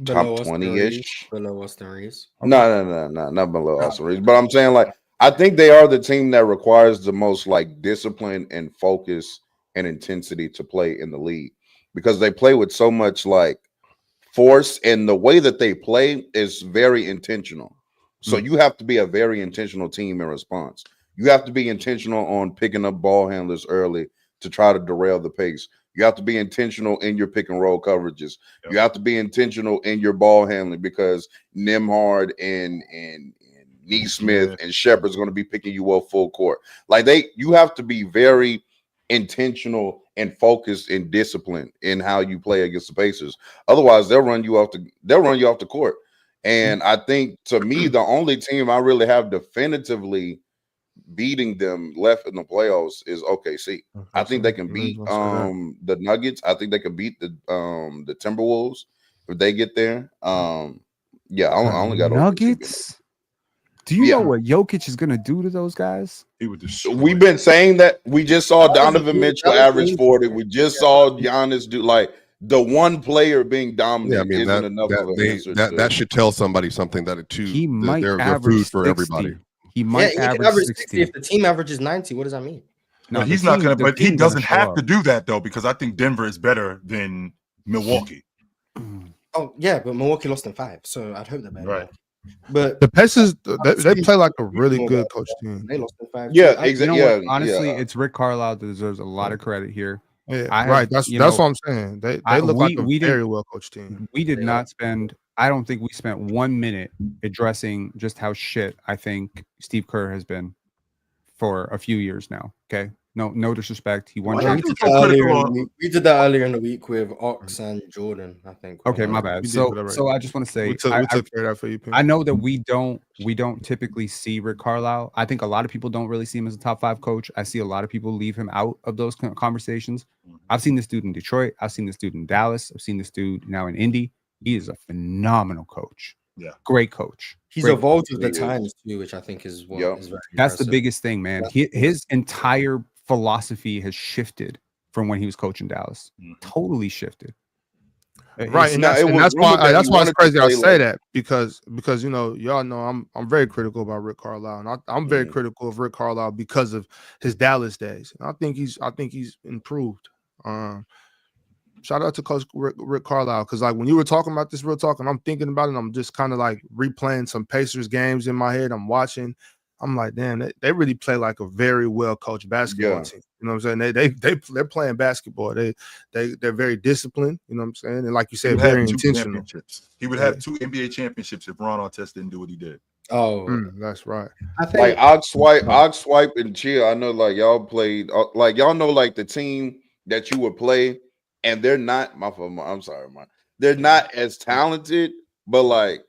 Speaker 7: top 20-ish.
Speaker 4: Below Austin Reeves.
Speaker 7: No, not below Austin Reeves. But I'm saying, like, I think they are the team that requires the most, like, discipline and focus and intensity to play in the league, because they play with so much, like, force, and the way that they play is very intentional. So you have to be a very intentional team in response. You have to be intentional on picking up ball handlers early to try to derail the pace. You have to be intentional in your pick and roll coverages. Yep. You have to be intentional in your ball handling, because Nembhard and Neesmith and Shepard's going to be picking you up full court. Like, you have to be very intentional and focused and disciplined in how you play against the Pacers. Otherwise, they'll run you off the court. And I think, to me, the only team I really have definitively beating them left in the playoffs is OKC. I think they can beat the Nuggets. I think they can beat the Timberwolves if they get there. I only got
Speaker 3: Nuggets. Do you know what Jokic is going to do to those guys?
Speaker 7: We've been saying that. We just saw Donovan Mitchell average 40. We just saw Giannis do, like, the one player being dominant isn't enough of an answer.
Speaker 2: That should tell somebody something that
Speaker 3: he might
Speaker 2: they're
Speaker 3: average
Speaker 2: food for
Speaker 3: 60.
Speaker 2: everybody.
Speaker 3: He might average 60
Speaker 4: if the team averages 90. What does that mean?
Speaker 5: No, he's not going to. But he doesn't have to do that, though, because I think Denver is better than Milwaukee.
Speaker 4: Oh yeah, but Milwaukee lost in 5, so I'd hope they're better.
Speaker 5: Right.
Speaker 6: But the Pacers, they play like a really good coach team.
Speaker 4: They lost in 5.
Speaker 7: Yeah, exactly.
Speaker 3: Honestly, it's Rick Carlisle that deserves a lot of credit here.
Speaker 6: Yeah, that's what I'm saying. They look like a very well coached team.
Speaker 3: We did not spend. I don't think we spent 1 minute addressing just how shit I think Steve Kerr has been for a few years now. Okay, no disrespect. He won.
Speaker 4: We did that earlier in the week with Ox and Jordan, I think.
Speaker 3: Okay, my bad. So I just want to say
Speaker 6: we took care of that for you.
Speaker 3: I know that we don't typically see Rick Carlisle. I think a lot of people don't really see him as a top 5 coach. I see a lot of people leave him out of those conversations. I've seen this dude in Detroit. I've seen this dude in Dallas. I've seen this dude now in Indy. He is a phenomenal coach.
Speaker 5: Yeah,
Speaker 3: great coach.
Speaker 4: He's evolved with the times too, which I think is what is very
Speaker 3: That's
Speaker 4: impressive.
Speaker 3: The biggest thing, man. His entire philosophy has shifted from when he was coaching Dallas. Totally shifted.
Speaker 6: Right, and that's why it's crazy I say that because y'all know I'm very critical about Rick Carlisle, and I'm very critical of Rick Carlisle because of his Dallas days. And I think he's improved. Shout out to Coach Rick Carlisle, because like when you were talking about this real talk, and I'm thinking about it, I'm just kind of like replaying some Pacers games in my head. I'm watching. I'm like, damn, they really play like a very well coached basketball team. You know what I'm saying? They're playing basketball. They're very disciplined. You know what I'm saying? And like you said, very intentional.
Speaker 5: He would have 2 NBA championships if Ron Artest didn't do what he did.
Speaker 4: Oh,
Speaker 6: that's right.
Speaker 7: I think like Ox-Swipe and Chill. I know, like, y'all played, like, y'all know, like, the team that you would play, and they're not. They're not as talented, but like,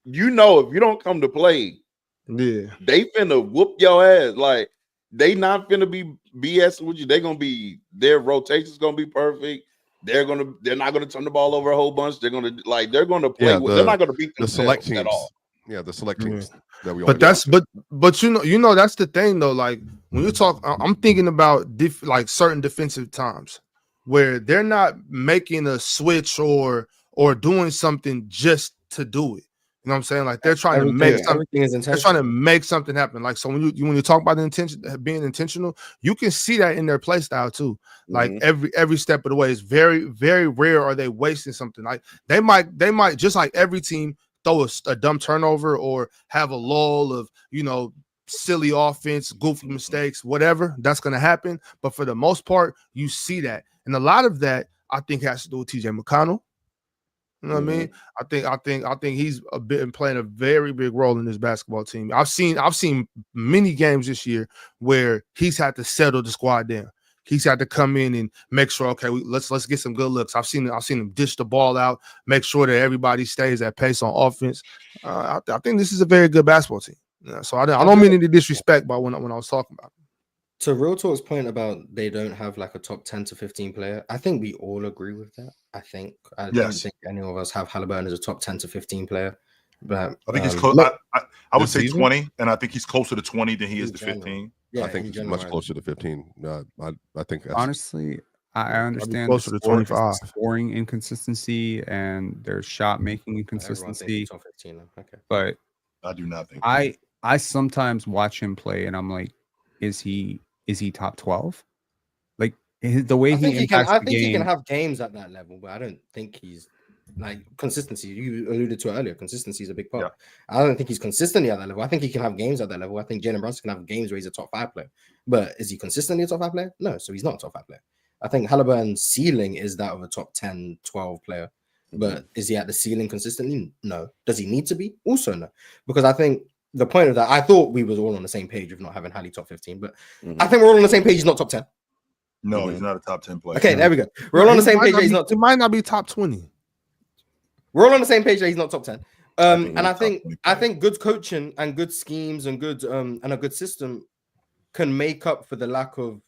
Speaker 7: if you don't come to play, they finna whoop your ass. Like, they not finna be BSing with you. Their rotation's gonna be perfect. They're not gonna turn the ball over a whole bunch. They're gonna play. They're not gonna beat
Speaker 2: the select teams
Speaker 7: at all.
Speaker 2: Yeah, the select teams that we.
Speaker 6: But that's but you know that's the thing though. Like when you talk, I'm thinking about like certain defensive times where they're not making a switch or doing something just to do it. You know what I'm saying? Like they're trying to make something. They're trying to make something happen. Like so when you talk about the intention being intentional, you can see that in their play style too. Like every step of the way, it's very very rare are they wasting something. Like they might just like every team throw a dumb turnover or have a lull of silly offense, goofy mistakes, whatever that's going to happen. But for the most part, you see that, and a lot of that I think has to do with TJ McConnell. You know what I mean? I think he's playing a very big role in this basketball team. I've seen many games this year where he's had to settle the squad down. He's had to come in and make sure, okay, let's get some good looks. I've seen him dish the ball out, make sure that everybody stays at pace on offense. I think this is a very good basketball team. So I don't mean any disrespect by when I was talking about it.
Speaker 4: To Real Talk's point about they don't have like a top 10 to 15 player, I think we all agree with that. I don't think any of us have Halliburton as a top 10 to 15 player. But
Speaker 5: I think he's close. I would say 20, and I think he's closer to 20 than he is to 15.
Speaker 2: Yeah, I think he's much closer to 15. I think that's,
Speaker 3: honestly, I understand
Speaker 6: closer to 25.
Speaker 3: Scoring inconsistency and their shot making inconsistency.
Speaker 4: Top 15, okay.
Speaker 3: But
Speaker 5: I do not think
Speaker 3: I sometimes watch him play, and I'm like, is he top 12? Like the way he impacts the game.
Speaker 4: I think he can have games at that level, but I don't think he's like consistency. You alluded to it earlier. Consistency is a big part. Yeah. I don't think he's consistently at that level. I think he can have games at that level. I think Jalen Brunson can have games where he's a top 5 player. But is he consistently a top 5 player? No, so he's not a top 5 player. I think Halliburton's ceiling is that of a top 10, 12 player. But is he at the ceiling consistently? No. Does he need to be? Also no. Because I think the point of that, I thought we was all on the same page of not having Hallie top 15, but I think we're all on the same page. He's not top 10.
Speaker 5: No, he's not a top 10 player.
Speaker 4: Okay, there we go. We're all on the same page. He's not.
Speaker 6: He might not be top 20.
Speaker 4: We're all on the same page that he's not top 10. And I think good coaching and good schemes and good and a good system can make up for the lack of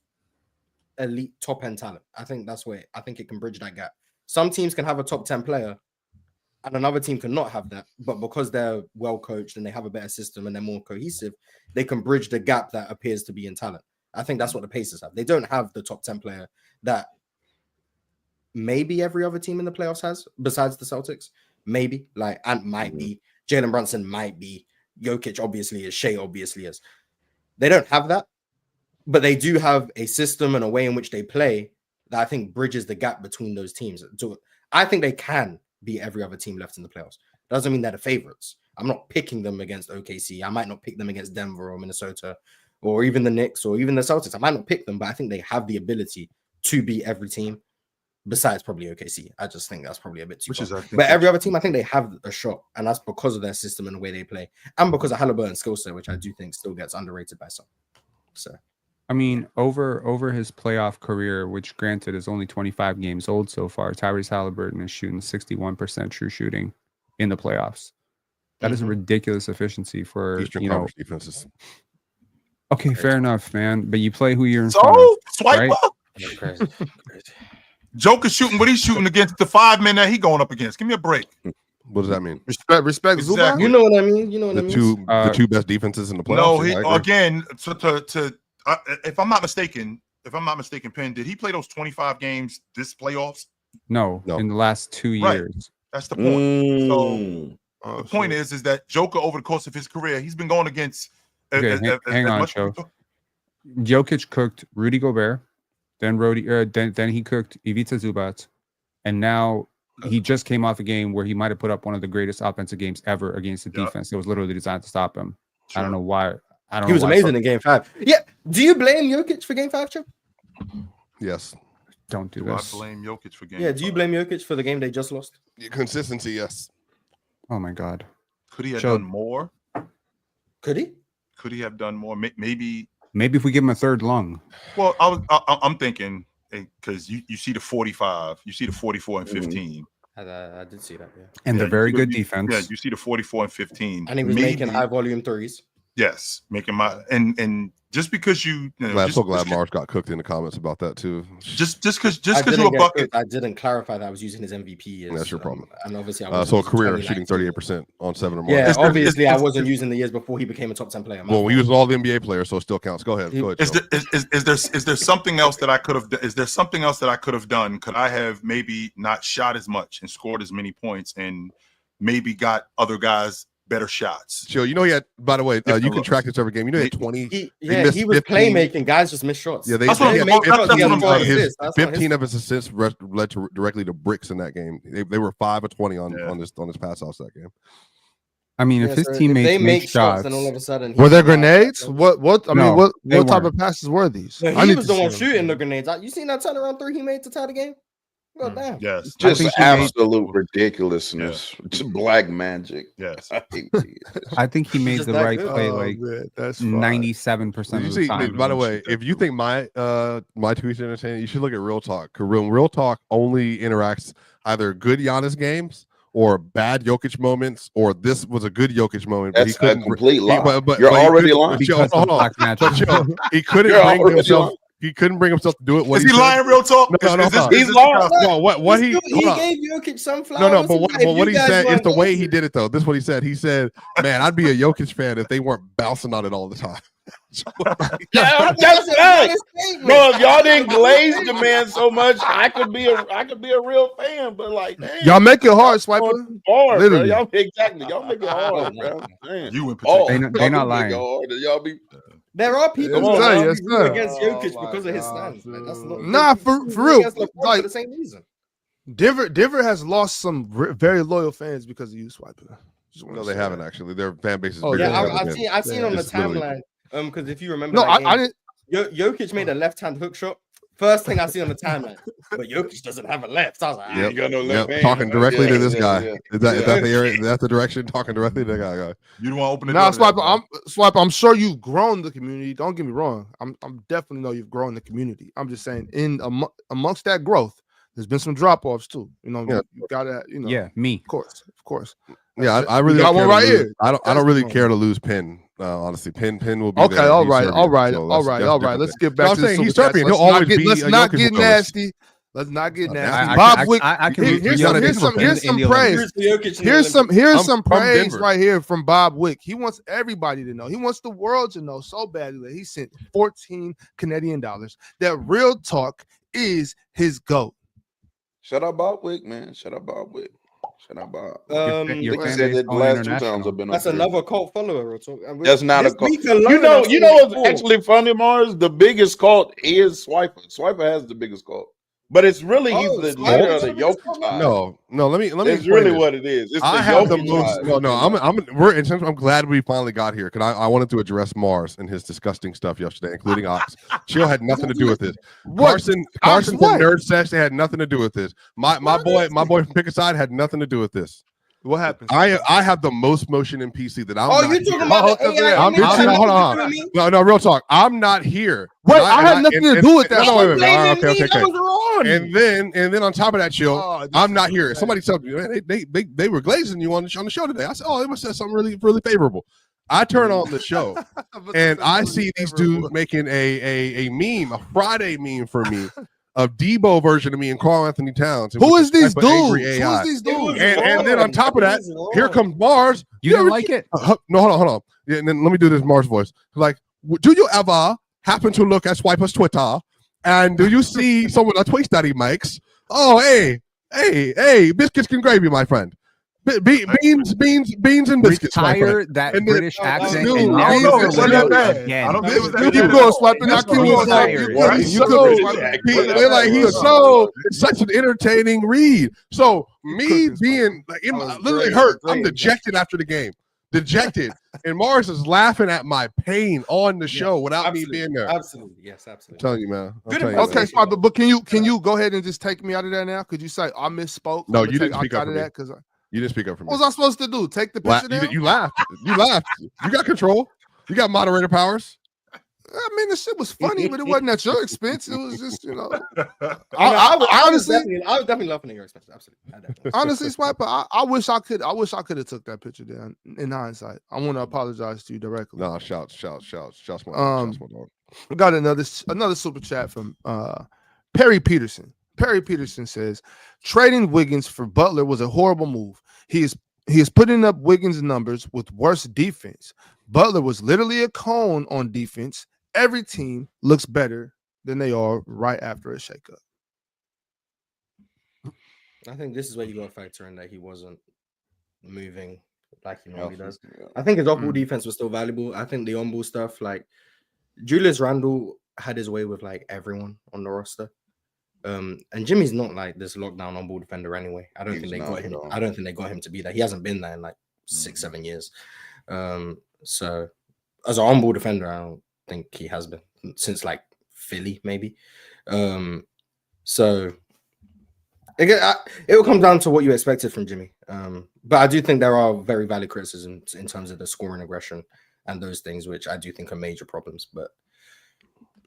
Speaker 4: elite top end talent. I think that's where I think it can bridge that gap. Some teams can have a top 10 player and another team cannot have that, but because they're well coached and they have a better system and they're more cohesive, they can bridge the gap that appears to be in talent. I think that's what the Pacers have. They don't have the top 10 player that maybe every other team in the playoffs has, besides the Celtics. Maybe, like Ant might be, Jalen Brunson might be, Jokic obviously is, Shea obviously is. They don't have that, but they do have a system and a way in which they play that I think bridges the gap between those teams. So I think they can beat every other team left in the playoffs. Doesn't mean they're the favorites. I'm not picking them against OKC. I might not pick them against Denver or Minnesota or even the Knicks or even the Celtics. I might not pick them, but I think they have the ability to beat every team besides probably OKC. I just think that's probably a bit too far. But every other team, I think they have a shot, and that's because of their system and the way they play, and because of Halliburton's skill set, which I do think still gets underrated by some. So,
Speaker 3: I mean, over his playoff career, which granted is only 25 games old so far, Tyrese Halliburton is shooting 61% true shooting in the playoffs. That is a ridiculous efficiency for
Speaker 2: Eastern Conference defenses.
Speaker 3: Okay, fair enough, man. But you play who you're in
Speaker 5: front of, swipe
Speaker 3: right?
Speaker 5: up.
Speaker 4: Crazy.
Speaker 5: Joker's shooting what he's shooting against the 5 men that he going up against. Give me a break.
Speaker 2: What does that mean?
Speaker 6: Respect,
Speaker 5: exactly.
Speaker 6: Zubac?
Speaker 4: You know what I mean?
Speaker 2: The two best defenses in the playoffs.
Speaker 5: No, again, if I'm not mistaken, Penn, did he play those 25 games this playoffs?
Speaker 3: No. In the last 2 years.
Speaker 5: That's the point. So the point is that Joker over the course of his career, he's been going against.
Speaker 3: Hang on, Joe. Jokic cooked Rudy Gobert, then he cooked Ivica Zubac, and now he just came off a game where he might have put up one of the greatest offensive games ever against the defense. It was literally designed to stop him. Sure. I don't know why.
Speaker 4: He was amazing in Game 5. Yeah. Do you blame Jokic for Game 5, Joe?
Speaker 2: Yes.
Speaker 3: Don't do this.
Speaker 5: I blame Jokic for Game 5.
Speaker 4: Yeah. Do you blame Jokic for the game they just lost?
Speaker 2: Consistency, yes.
Speaker 3: Oh my God.
Speaker 5: Could he have done more?
Speaker 4: Could he?
Speaker 5: Could he have done more? Maybe
Speaker 3: if we give him a third lung.
Speaker 5: Well, I'm thinking because you see the 45, you see the 44 and 15.
Speaker 4: I did see that, yeah.
Speaker 3: And the very good defense.
Speaker 5: Yeah, you see the 44 and 15.
Speaker 4: And he was making high volume threes.
Speaker 5: Yes, making my and just because you know,
Speaker 2: I'm so glad Mars got cooked in the comments about that too.
Speaker 5: just because
Speaker 4: I
Speaker 5: you're a
Speaker 4: didn't
Speaker 5: bucket.
Speaker 4: I didn't clarify that I was using his MVP.
Speaker 2: That's your problem.
Speaker 4: And obviously, I was
Speaker 2: So a career shooting 38% on 7 or more.
Speaker 4: Yeah,
Speaker 5: Is there-
Speaker 4: obviously, I
Speaker 5: is-
Speaker 4: wasn't using the years before he became a top 10 player.
Speaker 2: Well, he was all the NBA players, so it still counts. Go ahead.
Speaker 5: Is there something else that I could have? Is there something else that I could have done? Could I have maybe not shot as much and scored as many points and maybe got other guys better shots?
Speaker 2: Chill. You know, he had, by the way,
Speaker 5: If
Speaker 2: you
Speaker 5: I
Speaker 2: can track this every game. You know, he had 20.
Speaker 4: He
Speaker 2: missed
Speaker 4: was
Speaker 2: 15.
Speaker 4: playmaking. Guys just missed shots.
Speaker 2: Yeah,
Speaker 5: That's what I'm- that's what I'm saying.
Speaker 2: his 15 of his assists led directly to bricks in that game. They were 5 of 20 on this pass offs that game.
Speaker 3: I mean, if his teammates
Speaker 4: they
Speaker 3: make
Speaker 4: shots,
Speaker 3: shots,
Speaker 4: then all of a sudden
Speaker 6: Were there grenades? What? I mean,
Speaker 3: No,
Speaker 6: what
Speaker 3: they
Speaker 6: type
Speaker 3: weren't.
Speaker 6: of passes were these?
Speaker 4: No,
Speaker 6: I
Speaker 4: he
Speaker 6: need
Speaker 4: was
Speaker 6: to
Speaker 4: the one
Speaker 6: see
Speaker 4: shooting the grenades. You seen that turnaround 3 he made to tie the game? God damn.
Speaker 5: Yes.
Speaker 3: I
Speaker 7: Just
Speaker 3: think he made-
Speaker 7: absolute ridiculousness. Just black magic.
Speaker 5: Yes.
Speaker 3: I think he made
Speaker 4: Just
Speaker 3: the
Speaker 4: that
Speaker 3: right
Speaker 4: good?
Speaker 3: play
Speaker 6: Oh,
Speaker 3: like
Speaker 6: man, that's fine.
Speaker 3: 97%
Speaker 2: You
Speaker 3: of the
Speaker 2: see,
Speaker 3: time.
Speaker 2: by the way, if you think my tweets are entertaining, you should look at Real Talk. Real Talk only interacts either good Giannis games or bad Jokic moments, or this was a good Jokic moment.
Speaker 7: That's a complete lie.
Speaker 2: But
Speaker 7: You're
Speaker 2: he
Speaker 7: already
Speaker 2: couldn't-
Speaker 7: lying.
Speaker 3: Because
Speaker 2: hold
Speaker 3: of
Speaker 2: on.
Speaker 3: black magic.
Speaker 2: But chill, he couldn't
Speaker 7: You're
Speaker 2: bring
Speaker 7: already
Speaker 2: himself.
Speaker 7: lying.
Speaker 2: He couldn't bring himself to do it. What
Speaker 5: Is he
Speaker 2: said.
Speaker 5: lying? Real talk.
Speaker 2: No,
Speaker 5: Is this-
Speaker 2: He's
Speaker 5: is this
Speaker 7: lying.
Speaker 2: No, what he
Speaker 4: He
Speaker 2: hold on.
Speaker 4: gave Jokic some flowers.
Speaker 2: No, but
Speaker 4: If
Speaker 2: what
Speaker 4: you
Speaker 2: he
Speaker 4: guys
Speaker 2: said is
Speaker 4: weren't
Speaker 2: the way
Speaker 4: going
Speaker 2: he did it though. This is what he said. He said, "Man, I'd be a Jokic fan if they weren't bouncing on it all the time."
Speaker 7: Yeah, that's right. Bro, if y'all didn't glaze the man so much, I could be a real fan. But like, damn,
Speaker 6: Y'all make it hard,
Speaker 7: y'all
Speaker 6: Swiper.
Speaker 7: going hard, bro.
Speaker 6: Literally.
Speaker 7: Y'all make it hard, bro. Damn.
Speaker 5: You in
Speaker 7: Oh,
Speaker 5: particular.
Speaker 3: They not
Speaker 7: y'all
Speaker 3: lying.
Speaker 7: make it hard. Y'all be
Speaker 4: There are people
Speaker 6: Yes,
Speaker 4: who
Speaker 6: sir,
Speaker 4: are
Speaker 6: yes, sir.
Speaker 4: against
Speaker 6: Oh,
Speaker 4: Jokic
Speaker 6: my
Speaker 4: because of his
Speaker 6: God,
Speaker 4: stance. Man. That's not
Speaker 6: Nah, for real.
Speaker 4: against LeBron
Speaker 6: Like,
Speaker 4: for the same reason.
Speaker 6: Denver has lost some very loyal fans because of you, Swiper. Just wanna
Speaker 2: No, they
Speaker 6: say
Speaker 2: haven't
Speaker 6: that.
Speaker 2: actually. Their fan base is
Speaker 6: Oh,
Speaker 2: bigger
Speaker 6: yeah,
Speaker 2: than
Speaker 4: I've
Speaker 2: ever
Speaker 4: seen
Speaker 2: been.
Speaker 4: on the
Speaker 2: It's literally-
Speaker 4: timeline. Because if you remember,
Speaker 6: No,
Speaker 4: that
Speaker 6: I
Speaker 4: game,
Speaker 6: didn't.
Speaker 4: Jokic made a left-hand hook shot. First thing I see on the timeline, but Jokic doesn't have a left. I was like,
Speaker 7: You ain't got no left hand.
Speaker 2: Talking directly to this guy.
Speaker 7: Yeah.
Speaker 2: Is that the area? That's the direction. Talking directly to the guy.
Speaker 5: You don't want to open the
Speaker 6: Nah,
Speaker 5: door. to that,
Speaker 6: Swiper, I'm sure you've grown the community. Don't get me wrong. I'm definitely know you've grown the community. I'm just saying, amongst that growth, there's been some drop-offs too. You know,
Speaker 2: Yeah.
Speaker 6: you gotta, you know,
Speaker 3: Yeah, me.
Speaker 6: of course.
Speaker 2: Yeah,
Speaker 6: That's
Speaker 2: I
Speaker 6: it.
Speaker 2: really
Speaker 6: We got
Speaker 2: don't care
Speaker 6: one
Speaker 2: to
Speaker 6: right
Speaker 2: lose.
Speaker 6: here.
Speaker 2: I don't
Speaker 6: That's
Speaker 2: really
Speaker 6: the
Speaker 2: care to lose Penn. Honestly, Penn will be
Speaker 6: Okay,
Speaker 2: there.
Speaker 6: all
Speaker 2: He's
Speaker 6: right,
Speaker 2: Serbian,
Speaker 6: all right,
Speaker 2: so
Speaker 6: all
Speaker 2: that's
Speaker 6: right,
Speaker 2: different.
Speaker 6: all right. Let's get
Speaker 2: No,
Speaker 6: back
Speaker 2: I'm
Speaker 6: to the
Speaker 2: saying he's
Speaker 6: Super Chats.
Speaker 2: Serbian.
Speaker 6: Let's
Speaker 2: He'll always be
Speaker 6: let's
Speaker 2: a
Speaker 6: not
Speaker 2: Jokic
Speaker 6: get
Speaker 2: voter.
Speaker 6: nasty. Let's not get nasty.
Speaker 3: I
Speaker 6: Bob
Speaker 3: can-
Speaker 6: Wick.
Speaker 3: I can root for
Speaker 6: Here's
Speaker 3: Jokic
Speaker 6: some
Speaker 3: in the
Speaker 6: praise.
Speaker 3: Olympics.
Speaker 6: Here's some
Speaker 2: I'm
Speaker 6: praise
Speaker 2: Denver.
Speaker 6: right here from Bob Wick. He wants everybody to know. He wants the world to know so badly that he sent 14 Canadian dollars. That Real Talk is his GOAT.
Speaker 7: Shut up, Bob Wick, man. Shut up, Bob Wick. Shut up, Bob.
Speaker 3: Your
Speaker 7: Like I
Speaker 3: fan
Speaker 7: said
Speaker 3: base
Speaker 7: that the
Speaker 3: going
Speaker 7: last 2
Speaker 3: international.
Speaker 7: times I've been
Speaker 4: That's
Speaker 7: up there.
Speaker 4: another cult follower. Real talk.
Speaker 7: That's not a
Speaker 4: This
Speaker 7: cult.
Speaker 4: week alone,
Speaker 7: You know
Speaker 4: I've seen
Speaker 7: what's
Speaker 4: 4.
Speaker 7: actually funny, Mars? The biggest cult is Swiper. Swiper has the biggest cult. But it's really he's
Speaker 4: Oh,
Speaker 7: the
Speaker 4: Swiper
Speaker 7: leader
Speaker 4: has
Speaker 7: of the
Speaker 4: the biggest
Speaker 7: Jokic
Speaker 4: cult?
Speaker 7: side.
Speaker 2: No. Let me.
Speaker 7: It's
Speaker 2: explain
Speaker 7: really
Speaker 2: this.
Speaker 7: what it is. It's
Speaker 2: I
Speaker 7: the
Speaker 2: have the
Speaker 7: Jokic
Speaker 2: most.
Speaker 7: side.
Speaker 2: I'm glad we finally got here because I wanted to address Mars and his disgusting stuff yesterday, including Ox. Chill had nothing to do with this. Carson
Speaker 6: Ox
Speaker 2: from
Speaker 6: what?
Speaker 2: Nerd Sesh, they had nothing to do with this. My boy from Pick a Side had nothing to do with this.
Speaker 6: What happened?
Speaker 2: I have the most motion in PC that I'm.
Speaker 4: Oh,
Speaker 2: not
Speaker 4: you talking
Speaker 2: here.
Speaker 4: about the AI?
Speaker 2: I'm hold on.
Speaker 4: With me?
Speaker 2: No, real talk. I'm not here.
Speaker 6: Wait, I had nothing to do with that.
Speaker 2: No, wait.
Speaker 4: Blaming
Speaker 2: Okay.
Speaker 4: me, that was wrong.
Speaker 2: And then on top of that, chill.
Speaker 6: Oh, this
Speaker 2: I'm
Speaker 6: is
Speaker 2: not here.
Speaker 6: bad.
Speaker 2: Somebody told me, man, they were glazing you on the show today. I said, oh, they must have something really favorable. I turn on the show and I see these dudes making a meme, a Friday meme for me of Debo version of me and Carl Anthony Towns.
Speaker 6: Who is these
Speaker 2: type of angry
Speaker 6: dudes? Who
Speaker 2: AI.
Speaker 6: is these dudes?
Speaker 2: And then on top of that, here comes Mars.
Speaker 3: You didn't
Speaker 2: ever
Speaker 3: like it?
Speaker 2: No, hold on. Yeah, and then let me do this Mars voice. Like, do you ever happen to look at Swiper's Twitter and do you see some of the tweets that he makes? Oh, hey, biscuits and gravy, my friend. Beans and biscuits. my
Speaker 3: Retire
Speaker 2: friend.
Speaker 3: that
Speaker 2: And then-
Speaker 3: British accent
Speaker 2: Dude,
Speaker 3: and
Speaker 2: I don't
Speaker 3: never
Speaker 2: know,
Speaker 3: do
Speaker 2: it's
Speaker 3: it
Speaker 2: not that bad.
Speaker 3: again.
Speaker 5: I don't think it was that
Speaker 6: You keep
Speaker 5: bad.
Speaker 6: going, Swiping. I
Speaker 3: That's
Speaker 6: keep
Speaker 3: what
Speaker 6: going.
Speaker 3: he's tired.
Speaker 6: Swiping.
Speaker 2: He's
Speaker 6: You
Speaker 2: so-
Speaker 6: go, Swiping.
Speaker 2: They're like he's such an entertaining read. So me being like literally hurt, I'm dejected after the game. Dejected. And Mars is laughing at my pain on the show without me being there.
Speaker 4: Absolutely, yes,
Speaker 2: I'm
Speaker 4: absolutely.
Speaker 2: telling you, man. I'm
Speaker 4: Good
Speaker 2: telling you,
Speaker 6: Okay,
Speaker 2: man.
Speaker 6: Swiper, but can you go ahead and just take me out of that now? Could you say I misspoke?
Speaker 2: No,
Speaker 6: I'm gonna
Speaker 2: you didn't
Speaker 6: take
Speaker 2: speak
Speaker 6: Ock
Speaker 2: up
Speaker 6: out of
Speaker 2: for me.
Speaker 6: that because
Speaker 2: You didn't speak up for me.
Speaker 6: what was I supposed to do? Take the
Speaker 2: La-
Speaker 6: picture down?
Speaker 2: you laughed. You laughed. You got control. You got moderator powers.
Speaker 6: I mean, the shit was funny, but it wasn't at your expense. It was just, you know.
Speaker 8: I was
Speaker 6: honestly,
Speaker 8: definitely laughing at your expense. Absolutely.
Speaker 6: honestly, Swiper, I wish I could have took that picture down. In hindsight, I want to apologize to you directly.
Speaker 2: No, shouts, my dog.
Speaker 6: We got another super chat from Perry Peterson. Perry Peterson says trading Wiggins for Butler was a horrible move. He is putting up Wiggins' numbers with worse defense. Butler was literally a cone on defense. Every team looks better than they are right after a shakeup.
Speaker 4: I think this is where you got to factor in that he wasn't moving like he normally does.
Speaker 7: Yeah.
Speaker 4: I think his off-ball defense was still valuable. I think the on-ball stuff, like Julius Randle had his way with like everyone on the roster. And Jimmy's not like this lockdown on-ball defender anyway. I don't think they got him to be that. He hasn't been there in like 6-7 years. So as an on-ball defender, I don't think he has been since like Philly, maybe. So it will come down to what you expected from Jimmy. But I do think there are very valid criticisms in terms of the scoring aggression and those things, which I do think are major problems. But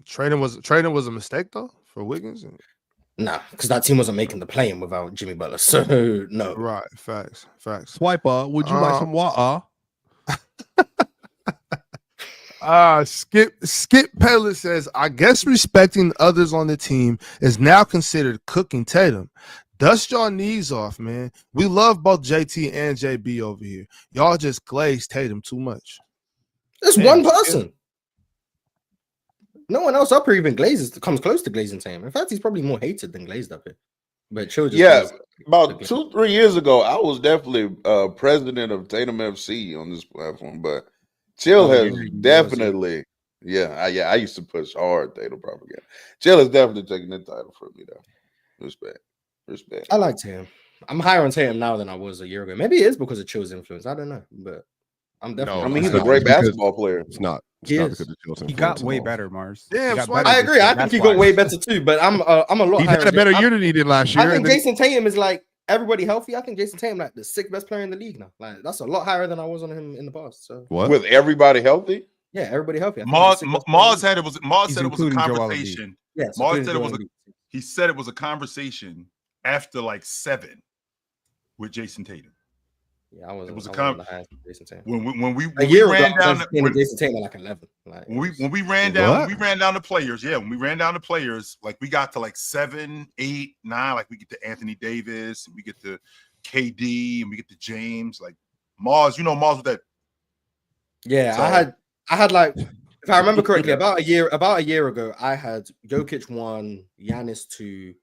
Speaker 6: Trading was a mistake though for Wiggins.
Speaker 4: nah, because that team wasn't making the play-in without Jimmy Butler. So no.
Speaker 6: Right, facts.
Speaker 2: Swiper, would you like some water?
Speaker 6: Skip Pellet says, I guess respecting others on the team is now considered cooking Tatum. Dust your knees off, man. We love both JT and JB over here. Y'all just glaze Tatum too much.
Speaker 4: It's one person. No one else up here even comes close to glazing Tatum. In fact, he's probably more hated than glazed up here. But Chill just
Speaker 7: about 2-3 years ago, I was definitely president of Tatum FC on this platform, but Chill has definitely, I used to push hard Tatum propaganda. Chill has definitely taken the title from me, though. Respect.
Speaker 4: I like Tatum. I'm higher on Tatum now than I was a year ago. Maybe it is because of Chill's influence. I don't know, but I'm definitely.
Speaker 7: I mean, he's a great basketball player.
Speaker 2: It's not.
Speaker 3: He got way better, Mars.
Speaker 6: Damn,
Speaker 4: I agree. I think he got way better too. But I'm a lot.
Speaker 2: He had a better year than he did last year.
Speaker 4: I think Jason Tatum is like everybody healthy. I think Jason Tatum like the 6th best player in the league now. Like that's a lot higher than I was on him in the past. So
Speaker 2: what?
Speaker 7: With everybody healthy?
Speaker 4: Yeah, everybody healthy.
Speaker 5: Mars said it was a conversation.
Speaker 4: Yes,
Speaker 5: Mars said he said it was a conversation after like 7 with Jason Tatum.
Speaker 4: Yeah, it was a
Speaker 5: conversation.
Speaker 4: Jason Tatum.
Speaker 5: When we
Speaker 4: ran down Jason Tatum like 11. Like,
Speaker 5: when we ran down the players. Yeah, when we ran down the players, like we got to like 7, 8, 9. Like we get to Anthony Davis, and we get to KD, and we get to James. Like Mars, Mars with that.
Speaker 4: Yeah, so, I had like, if I remember correctly, about a year ago, I had Jokic 1, Giannis 2,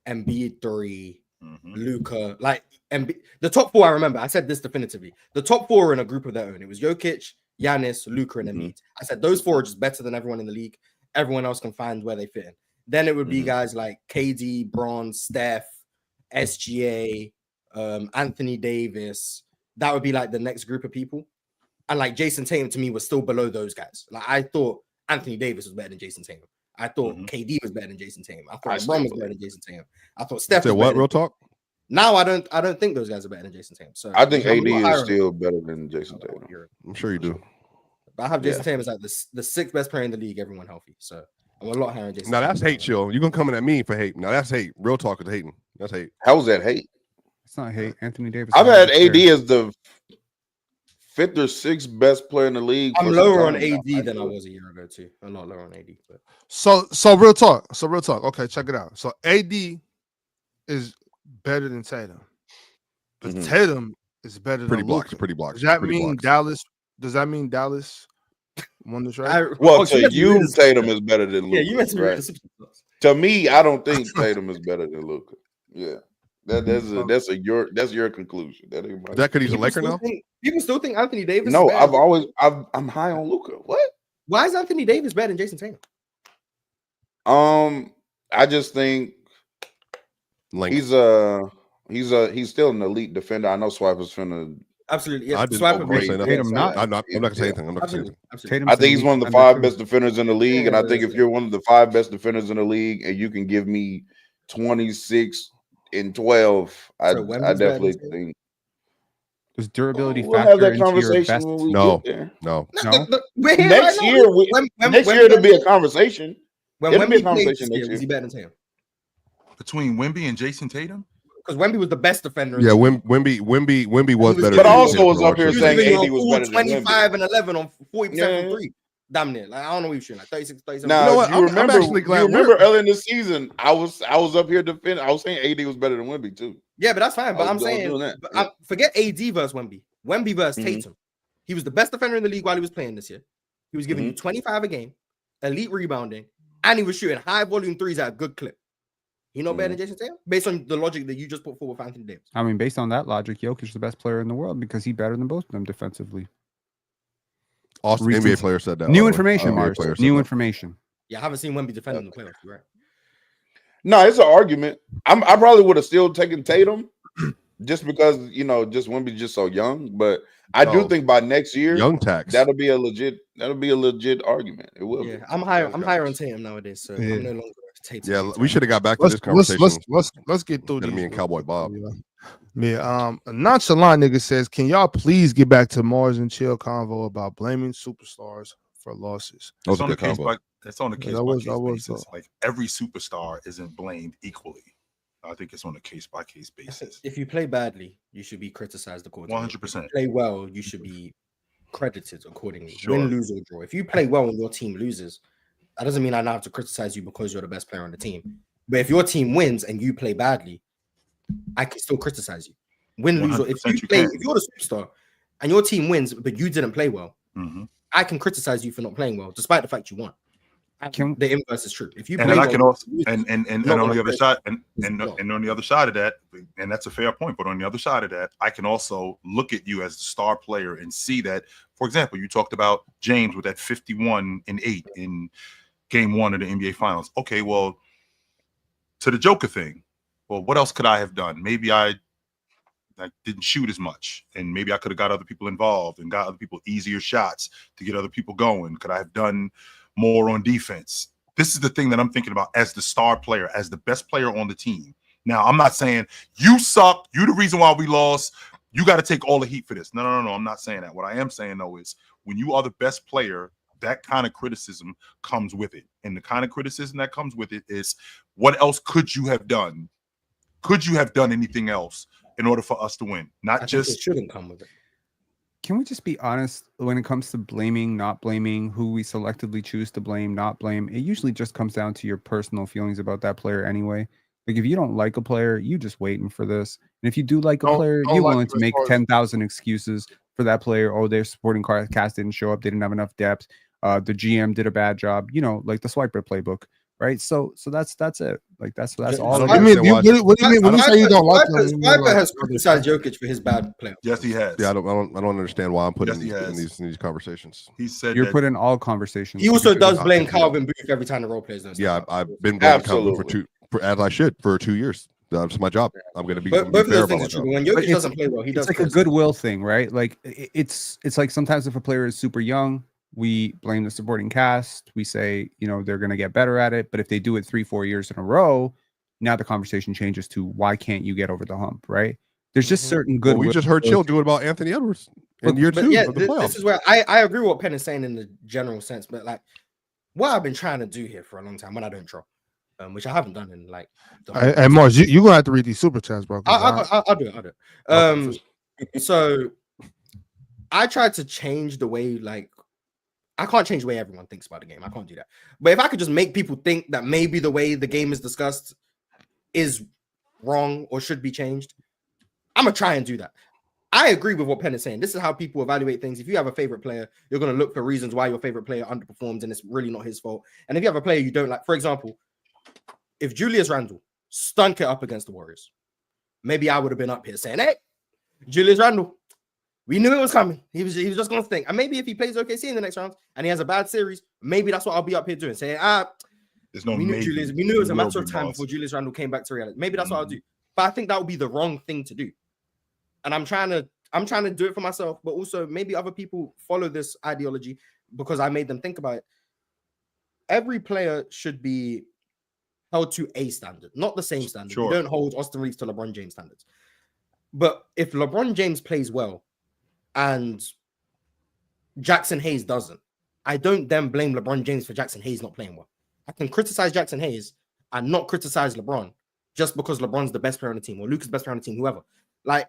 Speaker 4: Embiid 3, Luka, like the top 4. I remember I said this definitively. The top 4 are in a group of their own. It was Jokic, Giannis, Luka, and Embiid. I said those 4 are just better than everyone in the league. Everyone else can find where they fit in. Then it would be guys like KD, Bron, Steph, SGA, Anthony Davis. That would be like the next group of people. And like Jason Tatum to me was still below those guys. Like I thought Anthony Davis was better than Jason Tatum. I thought KD was better than Jason Tatum. I thought LeBron was better than Jason Tatum. I thought Steph was
Speaker 2: what? Real talk.
Speaker 4: Now I don't think those guys are better than Jason Tatum. So
Speaker 7: I think AD is still better than Jason Tatum.
Speaker 2: I'm sure you do.
Speaker 4: But I have Jason Tatum as like the 6th best player in the league. Everyone healthy. So I'm a lot higher than Jason.
Speaker 2: Now that's hate, Chill. You're gonna come in at me for hate. Now that's hate. Real talk is hating. That's hate.
Speaker 7: How was that hate?
Speaker 3: It's not hate. Anthony Davis.
Speaker 7: I've had AD as the 5th or 6th best player in the league.
Speaker 4: I'm lower on AD than I was a year ago too. I'm not lower on AD. But
Speaker 6: So real talk. Okay, check it out. So AD is better than Tatum, but Tatum is better than Luka.
Speaker 2: Pretty blocks.
Speaker 6: Does that mean Dallas? Does that mean Dallas won the trade?
Speaker 7: To Tatum is better than Luka.
Speaker 4: Yeah, you mentioned
Speaker 7: right? To me, I don't think Tatum is better than Luka. Yeah. That's your conclusion. That ain't my.
Speaker 2: That could he's a Laker now.
Speaker 4: People still think Anthony Davis.
Speaker 7: No, I'm high on Luka. What?
Speaker 4: Why is Anthony Davis better than Jason Tatum?
Speaker 7: I just think he's still an elite defender. I know Swiper's finna.
Speaker 4: Absolutely, yeah.
Speaker 2: I'm not gonna say anything. I'm not gonna say anything.
Speaker 7: I think he's one of the 5 best defenders in the league, and I think if you're one of the 5 best defenders in the league, and you can give me 26 and 12, I definitely think.
Speaker 3: Does durability
Speaker 7: We'll have
Speaker 3: factor
Speaker 7: that
Speaker 3: into your
Speaker 7: conversation
Speaker 3: best?
Speaker 7: when we
Speaker 2: No.
Speaker 7: get there.
Speaker 2: No.
Speaker 3: No.
Speaker 8: We're here
Speaker 7: Next
Speaker 8: right now.
Speaker 7: year, next year it'll be a
Speaker 8: Wemby-
Speaker 7: conversation.
Speaker 8: When
Speaker 7: It'll be a
Speaker 8: Wemby played
Speaker 7: conversation
Speaker 8: this year,
Speaker 7: next
Speaker 8: was he
Speaker 7: year.
Speaker 8: better than Tatum?
Speaker 5: Between Wemby and Jason Tatum?
Speaker 8: Because Wemby was the best defender.
Speaker 2: Yeah,
Speaker 8: in the league.
Speaker 2: Wemby was better.
Speaker 7: But
Speaker 2: than
Speaker 7: also
Speaker 2: Tatum
Speaker 7: was
Speaker 2: for
Speaker 7: up here
Speaker 2: March.
Speaker 8: He was
Speaker 7: saying
Speaker 8: giving you
Speaker 7: AD
Speaker 8: a
Speaker 7: was
Speaker 8: full
Speaker 7: better than
Speaker 8: 25
Speaker 7: Wemby.
Speaker 8: and 11 on 40%
Speaker 7: Yeah.
Speaker 8: from three. Damn near. Like, I don't know what he was shooting. Like 36, 37.
Speaker 7: Now,
Speaker 2: You know what?
Speaker 7: you
Speaker 2: I'm
Speaker 7: remember,
Speaker 2: actually glad
Speaker 7: you remember
Speaker 2: we're-
Speaker 7: early in the season, I was up here defending. I was saying AD was better than Wemby too.
Speaker 8: Yeah, but that's fine. But
Speaker 7: I
Speaker 8: I'm
Speaker 7: was
Speaker 8: saying,
Speaker 7: doing that.
Speaker 8: but forget AD versus Wemby. Wemby versus
Speaker 7: Mhm.
Speaker 8: Tatum. He was the best defender in the league while he was playing this year. He was giving you 25 a game, elite rebounding, and he was shooting high volume threes at a good clip. You know better than Jason Tatum? Based on the logic that you just put forward with Anthony Davis.
Speaker 3: I mean, based on that logic, Jokic is the best player in the world because he's better than both of them defensively.
Speaker 2: Awesome.
Speaker 3: Recent-
Speaker 2: NBA player said that.
Speaker 3: New
Speaker 2: by the way.
Speaker 3: information,
Speaker 2: NBA
Speaker 3: Mars.
Speaker 2: player said
Speaker 3: New
Speaker 2: that.
Speaker 3: information.
Speaker 8: Yeah, I haven't seen Wemby defend in the playoffs. You're right.
Speaker 7: No, it's an argument. I probably would have still taken Tatum just because just Wemby's just so young. But I do
Speaker 2: Oh.
Speaker 7: think by next year,
Speaker 2: Young tax.
Speaker 7: that'll be a legit argument. It will.
Speaker 8: Yeah,
Speaker 7: be.
Speaker 8: I'm higher.
Speaker 7: Young
Speaker 8: I'm
Speaker 7: tax.
Speaker 8: higher on Tatum nowadays, so
Speaker 6: Yeah.
Speaker 8: I'm no longer Tatum.
Speaker 2: Yeah, we should have got back to
Speaker 6: Let's
Speaker 2: this conversation.
Speaker 6: let's get through
Speaker 2: Instead of
Speaker 6: these.
Speaker 2: me and Cowboy Bob.
Speaker 6: Yeah. A nonchalant nigga says, "Can y'all please get back to Mars and Chill convo about blaming superstars for losses?"
Speaker 2: That was
Speaker 5: It's
Speaker 2: a
Speaker 5: on the
Speaker 2: good
Speaker 5: case
Speaker 2: combo.
Speaker 5: by it's on a case
Speaker 6: that
Speaker 5: by
Speaker 6: was-
Speaker 5: case
Speaker 6: that was,
Speaker 5: basis. Like every superstar isn't blamed equally. I think it's on a case by case basis.
Speaker 8: If you play badly, you should be criticized accordingly.
Speaker 5: 100%.
Speaker 8: Play well, you should be credited accordingly.
Speaker 5: Sure.
Speaker 8: Win, lose, or draw. If you play well and your team loses, that doesn't mean I now have to criticize you because you're the best player on the team. But if your team wins and you play badly, I can still criticize you. Win, lose, or if
Speaker 5: 100%
Speaker 8: you
Speaker 5: you
Speaker 8: play,
Speaker 5: can.
Speaker 8: if you're the superstar and your team wins, but you didn't play well,
Speaker 5: Mhm.
Speaker 8: I can criticize you for not playing well, despite the fact you won. The inverse is true. If you
Speaker 5: And
Speaker 8: play
Speaker 5: then I
Speaker 8: well,
Speaker 5: can also
Speaker 8: you lose.
Speaker 5: and
Speaker 8: not
Speaker 5: on
Speaker 8: gonna
Speaker 5: the other
Speaker 8: praise
Speaker 5: side
Speaker 8: you.
Speaker 5: and on the other side of that, and that's a fair point, but on the other side of that, I can also look at you as the star player and see that, for example, you talked about James with that 51-8 in game 1 of the NBA Finals. Okay, well, to the Joker thing, well, what else could I have done? Maybe I didn't shoot as much, and maybe I could have got other people involved and got other people easier shots to get other people going. Could I have done more on defense? This is the thing that I'm thinking about as the star player, as the best player on the team. Now, I'm not saying you suck, you're the reason why we lost, you got to take all the heat for this. No, I'm not saying that. What I am saying, though, is when you are the best player, that kind of criticism comes with it. And the kind of criticism that comes with it is, what else could you have done? Could you have done anything else in order for us to win?
Speaker 8: I think it shouldn't come with it.
Speaker 3: Can we just be honest when it comes to blaming, not blaming, who we selectively choose to blame, not blame? It usually just comes down to your personal feelings about that player anyway. Like if you don't like a player, you just waiting for this. And if you do like a player, you're willing to make 10,000 excuses for that player. Oh, their supporting cast didn't show up. They didn't have enough depth. The GM did a bad job. Like the swiper playbook, right? So that's it. Like that's all.
Speaker 6: What do you mean? What do you mean when you say you don't like him?
Speaker 8: Swiper has criticized Jokic for his bad play.
Speaker 5: Yes, he has.
Speaker 2: Yeah, I don't understand why I'm putting
Speaker 5: Yes,
Speaker 2: in these conversations.
Speaker 5: He said
Speaker 3: You're putting all conversations.
Speaker 8: He also does blame Calvin Booth every time the role plays.
Speaker 2: Yeah, I've been blaming Calvin as I should for 2 years. That's my job. I'm going to be.
Speaker 8: Both of those things are true. When Jokic doesn't play well, he does.
Speaker 3: It's like a goodwill thing, right? Like it's like sometimes if a player is super young, we blame the supporting cast. We say, they're going to get better at it. But if they do it 3-4 years in a row, now the conversation changes to why can't you get over the hump, right? There's just certain good.
Speaker 2: We just heard Chill do it about Anthony Edwards in year 2 of the playoffs.
Speaker 8: This is where I agree with what Penn is saying in the general sense, but like what I've been trying to do here for a long time when I don't draw, which I haven't done in like.
Speaker 6: Hey, Mars, you're gonna have to read these super chats, bro.
Speaker 8: I'll do it. So I tried to change the way, like, I can't change the way everyone thinks about the game. I can't do that. But if I could just make people think that maybe the way the game is discussed is wrong or should be changed, I'm gonna try and do that. I agree with what Penn is saying. This is how people evaluate things. If you have a favorite player, you're going to look for reasons why your favorite player underperforms, and it's really not his fault. And if you have a player you don't like, for example, if Julius Randle stunk it up against the Warriors, maybe I would have been up here saying, hey, Julius Randle, we knew it was coming. He was just going to stink. And maybe if he plays OKC in the next round and he has a bad series, maybe that's what I'll be up here doing, saying,
Speaker 5: there's no
Speaker 8: we knew
Speaker 5: maybe.
Speaker 8: we knew it was a matter of
Speaker 5: Will
Speaker 8: time
Speaker 5: be
Speaker 8: before Julius Randle came back to reality. Maybe that's what I'll do. But I think that would be the wrong thing to do. And I'm trying to do it for myself, but also maybe other people follow this ideology because I made them think about it. Every player should be held to a standard, not the same standard.
Speaker 5: Sure.
Speaker 8: You don't hold Austin Reeves to LeBron James standards.
Speaker 4: But if LeBron James plays well and Jackson Hayes doesn't, I don't then blame LeBron James for Jackson Hayes not playing well. I can criticize Jackson Hayes and not criticize LeBron just because LeBron's the best player on the team or Luka's best player on the team, whoever. Like,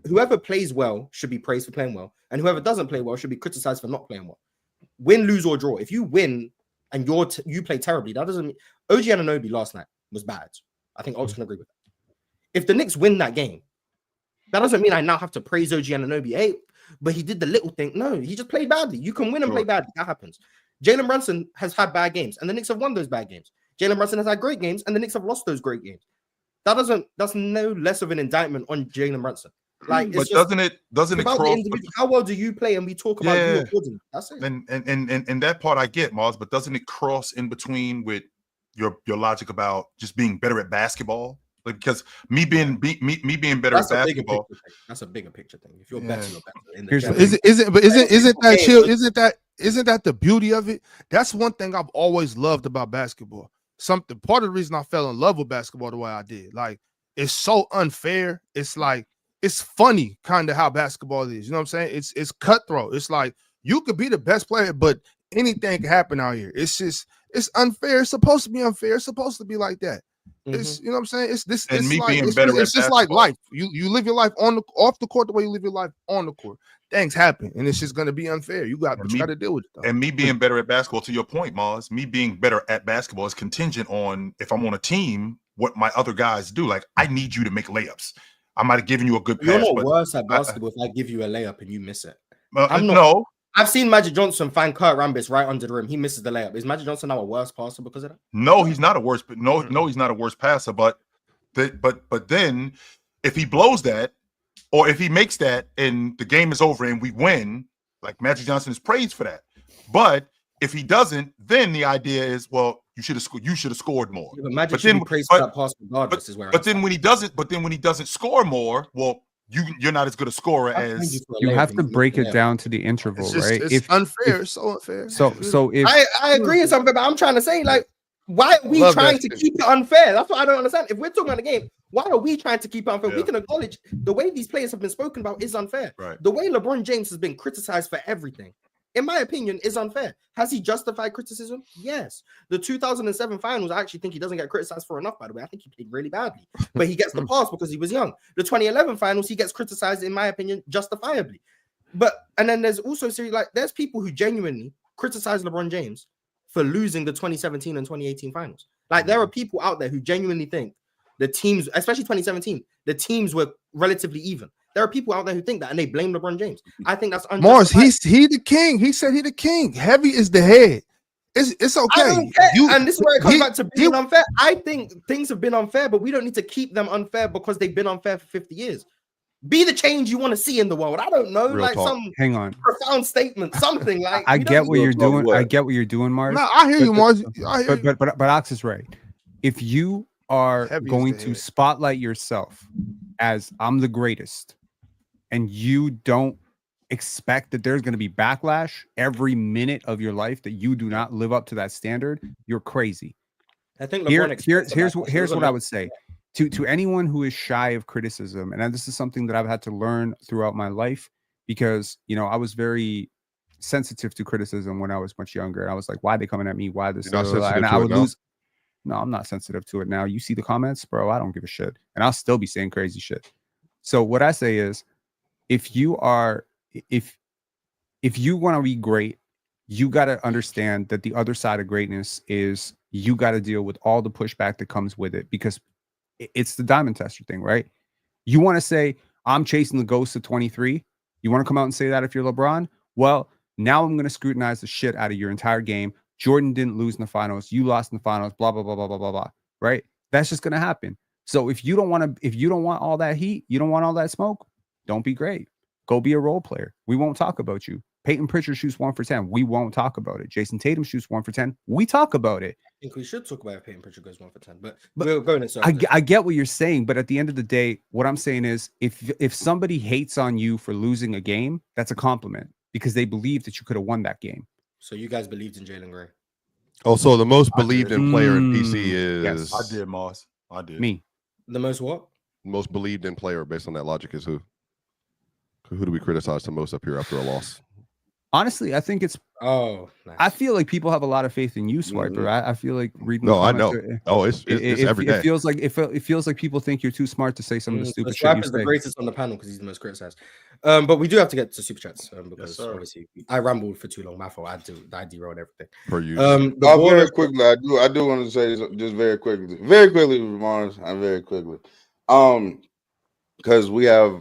Speaker 4: whoever plays well should be praised for playing well, and whoever doesn't play well should be criticized for not playing well. Win, lose, or draw. If you win and you play terribly, that doesn't mean OG Anunoby last night was bad. I think Ox can agree with that. If the Knicks win that game, that doesn't mean I now have to praise OG Anunoby. Hey, but he did the little thing. No, he just played badly. You can win and play badly. That happens. Jalen Brunson has had bad games, and the Knicks have won those bad games. Jalen Brunson has had great games, and the Knicks have lost those great games. That's no less of an indictment on Jalen Brunson. Like,
Speaker 5: but doesn't it cross?
Speaker 4: How well do you play? And we talk about you accordingly. That's it.
Speaker 5: And that part I get, Mars, but doesn't it cross in between with your logic about just being better at basketball? Like, because me being better at basketball,
Speaker 4: that's a bigger picture thing. If you're better, you're better.
Speaker 6: Isn't that the beauty of it? That's one thing I've always loved about basketball. Part of the reason I fell in love with basketball the way I did. Like, it's so unfair. It's like, it's funny kind of how basketball is. You know what I'm saying? It's cutthroat. It's like, you could be the best player, but anything can happen out here. It's unfair. It's supposed to be unfair. It's supposed to be like that. It's, you know what I'm saying? It's this.
Speaker 5: And
Speaker 6: it's
Speaker 5: me
Speaker 6: like,
Speaker 5: being
Speaker 6: it's
Speaker 5: better
Speaker 6: just,
Speaker 5: at
Speaker 6: it's just like
Speaker 5: basketball.
Speaker 6: life. You live your life off the court the way you live your life on the court. Things happen, and it's just going to be unfair. You got to deal with it. Though.
Speaker 5: And me being better at basketball, to your point, Mars, me being better at basketball is contingent on if I'm on a team, what my other guys do. Like, I need you to make layups. I might have given you a good pass.
Speaker 4: You're not worse at basketball if I give you a layup and you miss it.
Speaker 5: I'm not. No.
Speaker 4: I've seen Magic Johnson find Kurt Rambis right under the rim. He misses the layup. Is Magic Johnson now a worse passer because of that?
Speaker 5: No, he's not a worse. No, he's not a worse passer. But then, if he blows that, or if he makes that, and the game is over and we win, like Magic Johnson is praised for that. But if he doesn't, then the idea is, well, you should have scored more.
Speaker 4: Yeah, but Magic should be praised for that pass regardless.
Speaker 5: But then when he doesn't score more, well, you're not as good a scorer as
Speaker 3: you have to break it down to the interval, right?
Speaker 6: It's unfair. It's so unfair.
Speaker 3: So if
Speaker 4: I agree with something, but I'm trying to say, like, why are we trying to keep it unfair? That's what I don't understand. If we're talking about the game, why are we trying to keep it unfair? We can acknowledge the way these players have been spoken about is unfair.
Speaker 5: Right.
Speaker 4: The way LeBron James has been criticized for everything, in my opinion, is unfair. Has he justified criticism? Yes. The 2007 finals, I actually think he doesn't get criticized for enough, by the way. I think he played really badly, but he gets the pass because he was young. The 2011 finals, he gets criticized, in my opinion, justifiably. And then there's also there's people who genuinely criticize LeBron James for losing the 2017 and 2018 finals. Like, there are people out there who genuinely think the teams, especially 2017, the teams were relatively even. There are people out there who think that, and they blame LeBron James. I think that's unjustified.
Speaker 6: Morris, he the king. He said he the king. Heavy is the head. It's okay.
Speaker 4: I don't care. And this is where it comes back to being unfair. I think things have been unfair, but we don't need to keep them unfair because they've been unfair for 50 years. Be the change you want to see in the world. I don't know,
Speaker 2: Real talk.
Speaker 4: some
Speaker 3: hang on,
Speaker 4: profound statement, something like.
Speaker 3: I get what you're doing. I get what you're doing, Mars.
Speaker 6: No, I hear you, Mars.
Speaker 3: But Ox is right. If you are going to spotlight yourself as I'm the greatest, and you don't expect that there's going to be backlash every minute of your life that you do not live up to that standard, you're crazy.
Speaker 4: I think
Speaker 3: here's what I would say to anyone who is shy of criticism, and this is something that I've had to learn throughout my life because I was very sensitive to criticism when I was much younger. And I was like, why are they coming at me? Why this? And I would lose. No, I'm not sensitive to it now. You see the comments, bro. I don't give a shit, and I'll still be saying crazy shit. So what I say is, if you want to be great, you got to understand that the other side of greatness is you got to deal with all the pushback that comes with it, because it's the diamond tester thing, right? You want to say, I'm chasing the ghost of 23. You want to come out and say that if you're LeBron? Well, now I'm going to scrutinize the shit out of your entire game. Jordan didn't lose in the finals. You lost in the finals, blah, blah, blah, blah, blah, blah, blah, right? That's just going to happen. So if you don't want all that heat, you don't want all that smoke, don't be great. Go be a role player. We won't talk about you. Peyton Pritchard shoots 1 for 10. We won't talk about it. Jason Tatum shoots 1 for 10. We talk about it.
Speaker 4: I think we should talk about if Peyton Pritchard goes 1 for 10. But we'll go in it.
Speaker 3: I get what you're saying, but at the end of the day, what I'm saying is if somebody hates on you for losing a game, that's a compliment because they believe that you could have won that game.
Speaker 4: So you guys believed in Jalen Gray?
Speaker 2: Oh, so the most believed in player in PC is...
Speaker 5: Yes. I did, Moss. I did.
Speaker 3: Me.
Speaker 4: The most what?
Speaker 2: most believed in player based on that logic is who? Who do we criticize the most up here after a loss?
Speaker 3: Honestly, I think it's.
Speaker 4: Oh, nice.
Speaker 3: I feel like people have a lot of faith in you, Swiper.
Speaker 7: Mhm.
Speaker 3: I feel like reading.
Speaker 2: No,
Speaker 3: the
Speaker 2: I know.
Speaker 3: comments,
Speaker 2: Oh, it's every day.
Speaker 3: It feels like it feels like people think you're too smart to say some of the stupid shit you
Speaker 4: Swiper's the
Speaker 3: say.
Speaker 4: greatest on the panel because he's the most criticized. But we do have to get to super chats because
Speaker 5: sir.
Speaker 4: obviously I rambled for too long. My fault. I derailed everything.
Speaker 2: For you.
Speaker 4: The
Speaker 7: Very
Speaker 4: ball
Speaker 7: quickly, I do want to say this just very quickly, Mars. I'm very quickly, because we have.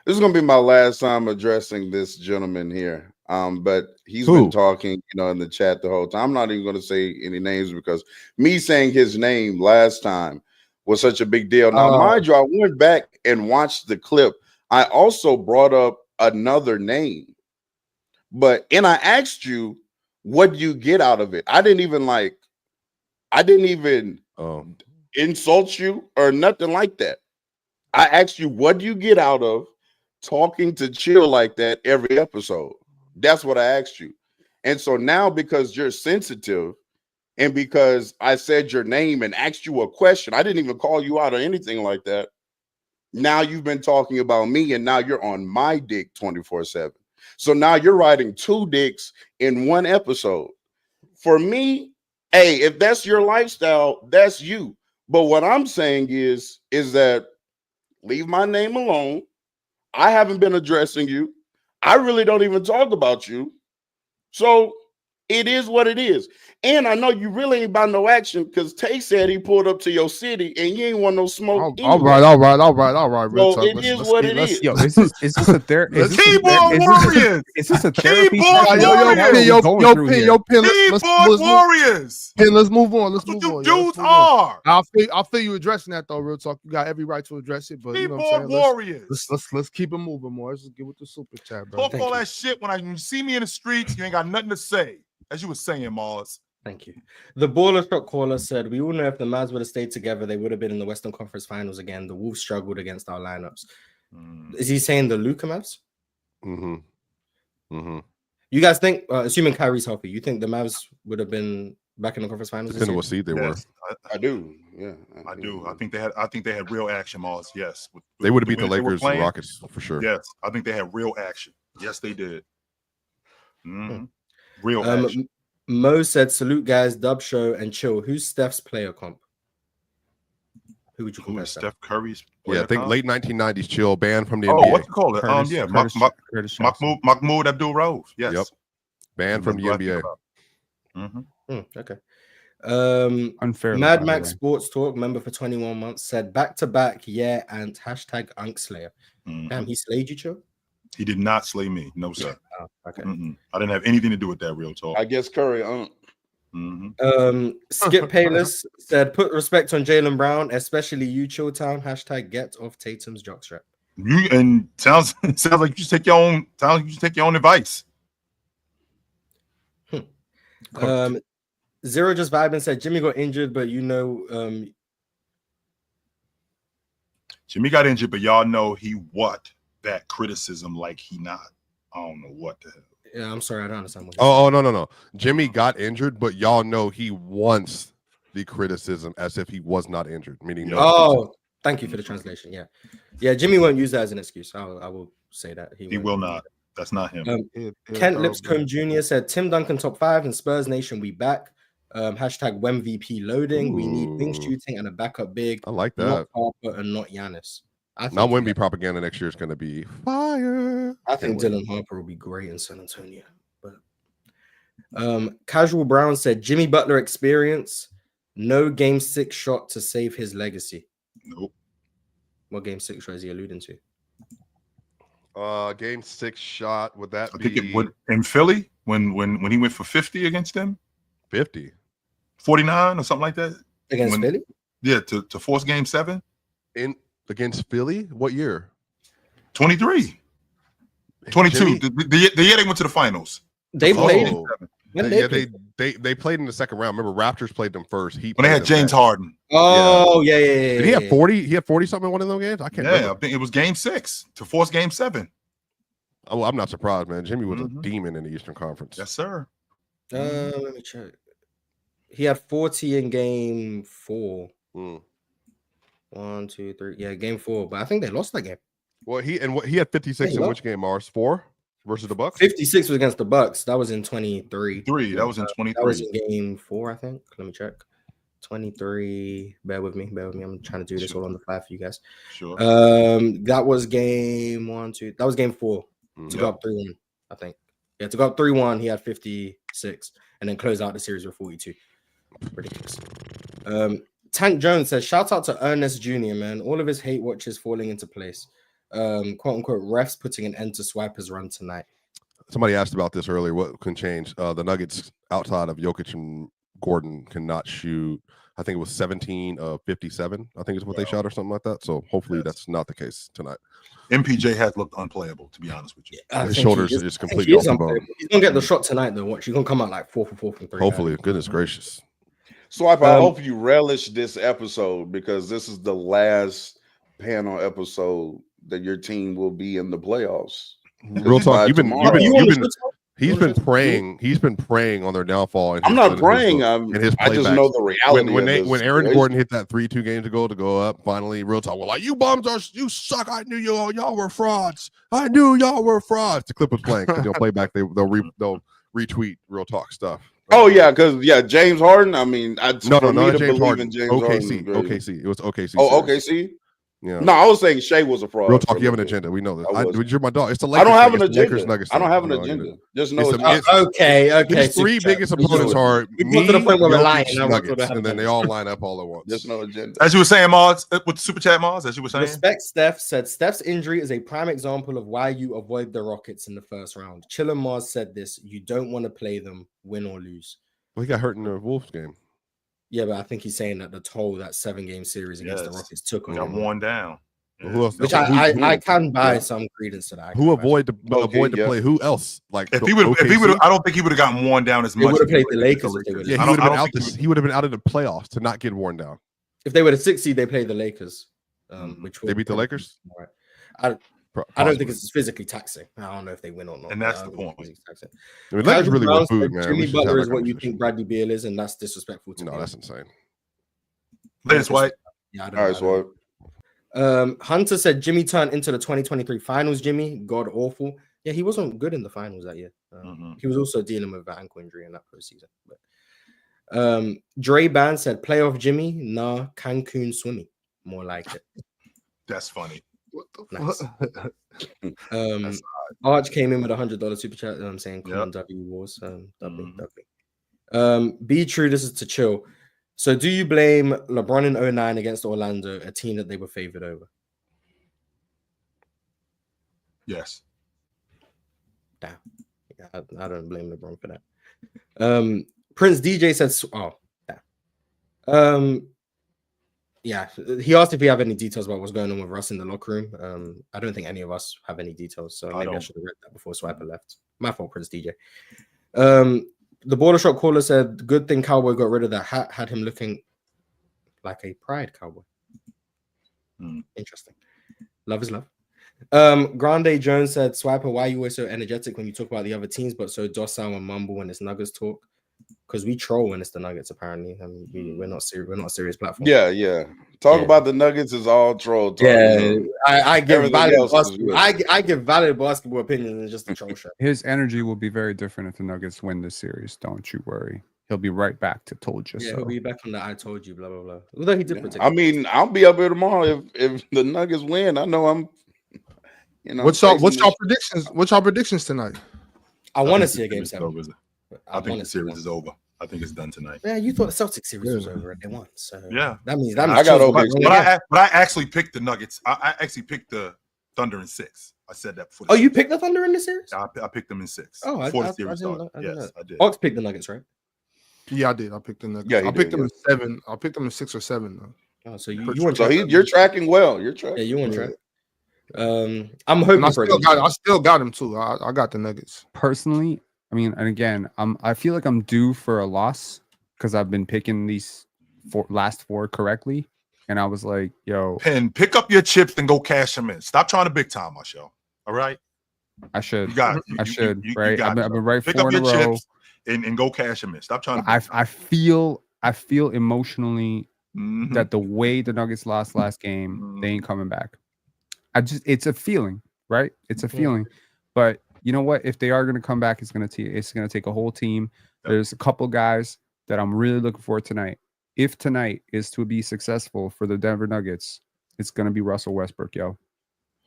Speaker 7: This is gonna be my last time addressing this gentleman here. But he's been talking, in the chat the whole time. I'm not even gonna say any names because me saying his name last time was such a big deal. Now, mind you, I went back and watched the clip. I also brought up another name, and I asked you, what do you get out of it? I didn't even insult you or nothing like that. I asked you, what do you get out of talking to Chill like that every episode? That's what I asked you. And so now, because you're sensitive and because I said your name and asked you a question, I didn't even call you out or anything like that. Now you've been talking about me and now you're on my dick 24/7. So now you're riding two dicks in one episode. For me, hey, if that's your lifestyle, that's you. But what I'm saying is that leave my name alone. I haven't been addressing you. I really don't even talk about you. So it is what it is. And I know you really ain't about no action because Tay said he pulled up to your city and you ain't want no smoke.
Speaker 6: All right.
Speaker 7: So
Speaker 6: It
Speaker 7: it is what it is.
Speaker 3: Yo, is this a therapy?
Speaker 5: Keyboard warriors.
Speaker 3: Is this a therapy?
Speaker 5: Keyboard
Speaker 3: session?
Speaker 5: warriors.
Speaker 6: Yo, Pin,
Speaker 5: Keyboard warriors.
Speaker 6: let's move on. Let's
Speaker 5: What
Speaker 6: move on.
Speaker 5: you
Speaker 6: Let's
Speaker 5: dudes
Speaker 6: move on.
Speaker 5: are.
Speaker 6: I'll feel you addressing that though, real talk. You got every right to address it, but you know what I'm
Speaker 5: Keyboard
Speaker 6: saying?
Speaker 5: warriors.
Speaker 6: Let's keep it moving more. Let's just get with the super chat, bro.
Speaker 5: Talk all that shit when you see me in the streets. You ain't got nothing to say, as you were saying, Mars.
Speaker 4: Thank you. The baller shot caller said, we all know if the Mavs would have stayed together, they would have been in the Western Conference Finals again. The Wolves struggled against our lineups. Is he saying the Luka Mavs? You guys think, assuming Kyrie's healthy, you think the Mavs would have been back in the conference finals?
Speaker 2: Depending on what seed they were.
Speaker 7: I do. Yeah,
Speaker 5: I do. I think they had real action, Mars. Yes,
Speaker 2: they would have beat the
Speaker 5: way they were
Speaker 2: Lakers and
Speaker 5: playing,
Speaker 2: Rockets for sure.
Speaker 5: Yes, I think they had real action. Yes, they did. Real action.
Speaker 4: Mo said, salute guys, Dub Show and Chill. Who's Steph's player comp? Who would you compare?
Speaker 5: Steph Curry's
Speaker 2: I think late 1990s Chill, banned from the
Speaker 5: NBA.
Speaker 2: NBA.
Speaker 5: What you call it? Mahmoud Abdul-Rauf. Yes.
Speaker 2: Yep. Banned from the NBA.
Speaker 4: Okay.
Speaker 3: Unfair.
Speaker 4: Mad Max Sports Talk, member for 21 months, said back to back, yeah, and hashtag Unkslayer. Damn, he slayed you, Chill?
Speaker 5: He did not slay me. No, sir.
Speaker 4: Oh, okay.
Speaker 5: I didn't have anything to do with that, real talk.
Speaker 7: I guess Curry.
Speaker 4: Skip Payless said, put respect on Jaylen Brown, especially you, Chilltown. Hashtag get off Tatum's jockstrap.
Speaker 5: Sounds like you just take your own. Sounds like you just take your own advice.
Speaker 4: Zero just vibing said Jimmy got injured, but
Speaker 5: Jimmy got injured, but y'all know he that criticism like he not. I don't know what the hell.
Speaker 4: Yeah, I'm sorry, I don't understand what.
Speaker 2: No. Jimmy got injured, but y'all know he wants the criticism as if he was not injured. Meaning,
Speaker 4: thank you for the translation. Yeah. Jimmy won't use that as an excuse. I will say that
Speaker 5: he will not. That's not him.
Speaker 4: Kent Lipscomb Jr. said Tim Duncan top 5 and Spurs Nation. We back. Hashtag WemVP loading. We need wing shooting and a backup big.
Speaker 2: I like that.
Speaker 4: Not Harper and not Giannis.
Speaker 2: Now Wemby propaganda next year is going to be fire.
Speaker 4: I think Dylan Harper will be great in San Antonio. But Casual Brown said Jimmy Butler experience, no game 6 shot to save his legacy.
Speaker 5: Nope.
Speaker 4: What game 6 shot is he alluding to?
Speaker 2: Game 6 shot, would that be?
Speaker 5: I think it would in Philly when he went for 50 against them.
Speaker 2: 50,
Speaker 5: 49 or something like that
Speaker 4: against Philly.
Speaker 5: Yeah, to force game 7
Speaker 2: against Philly. What year?
Speaker 5: 23, 22. The year they went to the finals.
Speaker 4: They played.
Speaker 2: They played in the second round. Remember, Raptors played them first.
Speaker 5: When they had James Harden.
Speaker 4: Oh yeah.
Speaker 2: Did he have 40? He had 40 something in one of those games. I can't.
Speaker 5: Yeah, I think it was game 6 to force game 7.
Speaker 2: Oh, I'm not surprised, man. Jimmy was a demon in the Eastern Conference.
Speaker 5: Yes, sir.
Speaker 4: Let me check. He had 40 in game 4. 1, 2, 3. Yeah, game 4. But I think they lost that game.
Speaker 2: Well, he had 56 in which game, Mars? 4 versus the Bucks?
Speaker 4: 56 was against the Bucks. That was in 23.
Speaker 5: That was in 23.
Speaker 4: That was in game 4, I think. Let me check. 23. Bear with me. I'm trying to do this all on the fly for you guys.
Speaker 5: Sure.
Speaker 4: That was game 1, 2. That was game 4 to go up 3-1, I think. Yeah, to go up 3-1, he had 56 and then close out the series with 42. Ridiculous. Tank Jones says, shout out to Ernest Jr., man. All of his hate watches falling into place. Quote unquote, refs putting an end to Swipa's run tonight.
Speaker 2: Somebody asked about this earlier. What can change? The Nuggets outside of Jokic and Gordon cannot shoot. I think it was 17 of 57. I think is what they shot or something like that. So hopefully that's not the case tonight.
Speaker 5: MPJ has looked unplayable, to be honest with you.
Speaker 2: His shoulders are just completely off the bone.
Speaker 4: He's gonna get the shot tonight, though. Watch, he's gonna come out like 4 for 4 from 3.
Speaker 2: Hopefully, goodness gracious.
Speaker 7: Swipe, I hope you relish this episode because this is the last panel episode that your team will be in the playoffs.
Speaker 2: Real talk. He's been praying on their downfall.
Speaker 7: I'm not praying. I just know the reality.
Speaker 2: When Aaron Gordon hit that 3 2 games ago to go up, finally, real talk. Well, like you bums you suck. I knew y'all were frauds. I knew y'all were frauds. The clip was playing. Playback. They'll retweet real talk stuff.
Speaker 7: Oh yeah, because James Harden. I mean,
Speaker 2: no, James Harden. OKC. It was OKC.
Speaker 7: Oh, OKC.
Speaker 2: Yeah.
Speaker 7: No, I was saying Shea was a fraud.
Speaker 2: Real talk. You have an agenda. We know this. You're my dog. It's the
Speaker 7: Lakers. I don't have an agenda.
Speaker 2: Lakers, Nuggets,
Speaker 7: I don't have an agenda. Just know
Speaker 4: okay.
Speaker 2: These 3 biggest opponents are me,
Speaker 4: to the point where we're lying,
Speaker 2: Nuggets, and then they all line up all at once.
Speaker 7: There's no agenda.
Speaker 5: As you were saying, Mars, with the super chat, Mars, as you were saying.
Speaker 4: Respect Steph said Steph's injury is a prime example of why you avoid the Rockets in the first round. Chilla Mars said this. You don't want to play them, win or lose.
Speaker 2: Well, he got hurt in the Wolves game.
Speaker 4: Yeah, but I think he's saying that the toll that 7-game series against the Rockets took on him.
Speaker 5: Got worn down.
Speaker 2: Who else?
Speaker 4: Which I can buy some credence to that.
Speaker 2: Who avoid the play? Who else? Like
Speaker 5: if he would, I don't think he would have gotten worn down as much.
Speaker 4: He would have played the Lakers.
Speaker 2: He would have been out. He would have been out of the playoffs to not get worn down.
Speaker 4: If they were the 6th seed, they played the Lakers. Which
Speaker 2: they beat the Lakers.
Speaker 4: I don't think it's physically taxing. I don't know if they win or not.
Speaker 5: And that's the point.
Speaker 2: I mean, Lakers really were food, man.
Speaker 4: Jimmy Butler is what you think Bradley Beal is, and that's disrespectful to me.
Speaker 2: No, that's insane.
Speaker 5: Lance White.
Speaker 7: Yeah, all right, Swipe.
Speaker 4: Hunter said Jimmy turned into the 2023 finals. Jimmy, god awful. Yeah, he wasn't good in the finals that year. He was also dealing with an ankle injury in that postseason. But Dre Band said playoff Jimmy, nah, CANCUN swimming. More like it.
Speaker 5: That's funny.
Speaker 6: What the
Speaker 4: fuck? Arch came in with $100 super chat. I'm saying come on, W Wars. Be true, this is to chill. So do you blame LeBron in 2009 against Orlando, a team that they were favored over?
Speaker 5: Yes.
Speaker 4: Damn. Yeah, I don't blame LeBron for that. Prince DJ says, oh, damn. Yeah, he asked if we have any details about what's going on with Russ in the locker room. I don't think any of us have any details, so maybe I should have read that before Swiper left. My fault, Prince DJ. The border shop caller said, good thing Cowboy got rid of that hat, had him looking like a pride cowboy. Interesting. Love is love. Grande Jones said, Swiper, why are you always so energetic when you talk about the other teams, but so docile and mumble when it's Nuggets talk? Because we troll when it's the Nuggets, apparently. I mean, we're not a serious platform.
Speaker 7: Yeah. Talk about the Nuggets is all troll talk.
Speaker 4: Yeah, I give valid basketball opinions and just a troll show.
Speaker 3: His energy will be very different if the Nuggets win this series. Don't you worry. He'll be right back to told you so.
Speaker 4: He'll be back on the I told you, blah, blah, blah. Although he did protect.
Speaker 7: I mean, I'll be up here tomorrow if the Nuggets win. I know I'm,
Speaker 6: What's y'all predictions? What's y'all predictions tonight?
Speaker 4: I want to see a game 7.
Speaker 5: I think the series is over. I think it's done tonight.
Speaker 4: Yeah, you thought the Celtics series was over and they won. So
Speaker 5: yeah,
Speaker 4: that means
Speaker 5: I got over. But I actually picked the Nuggets. I actually picked the Thunder in 6. I said that before.
Speaker 4: Oh, you picked the Thunder in the series?
Speaker 5: I picked them in 6.
Speaker 4: Oh,
Speaker 5: before the series started. Yes, I did.
Speaker 4: Ox picked the Nuggets, right?
Speaker 6: Yeah, I did. I picked the Nuggets.
Speaker 7: Yeah,
Speaker 6: I picked them in 7. I picked them in 6 or 7 though.
Speaker 4: Oh, so
Speaker 7: you're tracking well. You're tracking.
Speaker 4: Yeah, you on track. I'm hoping
Speaker 6: I still got them too. I got the Nuggets
Speaker 3: personally. I mean, and again, I feel like I'm due for a loss because I've been picking these last 4 correctly, and I was like, "Yo,
Speaker 5: Penn, pick up your chips and go cash them in. Stop trying to big time my show. All right,
Speaker 3: I should.
Speaker 5: You got it.
Speaker 3: I should.
Speaker 5: You
Speaker 3: right? I've been right
Speaker 5: pick
Speaker 3: 4
Speaker 5: up
Speaker 3: in a
Speaker 5: your
Speaker 3: row
Speaker 5: chips and go cash them in. Stop trying to.
Speaker 3: I feel emotionally that the way the Nuggets lost last game, they ain't coming back. It's a feeling, right? It's a feeling. But you know what? If they are going to come back, it's going to take a whole team. There's a couple guys that I'm really looking for tonight. If tonight is to be successful for the Denver Nuggets, it's going to be Russell Westbrook, yo.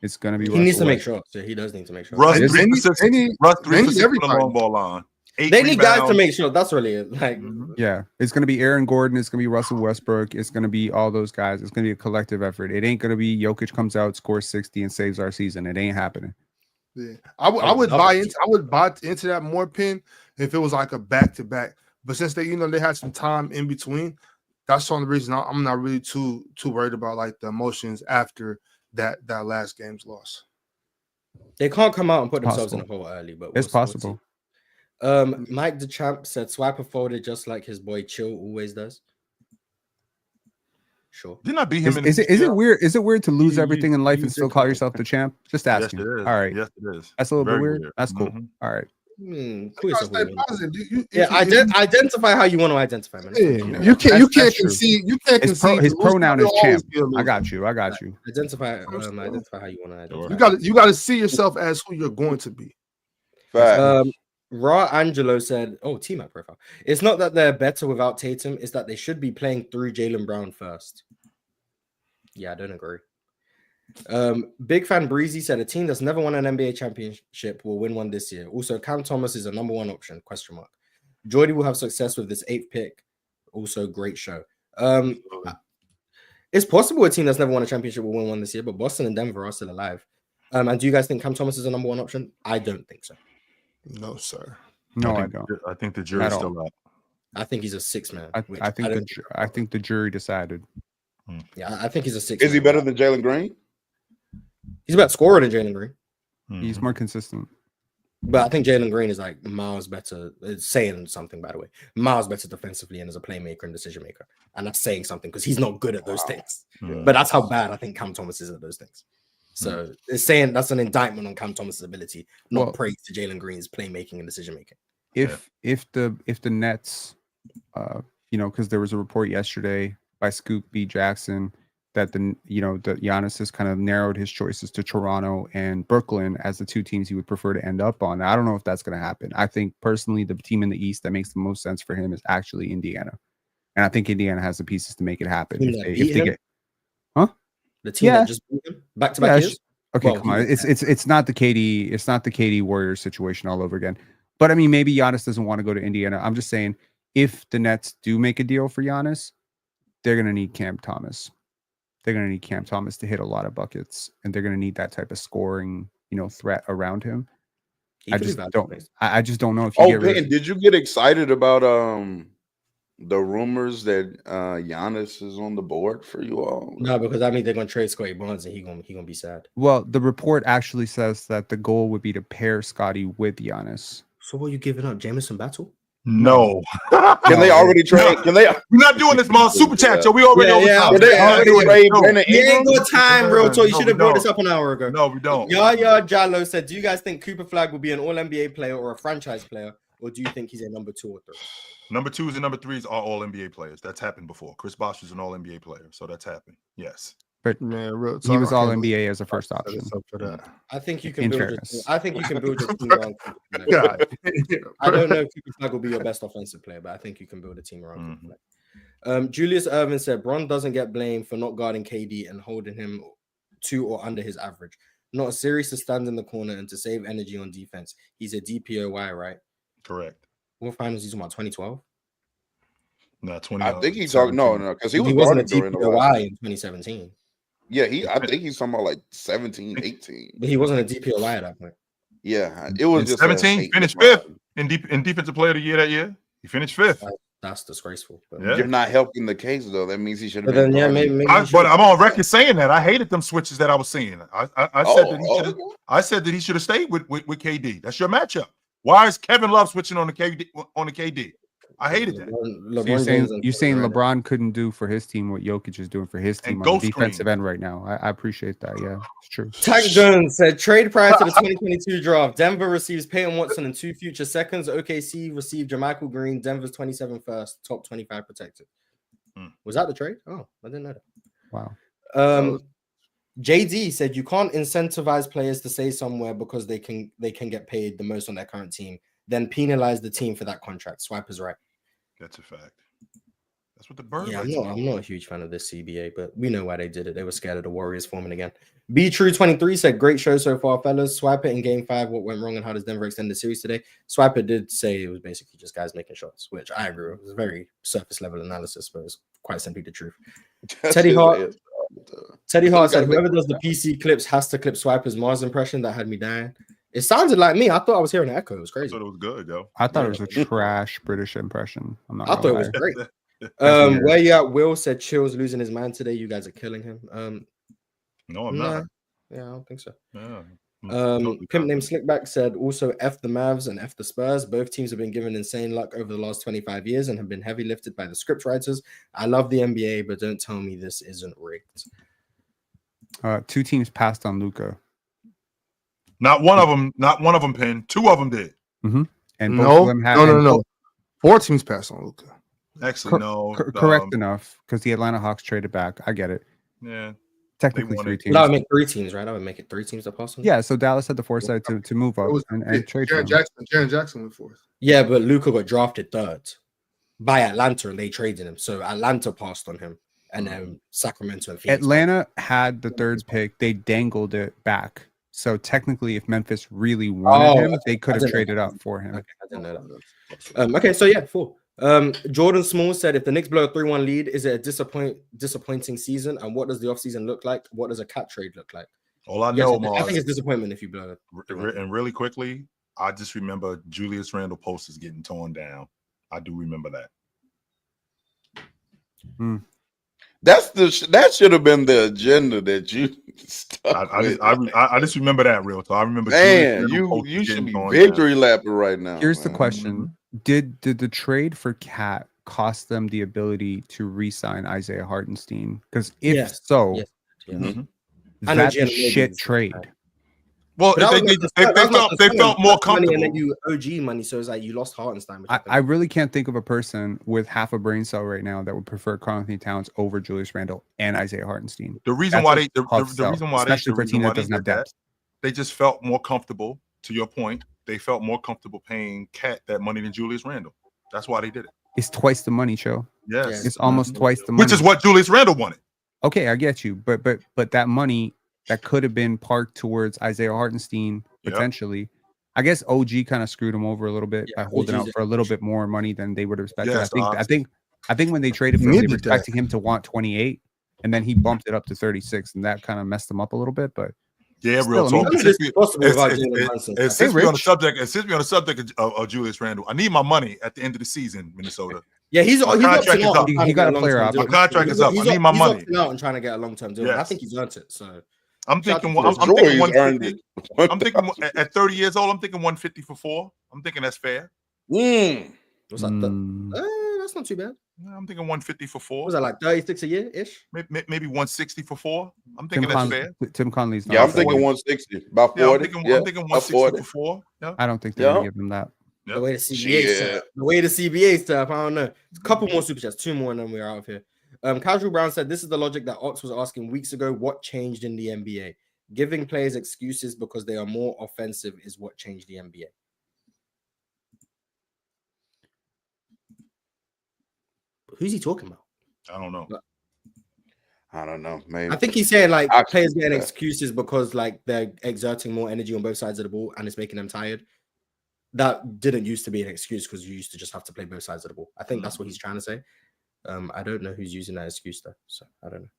Speaker 3: It's going to be.
Speaker 4: He needs to make sure. So he does need to make sure.
Speaker 5: Russ,
Speaker 6: They
Speaker 5: 3
Speaker 6: need-
Speaker 5: for 6.
Speaker 6: they need-
Speaker 5: Russ, 3
Speaker 6: they
Speaker 5: for
Speaker 6: need
Speaker 5: 6 on the
Speaker 6: everybody.
Speaker 5: long ball line. 8
Speaker 4: They need guys to
Speaker 5: rebounds.
Speaker 4: make sure. That's really it. Like,
Speaker 3: Yeah, it's going to be Aaron Gordon. It's going to be Russell Westbrook. It's going to be all those guys. It's going to be a collective effort. It ain't going to be Jokic comes out, scores 60, and saves our season. It ain't happening.
Speaker 6: Yeah. I would buy into that more, Pin, if it was like a back-to-back. But since they had some time in between, that's the only reason I'm not really too worried about like the emotions after that last game's loss.
Speaker 4: they can't come out and put themselves in a hole early, but
Speaker 3: It's possible.
Speaker 4: Mike the Champ said Swipa folded just like his boy Chill always does. Sure.
Speaker 5: Didn't I beat him?
Speaker 3: Is it weird? Is it weird to lose
Speaker 6: You-
Speaker 3: everything in life
Speaker 6: you
Speaker 3: and still
Speaker 6: did
Speaker 3: call
Speaker 6: call
Speaker 3: yourself the champ? Just
Speaker 5: Yes,
Speaker 3: asking.
Speaker 5: it is.
Speaker 3: All right.
Speaker 5: Yes, it is.
Speaker 3: That's a little bit
Speaker 5: Very
Speaker 3: weird. That's cool.
Speaker 5: Mhm.
Speaker 3: All right.
Speaker 4: Cool
Speaker 6: You
Speaker 4: yourself
Speaker 6: gotta
Speaker 4: with
Speaker 6: stay
Speaker 4: me.
Speaker 6: positive.
Speaker 4: Identify how you want to identify, man.
Speaker 6: Yeah,
Speaker 3: You
Speaker 6: you can't
Speaker 3: that's true.
Speaker 6: concede. You can't
Speaker 3: His
Speaker 6: concede.
Speaker 3: his
Speaker 6: to lose.
Speaker 3: pronoun
Speaker 6: You'll
Speaker 3: is
Speaker 6: always
Speaker 3: champ.
Speaker 6: be a
Speaker 3: I
Speaker 6: loser.
Speaker 3: got you. I got you.
Speaker 4: Identify how you want to identify.
Speaker 6: You got to see yourself as who you're going to be.
Speaker 7: Fact.
Speaker 4: Raw Angelo said, "Oh, team up profile. It's not that they're better without Tatum. It's that they should be playing through Jaylen Brown first." Yeah, I don't agree. Big fan Breezy said a team that's never won an NBA championship will win one this year. Also, Cam Thomas is a number one option. ? Jordy will have success with this 8th pick. Also, great show. It's possible a team that's never won a championship will win one this year, but Boston and Denver are still alive. And do you guys think Cam Thomas is a number one option? I don't think so.
Speaker 6: No, sir.
Speaker 3: No, I don't.
Speaker 5: I think the jury's
Speaker 3: At all.
Speaker 5: still out.
Speaker 4: I think he's a 6 man.
Speaker 3: I think the jury decided.
Speaker 4: Yeah, I think he's a 6.
Speaker 7: Is he better than Jalen Green?
Speaker 4: He's a better scorer than Jalen Green.
Speaker 3: He's more consistent.
Speaker 4: But I think Jalen Green is like miles better. It's saying something, by the way. Miles better defensively and as a playmaker and decision maker. And that's saying something because he's not good at those things. But that's how bad I think Cam Thomas is at those things. So it's saying that's an indictment on Cam Thomas's ability, not praise to Jalen Green's playmaking and decision making.
Speaker 3: If the Nets, because there was a report yesterday by Scoop B. Jackson that the Giannis has kind of narrowed his choices to Toronto and Brooklyn as the two teams he would prefer to end up on. I don't know if that's going to happen. I think personally the team in the East that makes the most sense for him is actually Indiana, and I think Indiana has the pieces to make it happen. If they get,
Speaker 4: the team that just beat him back to back years.
Speaker 3: Okay, come on. It's not the KD. It's not the KD Warriors situation all over again. But I mean, maybe Giannis doesn't want to go to Indiana. I'm just saying, if the Nets do make a deal for Giannis, they're going to need Cam Thomas. They're going to need Cam Thomas to hit a lot of buckets, and they're going to need that type of scoring, threat around him. I just don't know if.
Speaker 7: Peyton, did you get excited about the rumors that Giannis is on the board for you all?
Speaker 4: No, because I mean they're going to trade Scottie Barnes, and he gonna be sad.
Speaker 3: Well, the report actually says that the goal would be to pair Scottie with Giannis.
Speaker 4: So what are you giving up, Jamison Battle?
Speaker 5: No.
Speaker 7: Can they already trade? Can they?
Speaker 5: We're not doing this, man. Super chat, so we already
Speaker 7: Can they already trade Brandon
Speaker 4: You ain't
Speaker 7: Ingram?
Speaker 4: got time, real talk. You
Speaker 5: No,
Speaker 4: should have
Speaker 5: we
Speaker 4: brought
Speaker 5: don't.
Speaker 4: this up an hour ago.
Speaker 5: No, we don't.
Speaker 4: Yaya Jallo said, "Do you guys think Cooper Flag will be an All NBA player or a franchise player, or do you think he's a number 2 or 3?"
Speaker 5: Number 2s and number 3s are all NBA players. That's happened before. Chris Bosh is an all NBA player, so that's happened. Yes.
Speaker 3: But
Speaker 6: Man, real
Speaker 3: he was
Speaker 6: talk, I
Speaker 3: all
Speaker 6: can't
Speaker 3: NBA as a first
Speaker 6: set
Speaker 3: option.
Speaker 6: us up for that.
Speaker 4: I think you can
Speaker 3: In
Speaker 4: build.
Speaker 3: fairness.
Speaker 4: I think you can build a team around Cooper Flag.
Speaker 6: God.
Speaker 4: I don't know if Cooper Flag will be your best offensive player, but I think you can build a team around Cooper Flag. Julius Irvin said Bron doesn't get blamed for not guarding KD and holding him to or under his average. Not a series to stand in the corner and to save energy on defense. He's a DPOY, right?
Speaker 5: Correct.
Speaker 4: What finals he's about 2012?
Speaker 5: No, 20.
Speaker 7: I think he's talking because he was
Speaker 4: wasn't a
Speaker 7: guarding during the
Speaker 4: DPOY
Speaker 7: last.
Speaker 4: in 2017,
Speaker 7: Yeah, I think he's talking about like 17, 18.
Speaker 4: but he wasn't a DPOY at that point.
Speaker 7: Yeah, it was
Speaker 5: In
Speaker 7: just
Speaker 5: 17, finished 5th in defensive player of the year that year. He finished 5th.
Speaker 4: That's disgraceful. But,
Speaker 5: Yeah.
Speaker 7: You're not helping the case though. That means he should have
Speaker 4: but
Speaker 7: been.
Speaker 4: then
Speaker 7: guarding.
Speaker 4: maybe
Speaker 5: But I'm on record saying that I hated them switches that I was seeing. I said that he should have stayed with KD. That's your matchup. Why is Kevin Love switching on the KD? I hated that.
Speaker 3: So you're saying LeBron couldn't do for his team what Jokic is doing for his team on the defensive end right now. I appreciate that. Yeah, it's true.
Speaker 4: Tank Jones said trade prior to the 2022 draft. Denver receives Peyton Watson and 2 future seconds. OKC received Jermichael Green. Denver's 27 first, top 25 protected. Was that the trade? Oh, I didn't know that.
Speaker 3: Wow.
Speaker 4: JD said you can't incentivize players to stay somewhere because they can get paid the most on their current team, then penalize the team for that contract. Swiper's right.
Speaker 5: That's a fact. That's what the bird.
Speaker 4: Yeah, I'm not a huge fan of this CBA, but we know why they did it. They were scared of the Warriors forming again. Be True 23 said, "Great show so far, fellas. Swiper in Game 5. What went wrong and how does Denver extend the series today?" Swiper did say it was basically just guys making shots, which I agree with. It was a very surface level analysis, but it's quite simply the truth. Teddy Hart said, "Whoever does the PC clips has to clip Swiper's Mars impression. That had me dying." It sounded like me. I thought I was hearing an echo. It was
Speaker 5: I
Speaker 4: crazy.
Speaker 5: thought it was good, yo.
Speaker 3: I thought it was a trash British impression. I'm not
Speaker 4: I thought it was great.
Speaker 3: weird.
Speaker 4: Where you at? Will said, "Chill's losing his mind today. You guys are killing him."
Speaker 5: No, I'm not.
Speaker 4: Yeah, I don't think so.
Speaker 5: Yeah.
Speaker 4: Pimp named Slickback said, "Also F the Mavs and F the Spurs. Both teams have been given insane luck over the last 25 years and have been heavy lifted by the script writers. I love the NBA, but don't tell me this isn't rigged."
Speaker 3: 2 teams passed on Luka.
Speaker 5: Not one of them, Penn. 2 of them did.
Speaker 3: And both of them had
Speaker 6: no. 4 teams passed on Luka.
Speaker 5: Actually, no.
Speaker 3: Correct enough, because the Atlanta Hawks traded back. I get it.
Speaker 5: Yeah.
Speaker 3: Technically 3 teams.
Speaker 4: That would make 3 teams, right? I would make it 3 teams that pass on.
Speaker 3: Yeah, so Dallas had the foresight to move up and trade for him.
Speaker 6: Jaren Jackson went 4th.
Speaker 4: Yeah, but Luka got drafted 3rd by Atlanta and they traded him. So Atlanta passed on him. And then Sacramento and Phoenix.
Speaker 3: Atlanta had the 3rd pick. They dangled it back. So technically, if Memphis really wanted him, they could have traded up for him.
Speaker 4: Okay, I didn't know that. Okay, so yeah, 4. Jordan Small said, "If the Knicks blow a 3-1 lead, is it a disappointing season? And what does the offseason look like? What does a cat trade look like?"
Speaker 5: All I know,
Speaker 4: I think it's disappointment if you blow it.
Speaker 5: And really quickly, I just remember Julius Randle posters getting torn down. I do remember that.
Speaker 7: That should have been the agenda that you stuck with.
Speaker 5: I just remember that real talk. I remember.
Speaker 7: Man, you should be victory lapping right now.
Speaker 3: Here's the question: Did the trade for Cat cost them the ability to re-sign Isaiah Hartenstein? Because if so, that's a shit trade.
Speaker 5: Well, they felt more comfortable.
Speaker 4: And then you OG money, so it's like you lost Hartenstein.
Speaker 3: I really can't think of a person with half a brain cell right now that would prefer Karl-Anthony Towns over Julius Randle and Isaiah Hartenstein.
Speaker 5: The reason why they
Speaker 3: especially for a team that doesn't have depth,
Speaker 5: they just felt more comfortable. To your point, they felt more comfortable paying Cat that money than Julius Randle. That's why they did it.
Speaker 3: It's twice the money, Cho.
Speaker 5: Yes,
Speaker 3: it's almost twice the money,
Speaker 5: which is what Julius Randle wanted.
Speaker 3: Okay, I get you, but that money that could have been parked towards Isaiah Hartenstein potentially. Yep. I guess OG kind of screwed him over a little bit by holding out for a little bit more money than they would have expected.
Speaker 5: Yes,
Speaker 3: I think when they traded for him, they were expecting him to want 28, and then he bumped it up to 36, and that kind of messed him up a little bit. But
Speaker 5: yeah, real talk. Since we're on the subject of Julius Randle, I need my money at the end of the season, Minnesota.
Speaker 4: Yeah, he's
Speaker 5: contract is up.
Speaker 3: He got a player out.
Speaker 5: My contract is up. I need my money.
Speaker 4: He's out and trying to get a long-term deal. Yes. I think he's earned it. So
Speaker 5: I'm thinking 150. I'm thinking at 30 years old, I'm thinking 150 for 4. I'm thinking that's fair.
Speaker 4: What's that? That's not too bad.
Speaker 5: I'm thinking 150 for 4.
Speaker 4: Was that like 36 a year ish?
Speaker 5: Maybe 160 for 4. I'm thinking that's fair.
Speaker 3: Tim Conley's
Speaker 7: I'm thinking 160, about 40.
Speaker 5: I'm thinking 160 for 4. Yeah.
Speaker 3: I don't think they're gonna give them that.
Speaker 4: The way the CBA stuff, I don't know. A couple more super chats, 2 more, and then we're out of here. Casual Brown said, "This is the logic that Ox was asking weeks ago. What changed in the NBA? Giving players excuses because they are more offensive is what changed the NBA." Who's he talking about?
Speaker 5: I don't know.
Speaker 7: I don't know. Maybe.
Speaker 4: I think he's saying like players getting excuses because like they're exerting more energy on both sides of the ball and it's making them tired. That didn't used to be an excuse because you used to just have to play both sides of the ball. I think that's what he's trying to say. I don't know who's using that excuse though, so I don't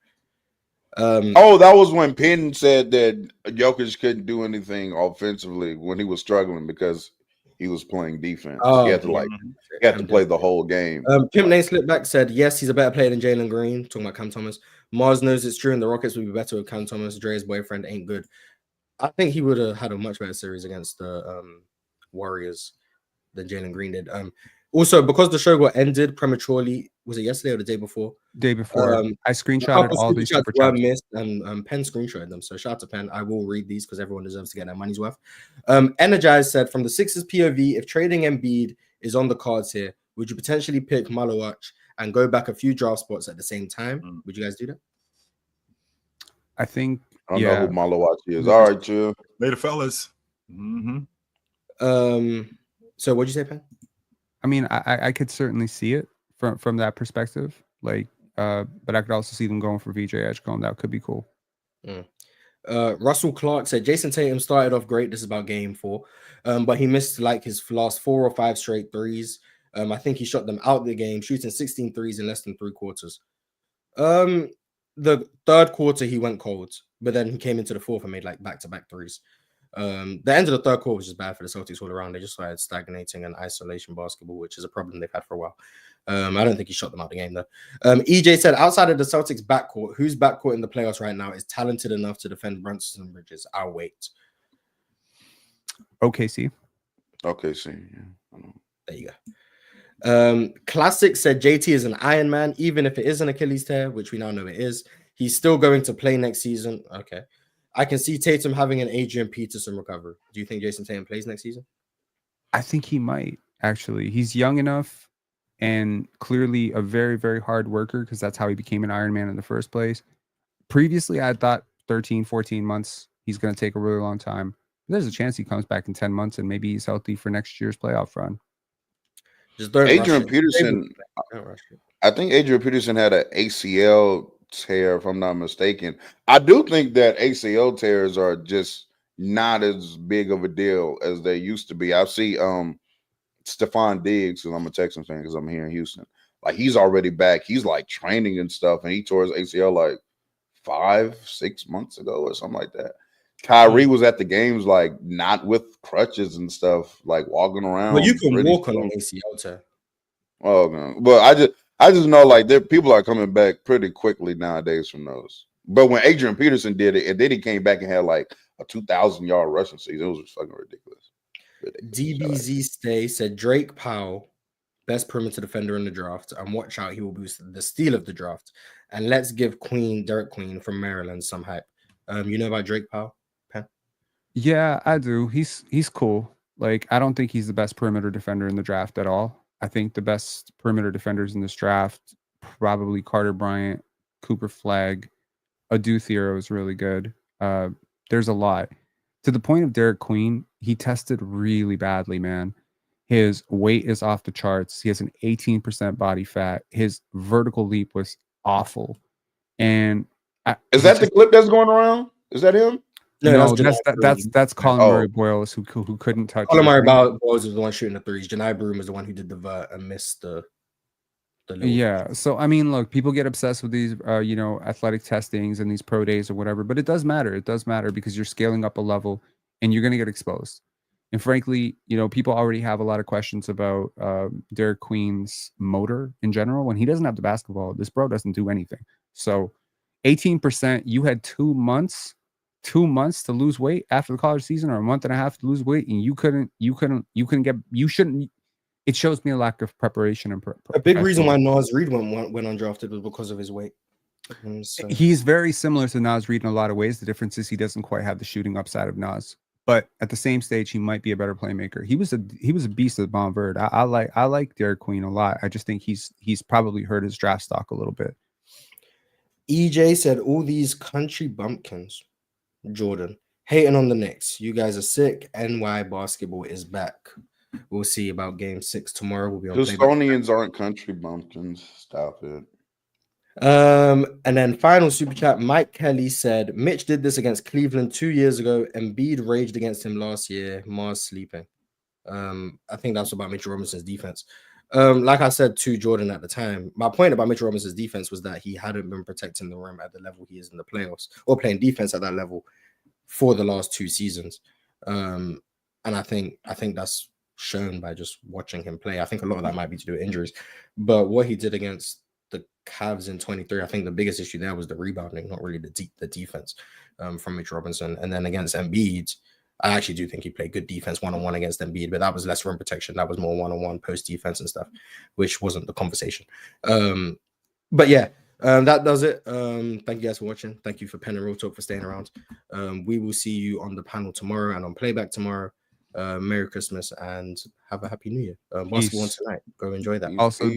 Speaker 4: know.
Speaker 7: That was when Penn said that Jokic couldn't do anything offensively when he was struggling because he was playing defense. He had to play the whole game.
Speaker 4: Pimp Name Slipback said, "Yes, he's a better player than Jalen Green." Talking about Cam Thomas. Mars knows it's true, and the Rockets would be better with Cam Thomas. Dre's boyfriend ain't good. I think he would have had a much better series against the Warriors than Jalen Green did. Also, because the show got ended prematurely, was it yesterday or the day before?
Speaker 3: Day before. I screenshotted all these super chats.
Speaker 4: Missed, and Penn screenshotted them. So shout out to Penn. I will read these because everyone deserves to get their money's worth. Energize said, "From the Sixers POV, if trading Embiid is on the cards here, would you potentially pick Malowach and go back a few draft spots at the same time, would you guys do that?
Speaker 3: I think.
Speaker 7: I don't know who Malawachi is. All right, chill.
Speaker 5: Later, fellas. Mm-hmm.
Speaker 4: So what'd you say, Pen?
Speaker 3: I mean, I could certainly see it from that perspective. Like, but I could also see them going for VJ Edgecombe. That could be cool.
Speaker 4: Russell Clark said Jason Tatum started off great. This is about game 4, but he missed like his last 4 or 5 straight threes. I think he shot them out of the game, shooting 16 threes in less than 3 quarters. The third quarter he went cold, but then he came into the fourth and made like back-to-back threes. The end of the third quarter was just bad for the Celtics all around. They just started stagnating and isolation basketball, which is a problem they've had for a while. I don't think he shot them out of the game though. EJ said, outside of the Celtics backcourt, whose backcourt in the playoffs right now is talented enough to defend Brunson and Bridges? I'll wait.
Speaker 3: OKC.
Speaker 7: OKC. Yeah.
Speaker 4: There you go. Classic said JT is an Iron Man, even if it is an Achilles tear, which we now know it is. He's still going to play next season. Okay. I can see Tatum having an Adrian Peterson recovery. Do you think Jason Tatum plays next season?
Speaker 3: I think he might, actually. He's young enough and clearly a very, very hard worker because that's how he became an Iron Man in the first place. Previously, I thought 13, 14 months. He's going to take a really long time. There's a chance he comes back in 10 months and maybe he's healthy for next year's playoff run.
Speaker 7: Adrian Peterson, I think Adrian Peterson had an ACL tear, if I'm not mistaken. I do think that ACL tears are just not as big of a deal as they used to be. I see Stephon Diggs, because I'm a Texans fan because I'm here in Houston. Like, he's already back. He's like training and stuff, and he tore his ACL like 5-6 months ago or something like that. Kyrie was at the games like not with crutches and stuff, like walking around.
Speaker 4: Well, you can walk on an ACL tear.
Speaker 7: Oh no, but I just know like people are coming back pretty quickly nowadays from those. But when Adrian Peterson did it, and then he came back and had like a 2,000-yard rushing season, it was fucking ridiculous.
Speaker 4: DBZ Stay said Drake Powell, best perimeter defender in the draft, and watch out, he will boost the steal of the draft. And let's give Derek Queen from Maryland some hype. You know about Drake Powell, Pen?
Speaker 3: Yeah, I do. He's cool. Like, I don't think he's the best perimeter defender in the draft at all. I think the best perimeter defenders in this draft, probably Carter Bryant, Cooper Flagg, Adu Thiero is really good. There's a lot. To the point of Derek Queen, he tested really badly, man. His weight is off the charts. He has an 18% body fat. His vertical leap was awful. And
Speaker 7: is that the clip that's going around? Is that him?
Speaker 3: No, that's Colin Murray Boyles who couldn't touch.
Speaker 4: Colin Murray Boyles was the one shooting the threes. Janai Broom was the one who did the vert and missed the
Speaker 3: yeah. So I mean, look, people get obsessed with these athletic testings and these pro days or whatever, but it does matter. It does matter because you're scaling up a level and you're going to get exposed. And frankly, people already have a lot of questions about Derek Queen's motor in general. When he doesn't have the basketball, this bro doesn't do anything. So 18%, you had 2 months to lose weight after the college season, or a month and a half to lose weight, and you shouldn't. It shows me a lack of preparation and
Speaker 4: a big reason why Naz Reid went undrafted was because of his weight. So.
Speaker 3: He's very similar to Naz Reid in a lot of ways. The difference is he doesn't quite have the shooting upside of Naz, but at the same stage, he might be a better playmaker. He was a beast of the bomb vert. I like Derek Queen a lot. I just think he's probably hurt his draft stock a little bit.
Speaker 4: EJ said all these country bumpkins, Jordan, hating on the Knicks. You guys are sick. NY basketball is back. We'll see about game 6 tomorrow. We'll be on
Speaker 7: Houstonians aren't country bumpkins. Stop it.
Speaker 4: And then final super chat, Mike Kelly said Mitch did this against Cleveland 2 years ago. Embiid raged against him last year. Mars sleeping. I think that's about Mitchell Robinson's defense. Like I said to Jordan at the time, my point about Mitchell Robinson's defense was that he hadn't been protecting the rim at the level he is in the playoffs, or playing defense at that level for the last 2 seasons. And I think that's shown by just watching him play. I think a lot of that might be to do with injuries, but what he did against the Cavs in 23, I think the biggest issue there was the rebounding, not really the defense from Mitch Robinson. And then against Embiid, I actually do think he played good defense one-on-one against Embiid, but that was less rim protection. That was more one-on-one post defense and stuff, which wasn't the conversation. But yeah, that does it. Thank you guys for watching. Thank you for Pen and Real Talk for staying around. We will see you on the panel tomorrow and on Playback tomorrow. Merry Christmas and have a happy New Year. Basketball tonight. Go enjoy that.
Speaker 3: Also,